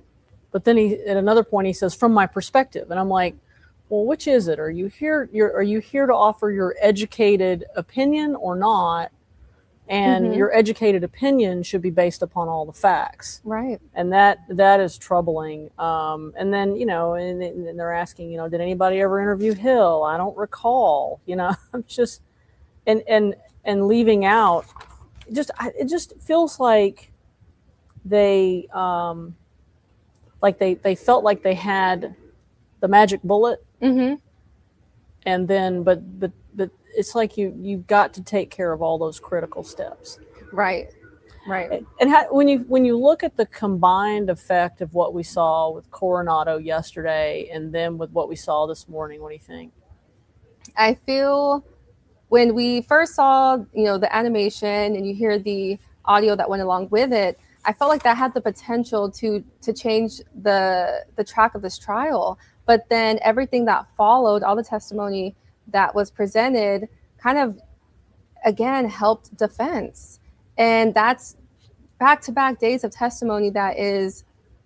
[SPEAKER 12] But then at another point, he says, from my perspective. And I'm like, well, which is it? Are you here to offer your educated opinion or not? And your educated opinion should be based upon all the facts.
[SPEAKER 13] Right.
[SPEAKER 12] And that is troubling. And then, and they're asking, did anybody ever interview Hill? I don't recall, I'm just, and leaving out, it just feels like they felt like they had the magic bullet.
[SPEAKER 13] Mm-hmm.
[SPEAKER 12] And then, but it's like you've got to take care of all those critical steps.
[SPEAKER 13] Right.
[SPEAKER 12] And when you look at the combined effect of what we saw with Coronado yesterday and then with what we saw this morning, what do you think?
[SPEAKER 13] I feel when we first saw, the animation and you hear the audio that went along with it, I felt like that had the potential to change the track of this trial. But then everything that followed, all the testimony that was presented kind of, again, helped defense. And that's back-to-back days of testimony that is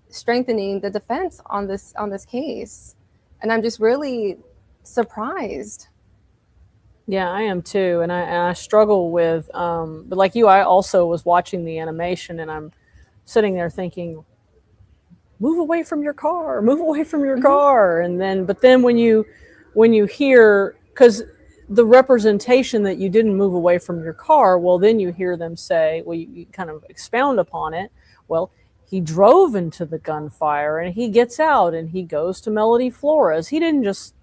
[SPEAKER 13] strengthening the defense on this case. And I'm just really surprised.
[SPEAKER 12] Yeah, I am too. And I struggle with, but like you, I also was watching the animation and I'm sitting there thinking, move away from your car, move away from your car. And then, but then when you hear, because the representation that you didn't move away from your car, well, then you hear them say, well, you kind of expound upon it. Well, he drove into the gunfire and he gets out and he goes to Melody Flores. He didn't just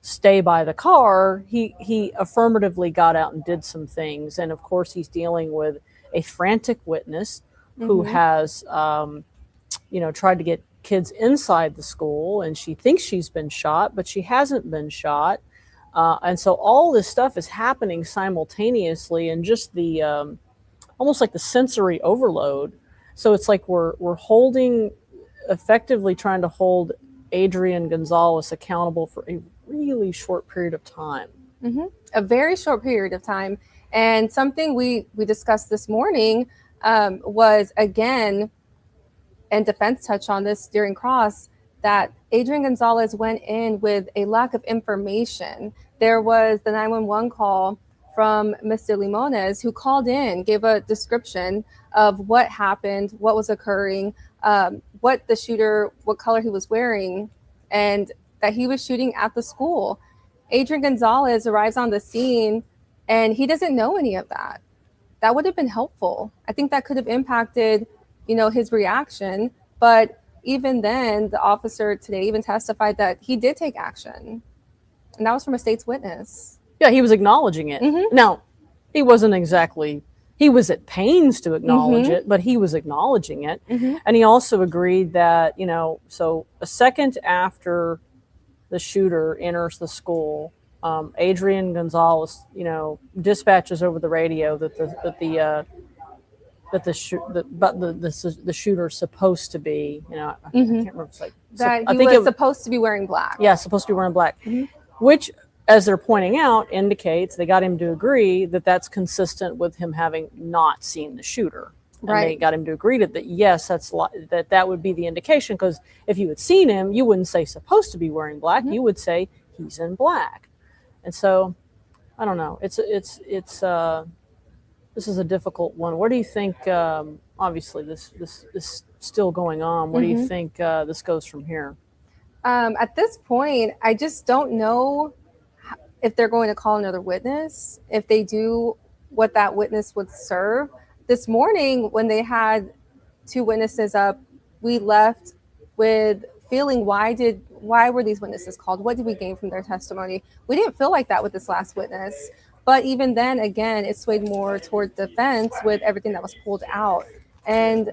[SPEAKER 12] stay by the car. He affirmatively got out and did some things. And of course, he's dealing with a frantic witness who has, tried to get kids inside the school, and she thinks she's been shot, but she hasn't been shot. And so all this stuff is happening simultaneously, and just the almost like the sensory overload. So it's like we're effectively trying to hold Adrian Gonzales accountable for a really short period of time.
[SPEAKER 13] A very short period of time. And something we discussed this morning was, again, and defense touched on this during cross, that Adrian Gonzales went in with a lack of information. There was the 911 call from Mr. Limones, who called in, gave a description of what happened, what was occurring, what the shooter, what color he was wearing, and that he was shooting at the school. Adrian Gonzales arrives on the scene and he doesn't know any of that. That would have been helpful. I think that could have impacted, his reaction. But even then, the officer today even testified that he did take action. And that was from a state's witness.
[SPEAKER 12] Yeah, he was acknowledging it. Now, he wasn't exactly, he was at pains to acknowledge it, but he was acknowledging it. And he also agreed that, so a second after the shooter enters the school, Adrian Gonzales, dispatches over the radio that the shooter's supposed to be, I can't remember. It's like,
[SPEAKER 13] that he was supposed to be wearing black.
[SPEAKER 12] Yeah, supposed to be wearing black, which, as they're pointing out, indicates they got him to agree that that's consistent with him having not seen the shooter. And they got him to agree to that. Yes, that would be the indication, because if you had seen him, you wouldn't say supposed to be wearing black. You would say he's in black. And so, I don't know. This is a difficult one. What do you think? Obviously, this is still going on. What do you think this goes from here?
[SPEAKER 13] At this point, I just don't know if they're going to call another witness. If they do, what that witness would serve. This morning, when they had two witnesses up, we left with feeling, why were these witnesses called? What did we gain from their testimony? We didn't feel like that with this last witness. But even then, again, it swayed more toward defense with everything that was pulled out. And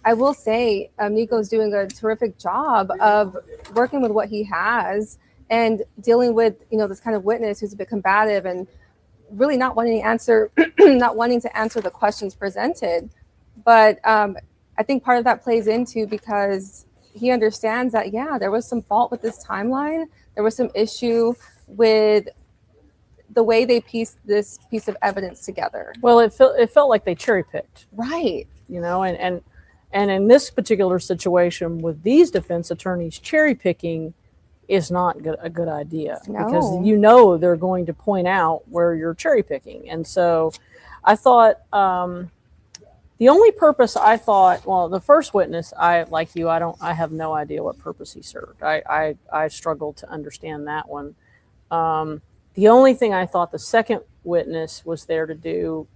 [SPEAKER 13] I will say, Nico's doing a terrific job of working with what he has and dealing with, this kind of witness who's a bit combative and really not wanting to answer the questions presented. But I think part of that plays into, because he understands that, there was some fault with this timeline. There was some issue with the way they pieced this piece of evidence together.
[SPEAKER 12] Well, it felt like they cherry picked.
[SPEAKER 13] Right.
[SPEAKER 12] And in this particular situation with these defense attorneys, cherry picking is not a good idea, because they're going to point out where you're cherry picking. And so I thought the only purpose the first witness, I have no idea what purpose he served. I struggled to understand that one. The only thing I thought the second witness was there to do,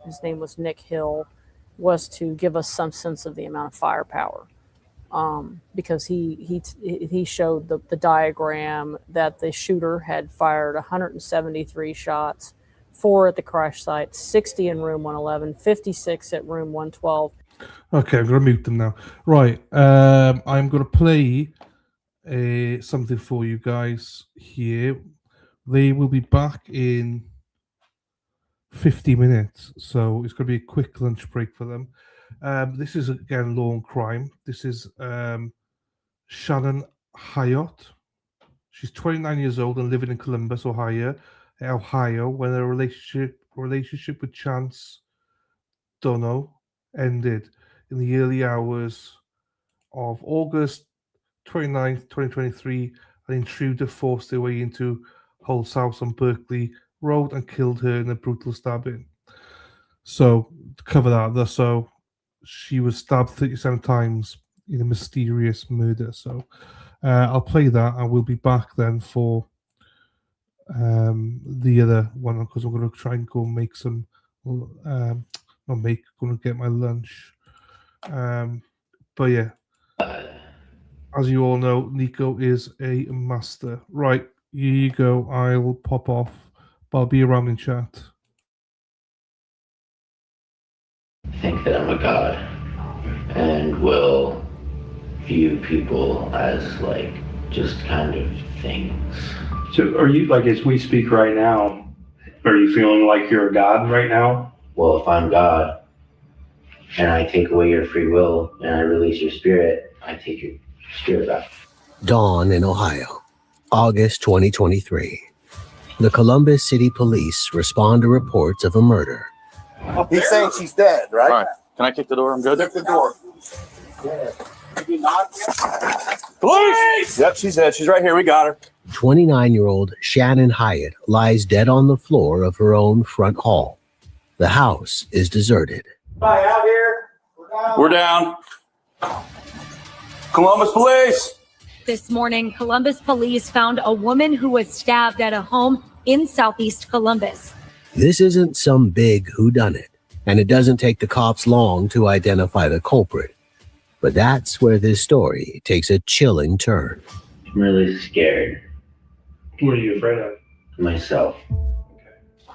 [SPEAKER 12] his name was Nick Hill, was to give us some sense of the amount of firepower. Because he showed the diagram that the shooter had fired 173 shots, 4 at the crash site, 60 in room 111, 56 at room 112.
[SPEAKER 1] Okay, I'm going to mute them now. Right, I'm going to play something for you guys here. They will be back in 50 minutes, so it's going to be a quick lunch break for them. This is, again, Law and Crime. This is Shannon Hyatt. She's 29 years old and living in Columbus, Ohio, when a relationship with Chance Dono ended in the early hours of August 29th, 2023. An intruder forced their way into Holt's house on Berkeley Road and killed her in a brutal stabbing. So, to cover that, so she was stabbed 37 times in a mysterious murder. So, I'll play that, and we'll be back then for the other one, because I'm going to try and go make some, going to get my lunch. But yeah, as you all know, Nico is a master. Right, here you go. I'll pop off, but I'll be around in chat.
[SPEAKER 17] Think that I'm a god and will view people as just kind of things.
[SPEAKER 18] So are you, as we speak right now, are you feeling like you're a god right now?
[SPEAKER 17] well, if I'm God and I take away your free will and I release your spirit, I take your spirit back.
[SPEAKER 18] Dawn in Ohio, August 2023. The Columbus City Police respond to reports of a murder.
[SPEAKER 19] He's saying she's dead, right?
[SPEAKER 20] Fine. Can I kick the door? I'm good.
[SPEAKER 19] Kick the door.
[SPEAKER 20] Police! Yep, she's dead. She's right here. We got her.
[SPEAKER 18] 29-year-old Shannon Hyatt lies dead on the floor of her own front hall. The house is deserted.
[SPEAKER 19] Anybody out here?
[SPEAKER 20] We're down. Columbus Police!
[SPEAKER 21] This morning, Columbus police found a woman who was stabbed at a home in Southeast Columbus.
[SPEAKER 18] This isn't some big whodunit, and it doesn't take the cops long to identify the culprit. But that's where this story takes a chilling turn.
[SPEAKER 17] I'm really scared.
[SPEAKER 20] What are you afraid of?
[SPEAKER 17] Myself.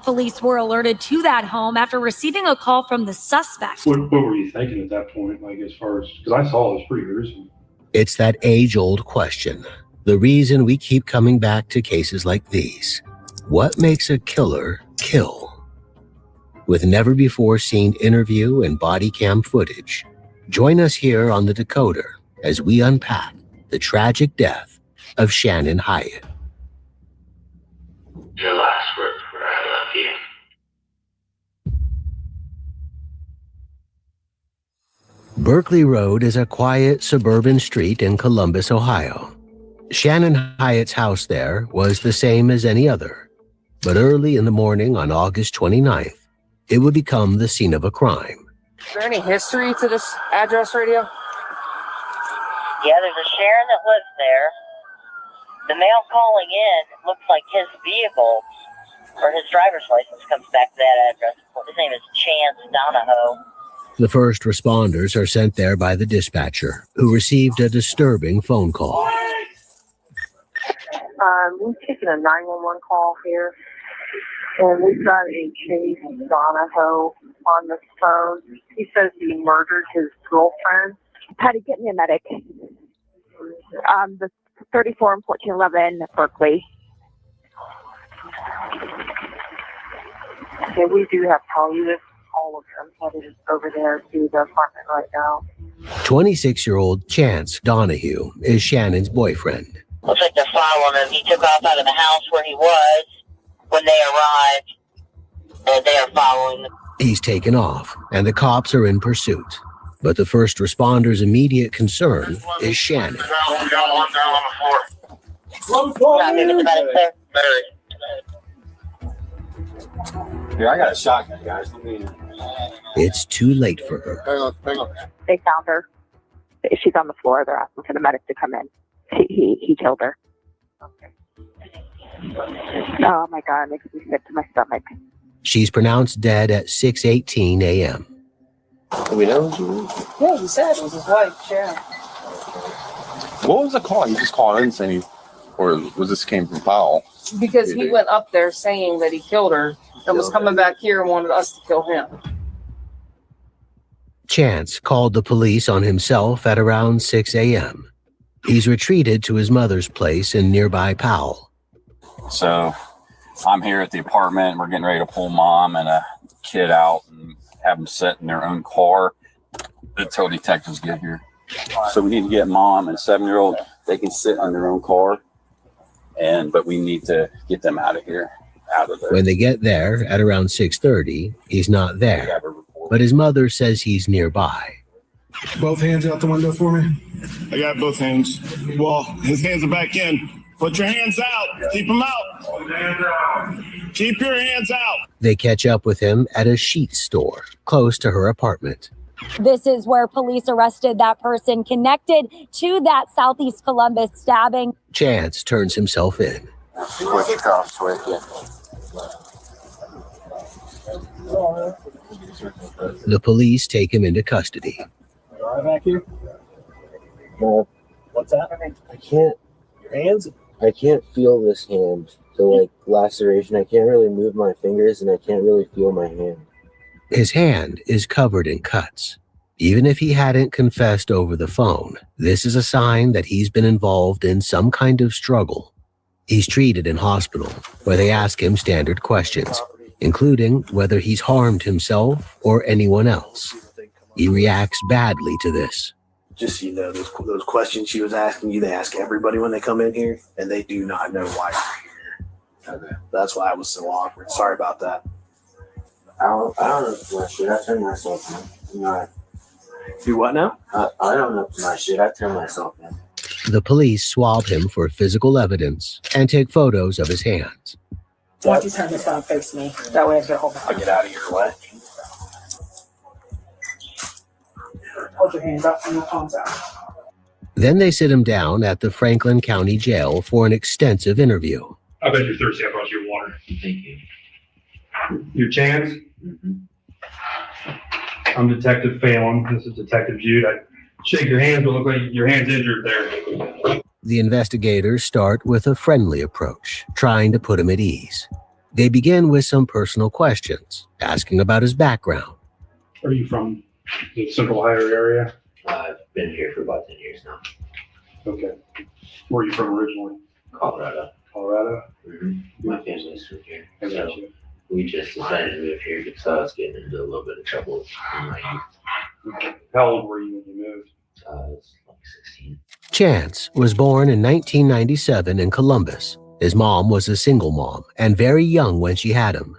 [SPEAKER 21] Police were alerted to that home after receiving a call from the suspect.
[SPEAKER 20] What were you thinking at that point, like as far as, because I saw it was pretty gruesome.
[SPEAKER 18] It's that age-old question. The reason we keep coming back to cases like these. What makes a killer kill? With never-before-seen interview and body cam footage, join us here on The Decoder as we unpack the tragic death of Shannon Hyatt.
[SPEAKER 17] Your last words were, I love you.
[SPEAKER 18] Berkeley Road is a quiet suburban street in Columbus, Ohio. Shannon Hyatt's house there was the same as any other, but early in the morning on August 29th, it would become the scene of a crime.
[SPEAKER 22] Is there any history to this address radio?
[SPEAKER 23] Yeah, there's a Sharon that lives there. The male calling in looks like his vehicle or his driver's license comes back to that address. His name is Chance Donahoe.
[SPEAKER 18] The first responders are sent there by the dispatcher, who received a disturbing phone call.
[SPEAKER 15] We've taken a 911 call here, and we've got a Chase Donahoe on the phone. He says he murdered his girlfriend.
[SPEAKER 24] Patty, get me a medic. The 34 and 1411 Berkeley.
[SPEAKER 15] Okay, we do have palliative. All of them headed over there to the apartment right now.
[SPEAKER 18] 26-year-old Chance Donahue is Shannon's boyfriend.
[SPEAKER 23] Looks like they're following him. He took off out of the house where he was when they arrived, and they are following him.
[SPEAKER 18] He's taken off, and the cops are in pursuit. But the first responders' immediate concern is Shannon.
[SPEAKER 23] Down on the floor. Not moving the medic there.
[SPEAKER 20] Here, I got a shotgun, guys.
[SPEAKER 18] It's too late for her.
[SPEAKER 20] Hang on.
[SPEAKER 24] They found her. She's on the floor. They're asking for the medic to come in. He killed her. Oh my God, it makes me sick to my stomach.
[SPEAKER 18] She's pronounced dead at 6:18 a.m.
[SPEAKER 20] Do we know who?
[SPEAKER 22] Yeah, he said it was his wife, Sharon.
[SPEAKER 20] What was the call? You just called in saying, or was this came from Powell?
[SPEAKER 22] Because he went up there saying that he killed her and was coming back here and wanted us to kill him.
[SPEAKER 18] Chance called the police on himself at around 6 a.m. He's retreated to his mother's place in nearby Powell.
[SPEAKER 25] So I'm here at the apartment. We're getting ready to pull mom and a kid out and have them sit in their own car until detectives get here. So we need to get mom and a 7-year-old. They can sit in their own car, but we need to get them out of here, out of there.
[SPEAKER 18] When they get there at around 6:30, he's not there, but his mother says he's nearby.
[SPEAKER 2] Both hands out the window for me. I got both hands. Well, his hands are back in. Put your hands out. Keep them out. Keep your hands out.
[SPEAKER 18] They catch up with him at a sheet store close to her apartment.
[SPEAKER 21] This is where police arrested that person connected to that Southeast Columbus stabbing.
[SPEAKER 18] Chance turns himself in.
[SPEAKER 25] Put your cuffs with you.
[SPEAKER 18] The police take him into custody.
[SPEAKER 26] All right back here? No. What's that? I can't. Your hands? I can't feel this hand. The laceration. I can't really move my fingers and I can't really feel my hand.
[SPEAKER 18] His hand is covered in cuts. Even if he hadn't confessed over the phone, this is a sign that he's been involved in some kind of struggle. He's treated in hospital, where they ask him standard questions. including whether he's harmed himself or anyone else. He reacts badly to this.
[SPEAKER 4] Just so you know, those questions she was asking you, they ask everybody when they come in here, and they do not know why you're here. Okay. That's why I was so awkward. Sorry about that.
[SPEAKER 26] I don't know my shit. I turn myself in.
[SPEAKER 4] Do what now?
[SPEAKER 26] I don't know my shit. I turn myself in.
[SPEAKER 18] The police swab him for physical evidence and take photos of his hands.
[SPEAKER 22] Why don't you turn this down, face me? That way I can hold
[SPEAKER 4] I'll get out of your way.
[SPEAKER 22] Hold your hands up and your palms out.
[SPEAKER 18] Then they sit him down at the Franklin County Jail for an extensive interview.
[SPEAKER 7] I bet you're thirsty. I brought you water.
[SPEAKER 17] Thank you.
[SPEAKER 7] Your chance? I'm Detective Phelan. This is Detective Jude. I shake your hands, but look like your hand's injured there.
[SPEAKER 18] The investigators start with a friendly approach, trying to put him at ease. They begin with some personal questions, asking about his background.
[SPEAKER 7] Are you from the Central Ohio area?
[SPEAKER 17] I've been here for about 10 years now.
[SPEAKER 7] Okay. Where are you from originally?
[SPEAKER 17] Colorado.
[SPEAKER 7] Colorado?
[SPEAKER 17] My family's from here.
[SPEAKER 7] I got
[SPEAKER 17] So
[SPEAKER 7] you.
[SPEAKER 17] we just decided to move here because I was getting into a little bit of trouble in my youth.
[SPEAKER 7] Okay. How old were you when you moved?
[SPEAKER 17] It's like 16.
[SPEAKER 18] Chance was born in 1997 in Columbus. His mom was a single mom and very young when she had him.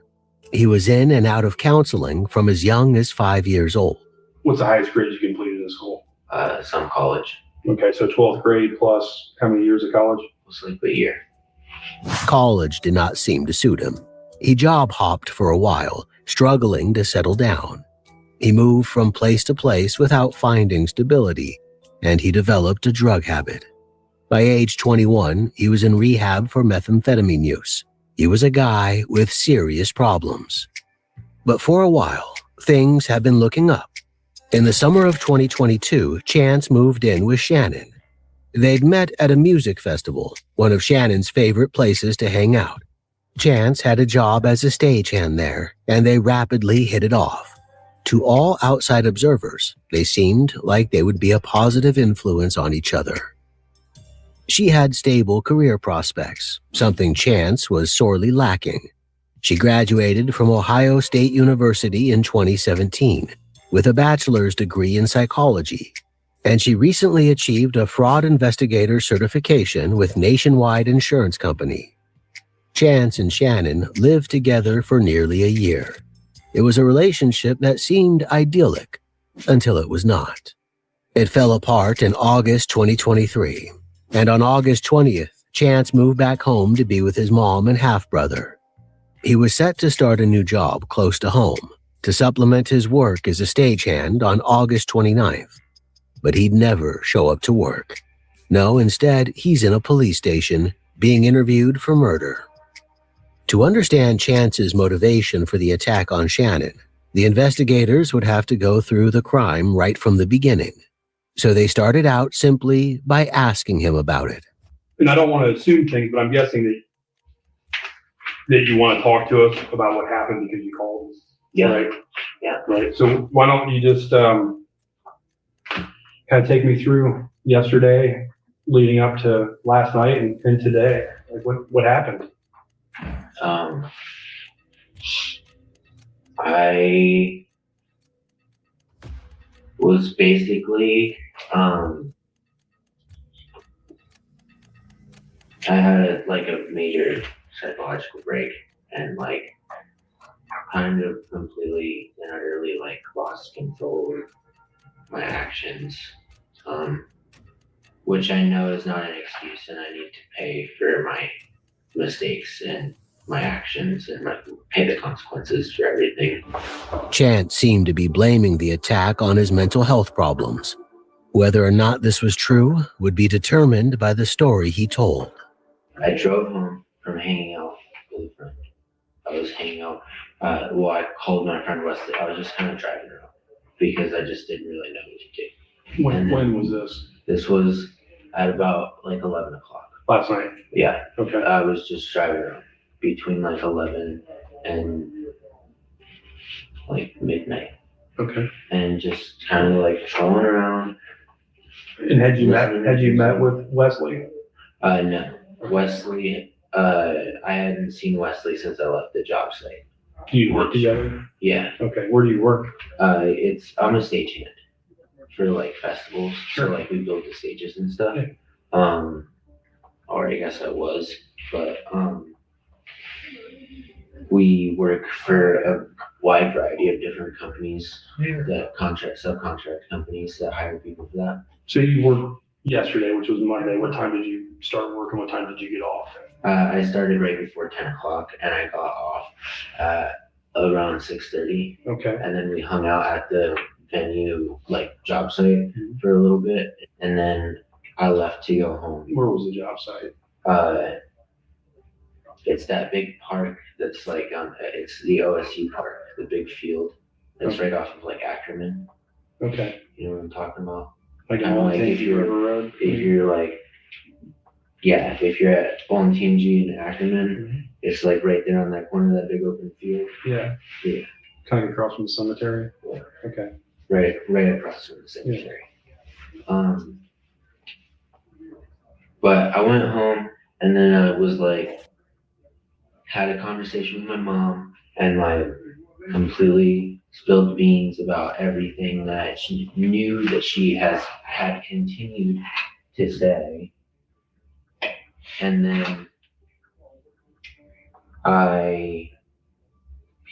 [SPEAKER 18] He was in and out of counseling from as young as 5 years old.
[SPEAKER 7] What's the highest grade you completed in school?
[SPEAKER 17] Some college.
[SPEAKER 7] Okay, so 12th grade plus how many years of college?
[SPEAKER 17] Most likely a year.
[SPEAKER 18] College did not seem to suit him. He job hopped for a while, struggling to settle down. He moved from place to place without finding stability, and he developed a drug habit. By age 21, he was in rehab for methamphetamine use. He was a guy with serious problems. But for a while, things had been looking up. In the summer of 2022, Chance moved in with Shannon. They'd met at a music festival, one of Shannon's favorite places to hang out. Chance had a job as a stagehand there, and they rapidly hit it off. To all outside observers, they seemed like they would be a positive influence on each other. She had stable career prospects, something Chance was sorely lacking. She graduated from Ohio State University in 2017 with a bachelor's degree in psychology, and she recently achieved a fraud investigator certification with Nationwide Insurance Company. Chance and Shannon lived together for nearly a year. It was a relationship that seemed idyllic until it was not. It fell apart in August 2023, and on August 20th, Chance moved back home to be with his mom and half-brother. He was set to start a new job close to home to supplement his work as a stagehand on August 29th, but he'd never show up to work. No, instead, he's in a police station being interviewed for murder. To understand Chance's motivation for the attack on Shannon, the investigators would have to go through the crime right from the beginning. So they started out simply by asking him about it.
[SPEAKER 7] And I don't want to assume things, but I'm guessing that you want to talk to us about what happened because you called us.
[SPEAKER 17] Yeah.
[SPEAKER 7] Right?
[SPEAKER 17] Yeah.
[SPEAKER 7] Right. So why don't you just kind of take me through yesterday leading up to last night and today? Like what happened?
[SPEAKER 17] I was basically, I had a major psychological break and kind of completely and utterly lost control of my actions, which I know is not an excuse, and I need to pay for my mistakes and my actions and pay the consequences for everything.
[SPEAKER 18] Chance seemed to be blaming the attack on his mental health problems. Whether or not this was true would be determined by the story he told.
[SPEAKER 17] I drove home from hanging out with a friend. I was hanging out. I called my friend Wesley. I was just kind of driving around because I just didn't really know what to do.
[SPEAKER 7] When was this?
[SPEAKER 17] This was at about 11 o'clock.
[SPEAKER 7] Last night?
[SPEAKER 17] Yeah.
[SPEAKER 7] Okay.
[SPEAKER 17] I was just driving around between 11 and midnight.
[SPEAKER 7] Okay.
[SPEAKER 17] And just kind of trolling around.
[SPEAKER 7] And had you met with Wesley?
[SPEAKER 17] No. Wesley, I hadn't seen Wesley since I left the job site.
[SPEAKER 7] Do you work together?
[SPEAKER 17] Yeah.
[SPEAKER 7] Okay. Where do you work?
[SPEAKER 17] I'm a stagehand for like festivals.
[SPEAKER 7] Sure.
[SPEAKER 17] So like we build the stages and stuff.
[SPEAKER 7] Yeah.
[SPEAKER 17] Or I guess I was, but we work for a wide variety of different companies that subcontract companies that hire people for that.
[SPEAKER 7] So you worked yesterday, which was Monday. What time did you start work and what time did you get off?
[SPEAKER 17] I started right before 10 o'clock and I got off around 6:30.
[SPEAKER 7] Okay.
[SPEAKER 17] And then we hung out at the venue, like job site for a little bit. And then I left to go home.
[SPEAKER 7] Where was the job site?
[SPEAKER 17] It's that big park that's like, it's the OSU park, the big field. It's right off of like Ackerman.
[SPEAKER 7] Okay.
[SPEAKER 17] You know what I'm talking about?
[SPEAKER 7] Like
[SPEAKER 17] Kinda
[SPEAKER 7] on
[SPEAKER 17] if you're,
[SPEAKER 7] River Road?
[SPEAKER 17] if you're like, yeah, if you're at Bowling TMG and Ackerman, it's like right there on that corner of that big open field.
[SPEAKER 7] Yeah.
[SPEAKER 17] Yeah.
[SPEAKER 7] Kind of across from the cemetery?
[SPEAKER 17] Yeah.
[SPEAKER 7] Okay.
[SPEAKER 17] Right across from the cemetery. But I went home and then I was like, had a conversation with my mom and like completely spilled beans about everything that she knew that she had continued to say. And then I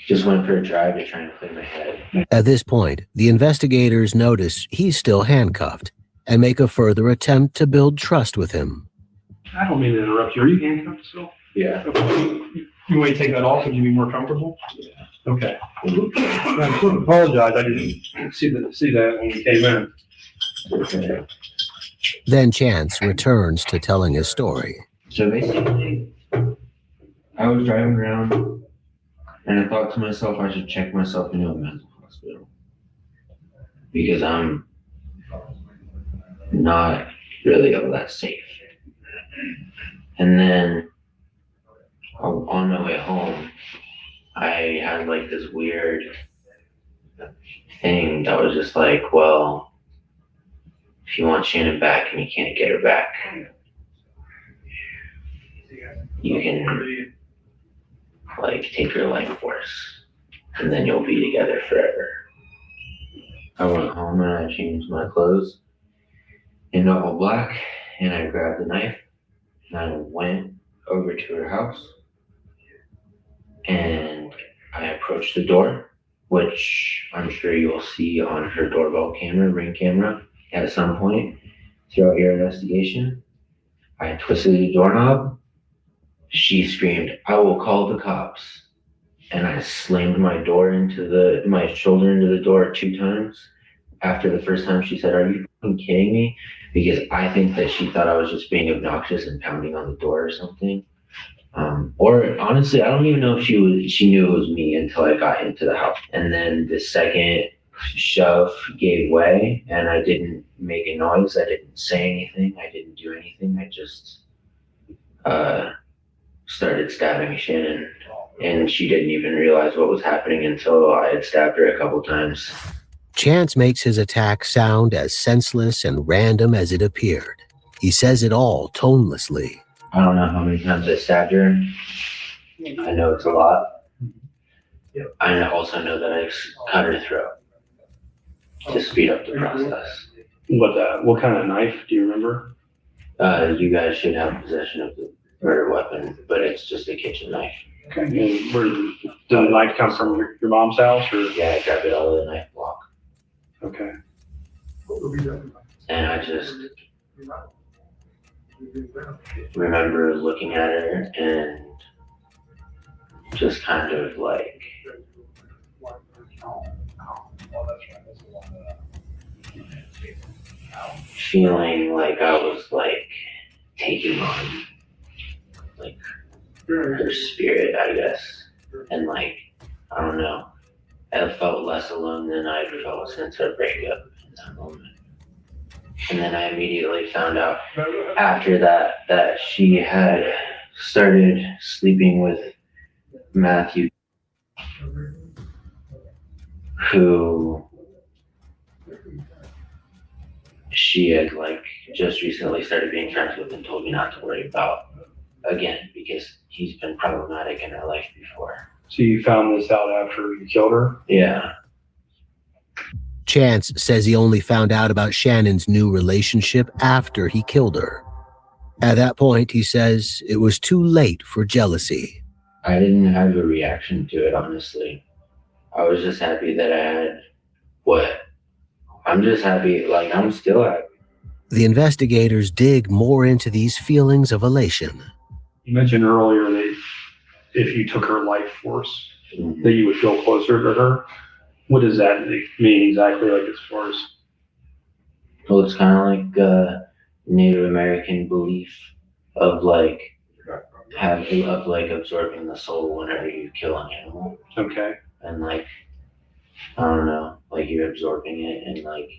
[SPEAKER 17] just went for a drive to try and clear my head.
[SPEAKER 18] At this point, the investigators notice he's still handcuffed and make a further attempt to build trust with him.
[SPEAKER 7] I don't mean to interrupt you. Are you handcuffed still?
[SPEAKER 17] Yeah.
[SPEAKER 7] Okay. You want me to take that off? Would you be more comfortable? Yeah. Okay. I apologize. I didn't see that when you came in.
[SPEAKER 17] Okay.
[SPEAKER 18] Then Chance returns to telling his story.
[SPEAKER 17] So basically, I was driving around and I thought to myself I should check myself into a mental hospital because I'm not really all that safe. And then on my way home, I had like this weird thing that was just like, well, if you want Shannon back and you can't get her back, you can like take her life force and then you'll be together forever. I went home and I changed my clothes into all black and I grabbed the knife and I went over to her house and I approached the door, which I'm sure you'll see on her doorbell camera, Ring camera, at some point throughout your investigation. I twisted the doorknob. She screamed, "I will call the cops." And I slammed my shoulder into the door 2 times. After the first time she said, "Are you fucking kidding me?" Because I think that she thought I was just being obnoxious and pounding on the door or something. Or honestly, I don't even know if she knew it was me until I got into the house. And then the second shove gave way and I didn't make a noise. I didn't say anything. I didn't do anything. I just started stabbing Shannon. And she didn't even realize what was happening until I had stabbed her a couple times.
[SPEAKER 18] Chance makes his attack sound as senseless and random as it appeared. He says it all tonelessly.
[SPEAKER 17] I don't know how many times I stabbed her. I know it's a lot. I also know that I cut her throat to speed up the process.
[SPEAKER 7] What kind of knife do you remember?
[SPEAKER 17] You guys should have possession of the murder weapon, but it's just a kitchen knife.
[SPEAKER 7] Okay. And where did the knife come from? Your mom's house, or?
[SPEAKER 17] Yeah, I grabbed it out of the knife block.
[SPEAKER 7] Okay.
[SPEAKER 17] And I just remember looking at her and just kind of like feeling like I was like taking on like her spirit, I guess. And like, I don't know, I felt less alone than I'd felt since our breakup in that moment. And then I immediately found out after that she had started sleeping with Matthew, who she had like just recently started being friends with and told me not to worry about again because he's been problematic in her life before.
[SPEAKER 7] So you found this out after you killed her?
[SPEAKER 17] Yeah.
[SPEAKER 18] Chance says he only found out about Shannon's new relationship after he killed her. At that point, he says it was too late for jealousy.
[SPEAKER 17] I didn't have a reaction to it, honestly. I was just happy that I had what? I'm just happy, like, I'm still happy.
[SPEAKER 18] The investigators dig more into these feelings of elation.
[SPEAKER 7] You mentioned earlier that if you took her life force, that you would feel closer to her. What does that mean exactly, like, as far as?
[SPEAKER 17] Well, it's kind of like a Native American belief of like absorbing the soul whenever you kill an animal.
[SPEAKER 7] Okay.
[SPEAKER 17] And like, I don't know, like you're absorbing it and like,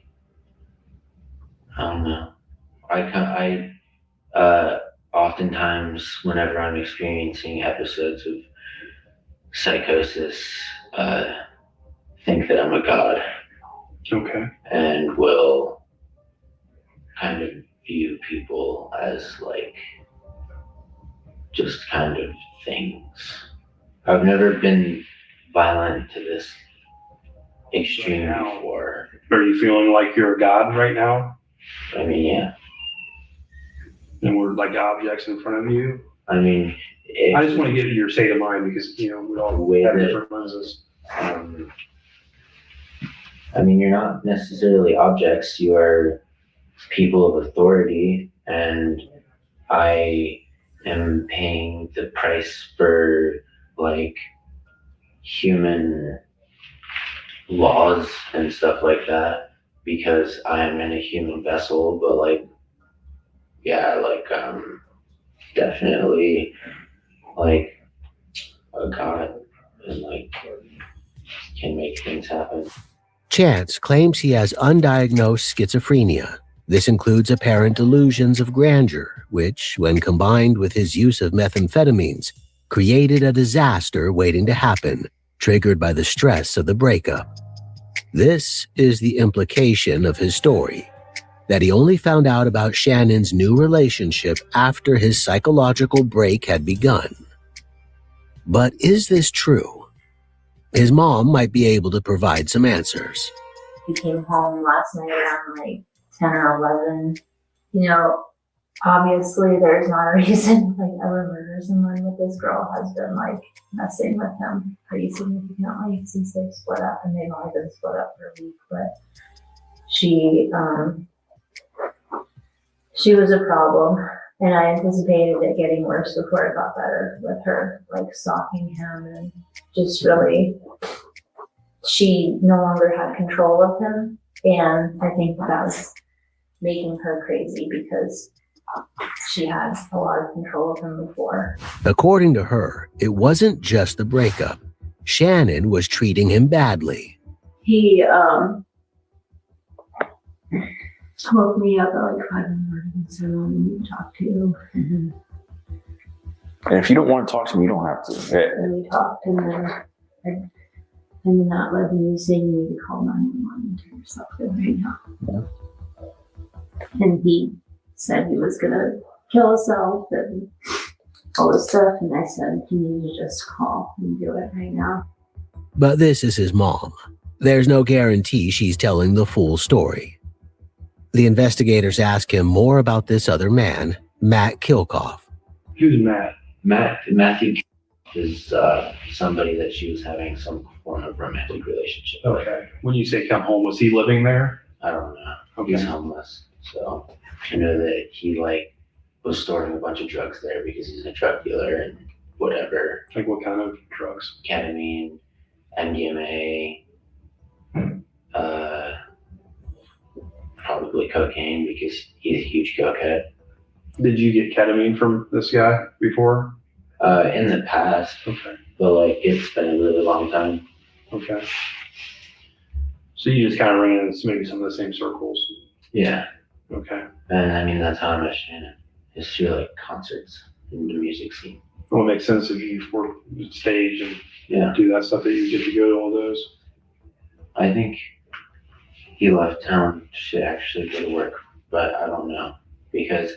[SPEAKER 17] I don't know. I oftentimes whenever I'm experiencing episodes of psychosis, think that I'm a god.
[SPEAKER 7] Okay.
[SPEAKER 17] And will kind of view people as like just kind of things. I've never been violent to this extreme before.
[SPEAKER 7] Are you feeling like you're a god right now?
[SPEAKER 17] I mean, yeah.
[SPEAKER 7] And we're like objects in front of you?
[SPEAKER 17] I mean,
[SPEAKER 7] I just want to get your state of mind because, you know, we all have different lenses.
[SPEAKER 17] I mean, you're not necessarily objects, you are people of authority, and I am paying the price for like human laws and stuff like that because I am in a human vessel. But like, yeah, like definitely like a god and like can make things happen.
[SPEAKER 18] Chance claims he has undiagnosed schizophrenia. This includes apparent delusions of grandeur, which, when combined with his use of methamphetamines, created a disaster waiting to happen, triggered by the stress of the breakup. This is the implication of his story, that he only found out about Shannon's new relationship after his psychological break had begun. But is this true? His mom might be able to provide some answers.
[SPEAKER 3] He came home last night around like 10 or 11. You know, obviously there's not a reason like ever murder someone, but this girl has been like messing with him pretty significantly since they've split up, and they've only been split up for a week. But she was a problem, and I anticipated it getting worse before it got better with her like stalking him and just really, she no longer had control of him, and I think that was making her crazy because she had a lot of control of him before.
[SPEAKER 18] According to her, it wasn't just the breakup. Shannon was treating him badly.
[SPEAKER 3] He woke me up at like 5 in the morning, so I wanted to talk to you.
[SPEAKER 20] And if you don't want to talk to me, you don't have to.
[SPEAKER 3] And we talked, and then that led me to say you need to call 911 to yourself right now. And he said he was gonna kill himself and all this stuff, and I said you need to just call and do it right now.
[SPEAKER 18] But this is his mom. There's no guarantee she's telling the full story. The investigators ask him more about this other man, Matt Kilkoff.
[SPEAKER 7] Who's Matt?
[SPEAKER 17] Matthew is somebody that she was having some form of romantic relationship with.
[SPEAKER 7] Okay. When you say come home, was he living there?
[SPEAKER 17] I don't know.
[SPEAKER 7] Okay.
[SPEAKER 17] He's homeless. So I know that he like was storing a bunch of drugs there because he's a drug dealer and whatever.
[SPEAKER 7] Like what kind of drugs?
[SPEAKER 17] Ketamine, MDMA, probably cocaine because he's a huge cokehead.
[SPEAKER 7] Did you get ketamine from this guy before?
[SPEAKER 17] In the past.
[SPEAKER 7] Okay.
[SPEAKER 17] But like it's been a really long time.
[SPEAKER 7] Okay. So you just kind of ran into maybe some of the same circles.
[SPEAKER 17] Yeah.
[SPEAKER 7] Okay.
[SPEAKER 17] And I mean that's how I met Shannon. Is through like concerts in the music scene.
[SPEAKER 7] Well, it makes sense if you work stage and
[SPEAKER 17] Yeah.
[SPEAKER 7] do that stuff that you get to go to all those.
[SPEAKER 17] I think he left town to actually go to work, but I don't know because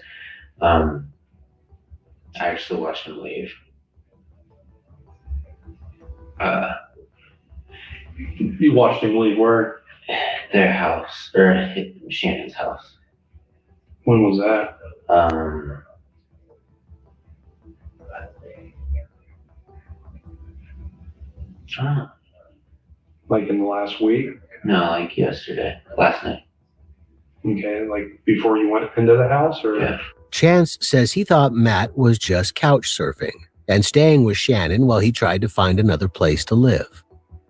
[SPEAKER 17] I actually watched him leave.
[SPEAKER 7] You watched him leave where?
[SPEAKER 17] Their house, or Shannon's house.
[SPEAKER 7] When was that? Like in the last week?
[SPEAKER 17] No, like yesterday, last night.
[SPEAKER 7] Okay, like before you went into the house, or?
[SPEAKER 17] Yeah.
[SPEAKER 18] Chance says he thought Matt was just couch surfing and staying with Shannon while he tried to find another place to live.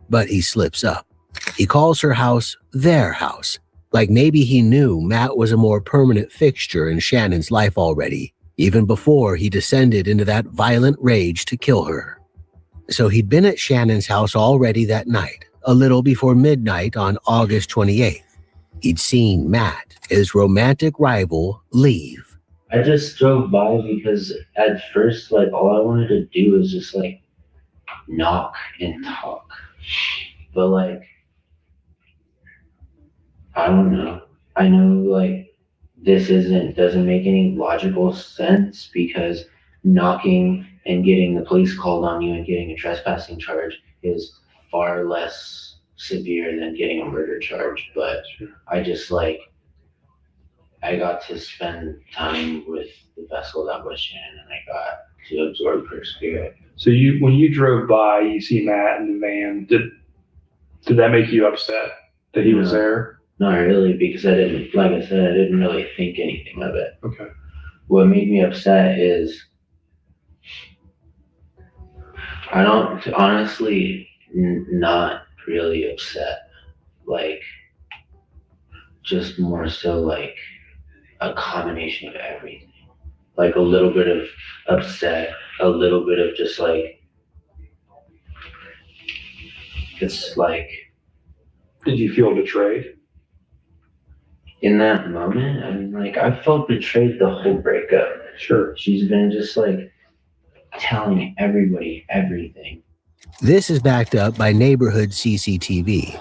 [SPEAKER 18] But he slips up. He calls her house their house, like maybe he knew Matt was a more permanent fixture in Shannon's life already, even before he descended into that violent rage to kill her. So he'd been at Shannon's house already that night, a little before midnight on August 28th. He'd seen Matt, his romantic rival, leave.
[SPEAKER 17] I just drove by because at first, like, all I wanted to do was just, like, knock and talk. But, like, I don't know. I know, like, this doesn't make any logical sense because knocking and getting the police called on you and getting a trespassing charge is far less severe than getting a murder charge. But I just, like, I got to spend time with the vessel that was Shannon, and I got to absorb her spirit.
[SPEAKER 7] So when you drove by, you see Matt in the van. Did that make you upset that he was there?
[SPEAKER 17] Not really, because I didn't, like I said, I didn't really think anything of it.
[SPEAKER 7] Okay.
[SPEAKER 17] What made me upset is I don't, honestly, not really upset. Like, just more so like a combination of everything. Like a little bit of upset, a little bit of just like, it's like.
[SPEAKER 7] Did you feel betrayed?
[SPEAKER 17] In that moment, I mean, like, I felt betrayed the whole breakup.
[SPEAKER 7] Sure.
[SPEAKER 17] She's been just like telling everybody everything.
[SPEAKER 18] This is backed up by neighborhood CCTV.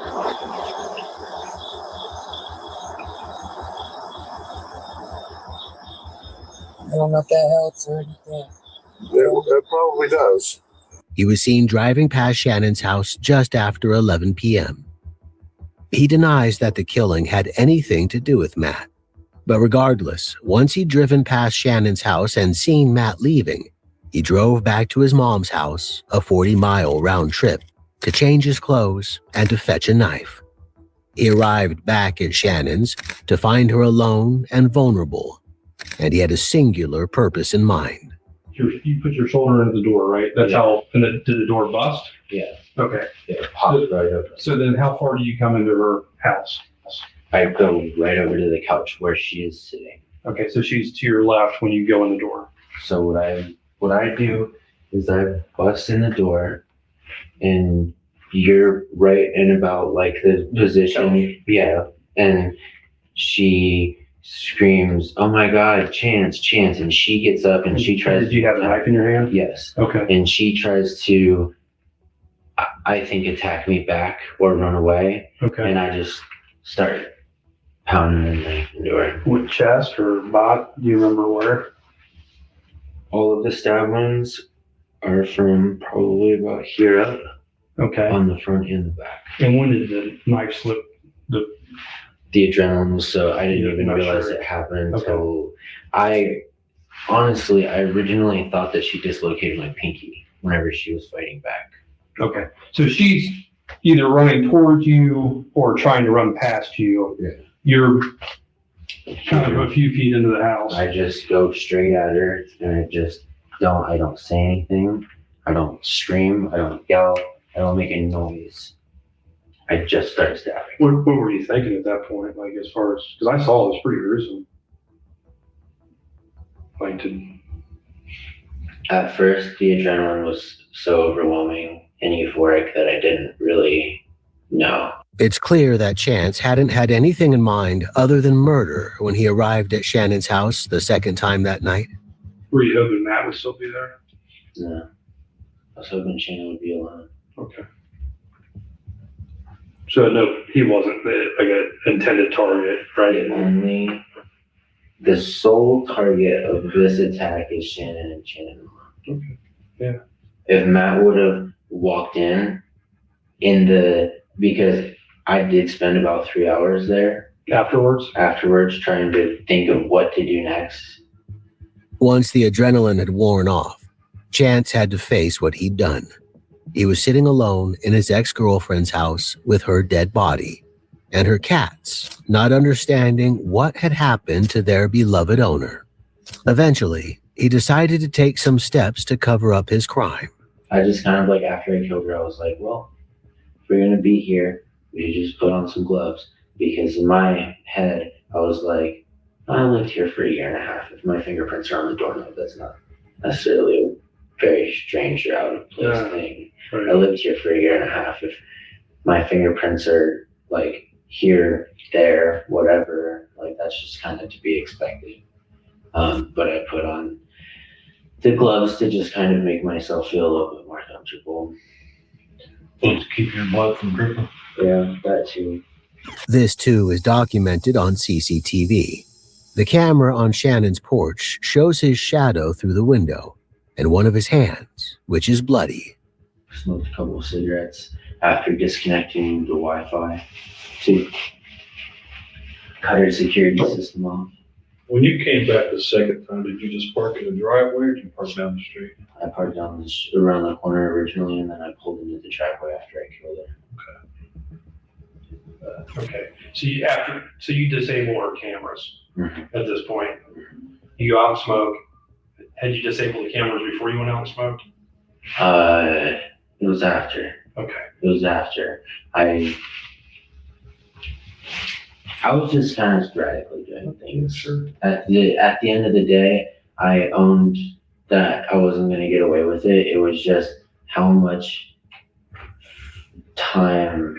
[SPEAKER 6] I don't know if that helps or anything.
[SPEAKER 2] Yeah, well, that probably does.
[SPEAKER 18] He was seen driving past Shannon's house just after 11 p.m. He denies that the killing had anything to do with Matt. But regardless, once he'd driven past Shannon's house and seen Matt leaving, he drove back to his mom's house, a 40-mile round trip, to change his clothes and to fetch a knife. He arrived back at Shannon's to find her alone and vulnerable, and he had a singular purpose in mind.
[SPEAKER 7] You put your shoulder into the door, right? That's how, and did the door bust?
[SPEAKER 17] Yeah.
[SPEAKER 7] Okay.
[SPEAKER 17] It popped right open.
[SPEAKER 7] So then how far do you come into her house?
[SPEAKER 17] I go right over to the couch where she is sitting.
[SPEAKER 7] Okay, so she's to your left when you go in the door.
[SPEAKER 17] So what I do is I bust in the door and you're right in about like the position. Yeah. And she screams, "Oh my God, Chance, Chance." And she gets up and she tries.
[SPEAKER 7] Did you have a knife in your hand?
[SPEAKER 17] Yes.
[SPEAKER 7] Okay.
[SPEAKER 17] And she tries to, I think, attack me back or run away.
[SPEAKER 7] Okay.
[SPEAKER 17] And I just start pounding the door.
[SPEAKER 7] With chest or bot? Do you remember where?
[SPEAKER 17] All of the stab wounds are from probably about here up.
[SPEAKER 7] Okay.
[SPEAKER 17] On the front and the back.
[SPEAKER 7] And when did the knife slip?
[SPEAKER 17] The adrenaline was so I didn't even realize it happened until I originally thought that she dislocated my pinky whenever she was fighting back.
[SPEAKER 7] Okay. So she's either running towards you or trying to run past you.
[SPEAKER 17] Yeah.
[SPEAKER 7] You're kind of a few feet into the house.
[SPEAKER 17] I just go straight at her and I don't say anything. I don't scream. I don't yell. I don't make any noise. I just start stabbing.
[SPEAKER 7] What were you thinking at that point? Like, as far as, because I saw it was pretty gruesome. Like,
[SPEAKER 17] at first, the adrenaline was so overwhelming and euphoric that I didn't really know.
[SPEAKER 18] It's clear that Chance hadn't had anything in mind other than murder when he arrived at Shannon's house the second time that night.
[SPEAKER 7] Were you hoping Matt would still be there?
[SPEAKER 17] No. I was hoping Shannon would be alone.
[SPEAKER 7] Okay. So no, he wasn't like an intended target, right?
[SPEAKER 17] The sole target of this attack is Shannon and Shannon alone.
[SPEAKER 7] Okay. Yeah.
[SPEAKER 17] If Matt would have walked in because I did spend about 3 hours there afterwards trying to think of what to do next.
[SPEAKER 18] Once the adrenaline had worn off, Chance had to face what he'd done. He was sitting alone in his ex-girlfriend's house with her dead body and her cats, not understanding what had happened to their beloved owner. Eventually, he decided to take some steps to cover up his crime.
[SPEAKER 17] I just kind of like, after I killed her, I was like, well, if we're going to be here, we just put on some gloves. Because in my head, I was like, I lived here for 1.5 years. If my fingerprints are on the doorknob, that's not necessarily a very strange or out of place thing. Right. I lived here for 1.5 years. If my fingerprints are like here, there, whatever, like that's just kind of to be expected. But I put on the gloves to just kind of make myself feel a little bit more comfortable.
[SPEAKER 5] To keep your blood from dripping.
[SPEAKER 17] Yeah, that too.
[SPEAKER 18] This too is documented on CCTV. The camera on Shannon's porch shows his shadow through the window and one of his hands, which is bloody.
[SPEAKER 17] Smoked a couple of cigarettes after disconnecting the Wi-Fi to cut her security system off.
[SPEAKER 7] When you came back the second time, did you just park in the driveway or did you park down the street?
[SPEAKER 17] I parked around the corner originally, and then I pulled into the driveway after I killed her.
[SPEAKER 7] Okay. So you disable our cameras at this point. You go out and smoke. Had you disabled the cameras before you went out and smoked?
[SPEAKER 17] It was after.
[SPEAKER 7] Okay.
[SPEAKER 17] It was after. I was just kind of sporadically doing things.
[SPEAKER 7] Sure.
[SPEAKER 17] At the end of the day, I owned that I wasn't going to get away with it. It was just how much time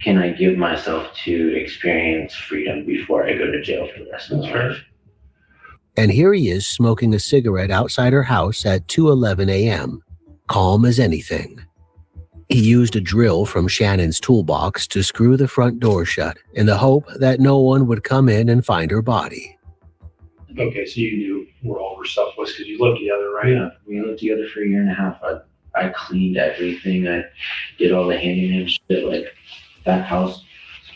[SPEAKER 17] can I give myself to experience freedom before I go to jail for the rest of my life.
[SPEAKER 18] And here he is smoking a cigarette outside her house at 2:11 a.m., calm as anything. He used a drill from Shannon's toolbox to screw the front door shut in the hope that no one would come in and find her body.
[SPEAKER 7] Okay, so you knew where all her stuff was because you lived together, right?
[SPEAKER 17] Yeah, we lived together for 1.5 years. I cleaned everything. I did all the handyman shit. Like, that house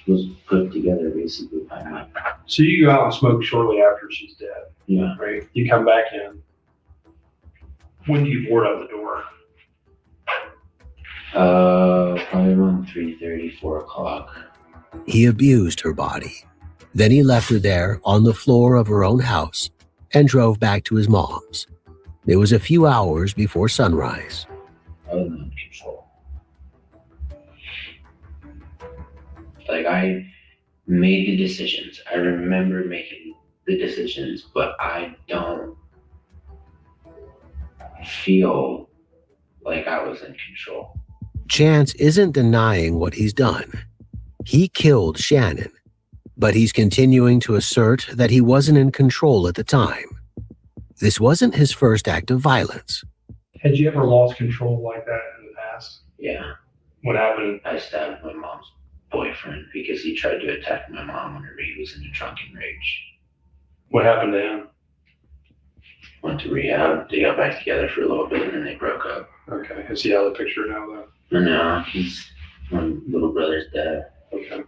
[SPEAKER 17] was put together basically by me.
[SPEAKER 7] So you go out and smoke shortly after she's dead.
[SPEAKER 17] Yeah.
[SPEAKER 7] Right? You come back in. When do you board up the door?
[SPEAKER 17] Probably around 3:30, 4 o'clock.
[SPEAKER 18] He abused her body. Then he left her there on the floor of her own house and drove back to his mom's. It was a few hours before sunrise.
[SPEAKER 17] I was in control. Like, I made the decisions. I remember making the decisions, but I don't feel like I was in control.
[SPEAKER 18] Chance isn't denying what he's done. He killed Shannon, but he's continuing to assert that he wasn't in control at the time. This wasn't his first act of violence.
[SPEAKER 7] Had you ever lost control like that in the past?
[SPEAKER 17] Yeah.
[SPEAKER 7] What happened?
[SPEAKER 17] I stabbed my mom's boyfriend because he tried to attack my mom whenever he was in a drunken rage.
[SPEAKER 7] What happened to him?
[SPEAKER 17] Went to rehab. They got back together for a little bit and then they broke up.
[SPEAKER 7] Okay. I see how the picture now, though.
[SPEAKER 17] No, my little brother's dead.
[SPEAKER 7] Okay.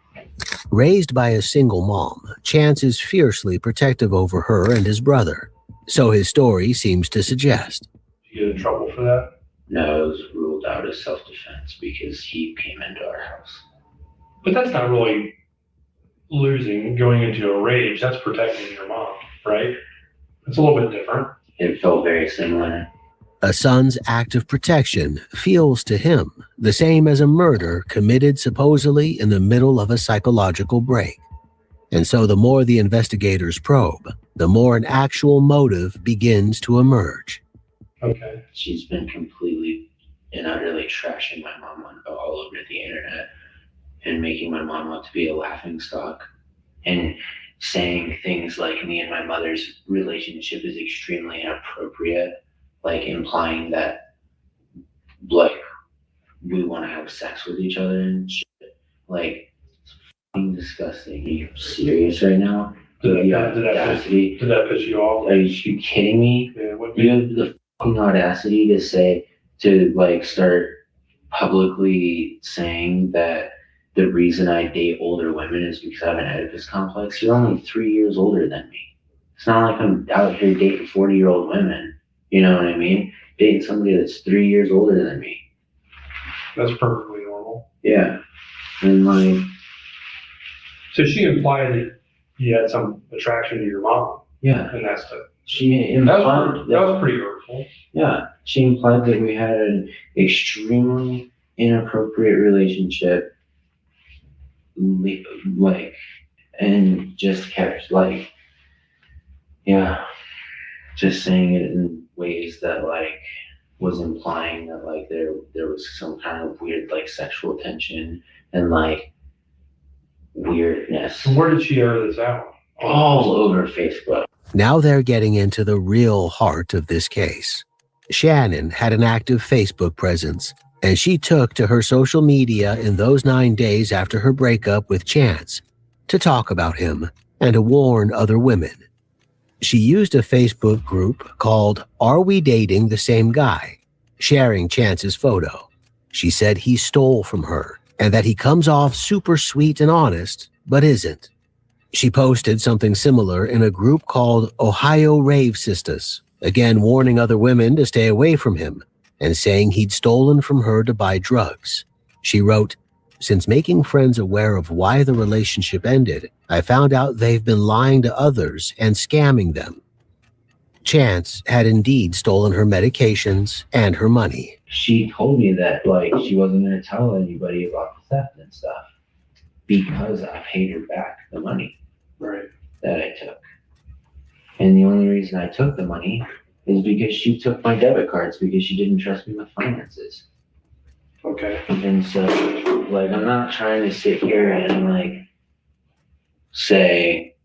[SPEAKER 18] Raised by a single mom, Chance is fiercely protective over her and his brother. So his story seems to suggest.
[SPEAKER 7] Did you get in trouble for that?
[SPEAKER 17] No, it was ruled out as self-defense because he came into our house.
[SPEAKER 7] But that's not really going into a rage. That's protecting your mom, right? It's a little bit different.
[SPEAKER 17] It felt very similar.
[SPEAKER 18] A son's act of protection feels to him the same as a murder committed supposedly in the middle of a psychological break. And so the more the investigators probe, the more an actual motive begins to emerge.
[SPEAKER 7] Okay.
[SPEAKER 17] She's been completely and utterly trashing my mom all over the internet and making my mom out to be a laughingstock and saying things like me and my mother's relationship is extremely inappropriate. Like implying that, like, we want to have sex with each other and shit. Like, it's fucking disgusting. Are you serious right now?
[SPEAKER 7] Did that piss you off?
[SPEAKER 17] Are you kidding me?
[SPEAKER 7] Yeah,
[SPEAKER 17] you have the fucking audacity to say to like start publicly saying that the reason I date older women is because I have an Oedipus complex. You're only 3 years older than me. It's not like I'm out here dating 40-year-old women. You know what I mean? Dating somebody that's 3 years older than me.
[SPEAKER 7] That's perfectly normal.
[SPEAKER 17] Yeah. And like,
[SPEAKER 7] so she implied that you had some attraction to your mom.
[SPEAKER 17] Yeah.
[SPEAKER 7] And that's the.
[SPEAKER 17] She implied
[SPEAKER 7] that was pretty hurtful.
[SPEAKER 17] Yeah. She implied that we had an extremely inappropriate relationship. Like, and just kept like, yeah, just saying it in ways that like was implying that like there was some kind of weird like sexual tension and like weirdness.
[SPEAKER 7] And where did she air this out?
[SPEAKER 17] All over Facebook.
[SPEAKER 18] Now they're getting into the real heart of this case. Shannon had an active Facebook presence, and she took to her social media in those 9 days after her breakup with Chance to talk about him and to warn other women. She used a Facebook group called Are We Dating the Same Guy, sharing Chance's photo. She said he stole from her and that he comes off super sweet and honest, but isn't. She posted something similar in a group called Ohio Rave Sisters, again warning other women to stay away from him and saying he'd stolen from her to buy drugs. She wrote, "Since making friends aware of why the relationship ended, I found out they've been lying to others and scamming them." Chance had indeed stolen her medications and her money.
[SPEAKER 17] She told me that like she wasn't going to tell anybody about the theft and stuff because I paid her back the money that I took. And the only reason I took the money is because she took my debit cards because she didn't trust me with finances.
[SPEAKER 7] Okay.
[SPEAKER 17] And so, like, I'm not trying to sit here and, like, say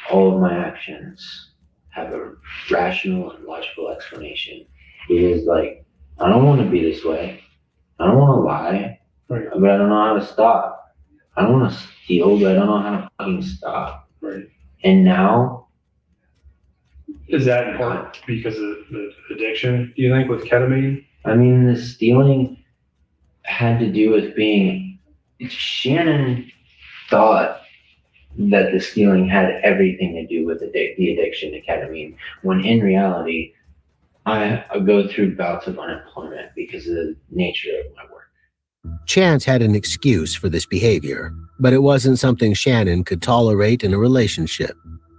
[SPEAKER 17] all of my actions have a rational and logical explanation. Because, like, I don't want to be this way. I don't want to lie. But I don't know how to stop. I don't want to steal, but I don't know how to fucking stop.
[SPEAKER 7] Right.
[SPEAKER 17] And now...
[SPEAKER 7] Is that in part because of the addiction, do you think, with ketamine?
[SPEAKER 17] I mean, the stealing had to do with being... Shannon thought that the stealing had everything to do with the addiction to ketamine, when in reality, I go through bouts of unemployment because of the nature of my work.
[SPEAKER 18] Chance had an excuse for this behavior, but it wasn't something Shannon could tolerate in a relationship.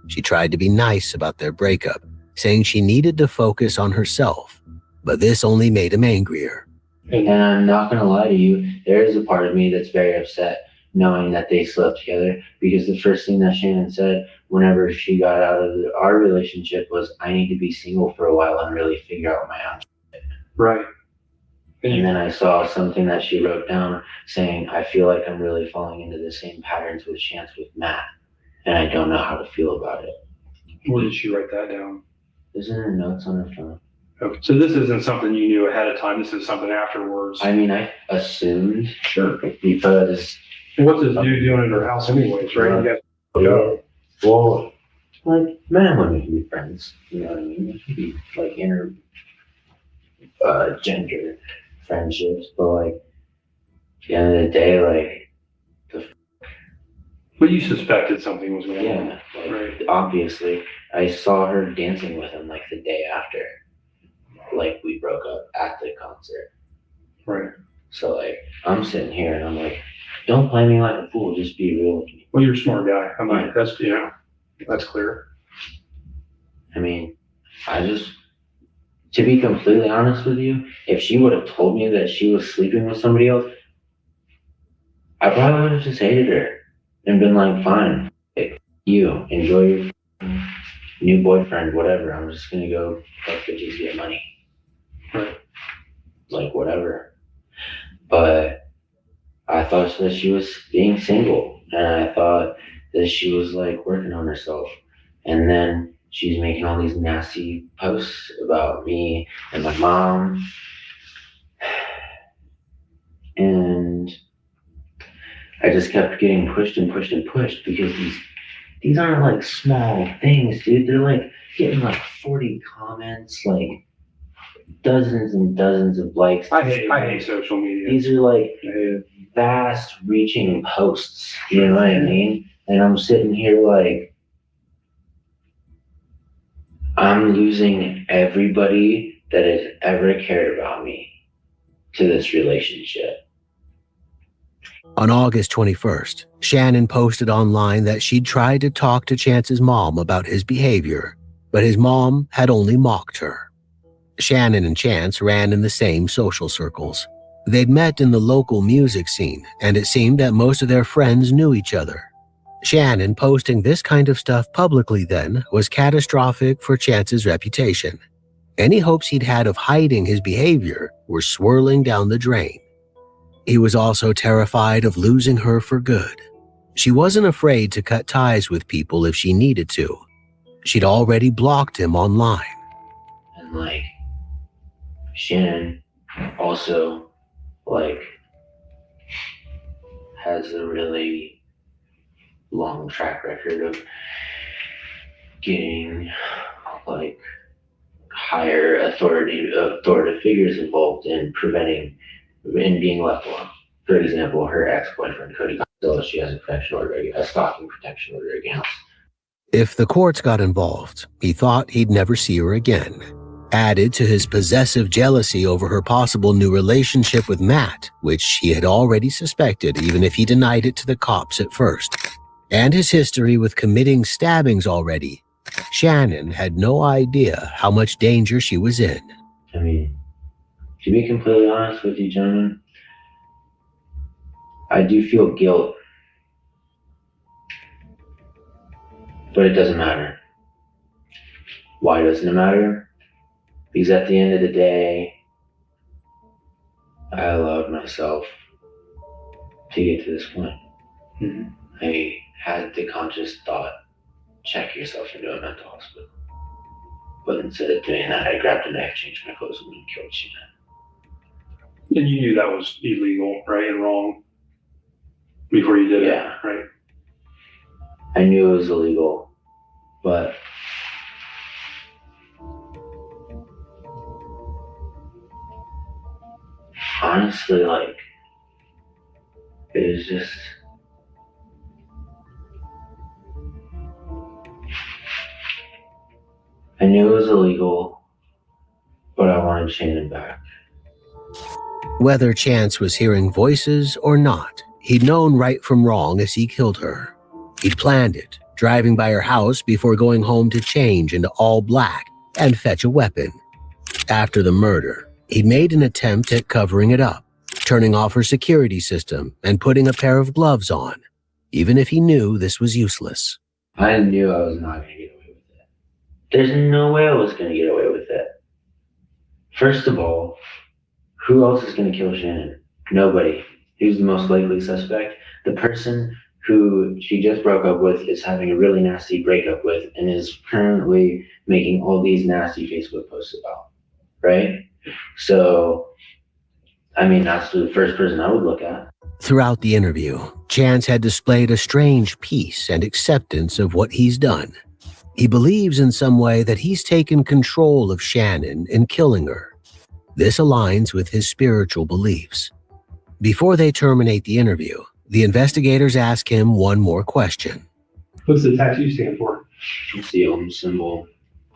[SPEAKER 18] She tried to be nice about their breakup, saying she needed to focus on herself, but this only made him angrier.
[SPEAKER 17] And I'm not going to lie to you, there is a part of me that's very upset knowing that they slept together, because the first thing that Shannon said whenever she got out of our relationship was, I need to be single for a while and really figure out my own shit.
[SPEAKER 7] Right.
[SPEAKER 17] And then I saw something that she wrote down saying, I feel like I'm really falling into the same patterns with Chance with Matt, and I don't know how to feel about it.
[SPEAKER 7] Where did she write that down?
[SPEAKER 17] It's in her notes on her phone.
[SPEAKER 7] Okay. So this isn't something you knew ahead of time. This is something afterwards.
[SPEAKER 17] I mean, I assumed, sure, because...
[SPEAKER 7] What's this dude doing at her house anyways, right?
[SPEAKER 17] Yeah. Well, like, men and women can be friends, you know what I mean? It can be, like, gender friendships, but, like, at the end of the day, like,
[SPEAKER 7] But you suspected something was going on.
[SPEAKER 17] Yeah, like, obviously. I saw her dancing with him, like, the day after. Like, we broke up at the concert.
[SPEAKER 7] Right.
[SPEAKER 17] So, like, I'm sitting here and I'm like, don't play me like a fool, just be real with me.
[SPEAKER 7] Well, you're a smart guy. I'm like, that's, you know, that's clear.
[SPEAKER 17] I mean, to be completely honest with you, if she would have told me that she was sleeping with somebody else, I probably would have just hated her and been like, fine, you enjoy your new boyfriend, whatever. I'm just gonna go fuck bitches, get money.
[SPEAKER 7] Right.
[SPEAKER 17] Like, whatever. But I thought that she was being single, and I thought that she was like working on herself. And then she's making all these nasty posts about me and my mom. And I just kept getting pushed and pushed and pushed, because these aren't like small things, dude. They're like getting like 40 comments, like dozens and dozens of likes.
[SPEAKER 7] I hate social media.
[SPEAKER 17] These are like vast reaching posts, you know what I mean? And I'm sitting here like, I'm losing everybody that has ever cared about me to this relationship.
[SPEAKER 18] On August 21st, Shannon posted online that she'd tried to talk to Chance's mom about his behavior, but his mom had only mocked her. Shannon and Chance ran in the same social circles. They'd met in the local music scene, and it seemed that most of their friends knew each other. Shannon posting this kind of stuff publicly then was catastrophic for Chance's reputation. Any hopes he'd had of hiding his behavior were swirling down the drain. He was also terrified of losing her for good. She wasn't afraid to cut ties with people if she needed to. She'd already blocked him online.
[SPEAKER 17] And like, Shannon also like has a really long track record of getting like higher authoritative figures involved in preventing and being left alone. For example, her ex-boyfriend, Cody Gonzales, she has a stalking protection order against.
[SPEAKER 18] If the courts got involved, he thought he'd never see her again. Added to his possessive jealousy over her possible new relationship with Matt, which he had already suspected even if he denied it to the cops at first, and his history with committing stabbings already, Shannon had no idea how much danger she was in.
[SPEAKER 17] I mean, to be completely honest with you, gentlemen, I do feel guilt, but it doesn't matter. Why doesn't it matter? Because at the end of the day, I allowed myself to get to this point.
[SPEAKER 7] Mm-hmm.
[SPEAKER 17] I had the conscious thought, check yourself into a mental hospital. But instead of doing that, I grabbed a knife, changed my clothes, and killed Shannon.
[SPEAKER 7] And you knew that was illegal, right, and wrong before you did it, right?
[SPEAKER 17] I knew it was illegal, but honestly, like, it was just, I knew it was illegal, but I wanted Shannon back.
[SPEAKER 18] Whether Chance was hearing voices or not, he'd known right from wrong as he killed her. He'd planned it, driving by her house before going home to change into all black and fetch a weapon. After the murder, he'd made an attempt at covering it up, turning off her security system and putting a pair of gloves on, even if he knew this was useless.
[SPEAKER 17] I knew I was not going to get away with it. There's no way I was going to get away with it. First of all, who else is going to kill Shannon? Nobody. Who's the most likely suspect? The person who she just broke up with is having a really nasty breakup with and is currently making all these nasty Facebook posts about, right? So, I mean, that's the first person I would look at.
[SPEAKER 18] Throughout the interview, Chance had displayed a strange peace and acceptance of what he's done. He believes in some way that he's taken control of Shannon in killing her. This aligns with his spiritual beliefs. Before they terminate the interview, the investigators ask him one more question.
[SPEAKER 7] What's the tattoo stand for?
[SPEAKER 17] It's the Ohm symbol.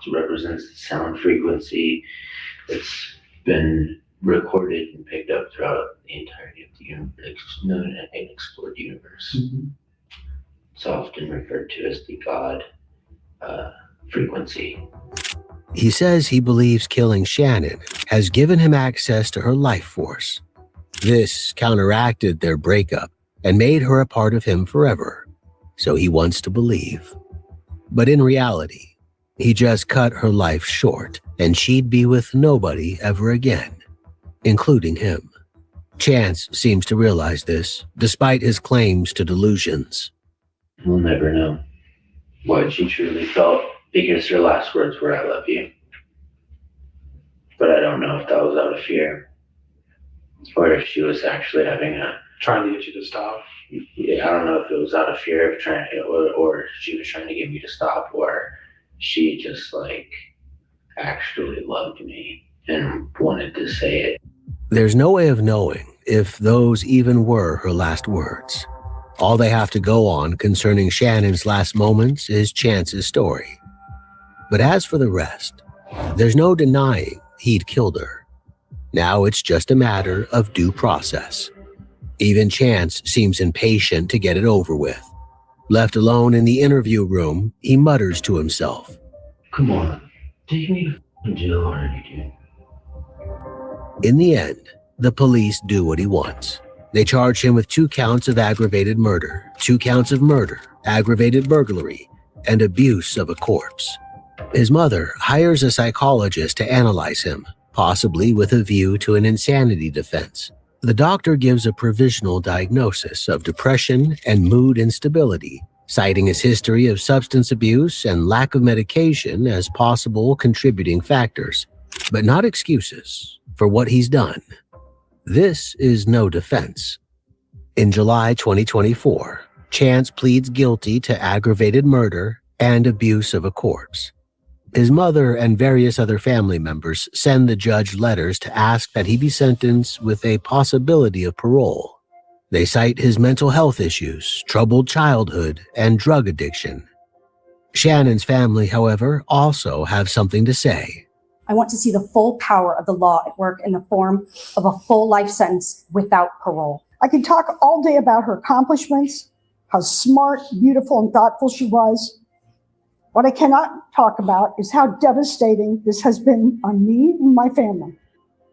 [SPEAKER 17] It represents the sound frequency. It's been recorded and picked up throughout the entirety of the universe, known and unexplored universe.
[SPEAKER 7] Mm-hmm.
[SPEAKER 17] It's often referred to as the God frequency.
[SPEAKER 18] He says he believes killing Shannon has given him access to her life force. This counteracted their breakup and made her a part of him forever, so he wants to believe. But in reality, he just cut her life short and she'd be with nobody ever again, including him. Chance seems to realize this, despite his claims to delusions.
[SPEAKER 17] We'll never know what she truly felt because her last words were, "I love you." But I don't know if that was out of fear or if she was actually
[SPEAKER 7] trying to get you to stop.
[SPEAKER 17] Yeah, I don't know if it was out of fear of trying, or she was trying to get me to stop, or she just like actually loved me and wanted to say it.
[SPEAKER 18] There's no way of knowing if those even were her last words. All they have to go on concerning Shannon's last moments is Chance's story. But as for the rest, there's no denying he'd killed her. Now it's just a matter of due process. Even Chance seems impatient to get it over with. Left alone in the interview room, he mutters to himself,
[SPEAKER 17] "Come on, take me to jail already, dude."
[SPEAKER 18] In the end, the police do what he wants. They charge him with 2 counts of aggravated murder, 2 counts of murder, aggravated burglary, and abuse of a corpse. His mother hires a psychologist to analyze him, possibly with a view to an insanity defense. The doctor gives a provisional diagnosis of depression and mood instability, citing his history of substance abuse and lack of medication as possible contributing factors, but not excuses for what he's done. This is no defense. In July 2024, Chance pleads guilty to aggravated murder and abuse of a corpse. His mother and various other family members send the judge letters to ask that he be sentenced with a possibility of parole. They cite his mental health issues, troubled childhood, and drug addiction. Shannon's family, however, also have something to say.
[SPEAKER 8] I want to see the full power of the law at work in the form of a full life sentence without parole.
[SPEAKER 9] I could talk all day about her accomplishments, how smart, beautiful, and thoughtful she was. What I cannot talk about is how devastating this has been on me and my family.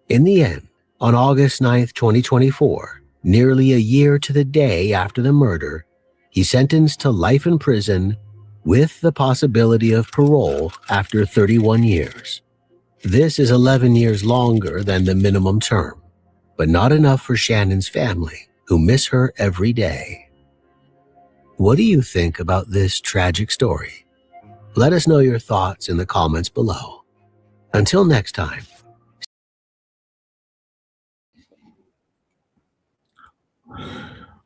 [SPEAKER 18] In the end, on August 9th, 2024, nearly a year to the day after the murder, he's sentenced to life in prison with the possibility of parole after 31 years. This is 11 years longer than the minimum term, but not enough for Shannon's family, who miss her every day. What do you think about this tragic story? Let us know your thoughts in the comments below. Until next time.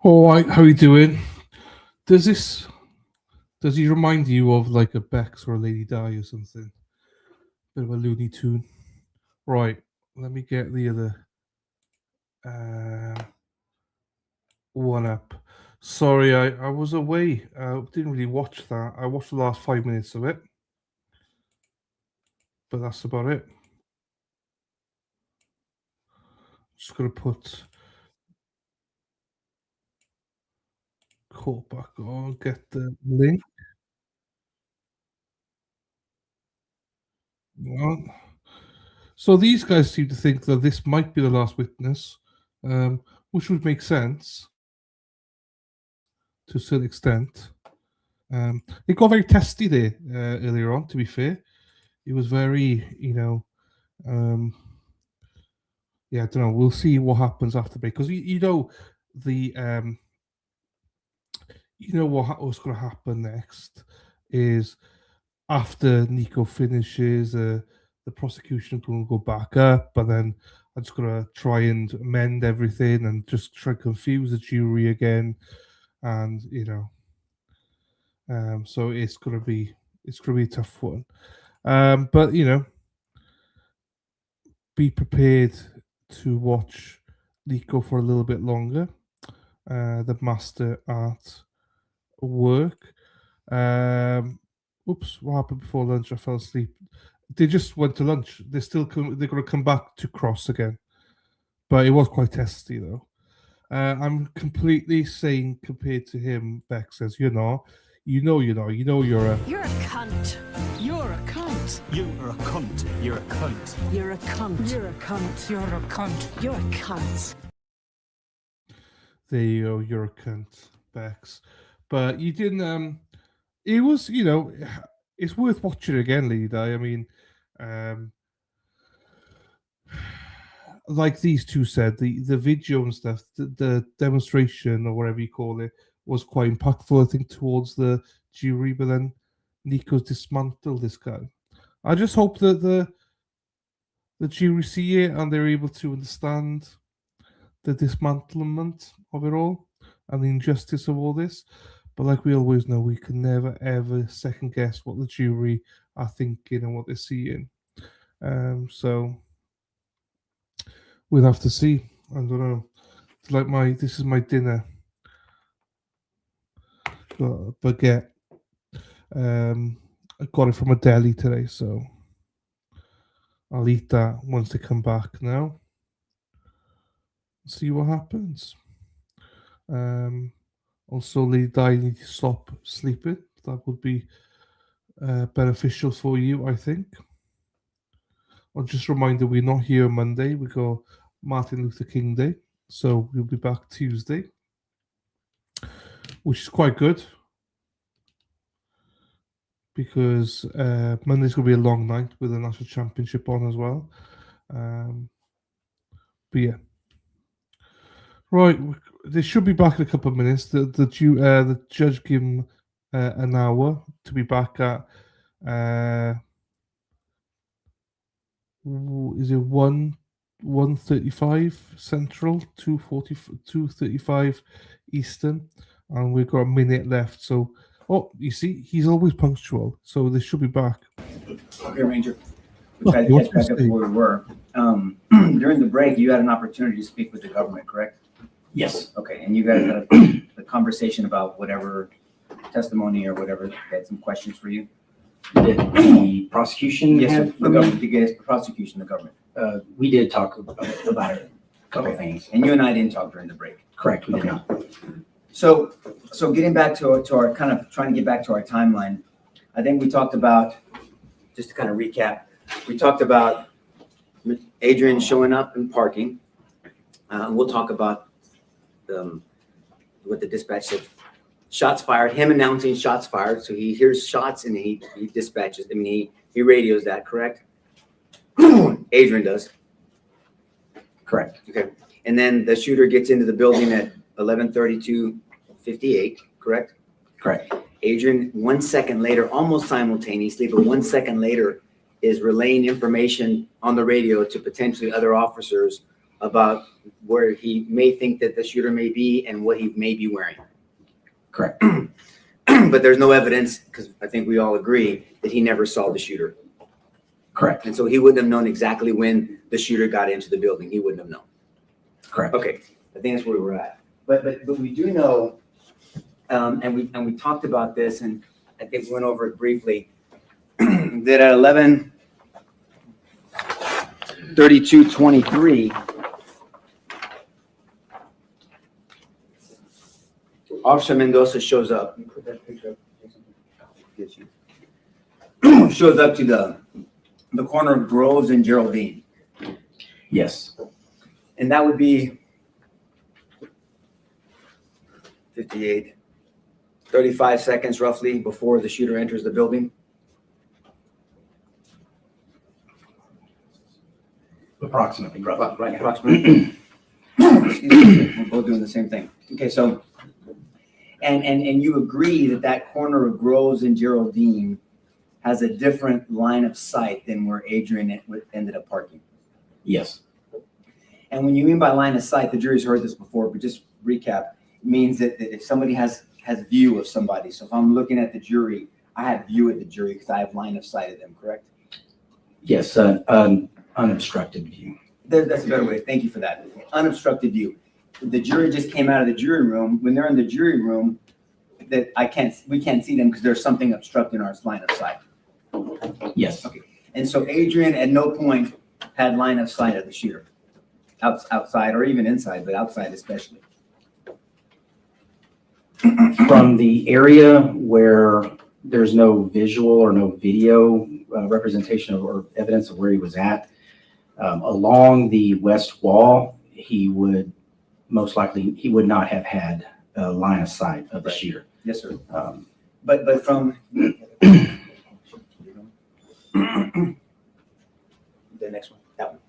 [SPEAKER 1] All right, how you doing? Does he remind you of like a Bex or a Lady Di or something? Bit of a Looney Tune. Right, let me get the other one up. Sorry, I was away. I didn't really watch that. I watched the last 5 minutes of it. But that's about it. Just going to put call back on, get the link. Well, so these guys seem to think that this might be the last witness, which would make sense to a certain extent. It got very testy there earlier on, to be fair. It was very, yeah, I don't know. We'll see what happens after, because what's going to happen next is after Nico finishes, the prosecution going to go back up, and then I'm just going to try and amend everything and just try to confuse the jury again, and so it's going to be a tough one, but be prepared to watch Nico for a little bit longer. The master art work. Oops, what happened before lunch? I fell asleep. They just went to lunch. They're going to come back to cross again, but it was quite testy though. I'm completely sane compared to him. Beck says, you're a
[SPEAKER 10] You're a cunt. You're a cunt. You're a cunt. You're a cunt. You're a cunt. You're a cunt. You're a cunt. You're a cunt.
[SPEAKER 1] There you go. You're a cunt, Bex. But you didn't. It was, it's worth watching again, Lady Di. I mean, like these two said, the video and stuff, the demonstration or whatever you call it, was quite impactful, I think, towards the jury. But then Nico's dismantled this guy. I just hope that the jury see it and they're able to understand the dismantlement of it all and the injustice of all this. But like we always know, we can never ever second guess what the jury are thinking and what they're seeing. So we'll have to see. I don't know. It's like this is my dinner. Got a baguette. I got it from a deli today, so I'll eat that once they come back now. See what happens. Also, Lady Di, you need to stop sleeping. That would be beneficial for you, I think. I'll just remind you, we're not here Monday. We got Martin Luther King Day, so we'll be back Tuesday, which is quite good because Monday's going to be a long night with the national championship on as well. But yeah. Right, they should be back in a couple of minutes. The judge gave him an hour to be back at. Is it 1:35 Central, 2:35 Eastern, and we've got a minute left. So, you see, he's always punctual. So they should be back.
[SPEAKER 11] Okay, Ranger. We tried to catch back up to where we were. During the break, you had an opportunity to speak with the government, correct?
[SPEAKER 12] Yes.
[SPEAKER 11] Okay, and you guys had a conversation about whatever testimony or whatever. They had some questions for you.
[SPEAKER 12] Did the prosecution
[SPEAKER 11] Yes, sir.
[SPEAKER 12] have
[SPEAKER 11] The government. You guys, the prosecution, the government.
[SPEAKER 12] We did talk about a couple of things.
[SPEAKER 11] And you and I didn't talk during the break.
[SPEAKER 12] Correct, we did not.
[SPEAKER 11] So getting back to our kind of trying to get back to our timeline, I think we talked about, just to kind of recap, we talked about Adrian showing up and parking. We'll talk about what the dispatch said. Shots fired, him announcing shots fired. So he hears shots and he dispatches. I mean, he radios that, correct? Adrian does.
[SPEAKER 12] Correct.
[SPEAKER 11] Okay. And then the shooter gets into the building at 11:32:58, correct?
[SPEAKER 12] Correct.
[SPEAKER 11] Adrian, 1 second later, almost simultaneously, but 1 second later, is relaying information on the radio to potentially other officers about where he may think that the shooter may be and what he may be wearing.
[SPEAKER 12] Correct.
[SPEAKER 11] But there's no evidence, because I think we all agree that he never saw the shooter.
[SPEAKER 12] Correct.
[SPEAKER 11] And so he wouldn't have known exactly when the shooter got into the building. He wouldn't have known.
[SPEAKER 12] Correct.
[SPEAKER 11] Okay, I think that's where we're at. But we do know, and we talked about this, and I think we went over it briefly, that at 11:32:23, Officer Mendoza shows up. Put that picture up. Shows up to the corner of Groves and Geraldine.
[SPEAKER 12] Yes.
[SPEAKER 11] And that would be 35 seconds roughly before the shooter enters the building.
[SPEAKER 12] Approximately, roughly.
[SPEAKER 11] Right, approximately. We're both doing the same thing. Okay, so, and you agree that corner of Groves and Geraldine has a different line of sight than where Adrian ended up parking?
[SPEAKER 12] Yes.
[SPEAKER 11] And when you mean by line of sight, the jury's heard this before, but just recap, it means that if somebody has view of somebody, so if I'm looking at the jury, I have view of the jury because I have line of sight of them, correct?
[SPEAKER 12] Yes, unobstructed view.
[SPEAKER 11] That's a better way. Thank you for that. Unobstructed view. The jury just came out of the jury room. When they're in the jury room, that we can't see them because there's something obstructing our line of sight.
[SPEAKER 12] Yes.
[SPEAKER 11] Okay. And so Adrian at no point had line of sight of the shooter, outside or even inside, but outside especially.
[SPEAKER 12] From the area where there's no visual or no video representation or evidence of where he was at, along the west wall, he would most likely, he would not have had a line of sight of the shooter.
[SPEAKER 11] Yes, sir. But from the next one, that one.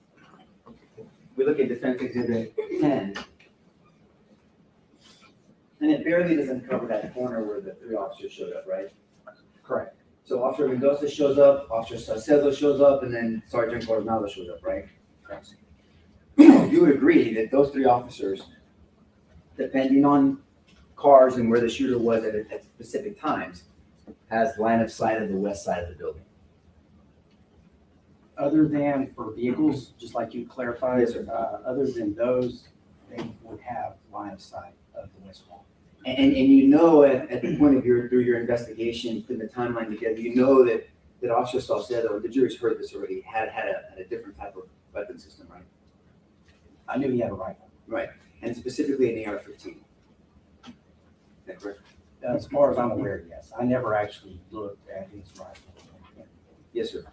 [SPEAKER 11] We look at Defense Exhibit 10, and it barely doesn't cover that corner where the three officers showed up, right? Correct. So Officer Mendoza shows up, Officer Salcedo shows up, and then Sergeant Coronado shows up, right? Correct. You would agree that those three officers, depending on cars and where the shooter was at specific times, has line of sight of the west side of the building.
[SPEAKER 13] Other than for vehicles, just like you clarified,
[SPEAKER 11] Yes, sir.
[SPEAKER 13] other than those, they would have line of sight of the west wall.
[SPEAKER 11] And you know, at the point of through your investigation, putting the timeline together, you know that Officer Salcedo, the jury's heard this already, had a different type of weapon system, right?
[SPEAKER 13] I knew he had a rifle.
[SPEAKER 11] Right, and specifically an AR-15. Is that correct?
[SPEAKER 13] As far as I'm aware, yes. I never actually looked at his rifle.
[SPEAKER 11] Yes, sir.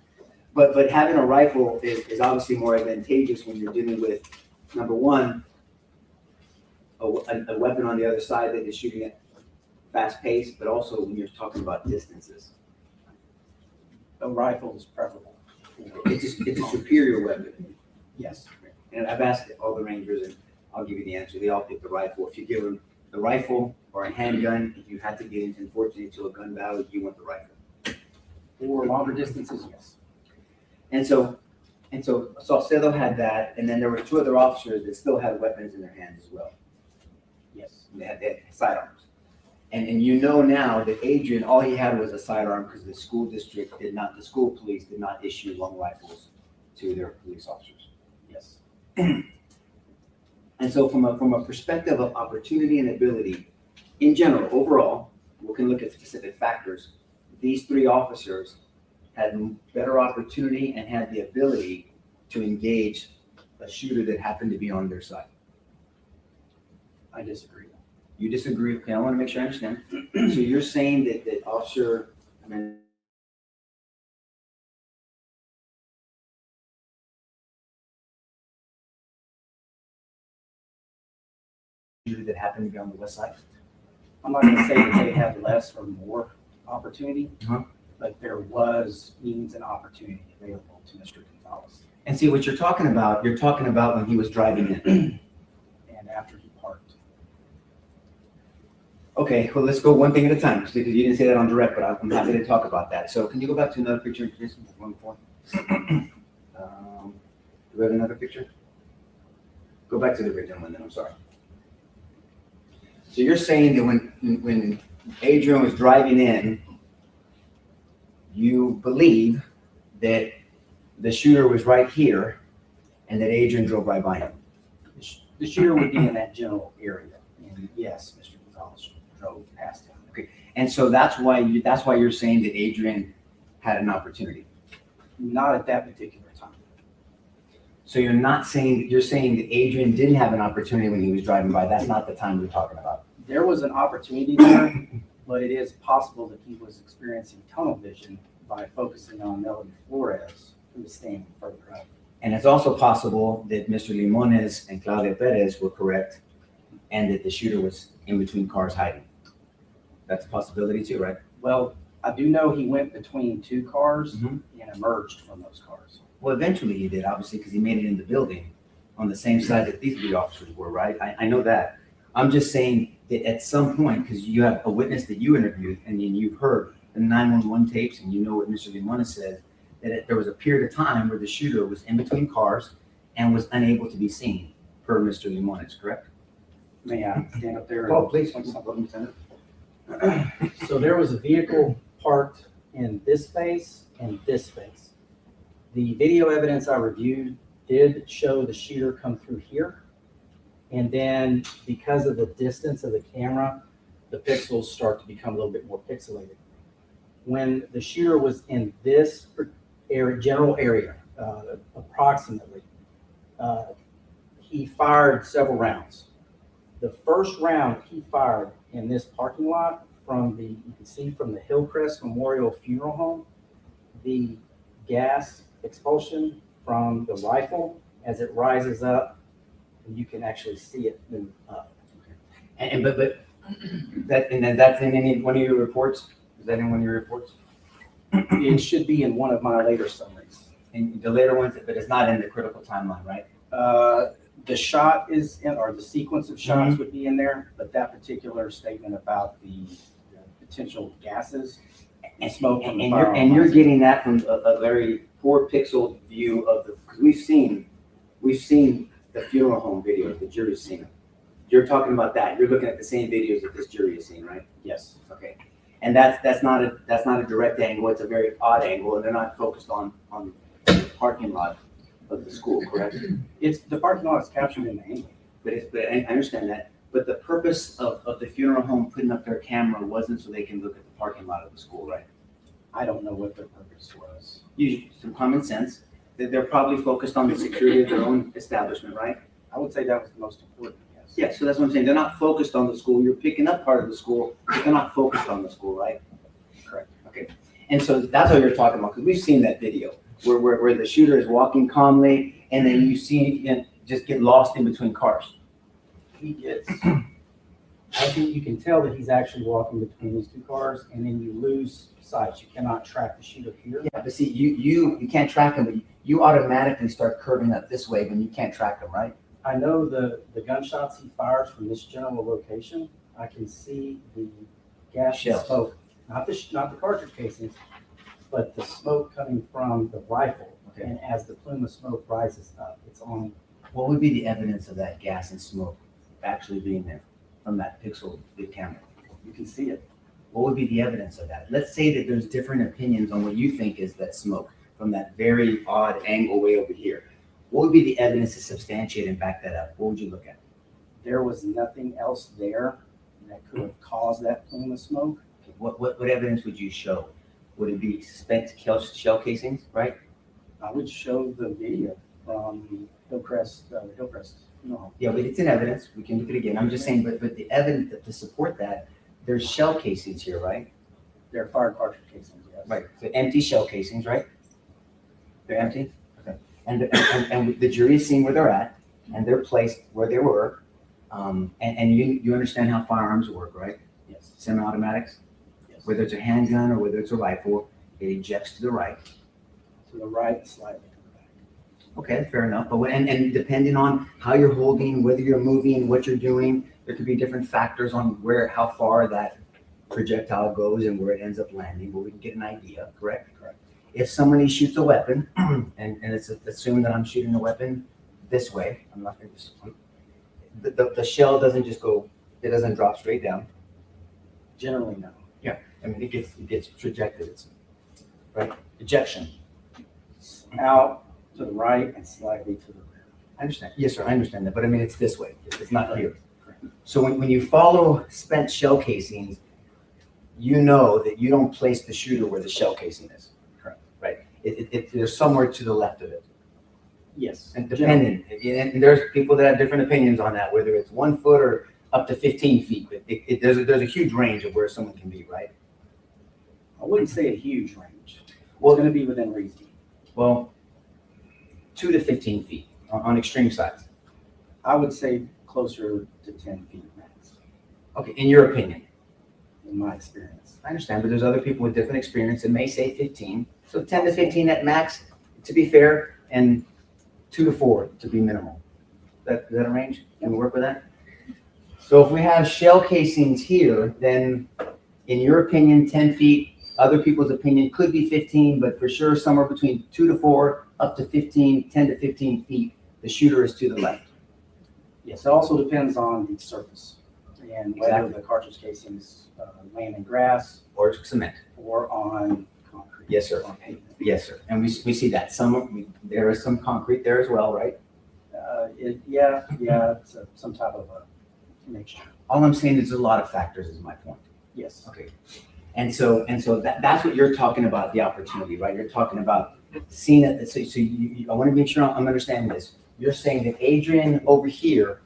[SPEAKER 11] But having a rifle is obviously more advantageous when you're dealing with, number one, a weapon on the other side that is shooting at fast pace, but also when you're talking about distances.
[SPEAKER 13] A rifle is preferable.
[SPEAKER 11] It's a superior weapon.
[SPEAKER 13] Yes.
[SPEAKER 11] And I've asked all the Rangers, and I'll give you the answer. They all pick the rifle. If you give them the rifle or a handgun, if you had to get into, unfortunately, to a gun battle, you want the rifle.
[SPEAKER 13] For longer distances, yes.
[SPEAKER 11] And so Salcedo had that, and then there were two other officers that still had weapons in their hands as well.
[SPEAKER 13] Yes.
[SPEAKER 11] They had sidearms. And you know now that Adrian, all he had was a sidearm because the school police did not issue long rifles to their police officers.
[SPEAKER 13] Yes.
[SPEAKER 11] And so from a perspective of opportunity and ability, in general, overall, we can look at specific factors. These three officers had better opportunity and had the ability to engage a shooter that happened to be on their side.
[SPEAKER 13] I disagree.
[SPEAKER 11] You disagree? Okay, I want to make sure I understand. So you're saying that officer, shooter that happened to be on the west side?
[SPEAKER 13] I'm not going to say that they had less or more opportunity, but there was means and opportunity available to Mr. Gonzales.
[SPEAKER 11] And see what you're talking about when he was driving in.
[SPEAKER 13] And after he parked.
[SPEAKER 11] Okay, well, let's go one thing at a time, because you didn't say that on direct, but I'm happy to talk about that. So can you go back to another picture? This one before. Do we have another picture? Go back to the original one then, I'm sorry. So you're saying that when Adrian was driving in, you believe that the shooter was right here and that Adrian drove right by him?
[SPEAKER 13] The shooter would be in that general area. And yes, Mr. Gonzales drove past him.
[SPEAKER 11] Okay, and so that's why you're saying that Adrian had an opportunity?
[SPEAKER 13] Not at that particular time.
[SPEAKER 11] So you're saying that Adrian didn't have an opportunity when he was driving by. That's not the time we're talking about.
[SPEAKER 13] There was an opportunity there, but it is possible that he was experiencing tunnel vision by focusing on Melody Flores, who was standing further up.
[SPEAKER 11] And it's also possible that Mr. Limones and Claudia Perez were correct and that the shooter was in between cars hiding. That's a possibility too, right?
[SPEAKER 13] Well, I do know he went between two cars and emerged from those cars.
[SPEAKER 11] Well, eventually he did, obviously, because he made it in the building on the same side that these three officers were, right? I know that. I'm just saying that at some point, because you have a witness that you interviewed and then you've heard the 911 tapes and you know what Mr. Limones said, that there was a period of time where the shooter was in between cars and was unable to be seen, per Mr. Limones, correct?
[SPEAKER 13] May I stand up there?
[SPEAKER 11] Oh, please.
[SPEAKER 13] So there was a vehicle parked in this space and this space. The video evidence I reviewed did show the shooter come through here. And then because of the distance of the camera, the pixels start to become a little bit more pixelated. When the shooter was in this general area, approximately, he fired several rounds. The first round he fired in this parking lot you can see from the Hillcrest Memorial Funeral Home, the gas expulsion from the rifle as it rises up, and you can actually see it move up.
[SPEAKER 11] And that's in any one of your reports? Is that in one of your reports?
[SPEAKER 13] It should be in one of my later summaries.
[SPEAKER 11] And the later ones, but it's not in the critical timeline, right?
[SPEAKER 13] The shot is in, or the sequence of shots would be in there, but that particular statement about the potential gases and smoke from the firearm.
[SPEAKER 11] And you're getting that from a very poor pixel view of because we've seen the funeral home videos, the jury's seen them. You're talking about that. You're looking at the same videos that this jury has seen, right?
[SPEAKER 13] Yes.
[SPEAKER 11] Okay. And that's not a direct angle. It's a very odd angle, and they're not focused on parking lot of the school, correct?
[SPEAKER 13] It's, the parking lot is captured in the angle.
[SPEAKER 11] But I understand that. But the purpose of the funeral home putting up their camera wasn't so they can look at the parking lot of the school, right?
[SPEAKER 13] I don't know what their purpose was.
[SPEAKER 11] Usually, some common sense, that they're probably focused on the security of their own establishment, right?
[SPEAKER 13] I would say that was the most important, yes.
[SPEAKER 11] Yeah, so that's what I'm saying. They're not focused on the school. You're picking up part of the school, but they're not focused on the school, right?
[SPEAKER 13] Correct.
[SPEAKER 11] Okay. And so that's what you're talking about, because we've seen that video where the shooter is walking calmly and then you see him just get lost in between cars.
[SPEAKER 13] He gets, I think you can tell that he's actually walking between these two cars, and then you lose sight. You cannot track the shooter here.
[SPEAKER 11] Yeah, but see, you can't track him, but you automatically start curving up this way when you can't track him, right?
[SPEAKER 13] I know the gunshots he fires from this general location. I can see the gas and
[SPEAKER 11] Shells.
[SPEAKER 13] smoke, not the cartridge casings, but the smoke coming from the rifle.
[SPEAKER 11] Okay.
[SPEAKER 13] And as the plume of smoke rises up, it's on.
[SPEAKER 11] What would be the evidence of that gas and smoke actually being there from that pixel big camera?
[SPEAKER 13] You can see it.
[SPEAKER 11] What would be the evidence of that? Let's say that there's different opinions on what you think is that smoke from that very odd angle way over here. What would be the evidence to substantiate and back that up? What would you look at?
[SPEAKER 13] There was nothing else there that could have caused that plume of smoke.
[SPEAKER 11] Okay, what evidence would you show? Would it be spent shell casings, right?
[SPEAKER 13] I would show the video from Hillcrest. No.
[SPEAKER 11] Yeah, but it's in evidence. We can look at it again. I'm just saying, but the evidence to support that, there's shell casings here, right?
[SPEAKER 13] They're fired cartridge casings, yes.
[SPEAKER 11] Right. So empty shell casings, right? They're empty? Okay. And the jury is seeing where they're at, and they're placed where they were. And you understand how firearms work, right?
[SPEAKER 13] Yes.
[SPEAKER 11] Semi-automatics?
[SPEAKER 13] Yes.
[SPEAKER 11] Whether it's a handgun or whether it's a rifle, it ejects to the right.
[SPEAKER 13] To the right, slightly to the back.
[SPEAKER 11] Okay, fair enough. But and depending on how you're holding, whether you're moving, what you're doing, there could be different factors on how far that projectile goes and where it ends up landing, but we can get an idea, correct?
[SPEAKER 13] Correct.
[SPEAKER 11] If somebody shoots a weapon, and it's assumed that I'm shooting a weapon this way, I'm not going to just, the shell doesn't just go, it doesn't drop straight down.
[SPEAKER 13] Generally, no.
[SPEAKER 11] Yeah, I mean, it gets trajected, right? Ejection.
[SPEAKER 13] Out to the right and slightly to the rear.
[SPEAKER 11] I understand. Yes, sir, I understand that, but I mean, it's this way. It's not here. So when you follow spent shell casings, you know that you don't place the shooter where the shell casing is.
[SPEAKER 13] Correct.
[SPEAKER 11] Right. There's somewhere to the left of it.
[SPEAKER 13] Yes.
[SPEAKER 11] And depending, and there's people that have different opinions on that, whether it's 1 foot or up to 15 feet. But there's a huge range of where someone can be, right?
[SPEAKER 13] I wouldn't say a huge range.
[SPEAKER 11] Well,
[SPEAKER 13] It's going to be within reason.
[SPEAKER 11] Well, 2 to 15 feet on extreme sides.
[SPEAKER 13] I would say closer to 10 feet max,
[SPEAKER 11] Okay, in your opinion.
[SPEAKER 13] in my experience.
[SPEAKER 11] I understand, but there's other people with different experience that may say 15. So 10 to 15 at max, to be fair, and 2 to 4 to be minimal. Is that a range? Can we work with that? So if we have shell casings here, then in your opinion, 10 feet, other people's opinion could be 15, but for sure somewhere between 2 to 4, up to 15, 10 to 15 feet, the shooter is to the left.
[SPEAKER 13] Yes, it also depends on the surface and whether
[SPEAKER 11] Exactly.
[SPEAKER 13] the cartridge casings land in grass
[SPEAKER 11] Or cement.
[SPEAKER 13] or on concrete.
[SPEAKER 11] Yes, sir.
[SPEAKER 13] On pavement.
[SPEAKER 11] Yes, sir. And we see that. There is some concrete there as well, right?
[SPEAKER 13] It's some type of a mixture.
[SPEAKER 11] All I'm saying is there's a lot of factors is my point.
[SPEAKER 13] Yes.
[SPEAKER 11] Okay. And so that's what you're talking about, the opportunity, right? You're talking about seeing it. So I want to make sure I'm understanding this. You're saying that Adrian over here,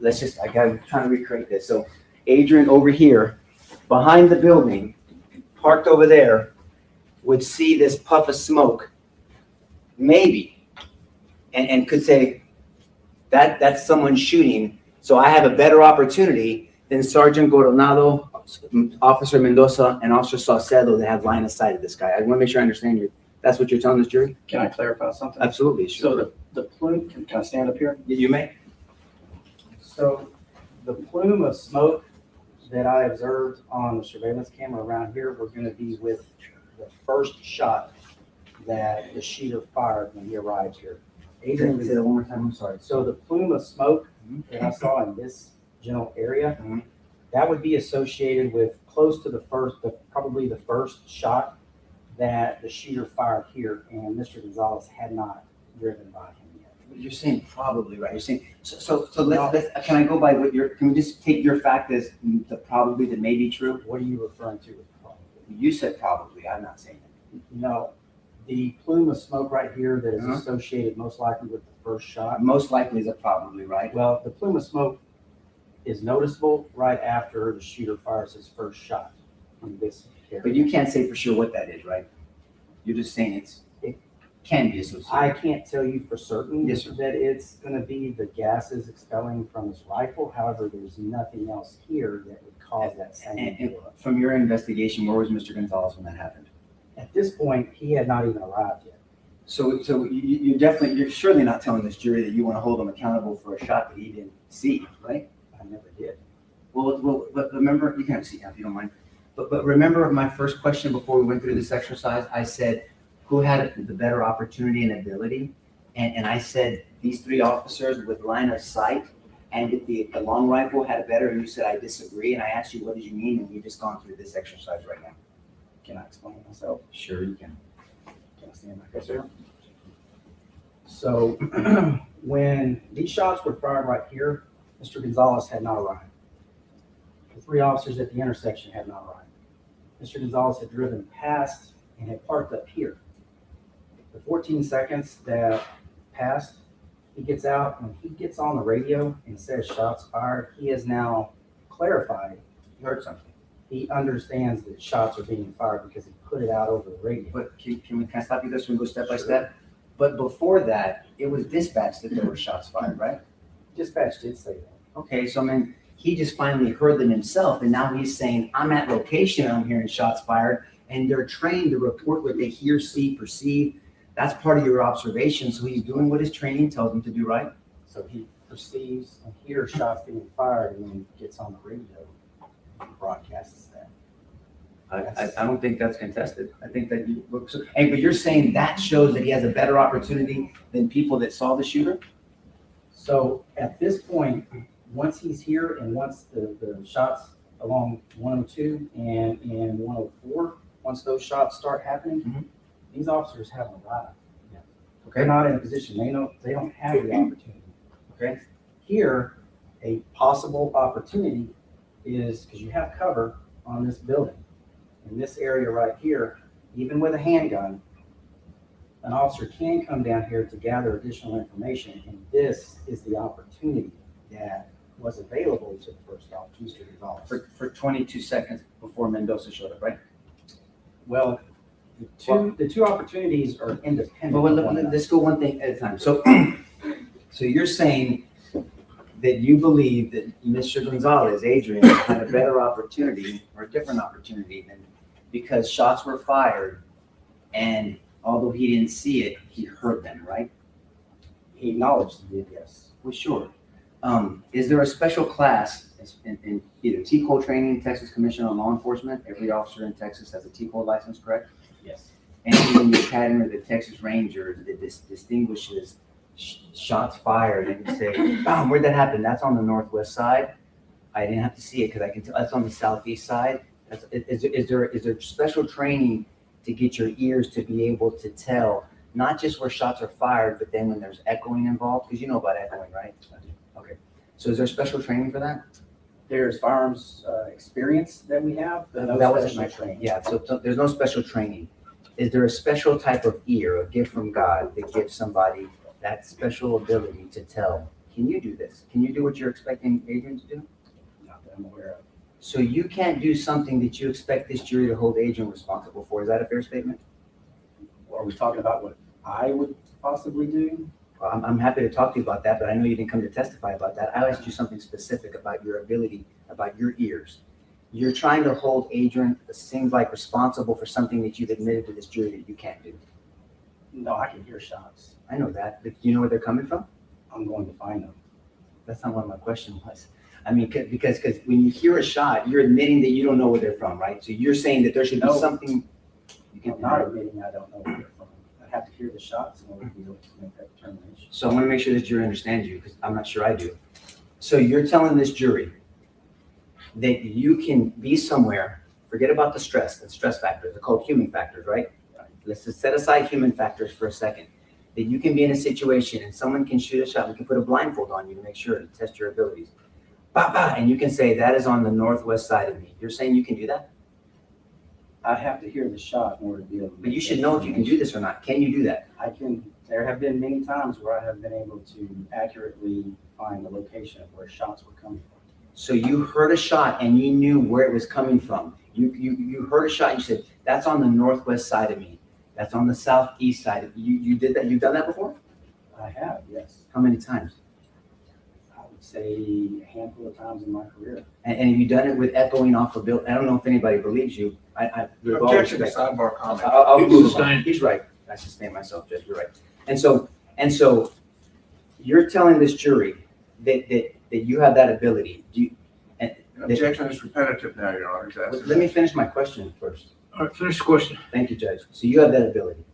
[SPEAKER 11] I'm trying to recreate this. So Adrian over here, behind the building, parked over there, would see this puff of smoke, maybe, and could say, that's someone shooting. So I have a better opportunity than Sergeant Coronado, Officer Mendoza, and Officer Saucedo that have line of sight of this guy. I want to make sure I understand you. That's what you're telling this jury?
[SPEAKER 13] Can I clarify something?
[SPEAKER 11] Absolutely, sure.
[SPEAKER 13] So the plume, can I stand up here?
[SPEAKER 11] You may.
[SPEAKER 13] So the plume of smoke that I observed on the surveillance camera around here were going to be with the first shot that the shooter fired when he arrived here.
[SPEAKER 11] Say that one more time, I'm sorry.
[SPEAKER 13] So the plume of smoke that I saw in this general area, that would be associated with close to probably the first shot that the shooter fired here, and Mr. Gonzales had not driven by him yet.
[SPEAKER 11] You're saying probably, right? You're saying, so let's, can I go by what can we just take your fact as the probably that may be true?
[SPEAKER 13] What are you referring to with probably?
[SPEAKER 11] You said probably, I'm not saying that.
[SPEAKER 13] No, the plume of smoke right here that is associated most likely with the first shot.
[SPEAKER 11] Most likely is a probably, right?
[SPEAKER 13] Well, the plume of smoke is noticeable right after the shooter fires his first shot in this area.
[SPEAKER 11] But you can't say for sure what that is, right? You're just saying it can be associated.
[SPEAKER 13] I can't tell you for certain
[SPEAKER 11] Yes, sir.
[SPEAKER 13] that it's going to be the gases expelling from his rifle. However, there's nothing else here that would cause that same.
[SPEAKER 11] And from your investigation, where was Mr. Gonzales when that happened?
[SPEAKER 13] At this point, he had not even arrived yet.
[SPEAKER 11] So you're surely not telling this jury that you want to hold him accountable for a shot that he didn't see, right?
[SPEAKER 13] I never did.
[SPEAKER 11] Well, but remember, you can't see now if you don't mind. But remember my first question before we went through this exercise, I said, who had the better opportunity and ability? And I said, these three officers with line of sight and with the long rifle had a better, and you said, I disagree. And I asked you, what did you mean? And you've just gone through this exercise right now.
[SPEAKER 13] Can I explain myself?
[SPEAKER 11] Sure you can.
[SPEAKER 13] Can I stand back up there? So when these shots were fired right here, Mr. Gonzales had not arrived. The three officers at the intersection had not arrived. Mr. Gonzales had driven past and had parked up here. The 14 seconds that passed, he gets out. When he gets on the radio and says shots fired, he has now clarified.
[SPEAKER 11] He heard something.
[SPEAKER 13] He understands that shots are being fired because he put it out over the radio.
[SPEAKER 11] But can I stop you there so we go step by step? But before that, it was dispatched that there were shots fired, right?
[SPEAKER 13] Dispatch did say that.
[SPEAKER 11] Okay, so I mean, he just finally heard them himself, and now he's saying, I'm at location, I'm hearing shots fired, and they're trained to report what they hear, see, perceive. That's part of your observation, so he's doing what his training tells him to do, right?
[SPEAKER 13] So he perceives and hears shots being fired and then gets on the radio and broadcasts that.
[SPEAKER 11] I don't think that's contested. I think that you look, so, but you're saying that shows that he has a better opportunity than people that saw the shooter?
[SPEAKER 13] So at this point, once he's here and once the shots along 102 and 104, once those shots start happening, these officers haven't arrived yet.
[SPEAKER 11] Okay.
[SPEAKER 13] They're not in a position. They don't have the opportunity.
[SPEAKER 11] Okay.
[SPEAKER 13] Here, a possible opportunity is because you have cover on this building. In this area right here, even with a handgun, an officer can come down here to gather additional information, and this is the opportunity that was available to the first officer, Mr. Gonzales.
[SPEAKER 11] For 22 seconds before Mendoza showed up, right?
[SPEAKER 13] Well, the two opportunities are independent.
[SPEAKER 11] But let's go one thing at a time. So, so you're saying that you believe that Mr. Gonzales, Adrian, had a better opportunity or a different opportunity than because shots were fired, and although he didn't see it, he heard them, right?
[SPEAKER 13] He acknowledged he did, yes.
[SPEAKER 11] Well, sure. Is there a special class in either T-code training, Texas Commission on Law Enforcement? Every officer in Texas has a T-code license, correct?
[SPEAKER 13] Yes.
[SPEAKER 11] Anything in the academy of the Texas Rangers that distinguishes shots fired and you say, where'd that happen? That's on the northwest side. I didn't have to see it because I can tell that's on the southeast side. Is there special training to get your ears to be able to tell not just where shots are fired, but then when there's echoing involved? Because you know about echoing, right? Okay. So is there special training for that?
[SPEAKER 13] There's firearms experience that we have. But no
[SPEAKER 11] that wasn't
[SPEAKER 13] special
[SPEAKER 11] my training. Yeah, so there's no special training. Is there a special type of ear, a gift from God that gives somebody that special ability to tell, can you do this? Can you do what you're expecting Adrian to do?
[SPEAKER 13] Not that I'm aware of.
[SPEAKER 11] So you can't do something that you expect this jury to hold Adrian responsible for. Is that a fair statement?
[SPEAKER 13] Are we talking about what I would possibly do?
[SPEAKER 11] Well, I'm happy to talk to you about that, but I know you didn't come to testify about that. I asked you something specific about your ability, about your ears. You're trying to hold Adrian, it seems like, responsible for something that you've admitted to this jury that you can't do.
[SPEAKER 13] No, I can hear shots.
[SPEAKER 11] I know that, but do you know where they're coming from?
[SPEAKER 13] I'm going to find them.
[SPEAKER 11] That's not what my question was. I mean, because when you hear a shot, you're admitting that you don't know where they're from, right? So you're saying that there should be something.
[SPEAKER 13] I'm not admitting I don't know where they're from. I have to hear the shots in order to be able to make that determination.
[SPEAKER 11] So I want to make sure that jury understands you, because I'm not sure I do. So you're telling this jury that you can be somewhere, forget about the stress, the stress factors, they're called human factors, right? let's just set aside human factors for a second. That you can be in a situation and someone can shoot a shot. We can put a blindfold on you to make sure to test your abilities. Bah, bah, and you can say that is on the northwest side of me. You're saying you can do that?
[SPEAKER 13] I have to hear the shot in order to be able to.
[SPEAKER 11] But you should know if you can do this or not. Can you do that?
[SPEAKER 13] I can. There have been many times where I have been able to accurately find the location of where shots were coming from.
[SPEAKER 11] So you heard a shot and you knew where it was coming from. You heard a shot and you said, that's on the northwest side of me. That's on the southeast side. You did that? You've done that before?
[SPEAKER 13] I have, yes.
[SPEAKER 11] How many times?
[SPEAKER 13] I would say a handful of times in my career.
[SPEAKER 11] And have you done it with echoing off a building? I don't know if anybody believes you.
[SPEAKER 14] Objection to sidebar comment.
[SPEAKER 11] I'll move on. He's right. I sustain myself, Judge. You're right. And so you're telling this jury that you have that ability.
[SPEAKER 14] Objection is repetitive now, Your Honor.
[SPEAKER 11] Let me finish my question first.
[SPEAKER 5] All right, finish the question.
[SPEAKER 11] Thank you, Judge. So you have that ability.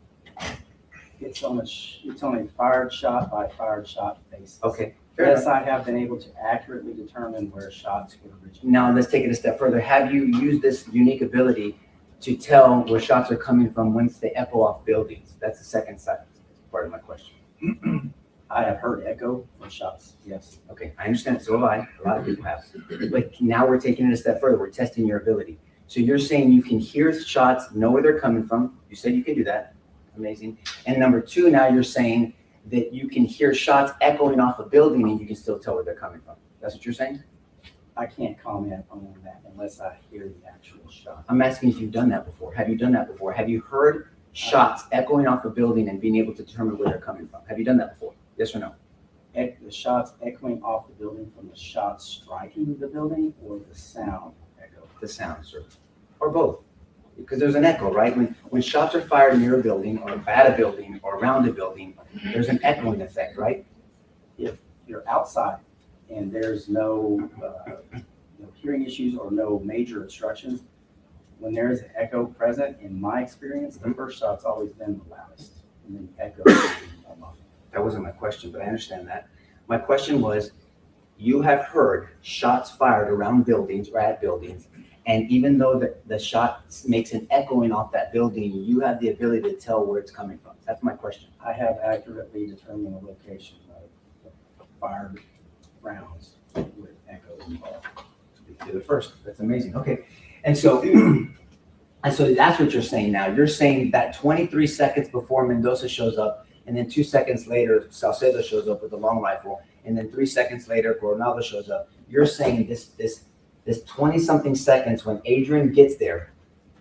[SPEAKER 13] It's on a fired shot by fired shot basis.
[SPEAKER 11] Okay.
[SPEAKER 13] Yes, I have been able to accurately determine where shots were originated.
[SPEAKER 11] Now let's take it a step further. Have you used this unique ability to tell where shots are coming from once they echo off buildings? That's the second part of my question.
[SPEAKER 13] I have heard echo from shots, yes.
[SPEAKER 11] Okay, I understand. So have I. A lot of people have. But now we're taking it a step further. We're testing your ability. So you're saying you can hear shots, know where they're coming from. You said you can do that. Amazing. And number two, now you're saying that you can hear shots echoing off a building and you can still tell where they're coming from. That's what you're saying?
[SPEAKER 13] I can't comment on that unless I hear the actual shot.
[SPEAKER 11] I'm asking if you've done that before. Have you done that before? Have you heard shots echoing off a building and being able to determine where they're coming from? Have you done that before? Yes or no?
[SPEAKER 13] The shots echoing off the building from the shots striking the building or the sound echo?
[SPEAKER 11] The sound, sir. Or both. Because there's an echo, right? When shots are fired near a building or at a building or around a building, there's an echoing effect, right?
[SPEAKER 13] If you're outside and there's no hearing issues or no major obstructions, when there's an echo present, in my experience, the first shot's always been the loudest, and then the echo is muffled.
[SPEAKER 11] That wasn't my question, but I understand that. My question was, you have heard shots fired around buildings or at buildings, and even though the shot makes an echoing off that building, you have the ability to tell where it's coming from. That's my question.
[SPEAKER 13] I have accurately determined the location of fired rounds with echoes involved.
[SPEAKER 11] You're the first. That's amazing. Okay. And so that's what you're saying now. You're saying that 23 seconds before Mendoza shows up, and then 2 seconds later, Salcedo shows up with a long rifle, and then 3 seconds later, Coronado shows up. You're saying this 20-something seconds when Adrian gets there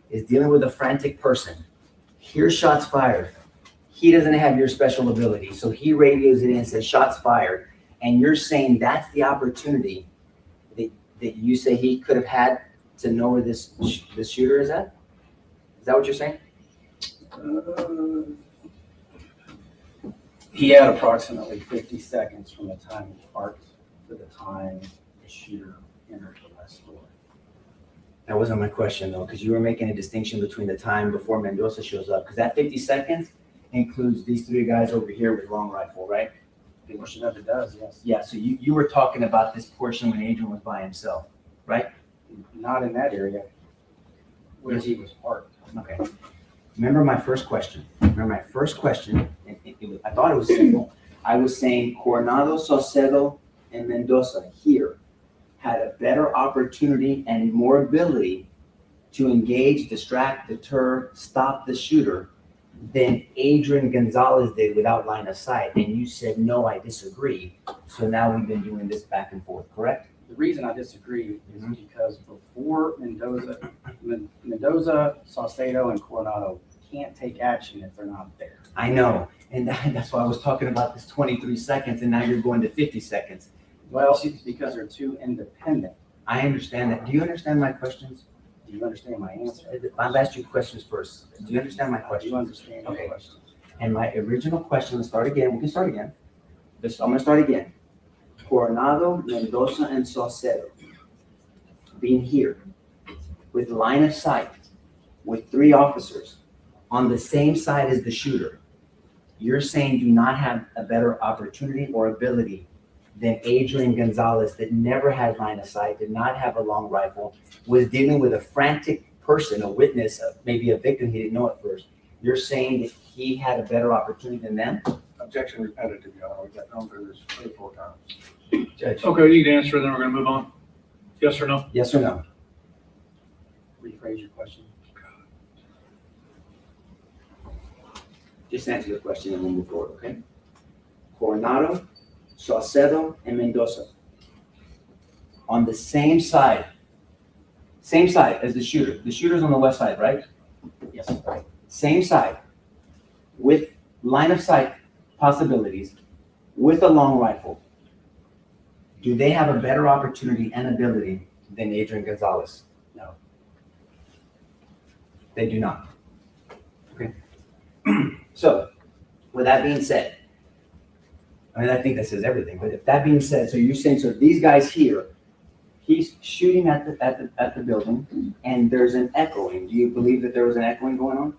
[SPEAKER 11] is dealing with a frantic person, hears shots fired. He doesn't have your special ability, so he radios it in and says shots fired, and you're saying that's the opportunity that you say he could have had to know where this shooter is at? Is that what you're saying?
[SPEAKER 13] He had approximately 50 seconds from the time he parked to the time the shooter entered the west door.
[SPEAKER 11] That wasn't my question, though, because you were making a distinction between the time before Mendoza shows up, because that 50 seconds includes these three guys over here with long rifle, right?
[SPEAKER 13] The portion of it does, yes.
[SPEAKER 11] Yeah, so you were talking about this portion when Adrian was by himself, right?
[SPEAKER 13] Not in that area where he was parked.
[SPEAKER 11] Okay. Remember my first question? I thought it was simple. I was saying Coronado, Salcedo, and Mendoza here had a better opportunity and more ability to engage, distract, deter, stop the shooter than Adrian Gonzales did without line of sight. And you said, no, I disagree. So now we've been doing this back and forth, correct?
[SPEAKER 13] The reason I disagree is because before Mendoza, Salcedo, and Coronado can't take action if they're not there.
[SPEAKER 11] I know. And that's why I was talking about this 23 seconds, and now you're going to 50 seconds.
[SPEAKER 13] Well, because they're too independent.
[SPEAKER 11] I understand that. Do you understand my questions?
[SPEAKER 13] Do you understand my answer?
[SPEAKER 11] I've asked you questions first. Do you understand my question?
[SPEAKER 13] I do understand your question.
[SPEAKER 11] And my original question, let's start again. We can start again. I'm going to start again. Coronado, Mendoza, and Salcedo being here with line of sight with three officers on the same side as the shooter. You're saying do not have a better opportunity or ability than Adrian Gonzales that never had line of sight, did not have a long rifle, was dealing with a frantic person, a witness, maybe a victim he didn't know at first, You're saying that he had a better opportunity than them?
[SPEAKER 14] Objection repetitive, Your Honor. We've got gone through this 3 or 4 times.
[SPEAKER 11] Judge?
[SPEAKER 5] Okay, you can answer, then we're gonna move on. Yes or no?
[SPEAKER 11] Yes or no?
[SPEAKER 13] Rephrase your question.
[SPEAKER 11] Just answer the question and we'll move forward, okay? Coronado, Saucedo, and Mendoza. On the same side as the shooter. The shooter's on the west side, right? Yes, right. Same side, with line of sight possibilities, with a long rifle. Do they have a better opportunity and ability than Adrian Gonzales? No. They do not. Okay. So, with that being said, I mean, I think that says everything, but if that being said, so you're saying, so these guys here, he's shooting at the building and there's an echoing. Do you believe that there was an echoing going on?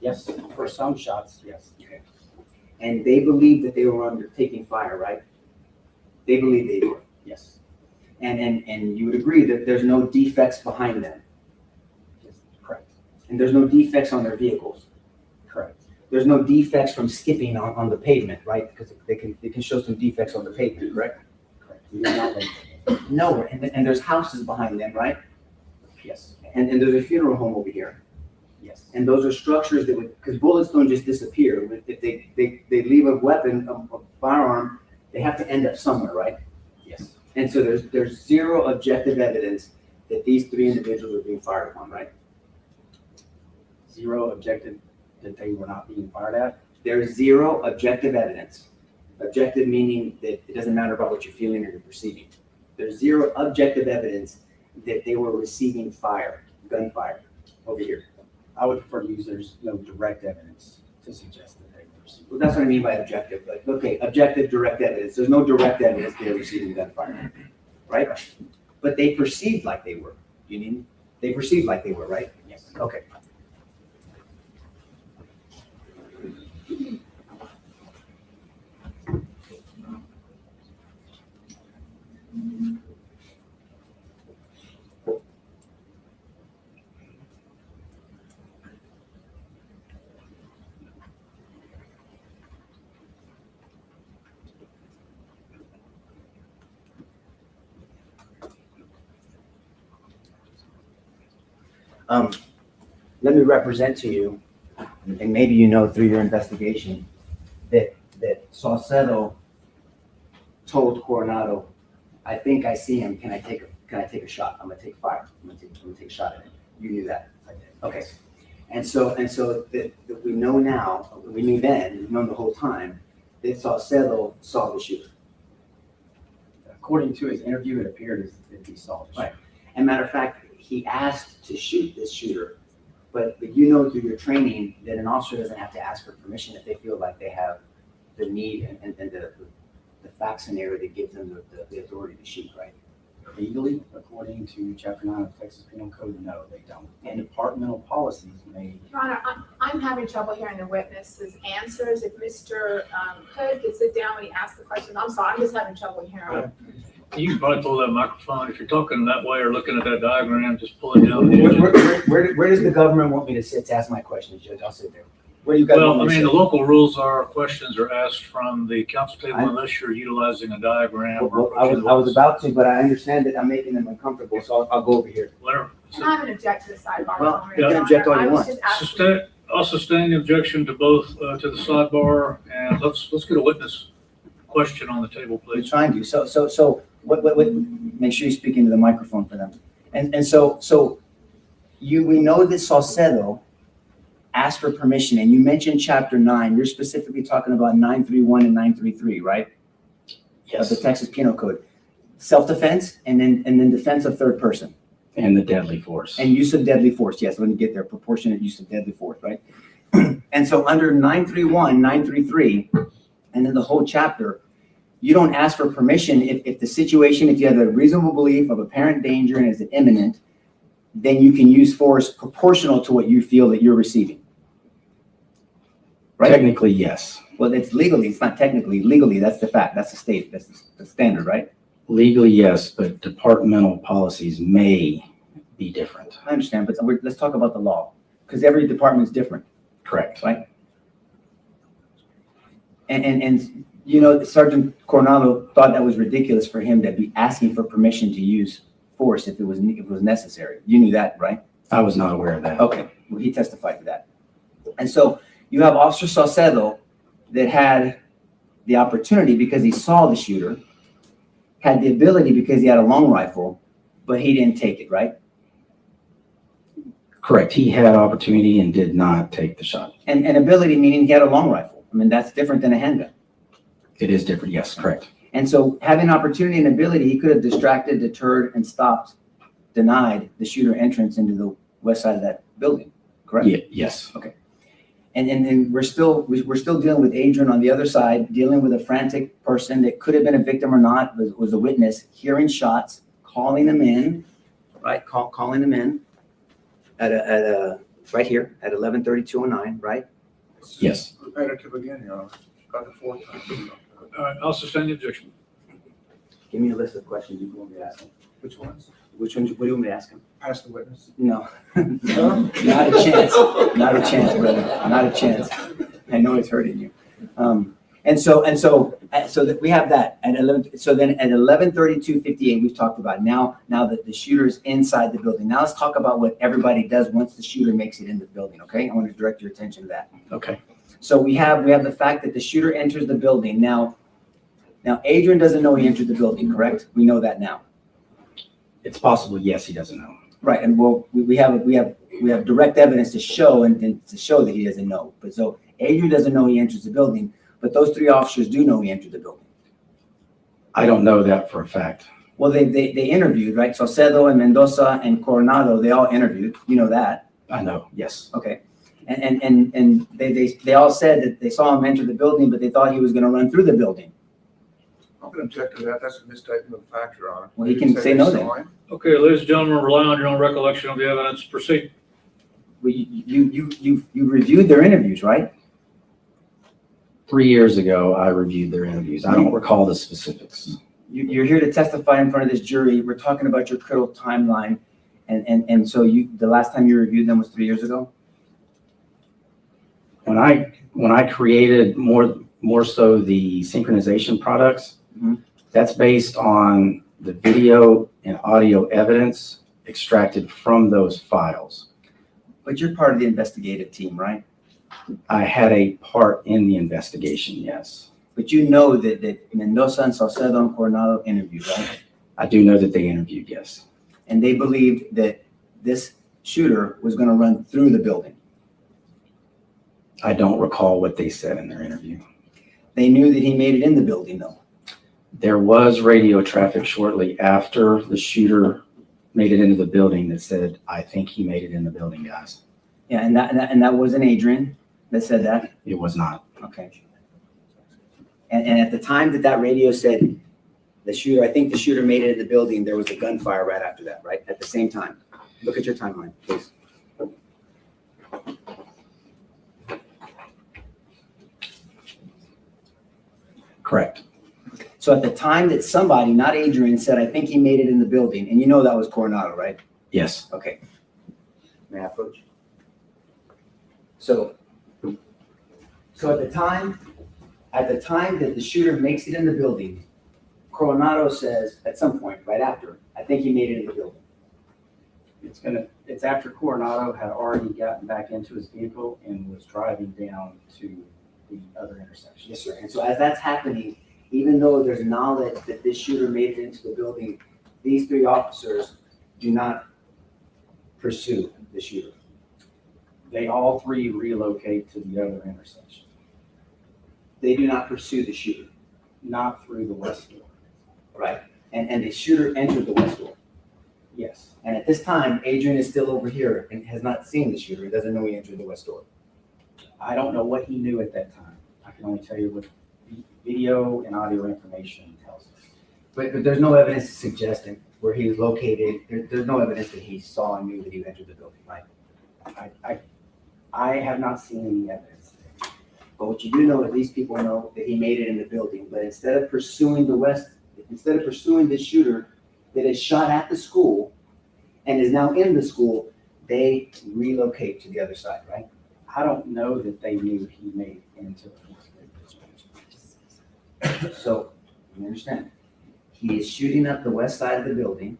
[SPEAKER 13] Yes, for some shots, yes.
[SPEAKER 11] Okay. And they believe that they were undertaking fire, right? They believe they were.
[SPEAKER 13] Yes.
[SPEAKER 11] And you would agree that there's no defects behind them.
[SPEAKER 13] Yes, correct.
[SPEAKER 11] And there's no defects on their vehicles.
[SPEAKER 13] Correct.
[SPEAKER 11] There's no defects from skipping on the pavement, right? Because they can show some defects on the pavement, correct?
[SPEAKER 13] Correct. We do not like
[SPEAKER 11] No, and there's houses behind them, right?
[SPEAKER 13] Yes.
[SPEAKER 11] And there's a funeral home over here.
[SPEAKER 13] Yes.
[SPEAKER 11] And those are structures that would, because bullets don't just disappear. If they leave a weapon, a firearm, they have to end up somewhere, right?
[SPEAKER 13] Yes.
[SPEAKER 11] And so there's zero objective evidence that these 3 individuals are being fired upon, right?
[SPEAKER 13] Zero objective that they were not being fired at.
[SPEAKER 11] There's zero objective evidence. Objective meaning that it doesn't matter about what you're feeling or you're perceiving. There's zero objective evidence that they were receiving fire, gunfire, over here.
[SPEAKER 13] I would prefer to use there's no direct evidence to suggest that they were receiving.
[SPEAKER 11] Well, that's what I mean by objective. Like, okay, objective, direct evidence. There's no direct evidence they're receiving gunfire, right? But they perceived like they were. You mean? They perceived like they were, right?
[SPEAKER 13] Yes.
[SPEAKER 11] Okay. Let me represent to you, and maybe you know through your investigation, that Saucedo told Coronado, I think I see him. Can I take a shot? I'm gonna take fire. I'm gonna take a shot at him. You knew that. I did. Okay. And so that we know now, we knew then, we've known the whole time, that Saucedo saw the shooter.
[SPEAKER 13] According to his interview, it appeared as if he saw the shooter.
[SPEAKER 11] Right. And matter of fact, he asked to shoot this shooter, but you know through your training that an officer doesn't have to ask for permission if they feel like they have the need and the fact scenario that gives them the authority to shoot, right?
[SPEAKER 13] Legally, according to Chapter 9 of Texas Penal Code, no, they don't. And departmental policies may.
[SPEAKER 15] Your Honor, I'm having trouble hearing the witness's answers. If Mr. Hood could sit down when he asks the question, I'm sorry, I'm just having trouble hearing.
[SPEAKER 5] You can probably pull that microphone. If you're talking that way or looking at that diagram, just pull it down.
[SPEAKER 11] Where does the government want me to sit to ask my questions, Judge? I'll sit there. Where do you guys
[SPEAKER 5] Well,
[SPEAKER 11] want
[SPEAKER 5] I
[SPEAKER 11] me to
[SPEAKER 5] mean, the
[SPEAKER 11] sit?
[SPEAKER 5] local rules are questions are asked from the council table unless you're utilizing a diagram.
[SPEAKER 11] Well, I was about to, but I understand that I'm making them uncomfortable, so I'll go over here.
[SPEAKER 5] Whatever.
[SPEAKER 15] And I haven't objected to the sidebar.
[SPEAKER 11] Well, you can object all you want.
[SPEAKER 5] I'll sustain the objection to both, to the sidebar, and let's get a witness question on the table, please.
[SPEAKER 11] We're trying to. So what, make sure you speak into the microphone for them. And so we know that Saucedo asked for permission, and you mentioned Chapter 9. You're specifically talking about 931 and 933, right?
[SPEAKER 12] Yes.
[SPEAKER 11] Of the Texas Penal Code. Self-defense and then defense of third person.
[SPEAKER 12] And the deadly force.
[SPEAKER 11] And use of deadly force. Yes, let me get there. Proportionate use of deadly force, right? And so under 931, 933, and then the whole chapter, you don't ask for permission if the situation, if you have a reasonable belief of apparent danger and is imminent, then you can use force proportional to what you feel that you're receiving. Right?
[SPEAKER 12] Technically, yes.
[SPEAKER 11] Well, it's legally, it's not technically. Legally, that's the fact. That's the state. That's the standard, right?
[SPEAKER 12] Legally, yes, but departmental policies may be different.
[SPEAKER 11] I understand, but let's talk about the law, because every department is different.
[SPEAKER 12] Correct.
[SPEAKER 11] Right? And you know, Sergeant Coronado thought that was ridiculous for him to be asking for permission to use force if it was necessary. You knew that, right?
[SPEAKER 12] I was not aware of that.
[SPEAKER 11] Okay, well, he testified to that. And so you have Officer Saucedo that had the opportunity because he saw the shooter, had the ability because he had a long rifle, but he didn't take it, right?
[SPEAKER 12] Correct. He had opportunity and did not take the shot.
[SPEAKER 11] And ability meaning he had a long rifle. I mean, that's different than a handgun.
[SPEAKER 12] It is different. Yes, correct.
[SPEAKER 11] And so having opportunity and ability, he could have distracted, deterred, and stopped, denied the shooter entrance into the west side of that building, correct?
[SPEAKER 12] Yeah, yes.
[SPEAKER 11] Okay. And we're still dealing with Adrian on the other side, dealing with a frantic person that could have been a victim or not, was a witness, hearing shots, calling them in, right? Calling them in at a right here at 11:32:09, right?
[SPEAKER 12] Yes.
[SPEAKER 14] Repetitive again, Your Honor. Got the fourth time.
[SPEAKER 5] All right, I'll sustain the objection.
[SPEAKER 11] Give me a list of questions you want me to ask him.
[SPEAKER 14] Which ones?
[SPEAKER 11] Which ones? What do you want me to ask him?
[SPEAKER 14] Ask the witness.
[SPEAKER 11] No, not a chance. Not a chance, brother. Not a chance. I know it's hurting you. And so that we have that at 11. So then at 11:32:58, we've talked about now that the shooter is inside the building. Now let's talk about what everybody does once the shooter makes it in the building. Okay, I want to direct your attention to that.
[SPEAKER 12] Okay.
[SPEAKER 11] So we have the fact that the shooter enters the building. Now Adrian doesn't know he entered the building, correct? We know that now.
[SPEAKER 12] It's possible. Yes, he doesn't know.
[SPEAKER 11] Right, and we have direct evidence to show and to show that he doesn't know. But so Adrian doesn't know he enters the building, but those three officers do know he entered the building.
[SPEAKER 12] I don't know that for a fact.
[SPEAKER 11] Well, they interviewed, right? Saucedo and Mendoza and Coronado, they all interviewed. You know that.
[SPEAKER 12] I know. Yes.
[SPEAKER 11] Okay. And they all said that they saw him enter the building, but they thought he was going to run through the building.
[SPEAKER 14] I'm going to object to that. That's a misstatement of fact, Your Honor.
[SPEAKER 11] Well, he can say no then.
[SPEAKER 5] Okay, ladies and gentlemen, rely on your own recollection of the evidence. Proceed.
[SPEAKER 11] Well, you reviewed their interviews, right?
[SPEAKER 12] 3 years ago, I reviewed their interviews. I don't recall the specifics.
[SPEAKER 11] You're here to testify in front of this jury. We're talking about your critical timeline. And so the last time you reviewed them was 3 years ago?
[SPEAKER 12] When I created more so the synchronization products, that's based on the video and audio evidence extracted from those files.
[SPEAKER 11] But you're part of the investigative team, right?
[SPEAKER 12] I had a part in the investigation, yes.
[SPEAKER 11] But you know that Mendoza and Saucedo and Coronado interviewed, right?
[SPEAKER 12] I do know that they interviewed, yes.
[SPEAKER 11] And they believed that this shooter was going to run through the building.
[SPEAKER 12] I don't recall what they said in their interview.
[SPEAKER 11] They knew that he made it in the building, though.
[SPEAKER 12] There was radio traffic shortly after the shooter made it into the building that said, "I think he made it in the building, guys."
[SPEAKER 11] Yeah, and that wasn't Adrian that said that?
[SPEAKER 12] It was not.
[SPEAKER 11] Okay. And at the time that radio said I think the shooter made it in the building, there was a gunfire right after that, right? At the same time. Look at your timeline, please.
[SPEAKER 12] Correct.
[SPEAKER 11] So at the time that somebody, not Adrian, said, "I think he made it in the building," and you know that was Coronado, right?
[SPEAKER 12] Yes.
[SPEAKER 11] Okay. May I approach? So at the time that the shooter makes it in the building, Coronado says at some point right after, "I think he made it in the building."
[SPEAKER 13] It's after Coronado had already gotten back into his vehicle and was driving down to the other intersection.
[SPEAKER 11] Yes, sir. And so as that's happening, even though there's knowledge that this shooter made it into the building, these three officers do not pursue the shooter.
[SPEAKER 13] They all three relocate to the other intersection.
[SPEAKER 11] They do not pursue the shooter.
[SPEAKER 13] Not through the west door.
[SPEAKER 11] Right. And the shooter entered the west door.
[SPEAKER 13] Yes.
[SPEAKER 11] And at this time, Adrian is still over here and has not seen the shooter. He doesn't know he entered the west door.
[SPEAKER 13] I don't know what he knew at that time. I can only tell you what video and audio information tells us.
[SPEAKER 11] But there's no evidence to suggest where he was located. There's no evidence that he saw and knew that he entered the building, right?
[SPEAKER 13] I have not seen any evidence.
[SPEAKER 11] But what you do know is these people know that he made it in the building. But instead of pursuing the shooter that is shot at the school and is now in the school, they relocate to the other side, right?
[SPEAKER 13] I don't know that they knew he made it into the fourth grade.
[SPEAKER 11] So, you understand, he is shooting up the west side of the building,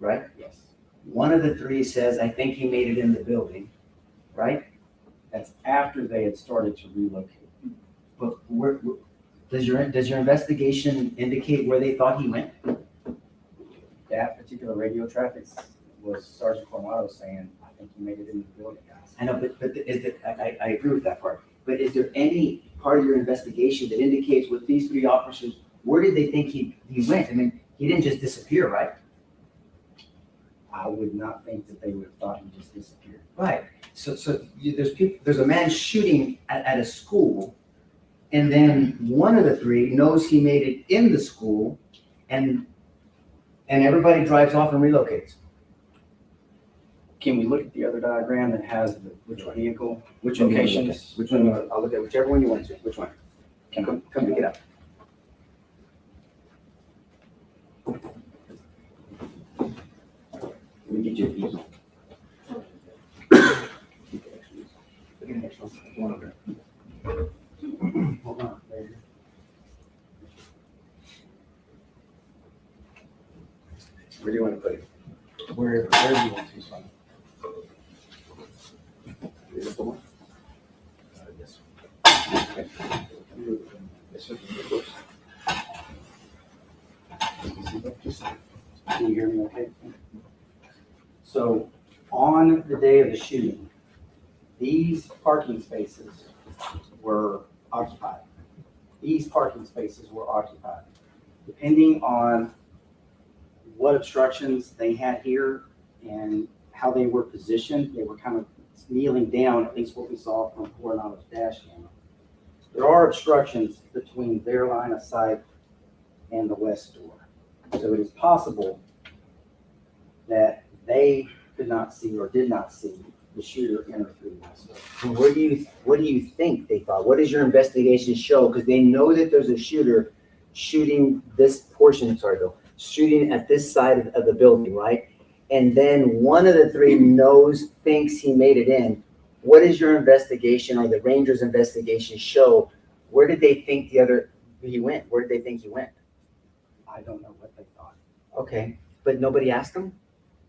[SPEAKER 11] right?
[SPEAKER 13] Yes.
[SPEAKER 11] One of the three says, I think he made it in the building, right?
[SPEAKER 13] That's after they had started to relocate.
[SPEAKER 11] But does your investigation indicate where they thought he went?
[SPEAKER 13] That particular radio traffic was Sergeant Coronado saying, I think he made it in the building, guys.
[SPEAKER 11] I know, but I agree with that part. But is there any part of your investigation that indicates with these three officers, where did they think he went? I mean, he didn't just disappear, right?
[SPEAKER 13] I would not think that they would have thought he just disappeared.
[SPEAKER 11] Right. There's a man shooting at a school, and then one of the three knows he made it in the school, and everybody drives off and relocates.
[SPEAKER 13] Can we look at the other diagram that has which vehicle,
[SPEAKER 11] Which one?
[SPEAKER 13] locations?
[SPEAKER 11] Which one? I'll look at whichever one you want to. Which one? Come pick it up. Let me get you a piece. One over there.
[SPEAKER 13] Hold on, baby.
[SPEAKER 11] Where do you want to put it?
[SPEAKER 13] Where do you want to find?
[SPEAKER 11] This one? This one. Okay. This one.
[SPEAKER 13] Can you hear me okay? So on the day of the shooting, these parking spaces were occupied. These parking spaces were occupied. Depending on what obstructions they had here and how they were positioned, they were kind of kneeling down, at least what we saw from Coronado's dash camera. There are obstructions between their line of sight and the west door. So it is possible that they could not see or did not see the shooter enter through the west door.
[SPEAKER 11] And what do you think they thought? What does your investigation show? Because they know that there's a shooter shooting this portion, shooting at this side of the building, right? And then one of the three thinks he made it in. What does your investigation or the Rangers' investigation show? Where did they think he went? Where did they think he went?
[SPEAKER 13] I don't know what they thought.
[SPEAKER 11] Okay, but nobody asked him?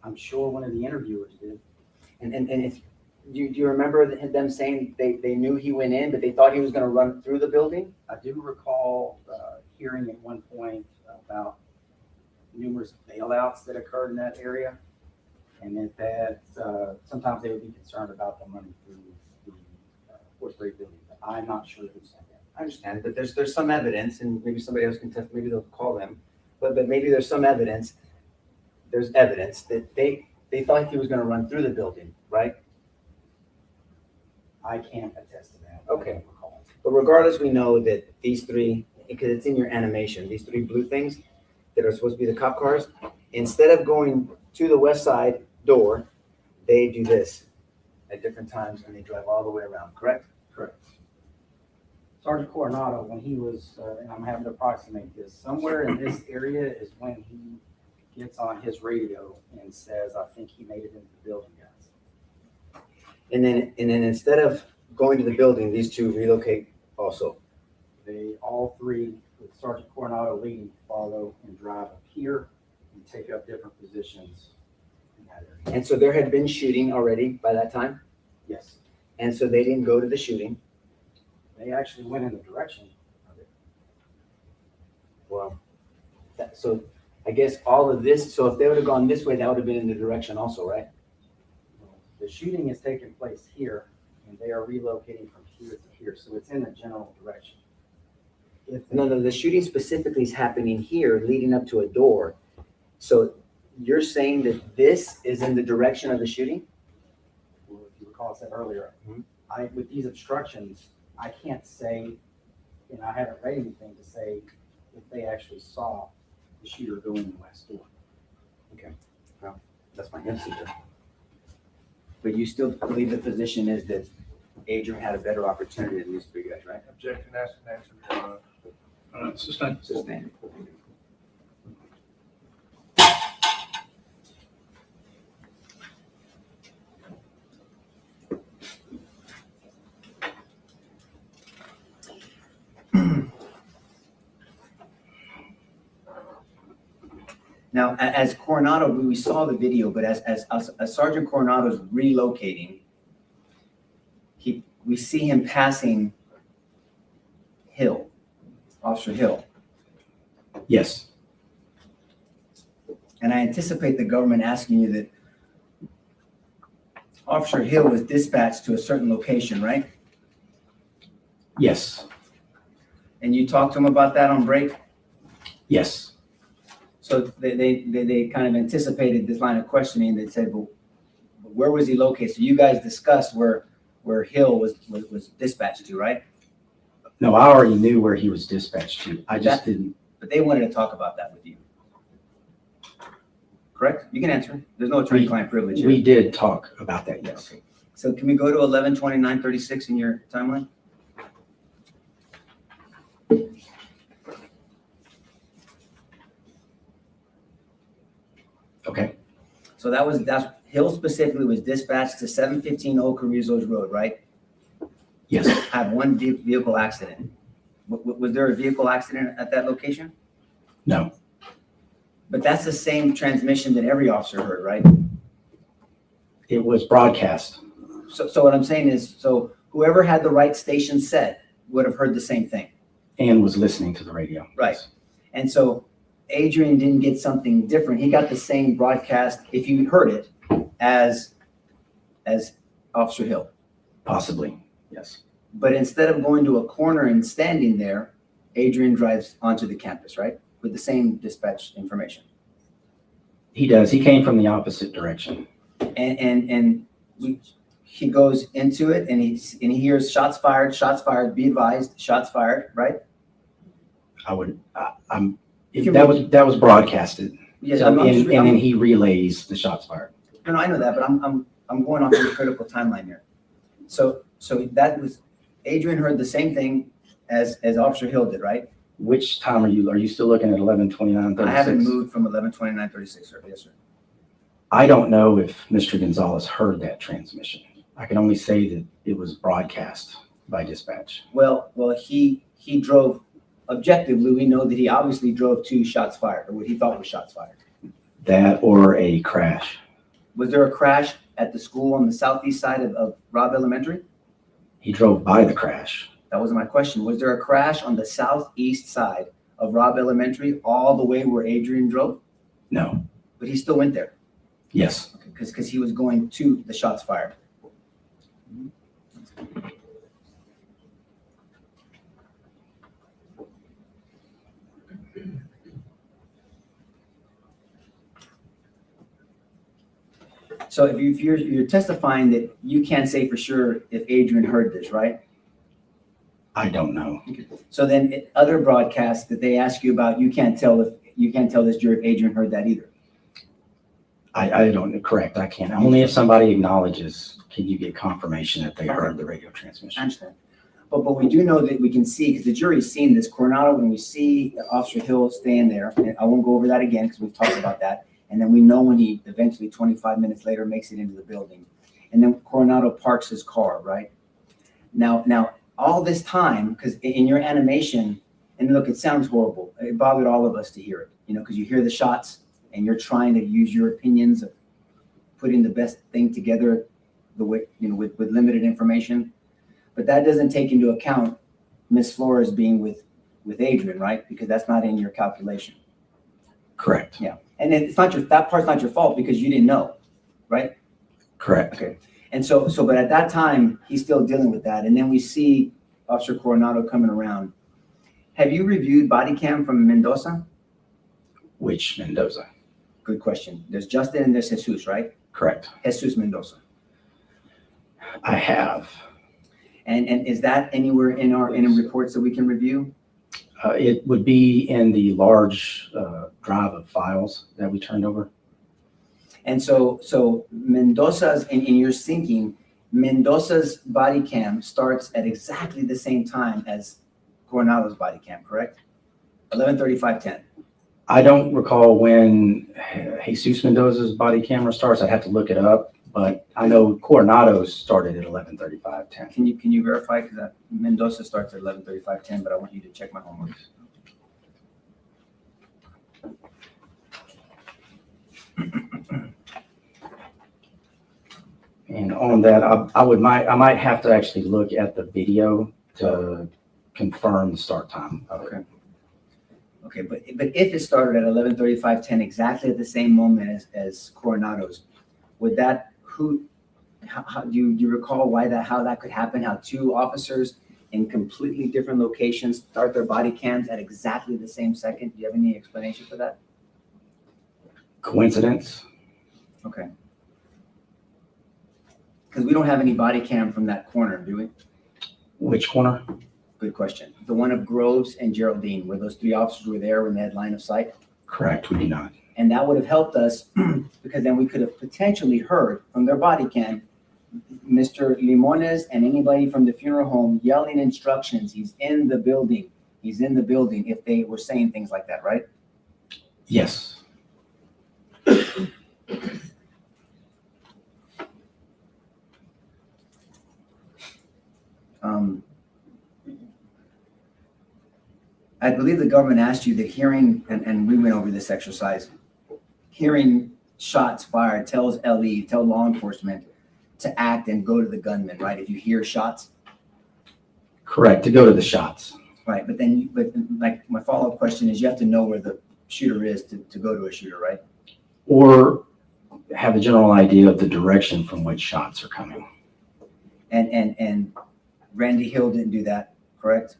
[SPEAKER 13] I'm sure one of the interviewers did.
[SPEAKER 11] And if do you remember them saying they knew he went in, but they thought he was going to run through the building?
[SPEAKER 13] I do recall hearing at one point about numerous bailouts that occurred in that area, and that sometimes they would be concerned about them running through the fourth grade building. But I'm not sure who said that.
[SPEAKER 11] I understand, but there's some evidence, and maybe somebody else can test. Maybe they'll call them, but maybe there's some evidence. There's evidence that they thought he was going to run through the building, right?
[SPEAKER 13] I can't attest to that.
[SPEAKER 11] Okay. But regardless, we know that these three, because it's in your animation, these three blue things that are supposed to be the cop cars, instead of going to the west side door, they do this at different times and they drive all the way around, correct?
[SPEAKER 13] Correct. Sergeant Coronado, when he was, and I'm having to approximate this, somewhere in this area is when he gets on his radio and says, I think he made it into the building, guys.
[SPEAKER 11] And then instead of going to the building, these two relocate also.
[SPEAKER 13] They all three, with Sergeant Coronado leading, follow and drive up here and take up different positions in that area.
[SPEAKER 11] And so there had been shooting already by that time?
[SPEAKER 13] Yes.
[SPEAKER 11] And so they didn't go to the shooting?
[SPEAKER 13] They actually went in the direction of it.
[SPEAKER 11] Well, so I guess all of this, so if they would have gone this way, that would have been in the direction also, right?
[SPEAKER 13] The shooting is taking place here, and they are relocating from here to here, so it's in the general direction.
[SPEAKER 11] No, the shooting specifically is happening here, leading up to a door. So you're saying that this is in the direction of the shooting?
[SPEAKER 13] Well, if you recall, I said earlier, with these obstructions, I can't say, and I haven't read anything to say if they actually saw the shooter go in the west door.
[SPEAKER 11] Okay, well, that's my answer. But you still believe the position is that Adrian had a better opportunity than these three guys, right?
[SPEAKER 14] Objection, asked and answered.
[SPEAKER 5] Sustain.
[SPEAKER 11] Sustain. Now, as Coronado, we saw the video, but as Sergeant Coronado's relocating, we see him passing Hill, Officer Hill.
[SPEAKER 12] Yes.
[SPEAKER 11] And I anticipate the government asking you that Officer Hill was dispatched to a certain location, right?
[SPEAKER 12] Yes.
[SPEAKER 11] And you talked to him about that on break?
[SPEAKER 12] Yes.
[SPEAKER 11] So they kind of anticipated this line of questioning. They said, well, where was he located? So you guys discussed where Hill was dispatched to, right?
[SPEAKER 12] No, I already knew where he was dispatched to. I just didn't.
[SPEAKER 11] But they wanted to talk about that with you. Correct? You can answer. There's no attorney-client privilege here.
[SPEAKER 12] We did talk about that, yes.
[SPEAKER 11] Okay. So can we go to 11/29/36 in your timeline?
[SPEAKER 12] Okay.
[SPEAKER 11] So that's Hill specifically was dispatched to 715 Old Carrizo's Road, right?
[SPEAKER 12] Yes.
[SPEAKER 11] Had one vehicle accident. Was there a vehicle accident at that location?
[SPEAKER 12] No.
[SPEAKER 11] But that's the same transmission that every officer heard, right?
[SPEAKER 12] It was broadcast.
[SPEAKER 11] So what I'm saying is, so whoever had the right station set would have heard the same thing.
[SPEAKER 12] And was listening to the radio.
[SPEAKER 11] Right. And so Adrian didn't get something different. He got the same broadcast, if you heard it, as Officer Hill.
[SPEAKER 12] Possibly, yes.
[SPEAKER 11] But instead of going to a corner and standing there, Adrian drives onto the campus, right? With the same dispatch information.
[SPEAKER 12] He does. He came from the opposite direction.
[SPEAKER 11] And he goes into it and he hears shots fired, be advised, shots fired, right?
[SPEAKER 12] That was broadcasted.
[SPEAKER 11] Yes,
[SPEAKER 12] so, and then he relays the shots fired.
[SPEAKER 11] No, I know that, but I'm going off the critical timeline here. So that was Adrian heard the same thing as Officer Hill did, right?
[SPEAKER 12] Which time are you still looking at 11/29/36?
[SPEAKER 11] I haven't moved from 11/29/36, sir. Yes, sir.
[SPEAKER 12] I don't know if Mr. Gonzales heard that transmission. I can only say that it was broadcast by dispatch.
[SPEAKER 11] Well, he drove. Objectively, we know that he obviously drove 2 shots fired, or what he thought was shots fired.
[SPEAKER 12] That or a crash.
[SPEAKER 11] Was there a crash at the school on the southeast side of Robb Elementary?
[SPEAKER 12] He drove by the crash.
[SPEAKER 11] That wasn't my question. Was there a crash on the southeast side of Robb Elementary all the way where Adrian drove?
[SPEAKER 12] No.
[SPEAKER 11] But he still went there?
[SPEAKER 12] Yes.
[SPEAKER 11] Okay, because he was going to the shots fired. So if you're testifying that you can't say for sure if Adrian heard this, right?
[SPEAKER 12] I don't know.
[SPEAKER 11] So then other broadcasts that they ask you about, you can't tell this juror if Adrian heard that either.
[SPEAKER 12] I don't. Correct. I can't. Only if somebody acknowledges, can you get confirmation that they heard the radio transmission?
[SPEAKER 11] I understand. But we do know that we can see, because the jury's seen this, Coronado, when we see Officer Hill stand there, and I won't go over that again because we've talked about that. And then we know when he eventually 25 minutes later makes it into the building. And then Coronado parks his car, right? Now all this time, because in your animation, and look, it sounds horrible. It bothered all of us to hear it, because you hear the shots and you're trying to use your opinions of putting the best thing together the way, with limited information. But that doesn't take into account Miss Flores being with Adrian, right? Because that's not in your calculation.
[SPEAKER 12] Correct.
[SPEAKER 11] Yeah. And it's not that part's not your fault because you didn't know, right?
[SPEAKER 12] Correct.
[SPEAKER 11] Okay. And so, but at that time, he's still dealing with that. And then we see Officer Coronado coming around. Have you reviewed body cam from Mendoza?
[SPEAKER 12] Which Mendoza?
[SPEAKER 11] Good question. There's Justin and there's Jesus, right?
[SPEAKER 12] Correct.
[SPEAKER 11] Jesus Mendoza.
[SPEAKER 12] I have.
[SPEAKER 11] And is that anywhere in our reports that we can review?
[SPEAKER 12] It would be in the large drive of files that we turned over.
[SPEAKER 11] And so Mendoza's, in your syncing, Mendoza's body cam starts at exactly the same time as Coronado's body cam, correct? 11:35:10.
[SPEAKER 12] I don't recall when Jesus Mendoza's body camera starts. I'd have to look it up, but I know Coronado's started at 11:35:10.
[SPEAKER 11] Can you verify? Because Mendoza starts at 11:35:10, but I want you to check my homework.
[SPEAKER 12] And on that, I might have to actually look at the video to confirm the start time of it.
[SPEAKER 11] Okay. Okay, but if it started at 11:35:10, exactly at the same moment as Coronado's, would that, how do you recall how that could happen? How two officers in completely different locations start their body cams at exactly the same second? Do you have any explanation for that?
[SPEAKER 12] Coincidence?
[SPEAKER 11] Okay. Because we don't have any body cam from that corner, do we?
[SPEAKER 12] Which corner?
[SPEAKER 11] Good question. The one of Groves and Geraldine, where those three officers were there when they had line of sight?
[SPEAKER 12] Correct, we do not.
[SPEAKER 11] And that would have helped us because then we could have potentially heard from their body cam Mr. Limones and anybody from the funeral home yelling instructions. He's in the building. He's in the building if they were saying things like that, right?
[SPEAKER 12] Yes.
[SPEAKER 11] I believe the government asked you that hearing, and we went over this exercise, hearing shots fired tells tell law enforcement to act and go to the gunman, right? If you hear shots.
[SPEAKER 12] Correct, to go to the shots.
[SPEAKER 11] Right, but like my follow-up question is you have to know where the shooter is to go to a shooter, right?
[SPEAKER 12] Or have a general idea of the direction from which shots are coming.
[SPEAKER 11] And Randy Hill didn't do that, correct?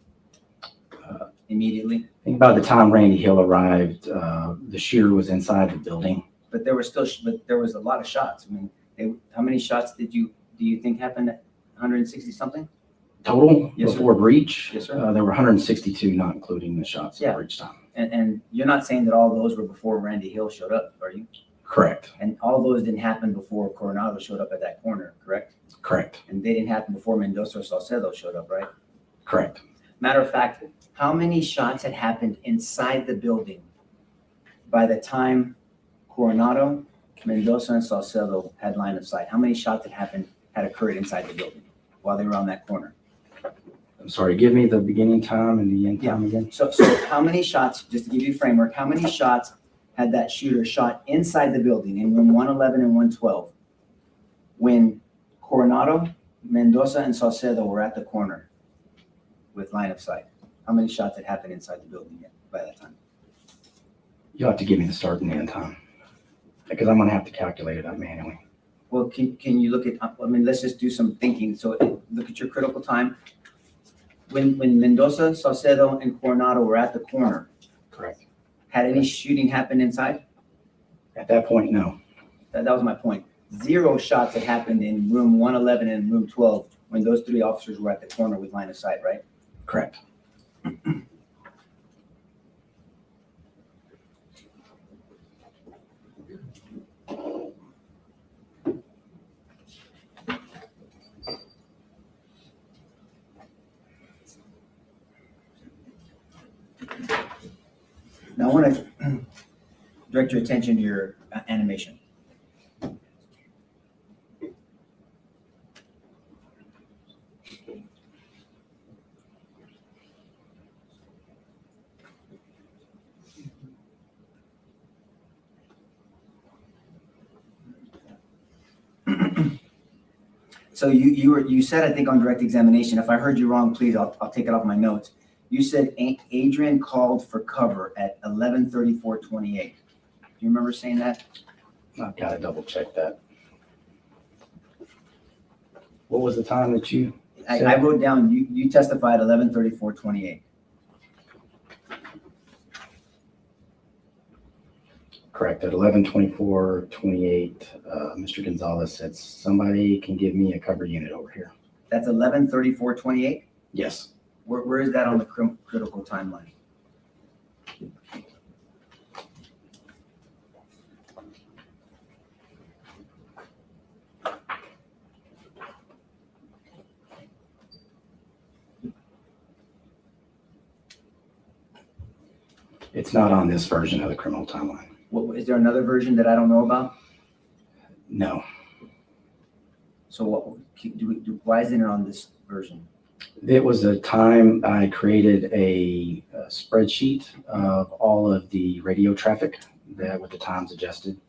[SPEAKER 11] Immediately?
[SPEAKER 12] I think by the time Randy Hill arrived, the shooter was inside the building.
[SPEAKER 11] But there was a lot of shots. I mean, how many shots do you think happened at 160 something?
[SPEAKER 12] Total,
[SPEAKER 11] Yes,
[SPEAKER 12] before
[SPEAKER 11] sir.
[SPEAKER 12] breach?
[SPEAKER 11] Yes, sir.
[SPEAKER 12] There were 162, not including the shots at breach time.
[SPEAKER 11] And you're not saying that all those were before Randy Hill showed up, are you?
[SPEAKER 12] Correct.
[SPEAKER 11] And all those didn't happen before Coronado showed up at that corner, correct?
[SPEAKER 12] Correct.
[SPEAKER 11] And they didn't happen before Mendoza or Salcedo showed up, right?
[SPEAKER 12] Correct.
[SPEAKER 11] Matter of fact, how many shots had happened inside the building by the time Coronado, Mendoza, and Salcedo had line of sight? How many shots had occurred inside the building while they were on that corner?
[SPEAKER 12] I'm sorry, give me the beginning time and the end time again.
[SPEAKER 11] So how many shots, just to give you a framework, how many shots had that shooter shot inside the building in room 111 and 112 when Coronado, Mendoza, and Salcedo were at the corner with line of sight? How many shots had happened inside the building yet by that time?
[SPEAKER 12] You'll have to give me the start and the end time because I'm going to have to calculate it up manually.
[SPEAKER 11] Well, can you look at, I mean, let's just do some thinking. So look at your critical time. When Mendoza, Salcedo, and Coronado were at the corner.
[SPEAKER 12] Correct.
[SPEAKER 11] Had any shooting happened inside?
[SPEAKER 12] At that point, no.
[SPEAKER 11] That was my point. 0 shots had happened in room 111 and room 12 when those 3 officers were at the corner with line of sight, right?
[SPEAKER 12] Correct.
[SPEAKER 11] Now I want to direct your attention to your animation. So you said, I think on direct examination, if I heard you wrong, please, I'll take it off my notes. You said Adrian called for cover at 11:34:28. Do you remember saying that?
[SPEAKER 12] I've got to double check that. What was the time that you said?
[SPEAKER 11] I wrote down, you testified 11:34:28.
[SPEAKER 12] Correct. At 11:24:28, Mr. Gonzales said, somebody can give me a cover unit over here.
[SPEAKER 11] That's 11:34:28?
[SPEAKER 12] Yes.
[SPEAKER 11] Where is that on the critical timeline?
[SPEAKER 12] It's not on this version of the criminal timeline.
[SPEAKER 11] Is there another version that I don't know about?
[SPEAKER 12] No.
[SPEAKER 11] So why isn't it on this version?
[SPEAKER 12] It was a time I created a spreadsheet of all of the radio traffic that with the times adjusted.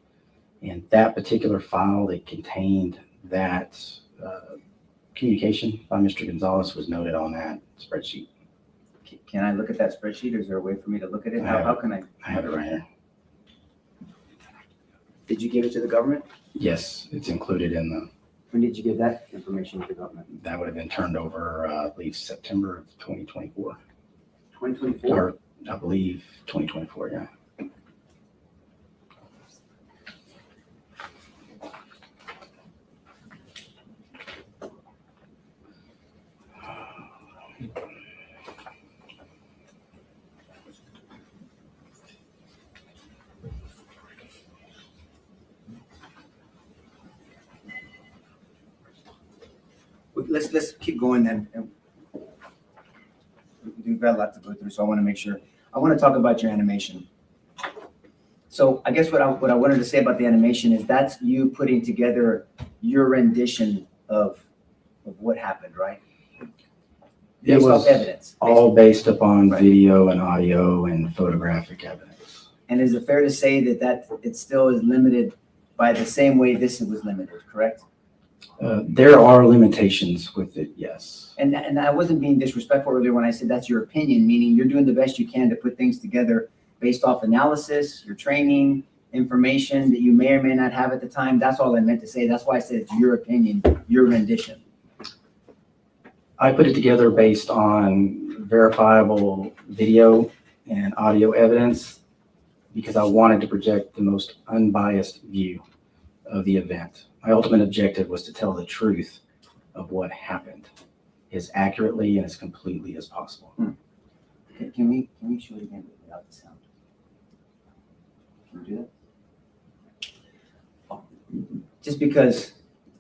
[SPEAKER 12] And that particular file that contained that communication by Mr. Gonzales was noted on that spreadsheet.
[SPEAKER 11] Can I look at that spreadsheet? Is there a way for me to look at it? How can I?
[SPEAKER 12] I have it right here.
[SPEAKER 11] Did you give it to the government?
[SPEAKER 12] Yes, it's included in the.
[SPEAKER 11] When did you give that information to the government?
[SPEAKER 12] That would have been turned over, I believe, September of 2024.
[SPEAKER 11] 2024?
[SPEAKER 12] Or I believe 2024, yeah.
[SPEAKER 11] Let's keep going then. We've got a lot to go through, so I want to make sure. I want to talk about your animation. So I guess what I wanted to say about the animation is that's you putting together your rendition of what happened, right?
[SPEAKER 12] It was
[SPEAKER 11] evidence.
[SPEAKER 12] all based upon video and audio and photographic evidence.
[SPEAKER 11] And is it fair to say that it still is limited by the same way this was limited, correct?
[SPEAKER 12] There are limitations with it, yes.
[SPEAKER 11] And I wasn't being disrespectful earlier when I said that's your opinion, meaning you're doing the best you can to put things together based off analysis, your training, information that you may or may not have at the time. That's all I meant to say. That's why I said it's your opinion, your rendition.
[SPEAKER 12] I put it together based on verifiable video and audio evidence because I wanted to project the most unbiased view of the event. My ultimate objective was to tell the truth of what happened as accurately and as completely as possible.
[SPEAKER 11] Okay, can we show it again without the sound? Can we do that? Oh, just because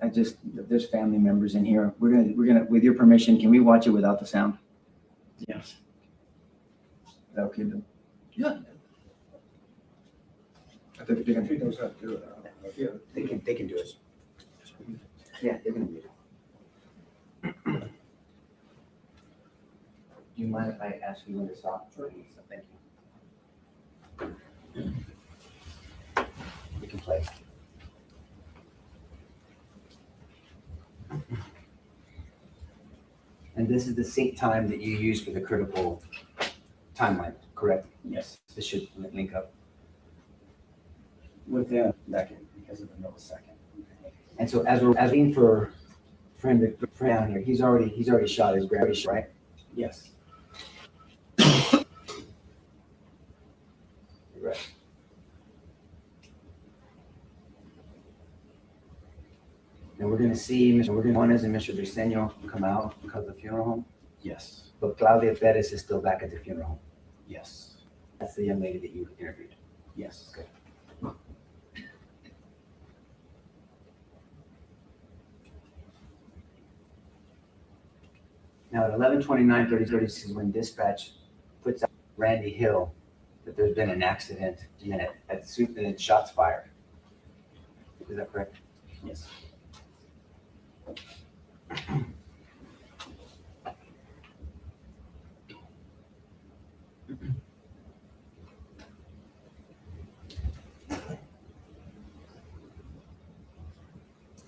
[SPEAKER 11] there's family members in here. We're gonna with your permission, can we watch it without the sound?
[SPEAKER 12] Yes.
[SPEAKER 11] Is that okay, Bill? Yeah.
[SPEAKER 14] I think they're gonna knows how to do it. Yeah.
[SPEAKER 11] They can do it. Yeah, they're gonna do it. Do you mind if I ask you when to stop? Sure. Thank you. You can play. And this is the sync time that you use for the critical timeline, correct?
[SPEAKER 12] Yes.
[SPEAKER 11] This should link up.
[SPEAKER 12] Within a second because of the millisecond.
[SPEAKER 11] And so as we're asking for him to put down here, he's already shot his gravity shot, right?
[SPEAKER 12] Yes.
[SPEAKER 11] Right. And we're gonna see Juanes and Mr. Briseño come out because of the funeral home.
[SPEAKER 12] Yes.
[SPEAKER 11] But Claudia Perez is still back at the funeral home.
[SPEAKER 12] Yes.
[SPEAKER 11] That's the young lady that you interviewed.
[SPEAKER 12] Yes.
[SPEAKER 11] Okay. Now at 11:29:30 is when dispatch puts out Randy Hill that there's been an accident and then and then shots fired. Is that correct?
[SPEAKER 12] Yes.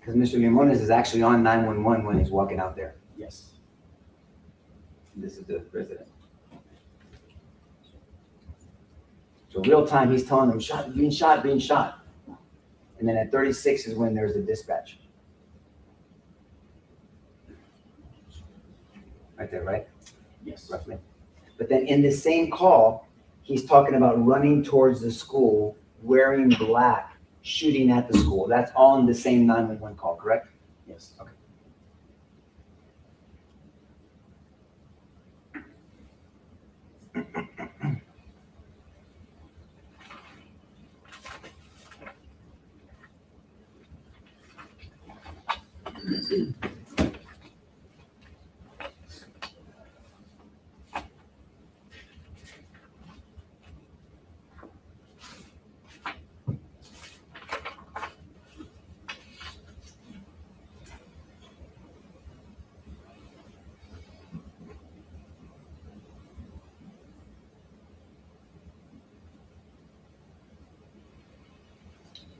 [SPEAKER 11] Because Mr. Limones is actually on 911 when he's walking out there.
[SPEAKER 12] Yes.
[SPEAKER 11] This is the resident. So real time, he's telling them, being shot. And then at 36 is when there's a dispatch. Right there, right?
[SPEAKER 12] Yes.
[SPEAKER 11] Roughly. But then in the same call, he's talking about running towards the school, wearing black, shooting at the school. That's all in the same 911 call, correct?
[SPEAKER 12] Yes.
[SPEAKER 11] Okay.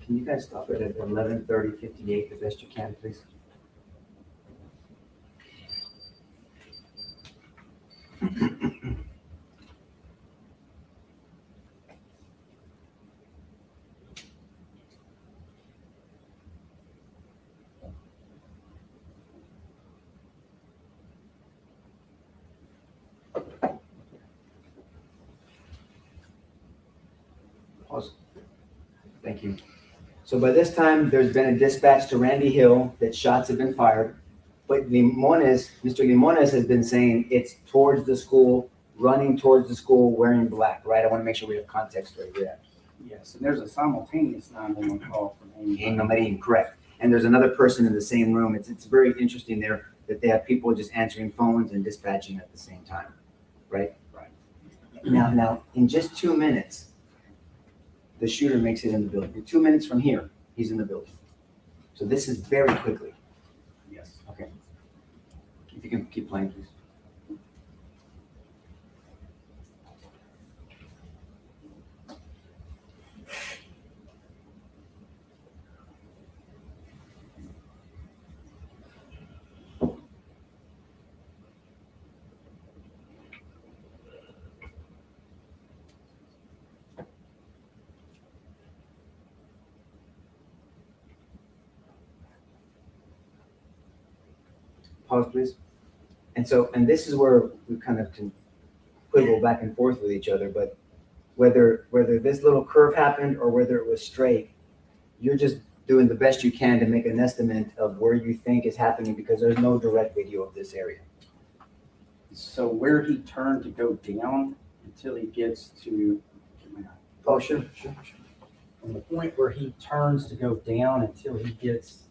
[SPEAKER 11] Can you guys stop it at 11:30:58 the best you can, please? Pause. Thank you. So by this time, there's been a dispatch to Randy Hill that shots have been fired. But Mr. Limones has been saying it's towards the school, running towards the school, wearing black, right? I want to make sure we have context right there.
[SPEAKER 13] Yes, and there's a simultaneous 911 call from
[SPEAKER 11] Ain't nobody correct. And there's another person in the same room. It's very interesting there that they have people just answering phones and dispatching at the same time, right?
[SPEAKER 13] Right.
[SPEAKER 11] Now, in just 2 minutes, the shooter makes it in the building. 2 minutes from here, he's in the building. So this is very quickly.
[SPEAKER 13] Yes.
[SPEAKER 11] Okay. If you can keep playing, please. Pause, please. And this is where we kind of can quibble back and forth with each other, but whether this little curve happened or whether it was straight, you're just doing the best you can to make an estimate of where you think is happening because there's no direct video of this area.
[SPEAKER 13] So where he turned to go down until he gets to,
[SPEAKER 11] oh, sure.
[SPEAKER 13] From the point where he turns to go down until he gets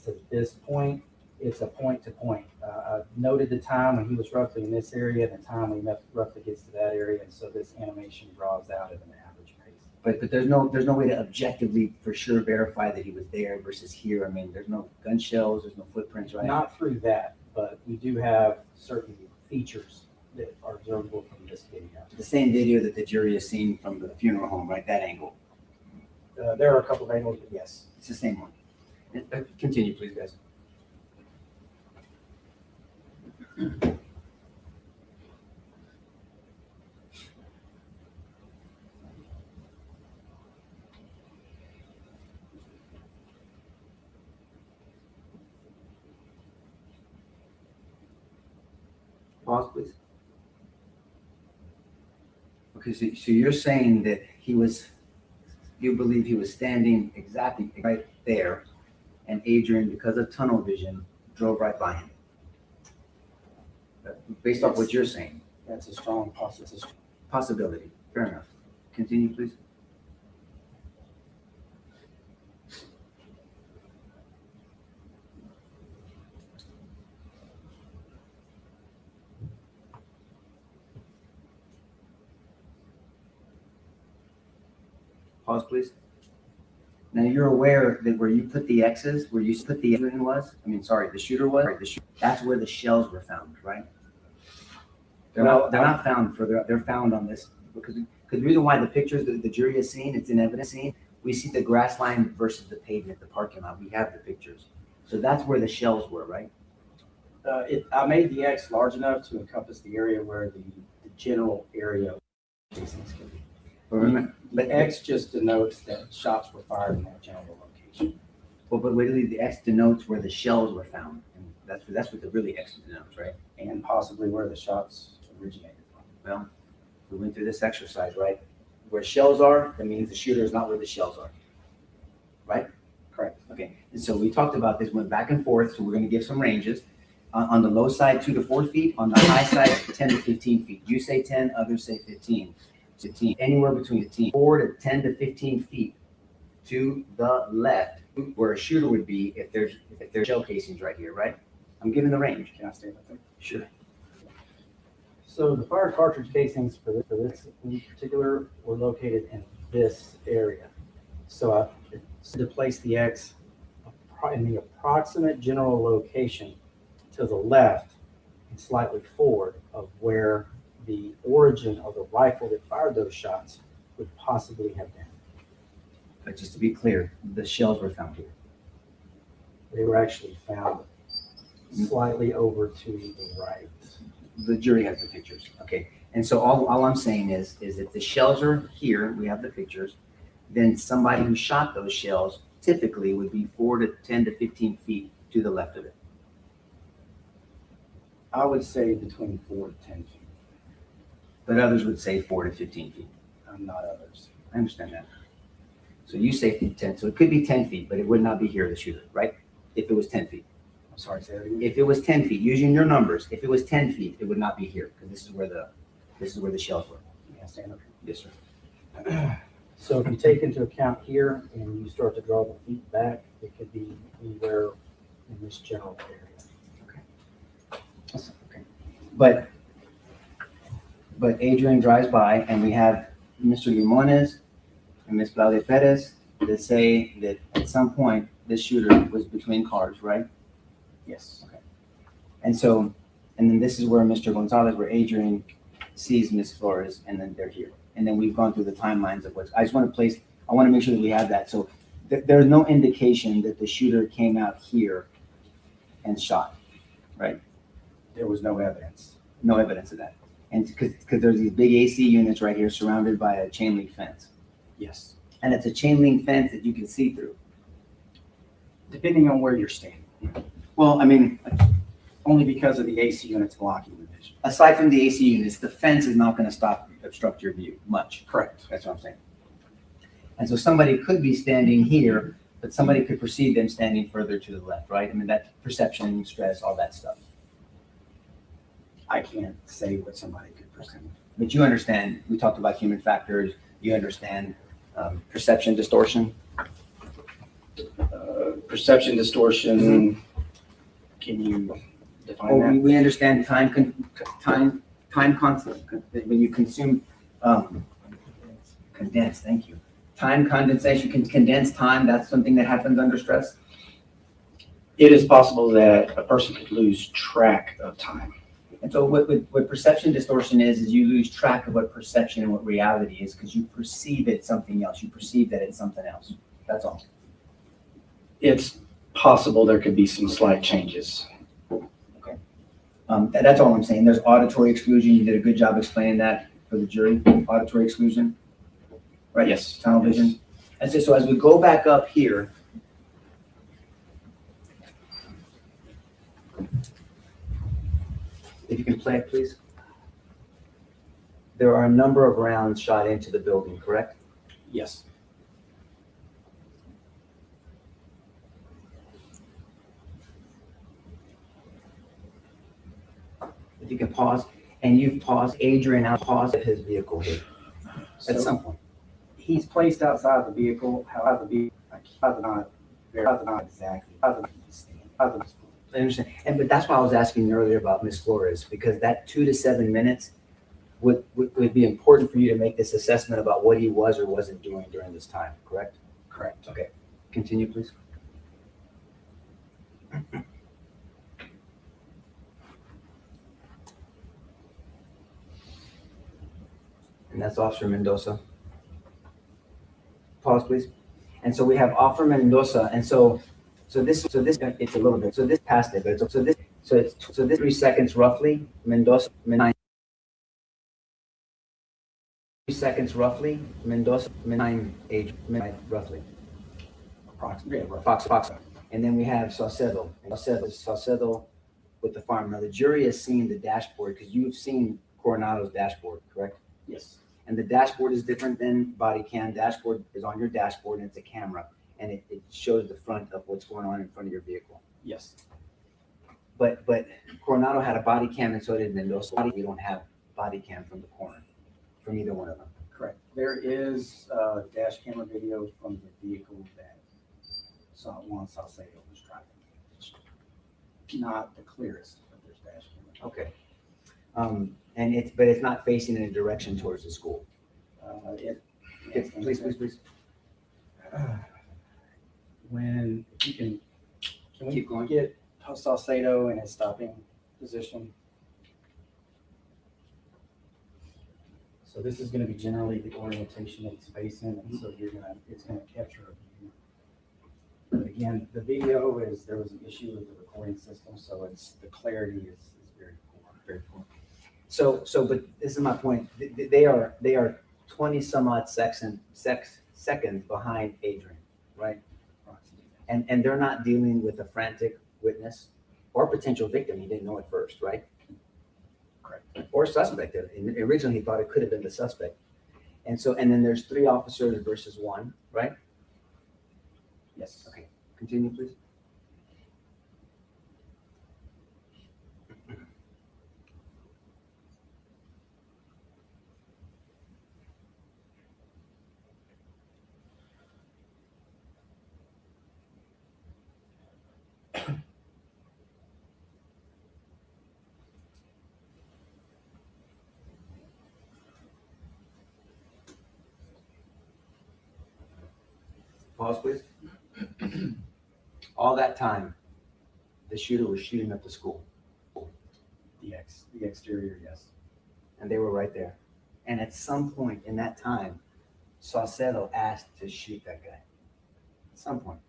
[SPEAKER 13] to this point, it's a point to point. I noted the time when he was roughly in this area and the time when he roughly gets to that area, and so this animation draws out at an average pace.
[SPEAKER 11] But there's no way to objectively for sure verify that he was there versus here. I mean, there's no gun shells, there's no footprints, right?
[SPEAKER 13] Not through that, but we do have certain features that are observable from this video.
[SPEAKER 11] The same video that the jury has seen from the funeral home, right? That angle.
[SPEAKER 13] There are a couple of angles, but yes.
[SPEAKER 11] It's the same one. Continue, please, guys. Pause, please. Okay, so you're saying that you believe he was standing exactly right there, and Adrian, because of tunnel vision, drove right by him. Based off what you're saying.
[SPEAKER 13] That's a strong
[SPEAKER 11] possibility. Fair enough. Continue, please. Pause, please. Now you're aware that where you put the X's, where you put the Adrian was, the shooter was, that's where the shells were found, right? They're not found further. They're found on this because the reason why the pictures that the jury has seen, it's in evidence seen, we see the grass line versus the pavement, the parking lot. We have the pictures. So that's where the shells were, right?
[SPEAKER 13] I made the X large enough to encompass the area where the general area of casings can be. But X just denotes that shots were fired in that general location.
[SPEAKER 11] Well, but literally the X denotes where the shells were found. And that's what the really X denotes, right?
[SPEAKER 13] And possibly where the shots originated from.
[SPEAKER 11] Well, we went through this exercise, right? Where shells are, that means the shooter is not where the shells are. Right?
[SPEAKER 13] Correct.
[SPEAKER 11] Okay. And so we talked about this, went back and forth. So we're going to give some ranges. On the low side, 2 to 4 feet. On the high side, 10 to 15 feet. You say 10, others say 15. 15. Anywhere between 4 to 10 to 15 feet to the left, where a shooter would be if there's shell casings right here, right? I'm giving the range. Can I stay with them? Sure.
[SPEAKER 13] So the fired cartridge casings for this in particular were located in this area. So to place the X in the approximate general location to the left and slightly forward of where the origin of the rifle that fired those shots would possibly have been.
[SPEAKER 11] But just to be clear, the shells were found here.
[SPEAKER 13] They were actually found slightly over to the right.
[SPEAKER 11] The jury has the pictures, okay? And so all I'm saying is if the shells are here, we have the pictures, then somebody who shot those shells typically would be 4 to 10 to 15 feet to the left of it.
[SPEAKER 13] I would say between 4 to 10 feet.
[SPEAKER 11] But others would say 4 to 15 feet.
[SPEAKER 13] Not others.
[SPEAKER 11] I understand that. So you say 10, so it could be 10 feet, but it would not be here, the shooter, right? If it was 10 feet.
[SPEAKER 13] I'm sorry, say that again.
[SPEAKER 11] If it was 10 feet, using your numbers, if it was 10 feet, it would not be here, because this is where the shells were.
[SPEAKER 13] Yeah, stand up.
[SPEAKER 11] Yes, sir.
[SPEAKER 13] So if you take into account here and you start to draw the feet back, it could be anywhere in this general area.
[SPEAKER 11] Okay. But Adrian drives by and we have Mr. Limones and Ms. Claudia Perez that say that at some point this shooter was between cars, right?
[SPEAKER 13] Yes.
[SPEAKER 11] Okay. And then this is where Mr. Gonzalez, where Adrian sees Ms. Flores, and then they're here. And then we've gone through the timelines of I want to make sure that we have that. So there's no indication that the shooter came out here and shot, right?
[SPEAKER 13] There was no evidence.
[SPEAKER 11] No evidence of that. And because there's these big AC units right here surrounded by a chain link fence.
[SPEAKER 13] Yes.
[SPEAKER 11] And it's a chain link fence that you can see through.
[SPEAKER 13] Depending on where you're standing.
[SPEAKER 11] Well, I mean,
[SPEAKER 13] only because of the AC units blocking the vision.
[SPEAKER 11] Aside from the AC units, the fence is not going to obstruct your view much.
[SPEAKER 13] Correct.
[SPEAKER 11] That's what I'm saying. And so somebody could be standing here, but somebody could perceive them standing further to the left, right? I mean, that perception, stress, all that stuff.
[SPEAKER 13] I can't say what somebody could perceive.
[SPEAKER 11] But you understand, we talked about human factors, you understand perception distortion?
[SPEAKER 13] Perception distortion, can you define that?
[SPEAKER 11] We understand time constant, when you consume, condense, thank you. Time condensation, can condense time, that's something that happens under stress?
[SPEAKER 13] It is possible that a person could lose track of time.
[SPEAKER 11] And so what perception distortion is you lose track of what perception and what reality is because you perceive it something else. You perceive that it's something else. That's all.
[SPEAKER 13] It's possible there could be some slight changes.
[SPEAKER 11] Okay. That's all I'm saying. There's auditory exclusion. You did a good job explaining that for the jury. Auditory exclusion. Right?
[SPEAKER 13] Yes.
[SPEAKER 11] Tunnel vision. And so as we go back up here, if you can play it, please. There are a number of rounds shot into the building, correct?
[SPEAKER 13] Yes.
[SPEAKER 11] If you can pause, and you've paused Adrian out, pause his vehicle here at some point.
[SPEAKER 13] He's placed outside the vehicle, however, not exactly.
[SPEAKER 11] I understand, but that's why I was asking you earlier about Ms. Flores, because that 2 to 7 minutes would be important for you to make this assessment about what he was or wasn't doing during this time, correct?
[SPEAKER 13] Correct.
[SPEAKER 11] Okay, continue, please. And that's Officer Mendoza. Pause, please. And so we have Officer Mendoza, and so this it's a little bit. So this past it, but it's 3 seconds roughly. Mendoza, 9 seconds roughly. Mendoza, 9 age, roughly. Approximately. And then we have Saucedo. Saucedo with the farm. Now the jury has seen the dashboard because you've seen Coronado's dashboard, correct?
[SPEAKER 13] Yes.
[SPEAKER 11] And the dashboard is different than body cam. Dashboard is on your dashboard and it's a camera and it shows the front of what's going on in front of your vehicle.
[SPEAKER 13] Yes.
[SPEAKER 11] But Coronado had a body cam and so did Mendoza. You don't have body cam from the corner, from either one of them.
[SPEAKER 13] Correct. There is dash camera video from the vehicle that once I'll say it was driving. It's not the clearest, but there's dash camera.
[SPEAKER 11] Okay. And it's not facing in a direction towards the school. Please.
[SPEAKER 13] When you can we
[SPEAKER 11] keep going?
[SPEAKER 13] Get Saucedo in his stopping position? So this is gonna be generally the orientation that he's facing, and so it's gonna capture a view. But again, the video there was an issue with the recording system, so the clarity is very poor, very poor.
[SPEAKER 11] So, but this is my point. They are 20 some odd seconds behind Adrian, right? And they're not dealing with a frantic witness or potential victim. He didn't know at first, right?
[SPEAKER 13] Correct.
[SPEAKER 11] Or suspect. Originally, he thought it could have been the suspect. And then there's 3 officers versus 1, right?
[SPEAKER 13] Yes.
[SPEAKER 11] Okay. Continue, please. Pause, please. All that time, the shooter was shooting up the school.
[SPEAKER 13] The exterior, yes.
[SPEAKER 11] And they were right there. And at some point in that time, Saucedo asked to shoot that guy. At some point.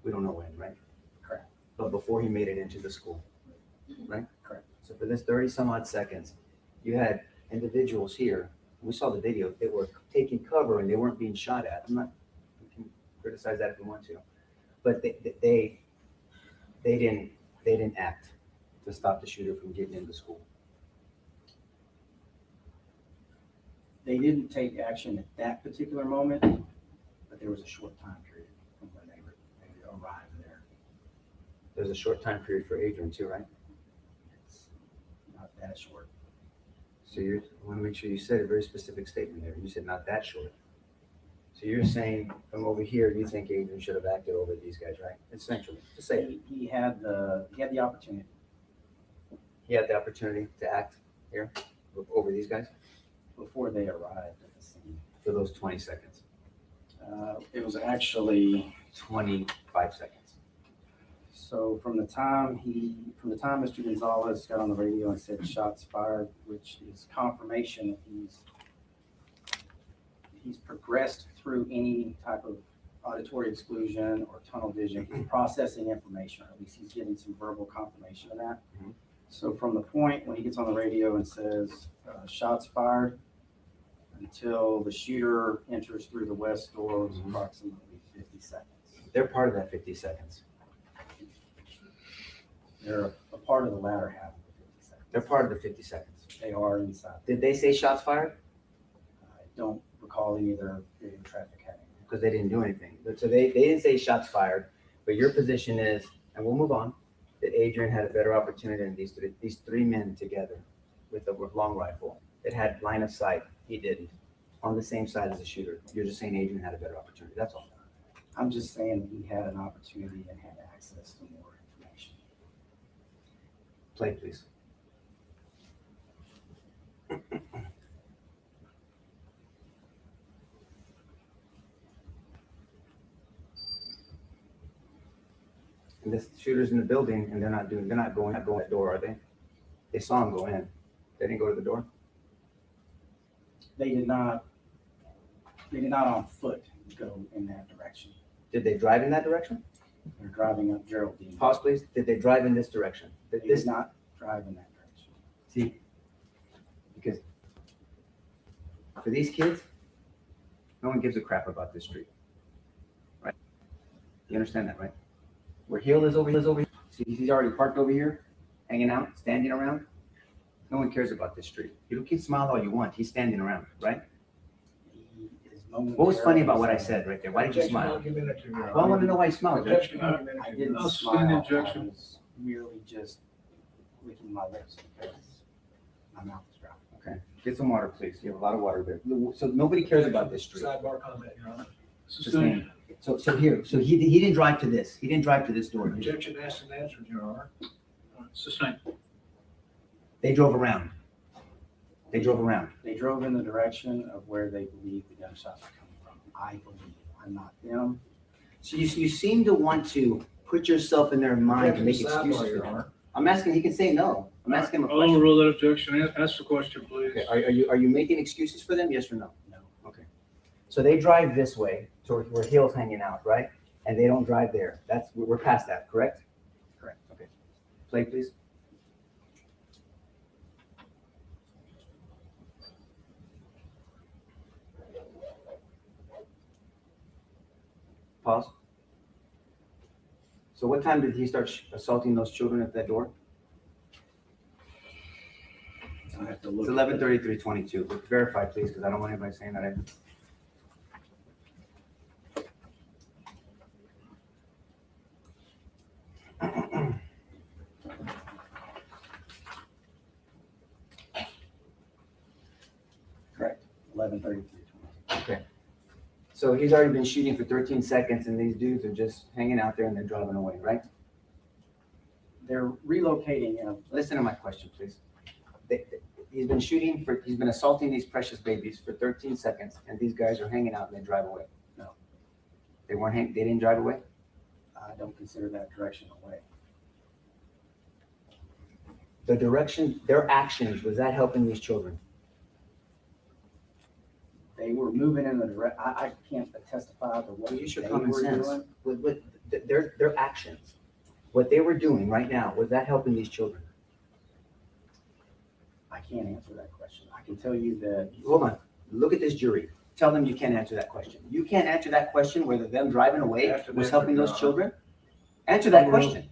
[SPEAKER 11] We don't know when, right?
[SPEAKER 13] Correct.
[SPEAKER 11] But before he made it into the school, right?
[SPEAKER 13] Correct.
[SPEAKER 11] So for this 30 some odd seconds, you had individuals here, we saw the video, that were taking cover and they weren't being shot at. We can criticize that if we want to. But they didn't act to stop the shooter from getting into school.
[SPEAKER 13] They didn't take action at that particular moment, but there was a short time period from when they arrived there.
[SPEAKER 11] There's a short time period for Adrian too, right?
[SPEAKER 13] It's not that short.
[SPEAKER 11] So I want to make sure you said a very specific statement there. You said not that short. So you're saying from over here, you think Adrian should have acted over these guys, right? Essentially, to say it.
[SPEAKER 13] He had the opportunity.
[SPEAKER 11] He had the opportunity to act here over these guys
[SPEAKER 13] Before they arrived at the scene.
[SPEAKER 11] for those 20 seconds.
[SPEAKER 13] It was actually
[SPEAKER 11] 25 seconds.
[SPEAKER 13] So from the time Mr. Gonzales got on the radio and said shots fired, which is confirmation that he's progressed through any type of auditory exclusion or tunnel vision. He's processing information, or at least he's getting some verbal confirmation of that.
[SPEAKER 11] Mhm.
[SPEAKER 13] So from the point when he gets on the radio and says shots fired until the shooter enters through the west door was approximately 50 seconds.
[SPEAKER 11] They're part of that 50 seconds.
[SPEAKER 13] They're a part of the latter half of the 50 seconds.
[SPEAKER 11] They're part of the 50 seconds.
[SPEAKER 13] They are inside.
[SPEAKER 11] Did they say shots fired?
[SPEAKER 13] I don't recall any of their video traffic having.
[SPEAKER 11] Because they didn't do anything. So they didn't say shots fired, but your position is, and we'll move on, that Adrian had a better opportunity than these three men together with a long rifle that had line of sight. He didn't. On the same side as the shooter. You're just saying Adrian had a better opportunity. That's all.
[SPEAKER 13] I'm just saying that he had an opportunity and had access to more information.
[SPEAKER 11] Play, please. And this shooter's in the building, and they're not going that door, are they? They saw him go in. They didn't go to the door.
[SPEAKER 13] They did not on foot go in that direction.
[SPEAKER 11] Did they drive in that direction?
[SPEAKER 13] They're driving up Geraldine.
[SPEAKER 11] Pause, please. Did they drive in this direction?
[SPEAKER 13] They did not drive in that direction.
[SPEAKER 11] See, because for these kids, no one gives a crap about this street, right? You understand that, right? Where Hill is over here. See, he's already parked over here, hanging out, standing around. No one cares about this street. You can smile all you want. He's standing around, right? What was funny about what I said right there? Why did you smile? Well, I want to know why you smiled.
[SPEAKER 13] I didn't smile. I was merely just licking my lips because my mouth is dry.
[SPEAKER 11] Okay, get some water, please. You have a lot of water there. So nobody cares about this street.
[SPEAKER 5] Sidebar comment, Your Honor.
[SPEAKER 11] So here, he didn't drive to this. He didn't drive to this door.
[SPEAKER 5] Objection asked and answered, Your Honor. Sustained.
[SPEAKER 11] They drove around. They drove around.
[SPEAKER 13] They drove in the direction of where they believe the gunshots are coming from. I believe. I'm not them.
[SPEAKER 11] So you seem to want to put yourself in their mind and make excuses for them. I'm asking, he can say no. I'm asking him a
[SPEAKER 5] I'll
[SPEAKER 11] question.
[SPEAKER 5] overrule that objection. Ask the question, please.
[SPEAKER 11] Okay, are you making excuses for them? Yes or no? No. Okay. So they drive this way to where Hill's hanging out, right? And they don't drive there. We're past that, correct? Correct. Okay. Play, please. Pause. So what time did he start assaulting those children at that door?
[SPEAKER 5] I have to look.
[SPEAKER 11] It's 11:33:22. But verify, please, because I don't want anybody saying that. Correct. 11:33:22. Okay. So he's already been shooting for 13 seconds, and these dudes are just hanging out there and they're driving away, right? They're relocating. Listen to my question, please. He's been assaulting these precious babies for 13 seconds, and these guys are hanging out and they drive away. No. They didn't drive away? I don't consider that direction away. The direction, their actions, was that helping these children? They were moving in the direct. I can't testify to what use your common sense. With their actions, what they were doing right now, was that helping these children? I can't answer that question. I can tell you that. Hold on. Look at this jury. Tell them you can't answer that question. You can't answer that question whether them driving away was helping those children. Answer that question.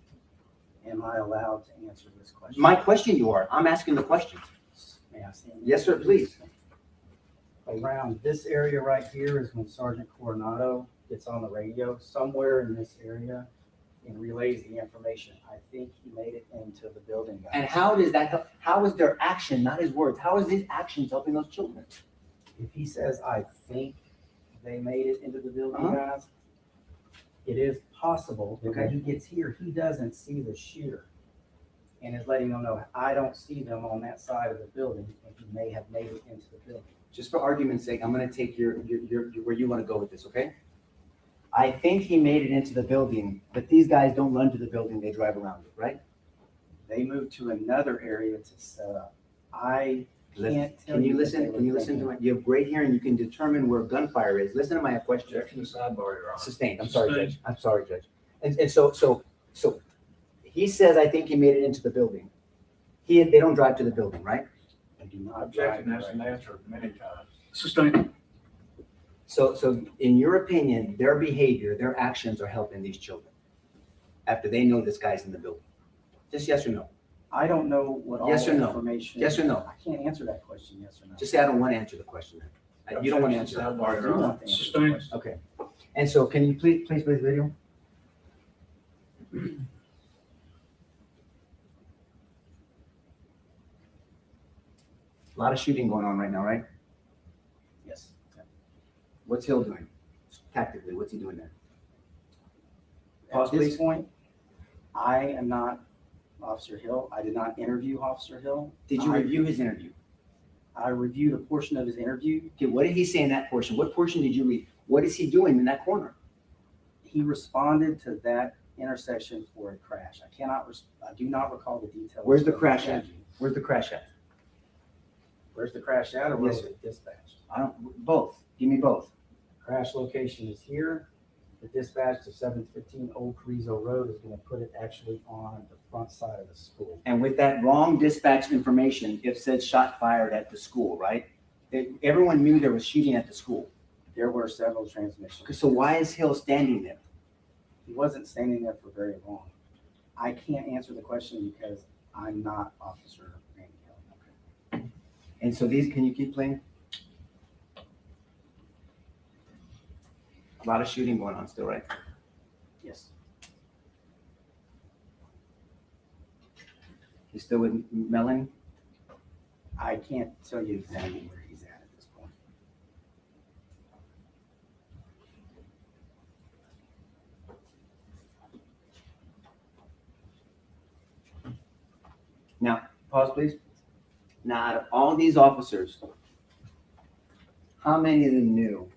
[SPEAKER 11] Am I allowed to answer this question? My question, you are. I'm asking the question. May I stand? Yes, sir. Please. Around this area right here is when Sergeant Coronado gets on the radio somewhere in this area and relays the information. I think he made it into the building, guys. And how does that help? How is their action, not his words, how is his actions helping those children? If he says, I think they made it into the building, guys, it is possible that when he gets here, he doesn't see the shooter and is letting them know, I don't see them on that side of the building, and he may have made it into the building. Just for argument's sake, I'm going to take your where you want to go with this, okay? I think he made it into the building, but these guys don't run to the building, they drive around it, right? They moved to another area to set up. I can't tell you. Can you listen? Can you listen to it? You have great hearing, you can determine where gunfire is. Listen to my question.
[SPEAKER 5] Objection to sidebar, Your Honor.
[SPEAKER 11] Sustained. I'm sorry, Judge. I'm sorry, Judge. And so he says, I think he made it into the building. They don't drive to the building, right? They do not.
[SPEAKER 5] Objection has been answered many times. Sustained.
[SPEAKER 11] So in your opinion, their behavior, their actions are helping these children after they know this guy's in the building? Just yes or no? I don't know what all the information. Yes or no? I can't answer that question, yes or no. Just say I don't want to answer the question. You don't want to answer that.
[SPEAKER 5] Sustained.
[SPEAKER 11] Okay. And so can you please play the video? A lot of shooting going on right now, right? Yes. What's Hill doing? Tactically, what's he doing there? At this point, I am not Officer Hill. I did not interview Officer Hill. Did you review his interview? I reviewed a portion of his interview. Okay, what did he say in that portion? What portion did you read? What is he doing in that corner? He responded to that intersection for a crash. I do not recall the details. Where's the crash at? Where's the crash at? Where's the crash at, or where was it dispatched? Both. Give me both. Crash location is here. The dispatch to 715 Old Carrizo Road is going to put it actually on the front side of the school. And with that wrong dispatch information, it said shot fired at the school, right? Everyone knew there was shooting at the school. There were several transmissions. So why is Hill standing there? He wasn't standing there for very long. I can't answer the question because I'm not Officer Randy Hill. Okay. And so can you keep playing? A lot of shooting going on still, right? Yes. You still with Melanie? I can't tell you exactly where he's at this point. Now, pause, please. Now, out of all these officers, how many of them knew?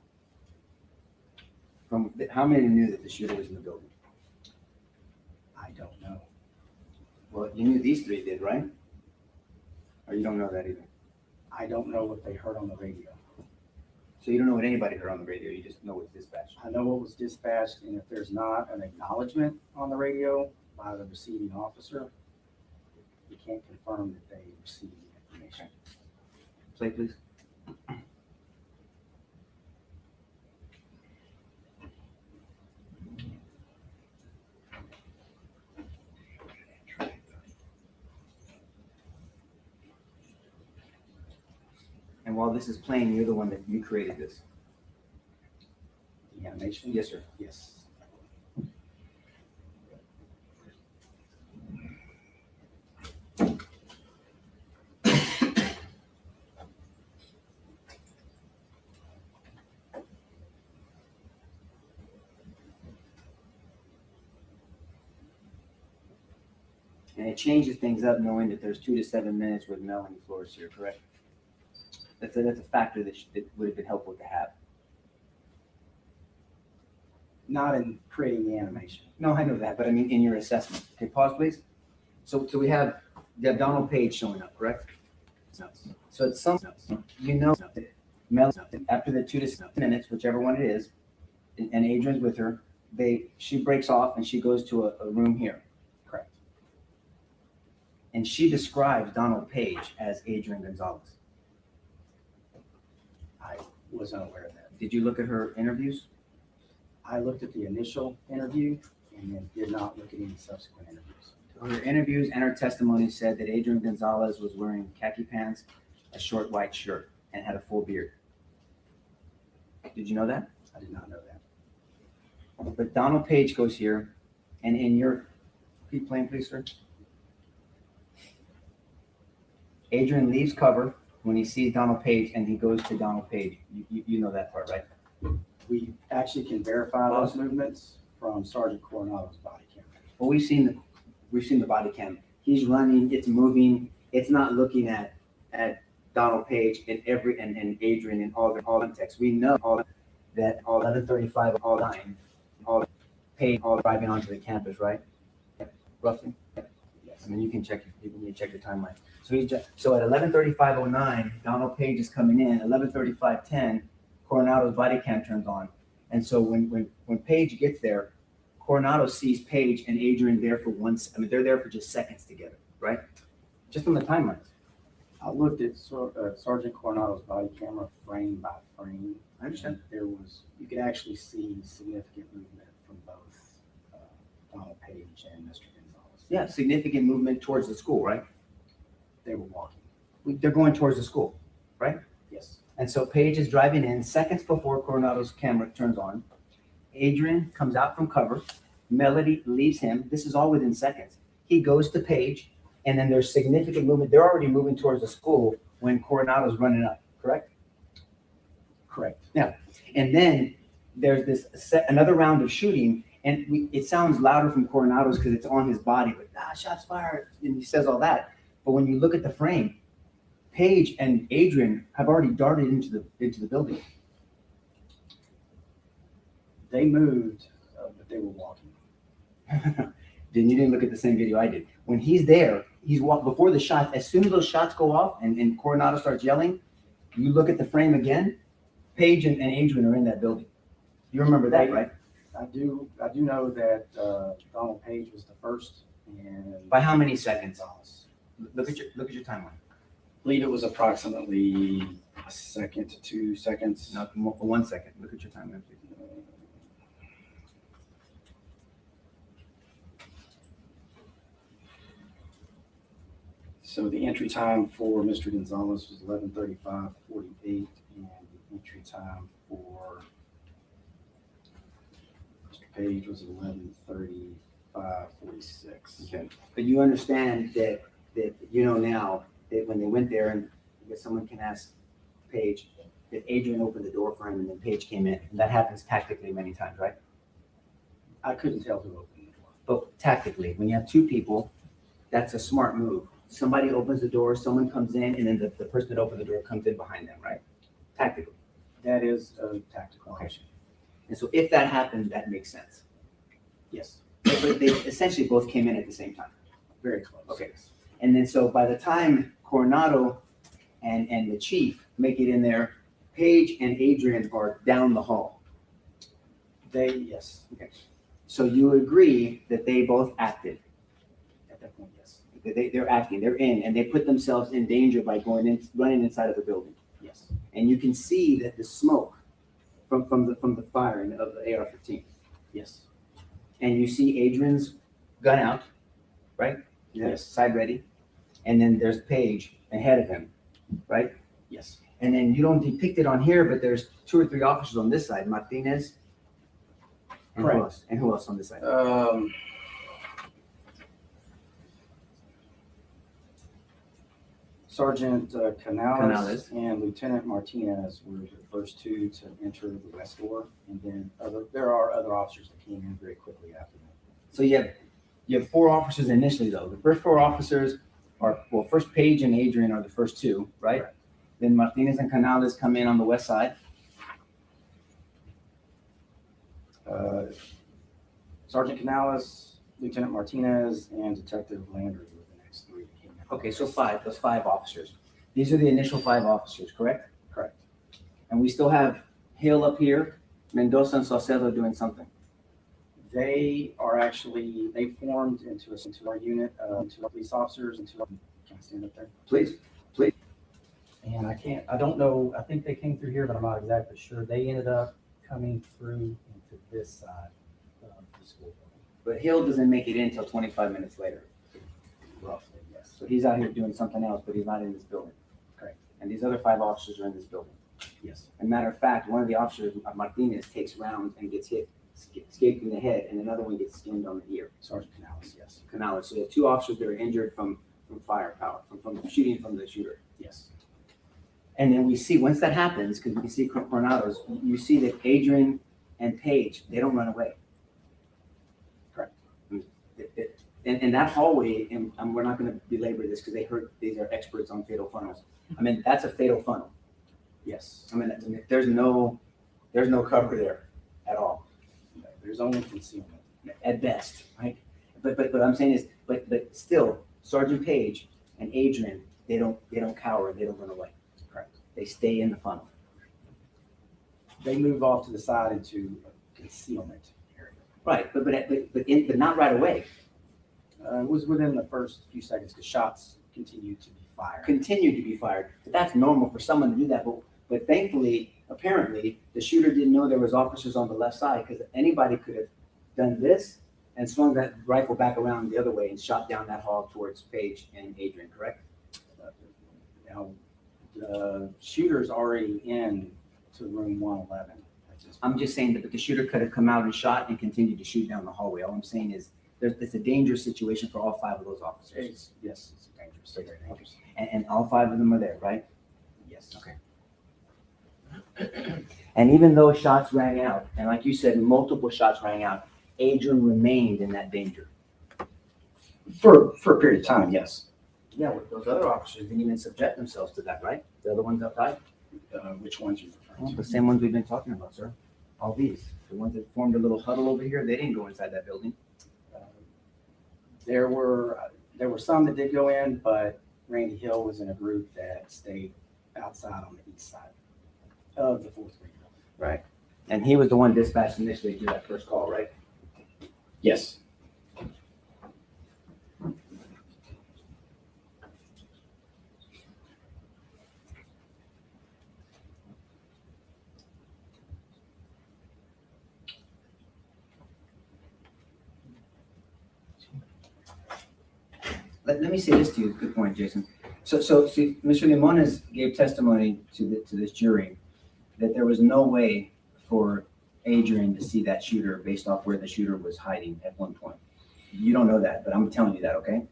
[SPEAKER 11] How many knew that the shooter was in the building? I don't know. Well, you knew these three did, right? Or you don't know that either?
[SPEAKER 13] I don't know what they heard on the radio.
[SPEAKER 11] So you don't know what anybody heard on the radio, you just know what's dispatched?
[SPEAKER 13] I know what was dispatched, and if there's not an acknowledgement on the radio by the receiving officer, you can't confirm that they received the information.
[SPEAKER 11] Play, please. And while this is playing, you're the one that you created this.
[SPEAKER 13] The animation?
[SPEAKER 11] Yes, sir.
[SPEAKER 13] Yes.
[SPEAKER 11] And it changes things up knowing that there's 2 to 7 minutes with Melanie Flores here, correct? That's a factor that would have been helpful to have.
[SPEAKER 13] Not in creating the animation.
[SPEAKER 11] No, I know that, but I mean in your assessment. Okay, pause, please. So we have the abdominal page showing up, correct? No. So it's some, you know, Mel, after the 2 to 7 minutes, whichever one it is, and Adrian's with her, she breaks off and she goes to a room here.
[SPEAKER 13] Correct.
[SPEAKER 11] And she describes Donald Page as Adrian Gonzales.
[SPEAKER 13] I was unaware of that.
[SPEAKER 11] Did you look at her interviews?
[SPEAKER 13] I looked at the initial interview and then did not look at any subsequent interviews.
[SPEAKER 11] Her interviews and her testimony said that Adrian Gonzales was wearing khaki pants, a short white shirt, and had a full beard. Did you know that?
[SPEAKER 13] I did not know that.
[SPEAKER 11] But Donald Page goes here, and in your, keep playing, please, sir. Adrian leaves cover when he sees Donald Page, and he goes to Donald Page. You know that part, right?
[SPEAKER 13] We actually can verify those movements from Sergeant Coronado's body camera.
[SPEAKER 11] Well, we've seen the body cam. He's running, it's moving, it's not looking at Donald Page and Adrian in all the context. We know that all 11:35, all 9, all Page, all driving onto the campus, right? Roughly. Yes. I mean, you can check your timeline. So at 11:35:09, Donald Page is coming in. 11:35:10, Coronado's body cam turns on, and so when Page gets there, Coronado sees Page and Adrian there for once. I mean, they're there for just seconds together, right? Just on the timelines.
[SPEAKER 13] I looked at Sergeant Coronado's body camera frame by frame.
[SPEAKER 11] I understand.
[SPEAKER 13] You could actually see significant movement from both Donald Page and Mr. Gonzales.
[SPEAKER 11] Yeah, significant movement towards the school, right?
[SPEAKER 13] They were walking.
[SPEAKER 11] They're going towards the school, right?
[SPEAKER 13] Yes.
[SPEAKER 11] And so Page is driving in seconds before Coronado's camera turns on. Adrian comes out from cover. Melody leaves him. This is all within seconds. He goes to Page, and then there's significant movement. They're already moving towards the school when Coronado's running up, correct?
[SPEAKER 13] Correct.
[SPEAKER 11] Yeah. And then there's another round of shooting, and it sounds louder from Coronado's because it's on his body, but shots fired, and he says all that. But when you look at the frame, Page and Adrian have already darted into the building.
[SPEAKER 13] They moved, but they were walking.
[SPEAKER 11] Then you didn't look at the same video I did. When he's there, before the shots. As soon as those shots go off and Coronado starts yelling, you look at the frame again. Page and Adrian are in that building. You remember that, right?
[SPEAKER 13] I do know that Donald Page was the first, and
[SPEAKER 11] by how many seconds? Look at your timeline.
[SPEAKER 13] I believe it was approximately a second to 2 seconds.
[SPEAKER 11] Not more, 1 second. Look at your timeline, please.
[SPEAKER 13] So the entry time for Mr. Gonzales was 11:35:48, and the entry time for Mr. Page was 11:35:46.
[SPEAKER 11] Okay. But you understand that you know now that when they went there, and I guess someone can ask Page, that Adrian opened the door for him and then Page came in. And that happens tactically many times, right?
[SPEAKER 13] I couldn't tell who opened the door.
[SPEAKER 11] But tactically, when you have two people, that's a smart move. Somebody opens the door, someone comes in, and then the person that opened the door comes in behind them, right? Tactically.
[SPEAKER 13] That is a tactical option.
[SPEAKER 11] And so if that happened, that makes sense.
[SPEAKER 13] Yes.
[SPEAKER 11] But they essentially both came in at the same time.
[SPEAKER 13] Very close.
[SPEAKER 11] Okay. And then so by the time Coronado and the chief make it in there. Paige and Adrian are down the hall.
[SPEAKER 13] Yes.
[SPEAKER 11] Okay. So you agree that they both acted?
[SPEAKER 13] At that point, yes.
[SPEAKER 11] They're acting, they're in, and they put themselves in danger by running inside of the building.
[SPEAKER 13] Yes.
[SPEAKER 11] And you can see that the smoke from the firing of the AR-15.
[SPEAKER 13] Yes.
[SPEAKER 11] And you see Adrian's gun out, right?
[SPEAKER 13] Yes.
[SPEAKER 11] Side ready. And then there's Paige ahead of him, right?
[SPEAKER 13] Yes.
[SPEAKER 11] And then you don't depict it on here, but there's 2 or 3 officers on this side, Martinez. And
[SPEAKER 13] Correct.
[SPEAKER 11] who else? And who else on this side?
[SPEAKER 13] Sergeant Canales
[SPEAKER 11] Canales.
[SPEAKER 13] and Lieutenant Martinez were the first 2 to enter the west door, and then there are other officers that came in very quickly after that.
[SPEAKER 11] So you have 4 officers initially, though. The first 4 officers are, well, first Paige and Adrian are the first 2, right? Then Martinez and Canales come in on the west side.
[SPEAKER 13] Sergeant Canales, Lieutenant Martinez, and Detective Landry were the next 3 that came in.
[SPEAKER 11] Okay, so 5, those 5 officers. These are the initial 5 officers, correct?
[SPEAKER 13] Correct.
[SPEAKER 11] And we still have Hill up here, Mendoza and Saucedo doing something.
[SPEAKER 13] They formed into our unit, 2 police officers, and 2. Can I stand up there?
[SPEAKER 11] Please.
[SPEAKER 13] And I don't know, I think they came through here, but I'm not exactly sure. They ended up coming through into this side of the school building.
[SPEAKER 11] But Hill doesn't make it in until 25 minutes later.
[SPEAKER 13] Roughly, yes.
[SPEAKER 11] So he's out here doing something else, but he's not in this building.
[SPEAKER 13] Correct.
[SPEAKER 11] And these other 5 officers are in this building.
[SPEAKER 13] Yes.
[SPEAKER 11] As a matter of fact, one of the officers, Martinez, takes rounds and gets hit, escaped in the head, and another one gets skinned on the ear.
[SPEAKER 13] Sergeant Canales, yes.
[SPEAKER 11] Canales. So you have 2 officers that are injured from firepower, from shooting from the shooter.
[SPEAKER 13] Yes.
[SPEAKER 11] And then we see, once that happens, because we can see Coronado's, you see that Adrian and Paige, they don't run away.
[SPEAKER 13] Correct.
[SPEAKER 11] And that hallway, and we're not going to belabor this because these are experts on fatal funnels. I mean, that's a fatal funnel.
[SPEAKER 13] Yes.
[SPEAKER 11] I mean, there's no cover there at all.
[SPEAKER 13] There's only concealment.
[SPEAKER 11] At best, right? But what I'm saying is, but still, Sergeant Paige and Adrian, they don't cower, they don't run away.
[SPEAKER 13] Correct.
[SPEAKER 11] They stay in the funnel.
[SPEAKER 13] They move off to the side into a concealment area.
[SPEAKER 11] Right, but not right away.
[SPEAKER 13] It was within the first few seconds because shots continued to be fired.
[SPEAKER 11] But that's normal for someone to do that. But thankfully, apparently, the shooter didn't know there was officers on the left side because anybody could have done this and swung that rifle back around the other way and shot down that hall towards Paige and Adrian, correct?
[SPEAKER 13] Now, the shooter's already in to room 111.
[SPEAKER 11] I'm just saying that the shooter could have come out and shot and continued to shoot down the hallway. All I'm saying is it's a dangerous situation for all 5 of those officers.
[SPEAKER 13] Yes, it's dangerous. Very dangerous.
[SPEAKER 11] And all 5 of them are there, right?
[SPEAKER 13] Yes.
[SPEAKER 11] Okay. And even though shots rang out, and like you said, multiple shots rang out, Adrian remained in that danger.
[SPEAKER 12] For a period of time, yes.
[SPEAKER 11] Yeah, with those other officers didn't even subject themselves to that, right? The other ones outside?
[SPEAKER 13] Which ones are you referring to?
[SPEAKER 11] The same ones we've been talking about, sir. All these. The ones that formed a little huddle over here, they didn't go inside that building.
[SPEAKER 13] There were some that did go in, but Randy Hill was in a group that stayed outside on the east side of the 4th Green building.
[SPEAKER 11] Right. And he was the one dispatched initially to that first call, right?
[SPEAKER 12] Yes.
[SPEAKER 11] Let me say this to you. Good point, Jason. So see, Mr. Limones gave testimony to this jury that there was no way for Adrian to see that shooter based off where the shooter was hiding at one point. You don't know that, but I'm telling you that, okay?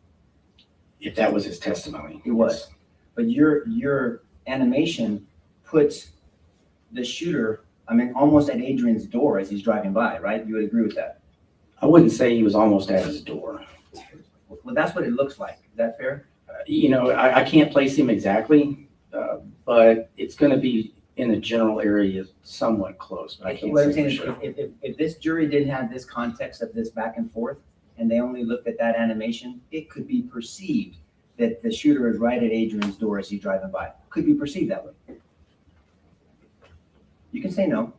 [SPEAKER 12] If that was his testimony.
[SPEAKER 11] It was. But your animation puts the shooter, I mean, almost at Adrian's door as he's driving by, right? You would agree with that?
[SPEAKER 12] I wouldn't say he was almost at his door.
[SPEAKER 11] Well, that's what it looks like. Is that fair?
[SPEAKER 12] I can't place him exactly, but it's going to be in the general area somewhat close. But I can't
[SPEAKER 11] What I'm
[SPEAKER 12] say
[SPEAKER 11] saying
[SPEAKER 12] for
[SPEAKER 11] is,
[SPEAKER 12] sure.
[SPEAKER 11] if this jury didn't have this context of this back and forth, and they only looked at that animation, it could be perceived that the shooter is right at Adrian's door as he's driving by? Could be perceived that way. You can say no.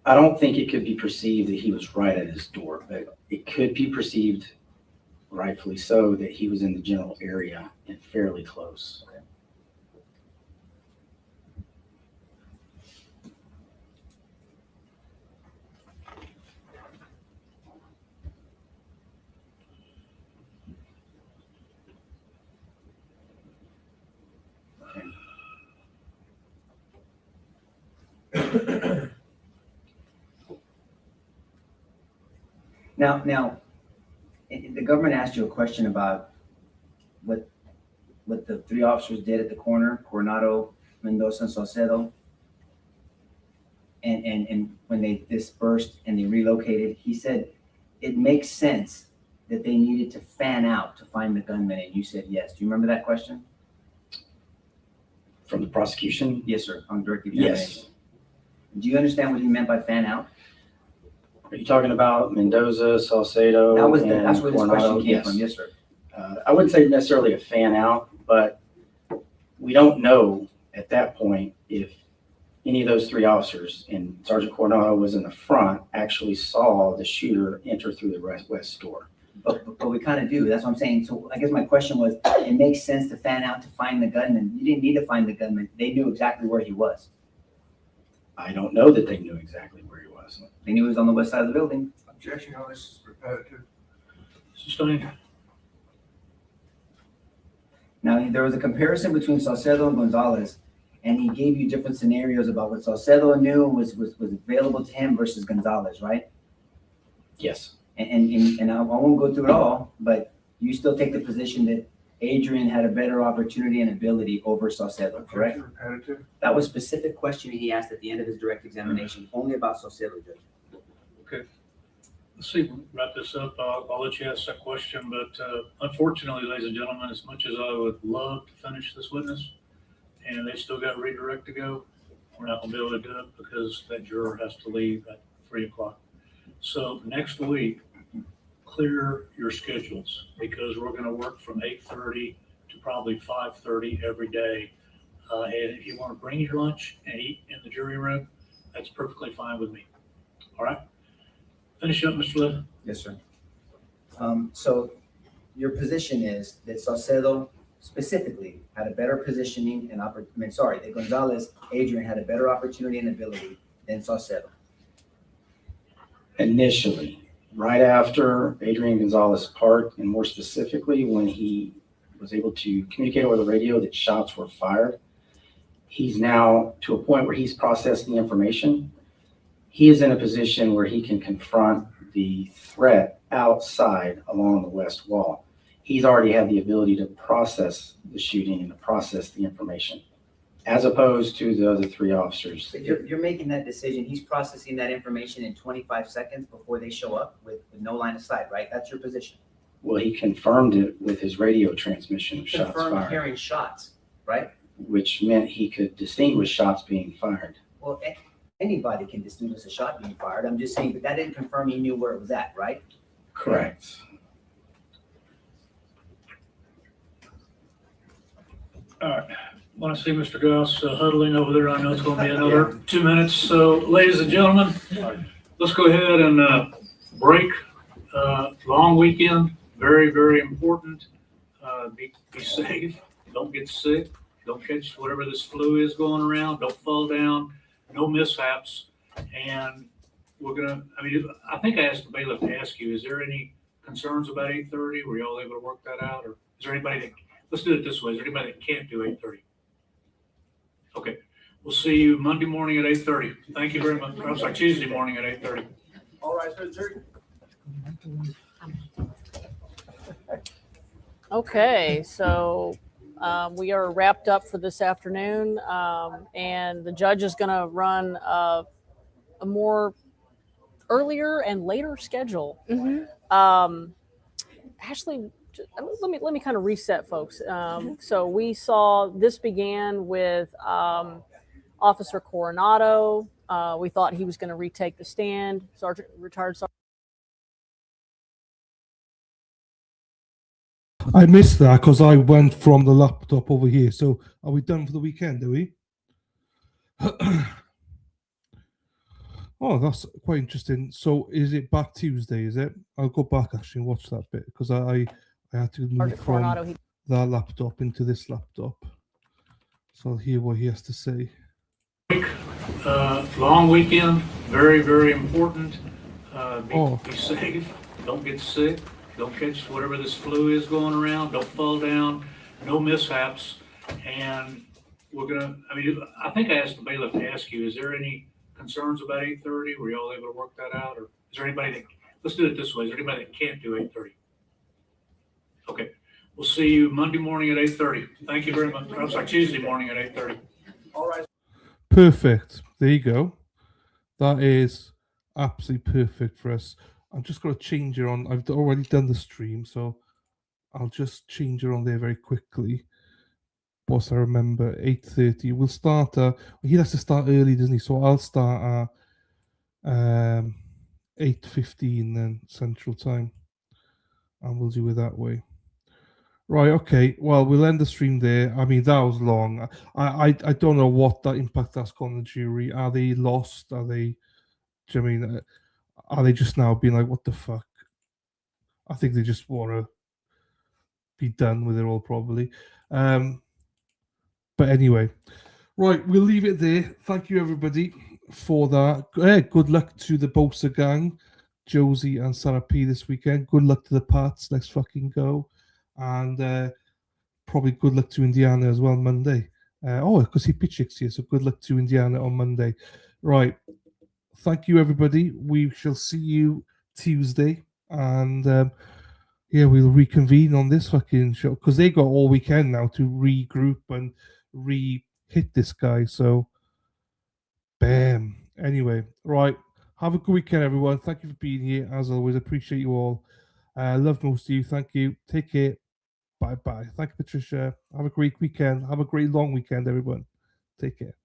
[SPEAKER 12] I don't think it could be perceived that he was right at his door, but it could be perceived, rightfully so, that he was in the general area and fairly close.
[SPEAKER 11] Okay. Now, the government asked you a question about what the three officers did at the corner, Coronado, Mendoza, and Saucedo. And when they dispersed and they relocated, he said it makes sense that they needed to fan out to find the gunman, and you said yes. Do you remember that question?
[SPEAKER 12] From the prosecution?
[SPEAKER 11] Yes, sir, on direct examination.
[SPEAKER 12] Yes.
[SPEAKER 11] Do you understand what he meant by fan out?
[SPEAKER 12] Are you talking about Mendoza, Saucedo,
[SPEAKER 11] That's where this
[SPEAKER 12] Coronado?
[SPEAKER 11] question came from, yes, sir.
[SPEAKER 12] I wouldn't say necessarily a fan out, but we don't know at that point if any of those three officers, and Sergeant Coronado was in the front, actually saw the shooter enter through the west door.
[SPEAKER 11] But we kind of do. That's what I'm saying. So I guess my question was, it makes sense to fan out to find the gunman. You didn't need to find the gunman. They knew exactly where he was.
[SPEAKER 12] I don't know that they knew exactly where he was.
[SPEAKER 11] They knew he was on the west side of the building.
[SPEAKER 14] Objection, this is repetitive.
[SPEAKER 5] Sustained.
[SPEAKER 11] Now, there was a comparison between Saucedo and Gonzales, and he gave you different scenarios about what Saucedo knew was available to him versus Gonzales, right?
[SPEAKER 12] Yes.
[SPEAKER 11] And I won't go through it all, but you still take the position that Adrian had a better opportunity and ability over Saucedo, correct?
[SPEAKER 14] Repetitive.
[SPEAKER 11] That was a specific question he asked at the end of his direct examination, only about Saucedo, Judge.
[SPEAKER 5] Okay. Let's see, wrap this up. I'll let you ask that question, but unfortunately, ladies and gentlemen, as much as I would love to finish this witness, and they still got redirect to go, we're not gonna be able to do it because that juror has to leave at 3 o'clock. So next week, clear your schedules because we're gonna work from 8:30 to probably 5:30 every day. And if you wanna bring your lunch and eat in the jury room, that's perfectly fine with me. All right? Finish up, Mr. Liv.
[SPEAKER 11] Yes, sir. So your position is that Saucedo specifically had a better positioning and that Gonzales, Adrian had a better opportunity and ability than Saucedo.
[SPEAKER 12] Initially, right after Adrian Gonzales parked, and more specifically when he was able to communicate over the radio that shots were fired, he's now to a point where he's processed the information. He is in a position where he can confront the threat outside along the west wall. He's already had the ability to process the shooting and to process the information, as opposed to the other three officers.
[SPEAKER 11] So you're making that decision. He's processing that information in 25 seconds before they show up with no line of sight, right? That's your position.
[SPEAKER 12] Well, he confirmed it with his radio transmission of shots
[SPEAKER 11] Confirmed
[SPEAKER 12] fired,
[SPEAKER 11] hearing shots, right?
[SPEAKER 12] which meant he could distinguish shots being fired.
[SPEAKER 11] Well, anybody can distinguish a shot being fired. I'm just saying, but that didn't confirm he knew where it was at, right?
[SPEAKER 12] Correct.
[SPEAKER 5] All right. Want to see Mr. Goss huddling over there. I know it's going to be another 2 minutes. So, ladies and gentlemen, let's go ahead and break. Long weekend, very, very important. Be safe. Don't get sick. Don't catch whatever this flu is going around. Don't fall down. No mishaps. And we're going to, I think I asked the bailiff to ask you, is there any concerns about 8:30? Were y'all able to work that out? Or is there anybody that, let's do it this way. Is there anybody that can't do 8:30? Okay. We'll see you Monday morning at 8:30. Thank you very much. I'm sorry, Tuesday morning at 8:30.
[SPEAKER 11] All right, so jury.
[SPEAKER 22] Okay, so we are wrapped up for this afternoon, and the judge is going to run a more earlier and later schedule. Ashley, let me kind of reset, folks. So we saw this began with Officer Coronado. We thought he was going to retake the stand. Retired Sergeant
[SPEAKER 1] I missed that because I went from the laptop over here. So are we done for the weekend, are we? Oh, that's quite interesting. So is it back Tuesday, is it? I'll go back actually and watch that bit because I had to move from that laptop into this laptop. So I'll hear what he has to say.
[SPEAKER 5] Long weekend, very, very important. Be safe, don't get sick, don't catch whatever this flu is going around, don't fall down, no mishaps. And we're gonna, I think I asked the bailiff to ask you, is there any concerns about 8:30? Were y'all able to work that out? Or is there anybody that, let's do it this way, is there anybody that can't do 8:30? Okay, we'll see you Monday morning at 8:30. Thank you very much. I'm sorry, Tuesday morning at 8:30. All right.
[SPEAKER 1] Perfect. There you go. That is absolutely perfect for us. I'm just going to change it on. I've already done the stream, so I'll just change it on there very quickly. Boss, I remember 8:30. We'll start. He has to start early, doesn't he? So I'll start at 8:15 then Central Time, and we'll do it that way. Right, okay. Well, we'll end the stream there. I mean, that was long. I don't know what that impact that's got on the jury. Are they lost? Are they? Do you know what I mean? Are they just now being like, what the fuck? I think they just want to be done with it all, probably. But anyway, right, we'll leave it there. Thank you, everybody, for that. Good luck to the Bosa gang, Josie and Sarah P this weekend. Good luck to the Pats. Let's fucking go. And probably good luck to Indiana as well Monday. Because he pitches here, so good luck to Indiana on Monday. Right. Thank you, everybody. We shall see you Tuesday. And we'll reconvene on this fucking show because they got all weekend now to regroup and re-hit this guy. So, bam. Anyway, right. Have a good weekend, everyone. Thank you for being here. As always, appreciate you all. Love most of you. Thank you. Take care. Bye-bye. Thank you, Patricia. Have a great weekend. Have a great long weekend, everyone. Take care.